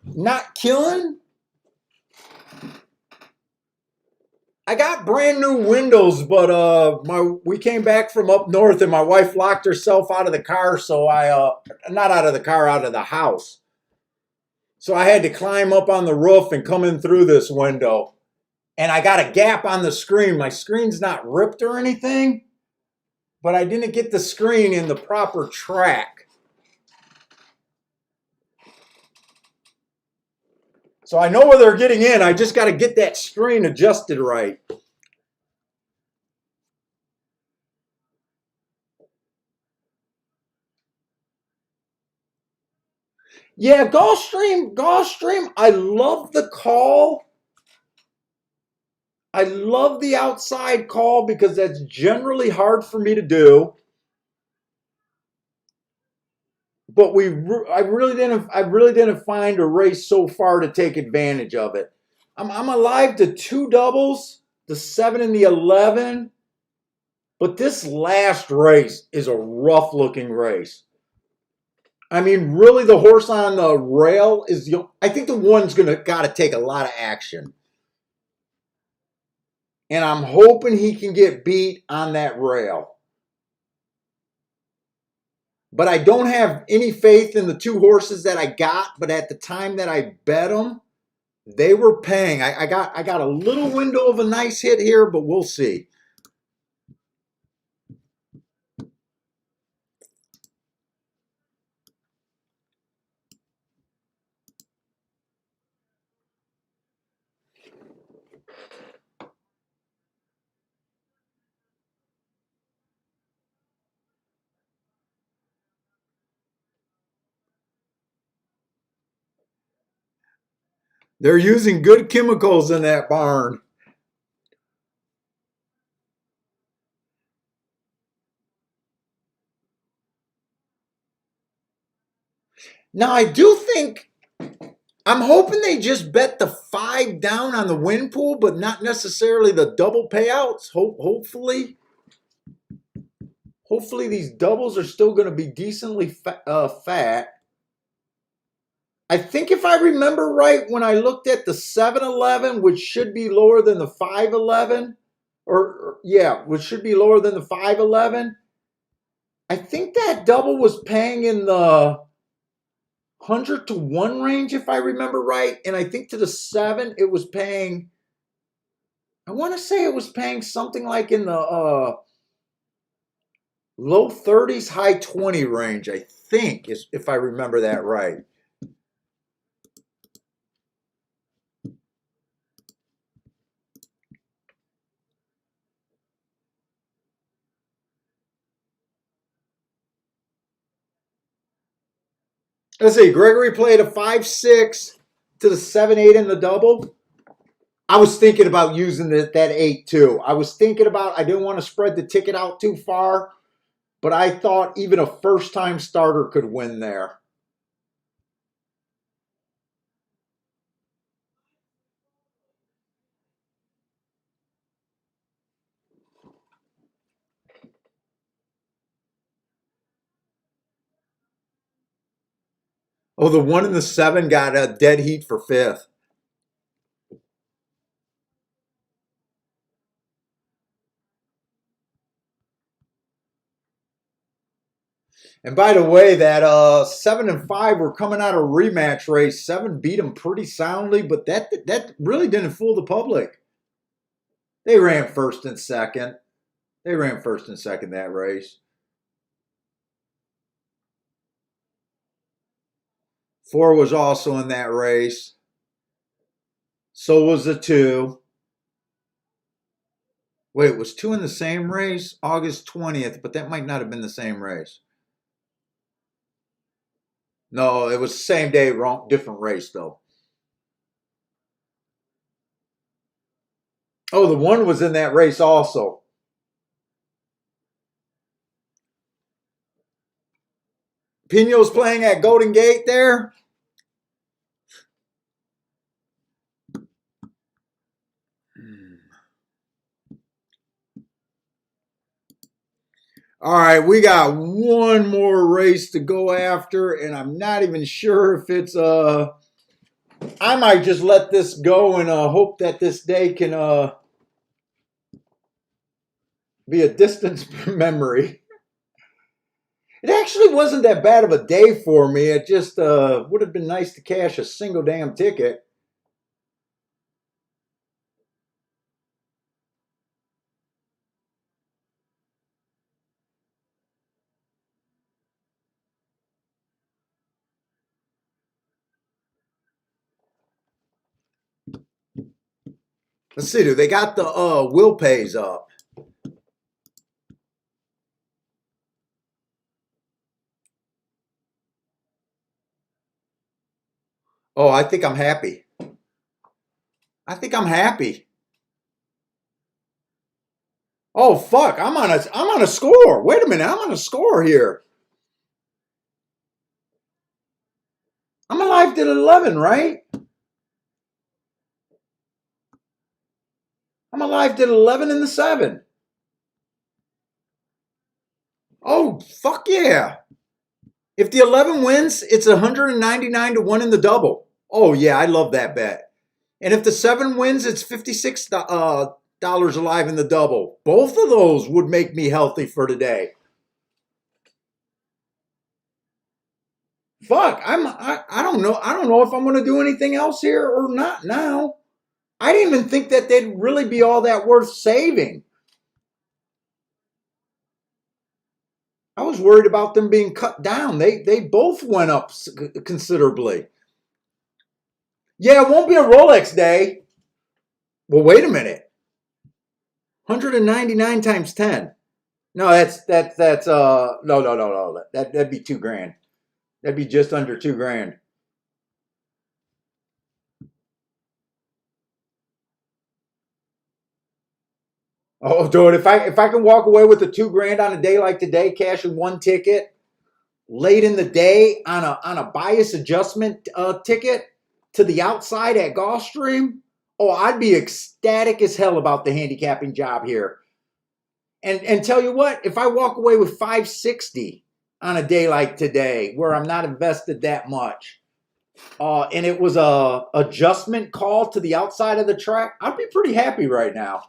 not killing. I got brand new windows, but we came back from up north and my wife locked herself out of the car, so I not out of the car, out of the house. So I had to climb up on the roof and come in through this window. And I got a gap on the screen. My screen's not ripped or anything, but I didn't get the screen in the proper track. So I know where they're getting in. I just got to get that screen adjusted right. Yeah, Gulfstream, I love the call. I love the outside call because that's generally hard for me to do. But I really didn't find a race so far to take advantage of it. I'm alive to 2 doubles, the 7 and the 11. But this last race is a rough looking race. I mean, really, the horse on the rail is I think the one's got to take a lot of action. And I'm hoping he can get beat on that rail. But I don't have any faith in the 2 horses that I got. But at the time that I bet them, they were paying. I got a little window of a nice hit here, but we'll see. They're using good chemicals in that barn. Now, I do think I'm hoping they just bet the 5 down on the win pool, but not necessarily the double payouts. Hopefully these doubles are still going to be decently fat. I think if I remember right, when I looked at the 7-11, which should be lower than the 5-11, which should be lower than the 5-11, I think that double was paying in the 100 to 1 range, if I remember right. And I think to the 7, it was paying, I want to say it was paying something like in the low 30s, high 20 range, I think, if I remember that right. Let's see, Gregory played a 5-6 to the 7-8 in the double. I was thinking about using that 8 too. I didn't want to spread the ticket out too far, but I thought even a first-time starter could win there. Oh, the 1 and the 7 got a dead heat for 5th. And by the way, that 7 and 5 were coming out of rematch race. 7 beat them pretty soundly, but that really didn't fool the public. They ran first and second. They ran first and second that race. 4 was also in that race. So was the 2. Wait, was 2 in the same race? August 20th, but that might not have been the same race. No, it was the same day, wrong, different race though. Oh, the 1 was in that race also. Pino's playing at Golden Gate there. All right, we got one more race to go after, and I'm not even sure if it's I might just let this go and hope that this day can be a distant memory. It actually wasn't that bad of a day for me. It just would have been nice to cash a single damn ticket. Let's see, do they got the will pays up? Oh, I think I'm happy. I think I'm happy. Oh fuck, I'm on a score. Wait a minute, I'm on a score here. I'm alive till 11, right? I'm alive till 11 in the 7. Oh, fuck yeah. If the 11 wins, it's 199 to 1 in the double. Oh yeah, I love that bet. And if the 7 wins, it's $56 alive in the double. Both of those would make me healthy for today. Fuck, I don't know. I don't know if I'm going to do anything else here or not now. I didn't even think that they'd really be all that worth saving. I was worried about them being cut down. They both went up considerably. Yeah, it won't be a Rolex day. Well, wait a minute. 199 times 10. No, that's no. That'd be $2,000. That'd be just under $2,000. Oh, dude, if I can walk away with the $2,000 on a day like today, cashing one ticket late in the day on a bias adjustment ticket to the outside at Gulfstream, oh, I'd be ecstatic as hell about the handicapping job here. And tell you what, if I walk away with 560 on a day like today, where I'm not invested that much, and it was a adjustment call to the outside of the track, I'd be pretty happy right now.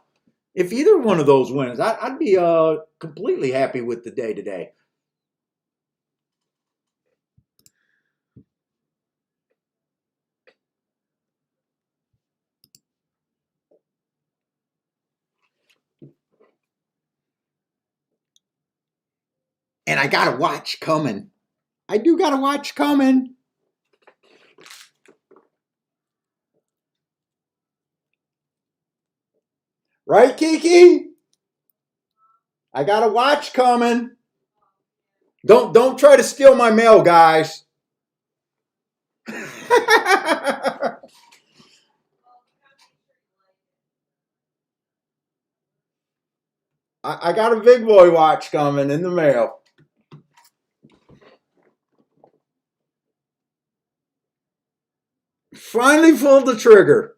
If either one of those wins, I'd be completely happy with the day today. And I got a watch coming. I do got a watch coming. Right, Kiki? I got a watch coming. Don't try to steal my mail, guys. I got a big boy watch coming in the mail. Finally pulled the trigger.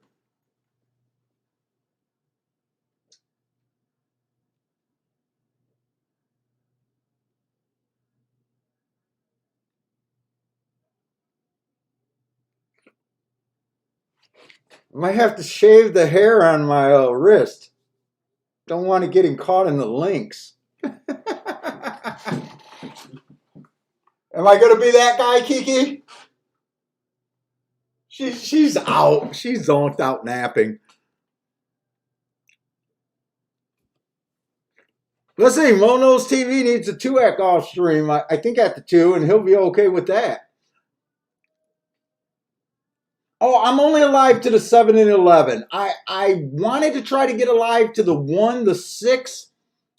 I might have to shave the hair on my wrist. Don't want to get him caught in the links. Am I gonna be that guy, Kiki? She's out. She's zonked out napping. Let's see. Mono's TV needs a 2x Gulfstream. I think at the 2, and he'll be okay with that. Oh, I'm only alive to the 7 and 11. I wanted to try to get alive to the 1, the 6,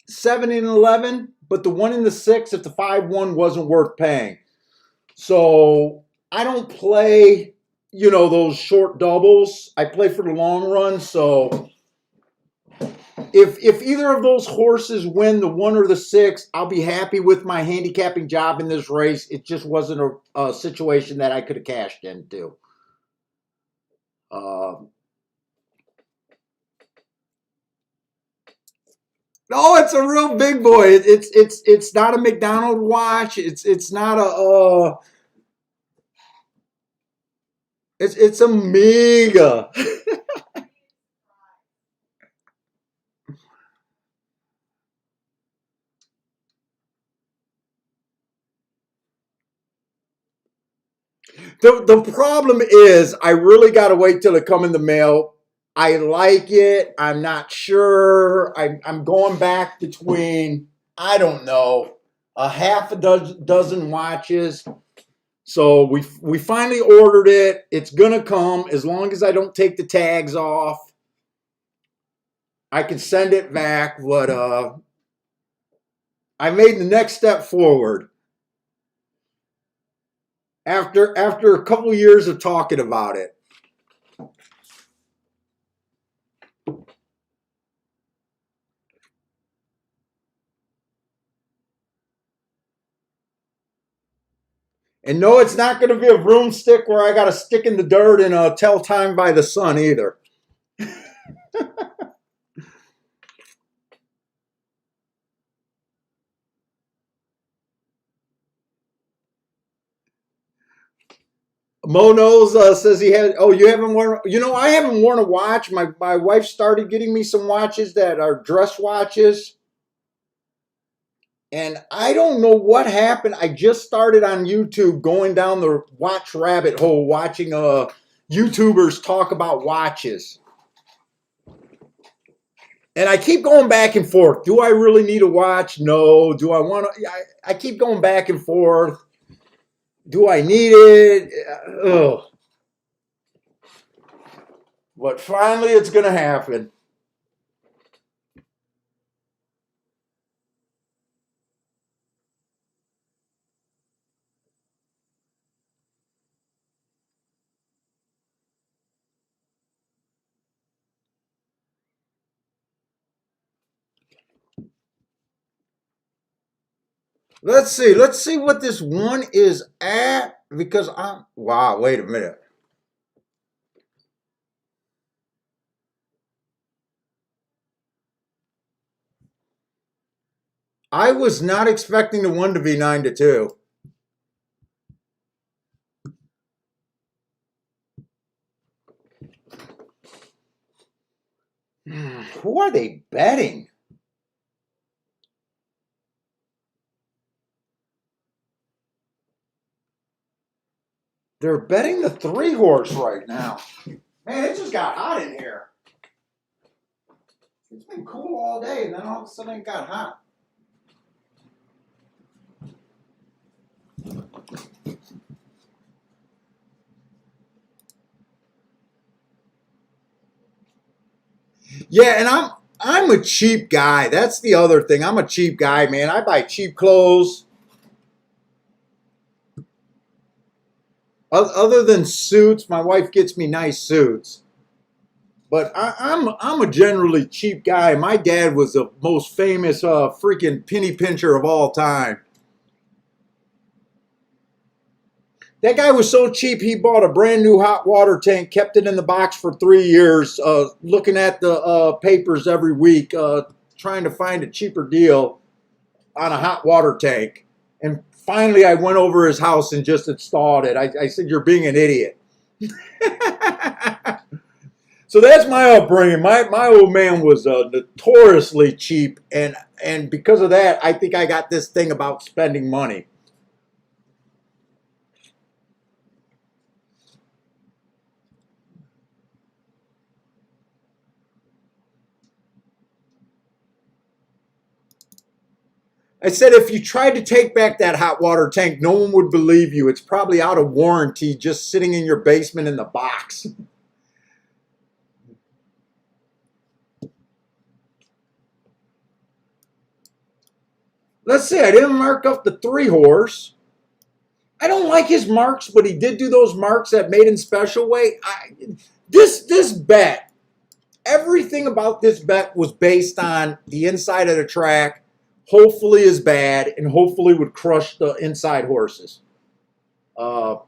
7 and 11, but the 1 and the 6 if the 5-1 wasn't worth paying. So I don't play, those short doubles. I play for the long run. So if either of those horses win the 1 or the 6, I'll be happy with my handicapping job in this race. It just wasn't a situation that I could have cashed into. No, it's a real big boy. It's not a McDonald watch. It's not a it's a mega. The problem is I really got to wait till it come in the mail. I like it. I'm not sure. I'm going back between, I don't know, a half a dozen watches. So we finally ordered it. It's gonna come as long as I don't take the tags off. I can send it back, but I made the next step forward after a couple years of talking about it. And no, it's not going to be a broomstick where I got to stick in the dirt and tell time by the sun either. Monos says he had. Oh, you haven't worn. I haven't worn a watch. My wife started getting me some watches that are dress watches, and I don't know what happened. I just started on YouTube, going down the watch rabbit hole, watching YouTubers talk about watches, and I keep going back and forth. Do I really need a watch? No. Do I want to? I keep going back and forth. Do I need it? Ugh. But finally, it's going to happen. Let's see. Let's see what this one is at, because wow, wait a minute. I was not expecting the one to be 9-2. Who are they betting? They're betting the 3-horse right now. Man, it just got hot in here. It's been cool all day, and then all of a sudden it got hot. Yeah, and I'm a cheap guy. That's the other thing. I'm a cheap guy, man. I buy cheap clothes. Other than suits, my wife gets me nice suits. But I'm a generally cheap guy. My dad was the most famous freaking penny pincher of all time. That guy was so cheap, he bought a brand new hot water tank, kept it in the box for 3 years, looking at the papers every week, trying to find a cheaper deal on a hot water tank. And finally, I went over his house and just installed it. I said, "You're being an idiot." So that's my upbringing. My old man was notoriously cheap, and because of that, I think I got this thing about spending money. I said, if you tried to take back that hot water tank, no one would believe you. It's probably out of warranty, just sitting in your basement in the box. Let's see, I didn't mark up the 3-horse. I don't like his marks, but he did do those marks that made in special way. This bet, everything about this bet was based on the inside of the track. Hopefully is bad, and hopefully would crush the inside horses. 3's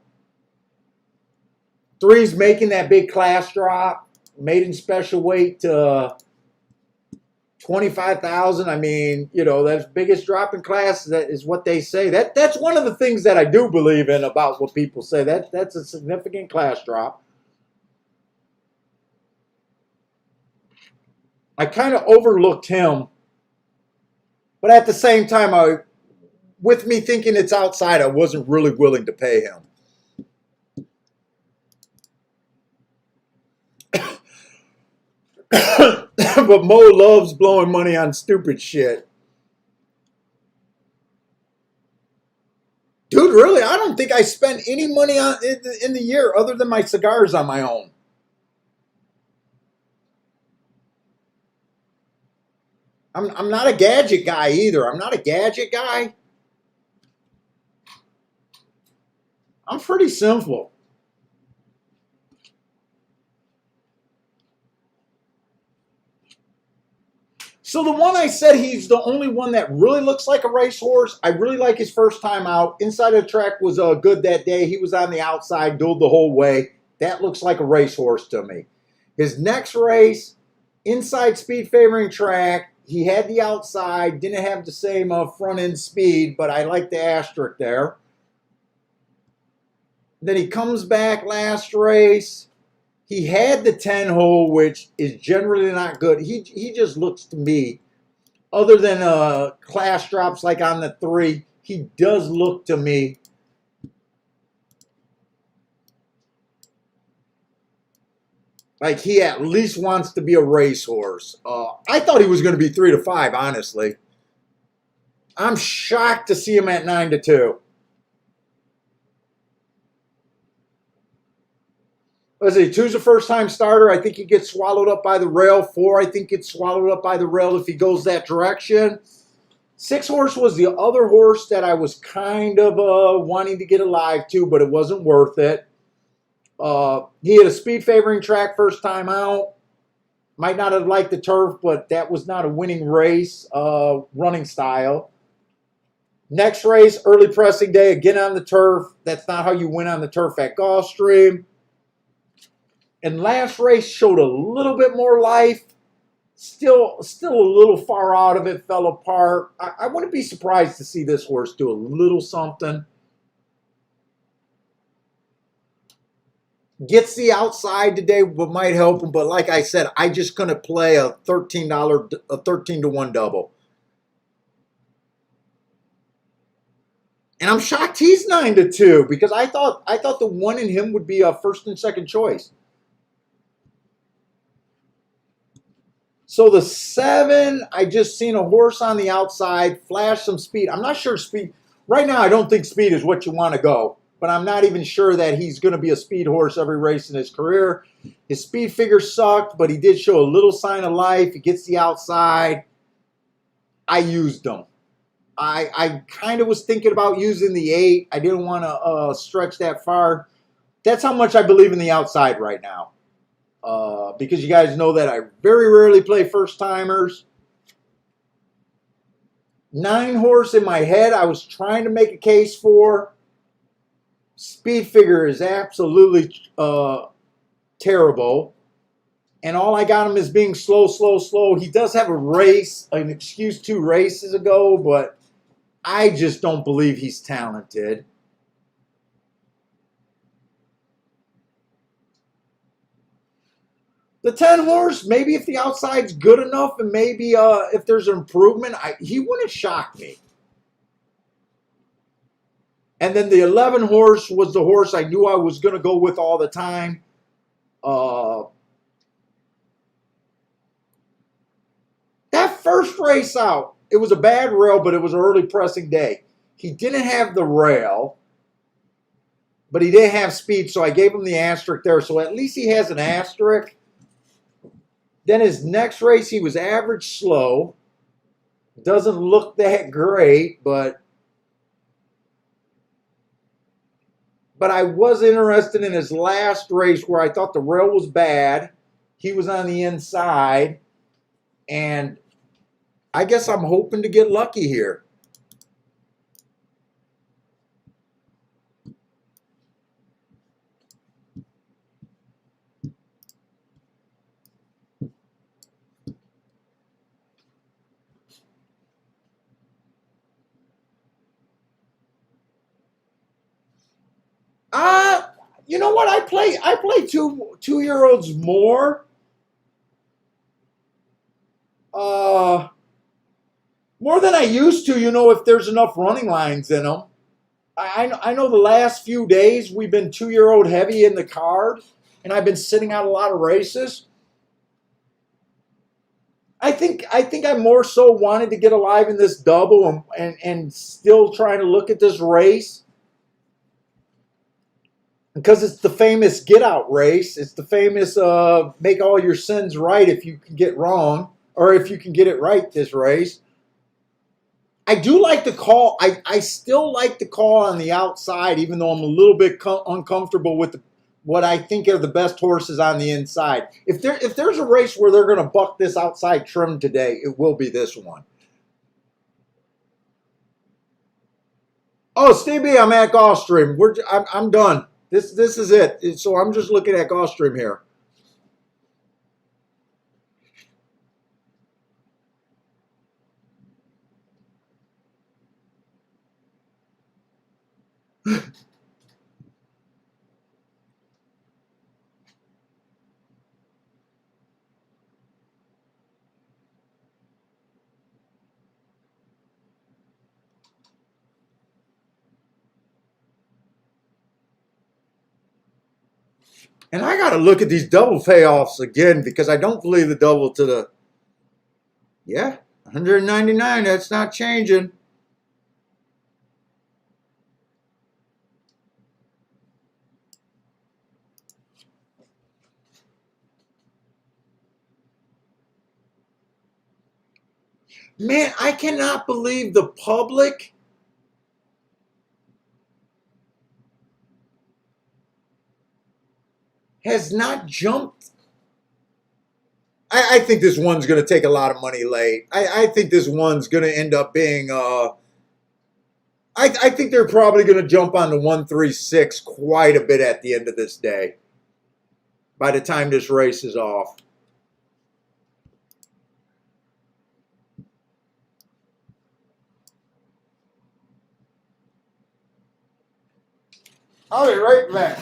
making that big class drop, made in special weight to 25,000. I mean, you know, that's biggest drop in class. That is what they say. That's one of the things that I do believe in about what people say. That's a significant class drop. I kind of overlooked him, but at the same time, with me thinking it's outside, I wasn't really willing to pay him. But Mo loves blowing money on stupid shit. Dude, really, I don't think I spent any money on in the year other than my cigars on my own. I'm not a gadget guy either. I'm not a gadget guy. I'm pretty simple. So the one I said he's the only one that really looks like a racehorse. I really like his first time out. Inside of the track was good that day. He was on the outside, dueled the whole way. That looks like a racehorse to me. His next race, inside speed favoring track. He had the outside, didn't have the same front end speed, but I like the asterisk there. Then he comes back last race. He had the 10 hole, which is generally not good. He just looks to me, other than class drops like on the 3, he does look to me like he at least wants to be a racehorse. I thought he was going to be 3 to 5, honestly. I'm shocked to see him at 9 to 2. Let's see, 2's a first-time starter. I think he gets swallowed up by the rail. 4, I think gets swallowed up by the rail if he goes that direction. 6-horse was the other horse that I was kind of wanting to get alive to, but it wasn't worth it. He had a speed favoring track first time out. Might not have liked the turf, but that was not a winning race, running style. Next race, early pressing day, again on the turf. That's not how you win on the turf at Gulfstream. And last race showed a little bit more life. Still a little far out of it, fell apart. I wouldn't be surprised to see this horse do a little something. Gets the outside today, but might help him. But like I said, I just couldn't play a $13 to 1 double. And I'm shocked he's 9 to 2 because I thought the 1 in him would be a first and second choice. So the 7, I just seen a horse on the outside, flash some speed. I'm not sure speed. Right now, I don't think speed is what you want to go. But I'm not even sure that he's going to be a speed horse every race in his career. His speed figure sucked, but he did show a little sign of life. He gets the outside. I used him. I kind of was thinking about using the 8. I didn't want to stretch that far. That's how much I believe in the outside right now. Because you guys know that I very rarely play first-timers. 9-horse in my head, I was trying to make a case for. Speed figure is absolutely terrible. And all I got him is being slow, slow, slow. He does have a race, an excuse 2 races ago, but I just don't believe he's talented. The 10-horse, maybe if the outside's good enough and maybe if there's an improvement, he wouldn't shock me. And then the 11-horse was the horse I knew I was going to go with all the time. That first race out, it was a bad rail, but it was an early pressing day. He didn't have the rail, but he did have speed, so I gave him the asterisk there. So at least he has an asterisk. Then his next race, he was average slow. Doesn't look that great, but I was interested in his last race where I thought the rail was bad. He was on the inside, and I guess I'm hoping to get lucky here. Uh, you know what? I play two-year-olds more. Uh, More than I used to, if there's enough running lines in them. I know the last few days we've been 2-year-old heavy in the card, and I've been sitting out a lot of races. I think I more so wanted to get alive in this double and still trying to look at this race because it's the famous get out race. It's the famous make all your sins right if you can get wrong or if you can get it right this race. I do like the call. I still like the call on the outside, even though I'm a little bit uncomfortable with what I think are the best horses on the inside. If there's a race where they're going to buck this outside trim today, it will be this one. Oh, Stevie, I'm at Gulfstream. I'm done. This is it. So I'm just looking at Gulfstream here. And I got to look at these double payoffs again because I don't believe the double to the, yeah, 199. That's not changing. Man, I cannot believe the public has not jumped. I think this one's going to take a lot of money late. I think this one's going to end up being. I think they're probably going to jump on the 136 quite a bit at the end of this day. By the time this race is off. I'll be right back.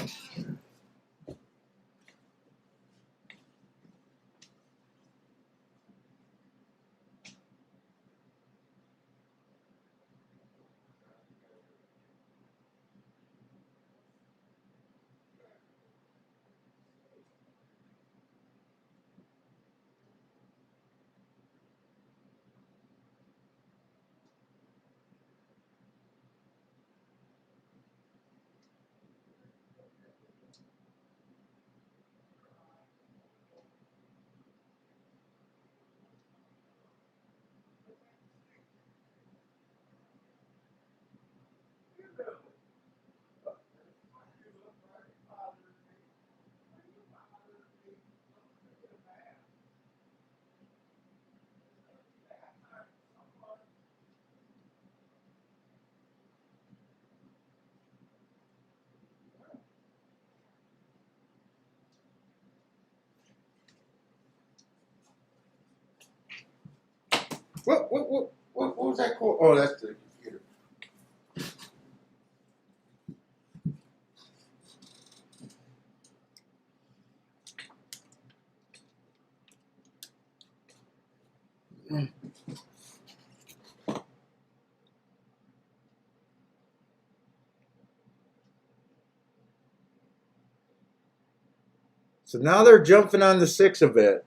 What was that called? Oh, that's the computer. So now they're jumping on the 6 a bit.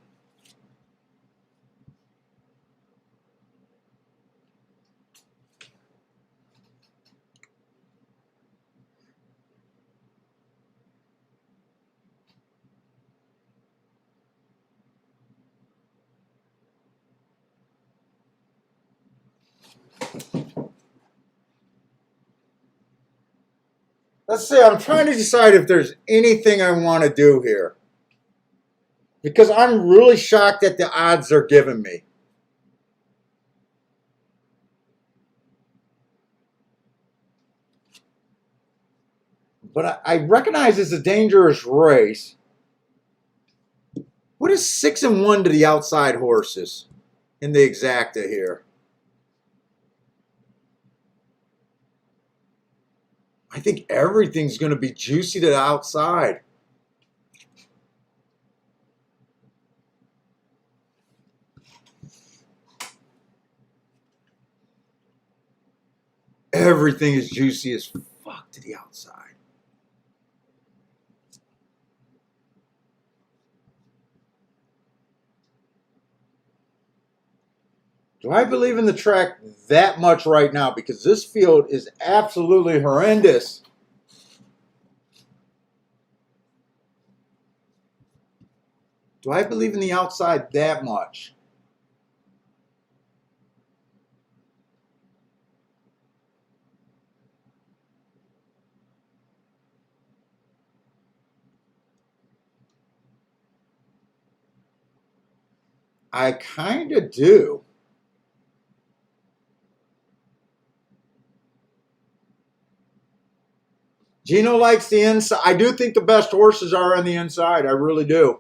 Let's see, I'm trying to decide if there's anything I want to do here. Because I'm really shocked at the odds they're giving me. But I recognize it's a dangerous race. What is 6-1 to the outside horses in the exacta here? I think everything's going to be juicy to the outside. Everything is juicy as fuck to the outside. Do I believe in the track that much right now? Because this field is absolutely horrendous. Do I believe in the outside that much? I kind of do. Gino likes the inside. I do think the best horses are on the inside. I really do.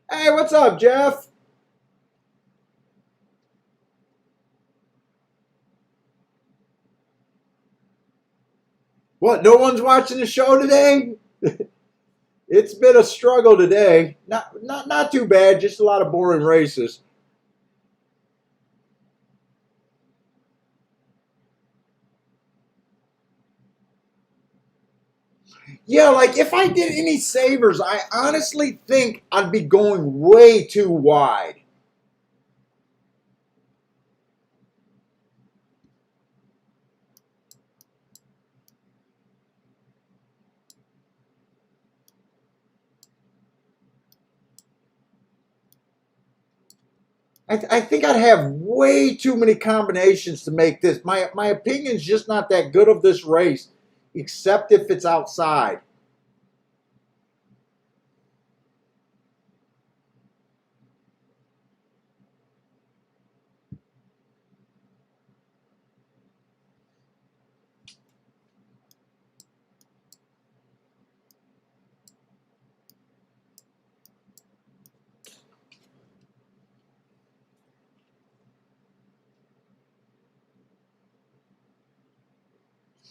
Hey, what's up, Jeff? What, no one's watching the show today? It's been a struggle today. Not too bad, just a lot of boring races. Yeah, like if I did any savers, I honestly think I'd be going way too wide. I think I'd have way too many combinations to make this. My opinion is just not that good of this race, except if it's outside.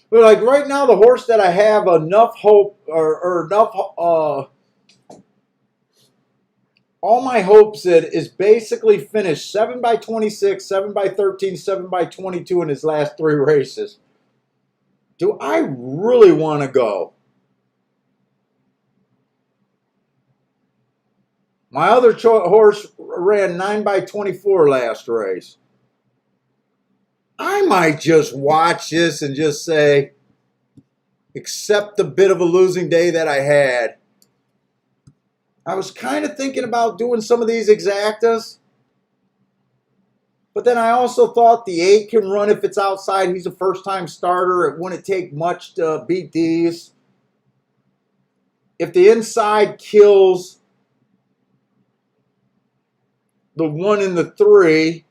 But like right now, the horse that I have enough hope or enough all my hopes in is basically finished 7 by 26, 7 by 13, 7 by 22 in his last 3 races. Do I really want to go? My other horse ran 9 by 24 last race. I might just watch this and just say, accept the bit of a losing day that I had. I was kind of thinking about doing some of these exactas. But then I also thought the 8 can run if it's outside. He's a first-time starter. It wouldn't take much to beat these. If the inside kills the 1 and the 3,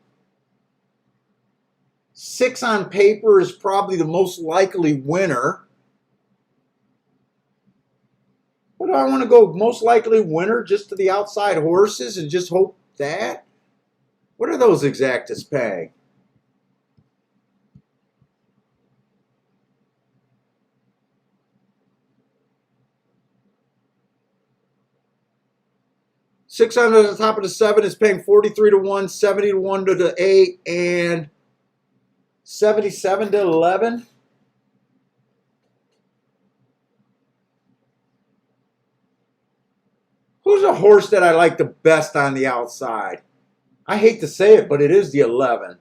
6 on paper is probably the most likely winner. What do I want to go most likely winner just to the outside horses and just hope that? What are those exactas paying? Six on the top of the 7 is paying 43 to 1, 70 to 1 to the 8, and 77 to 11. Who's a horse that I like the best on the outside? I hate to say it, but it is the 11.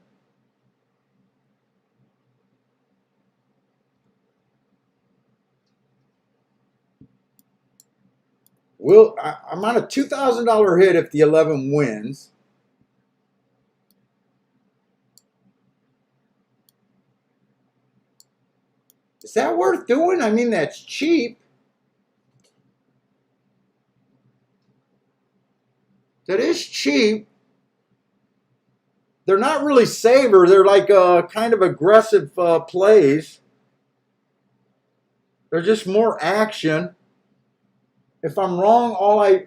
I'm on a $2,000 hit if the 11 wins. Is that worth doing? I mean, that's cheap. That is cheap. They're not really saver. They're like kind of aggressive plays. They're just more action. If I'm wrong,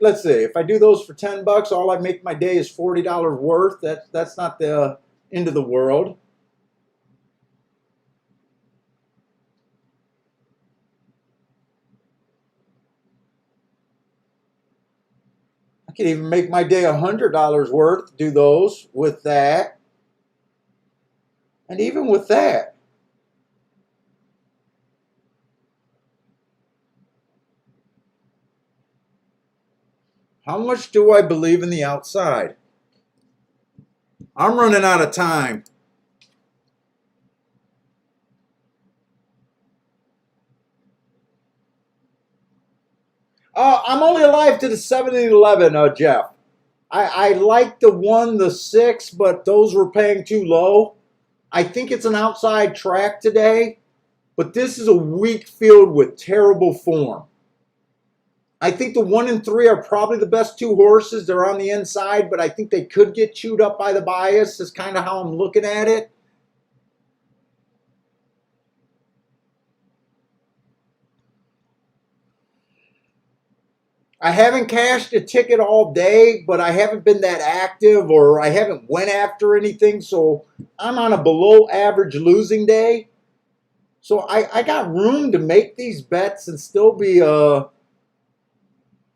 let's say if I do those for $10, all I make my day is $40 worth. That's not the end of the world. I could even make my day $100 worth. Do those with that, and even with that. How much do I believe in the outside? I'm running out of time. I'm only alive to the 7 and 11, Jeff. I like the 1, the 6, but those were paying too low. I think it's an outside track today, but this is a week filled with terrible form. I think the 1 and 3 are probably the best 2 horses. They're on the inside, but I think they could get chewed up by the bias is kind of how I'm looking at it. I haven't cashed a ticket all day, but I haven't been that active or I haven't went after anything, so I'm on a below average losing day. So I got room to make these bets and still be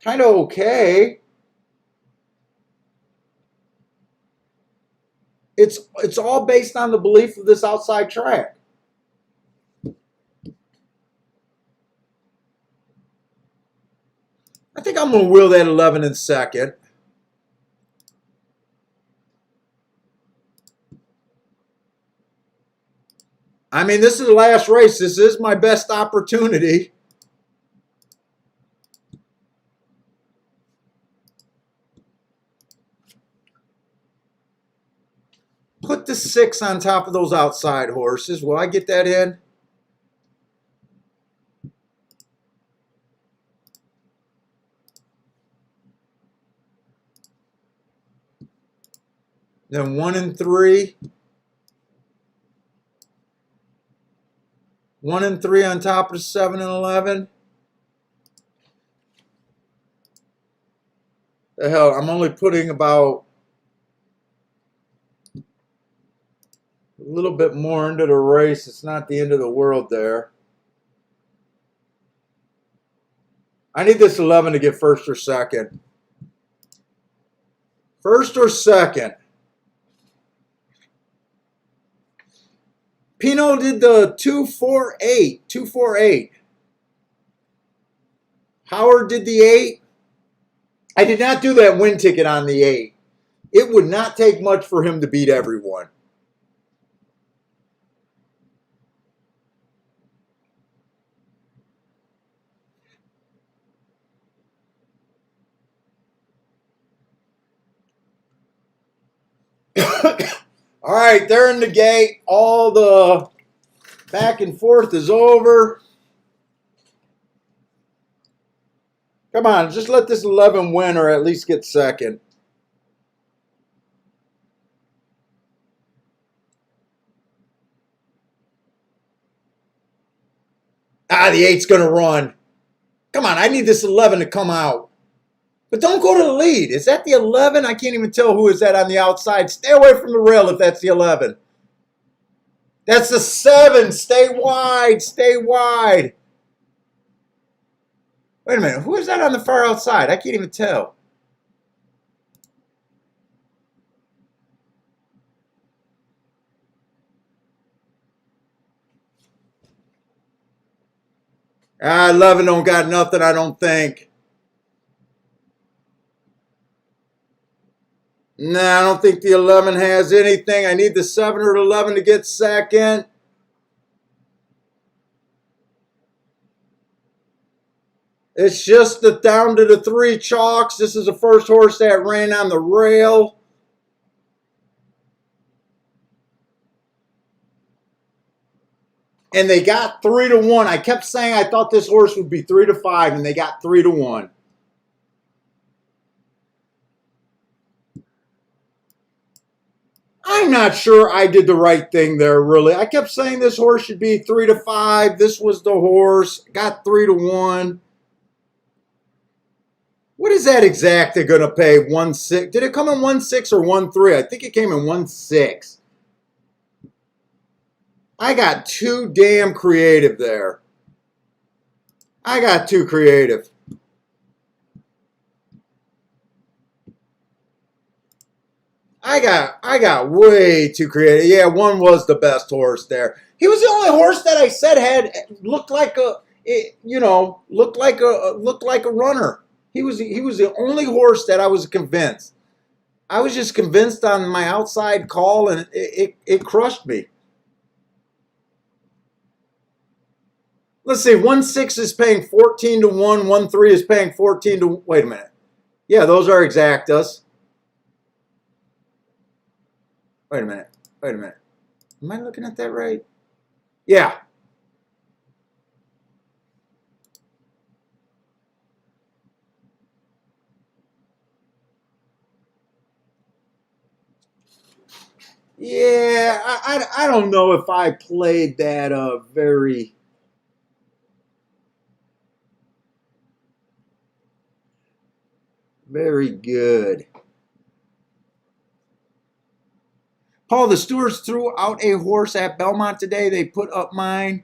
kind of okay. It's all based on the belief of this outside track. I think I'm going to wheel that 11 in second. I mean, this is the last race. This is my best opportunity. Put the 6 on top of those outside horses. Will I get that in? Then 1 and 3. 1 and 3 on top of 7 and 11. The hell, I'm only putting about a little bit more into the race. It's not the end of the world there. I need this 11 to get first or second. First or second. Pino did the 248. 248. Howard did the 8. I did not do that win ticket on the 8. It would not take much for him to beat everyone. All right, they're in the gate. All the back and forth is over. Come on, just let this 11 win or at least get second. The 8's going to run. Come on, I need this 11 to come out. But don't go to the lead. Is that the 11? I can't even tell who is that on the outside. Stay away from the rail if that's the 11. That's the 7. Stay wide. Stay wide. Wait a minute. Who is that on the far outside? I can't even tell. Ah, 11 don't got nothing, I don't think. No, I don't think the 11 has anything. I need the 7 or 11 to get second. It's just down to the 3 chalks. This is the first horse that ran on the rail. And they got 3-1. I kept saying I thought this horse would be 3-5, and they got 3-1. I'm not sure I did the right thing there, really. I kept saying this horse should be 3-5. This was the horse. Got 3-1. What is that exactly going to pay? 1-6. Did it come in 1-6 or 1-3? I think it came in 1-6. I got too damn creative there. I got too creative. I got way too creative. Yeah, 1 was the best horse there. He was the only horse that I said had looked like a, looked like a runner. He was the only horse that I was convinced. I was just convinced on my outside call, and it crushed me. Let's see, 1-6 is paying 14-1, 1-3 is paying 14 to. Wait a minute. Yeah, those are exactas. Wait a minute. Wait a minute. Am I looking at that right? Yeah. Yeah, I don't know if I played that very good. Paul, the stewards threw out a horse at Belmont today. They put up mine.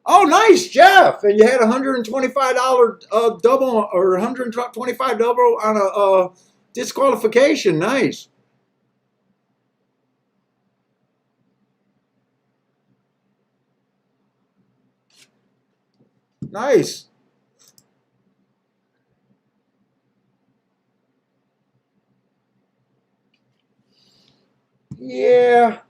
Oh, nice, Jeff. And you had $125 double or $125 double on a disqualification. Nice. Nice. Yeah.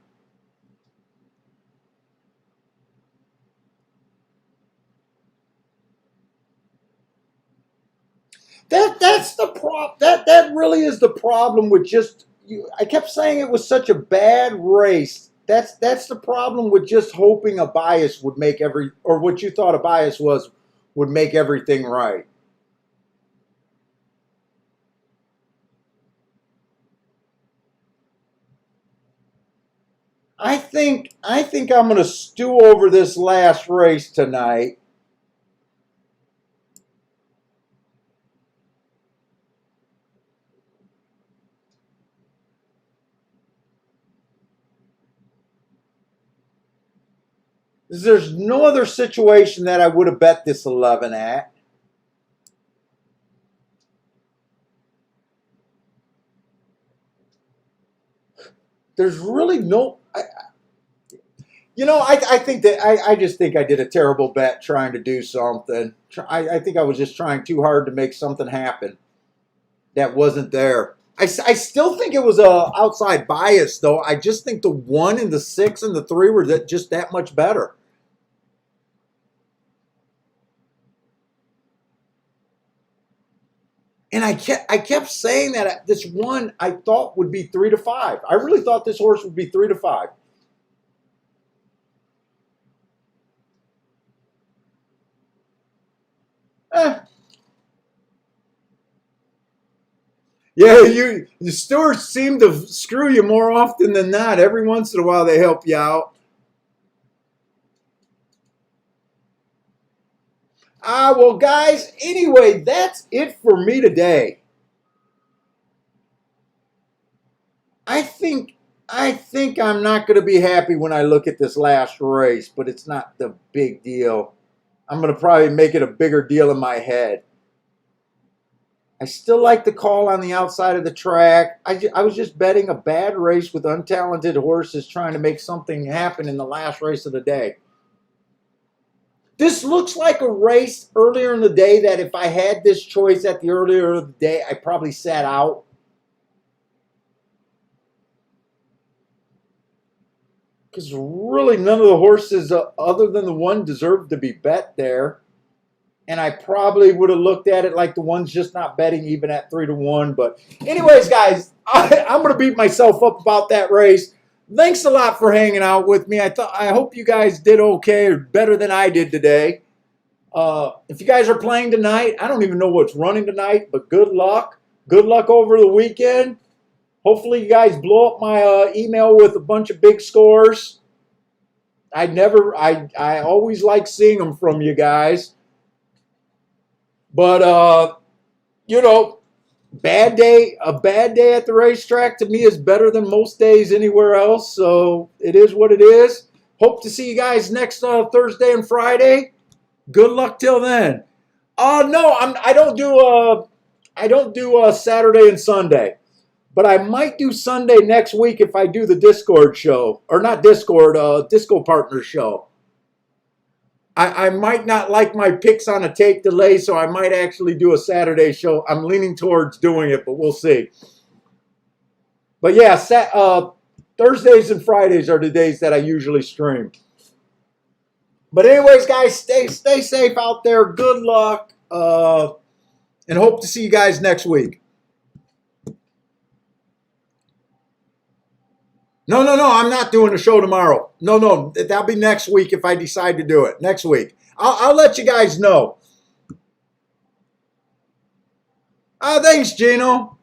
That's the that really is the problem with just you. I kept saying it was such a bad race. That's the problem with just hoping a bias would make or what you thought a bias was would make everything right. I think I'm going to stew over this last race tonight. There's no other situation that I would have bet this 11 at. There's really no. I think that I just think I did a terrible bet trying to do something. I think I was just trying too hard to make something happen that wasn't there. I still think it was a outside bias, though. I just think the 1 and the 6 and the 3 were just that much better. And I kept saying that this 1 I thought would be 3-5. I really thought this horse would be 3-5. Eh. Yeah, the stewards seem to screw you more often than not. Every once in a while they help you out. Well, guys, anyway, that's it for me today. I think I'm not going to be happy when I look at this last race, but it's not the big deal. I'm going to probably make it a bigger deal in my head. I still like the call on the outside of the track. I was just betting a bad race with untalented horses trying to make something happen in the last race of the day. This looks like a race earlier in the day that if I had this choice at the earlier of the day, I probably sat out. Because really none of the horses other than the 1 deserved to be bet there. and I probably would have looked at it like the one's just not betting even at 3-1. But anyways, guys, I'm going to beat myself up about that race. Thanks a lot for hanging out with me. I hope you guys did okay or better than I did today. If you guys are playing tonight, I don't even know what's running tonight, but good luck. Good luck over the weekend. Hopefully you guys blow up my email with a bunch of big scores. I always like seeing them from you guys. But, you know, a bad day at the racetrack to me is better than most days anywhere else. So it is what it is. Hope to see you guys next Thursday and Friday. Good luck till then. No, I don't do Saturday and Sunday, but I might do Sunday next week if I do the Discord show, or not Discord, Disco Partners show. I might not like my picks on a tape delay, so I might actually do a Saturday show. I'm leaning towards doing it, but we'll see. But yeah, Thursdays and Fridays are the days that I usually stream. But anyways, guys, stay safe out there. Good luck, and hope to see you guys next week. No, I'm not doing a show tomorrow. No, that'll be next week if I decide to do it. Next week. I'll let you guys know. Thanks, Gino.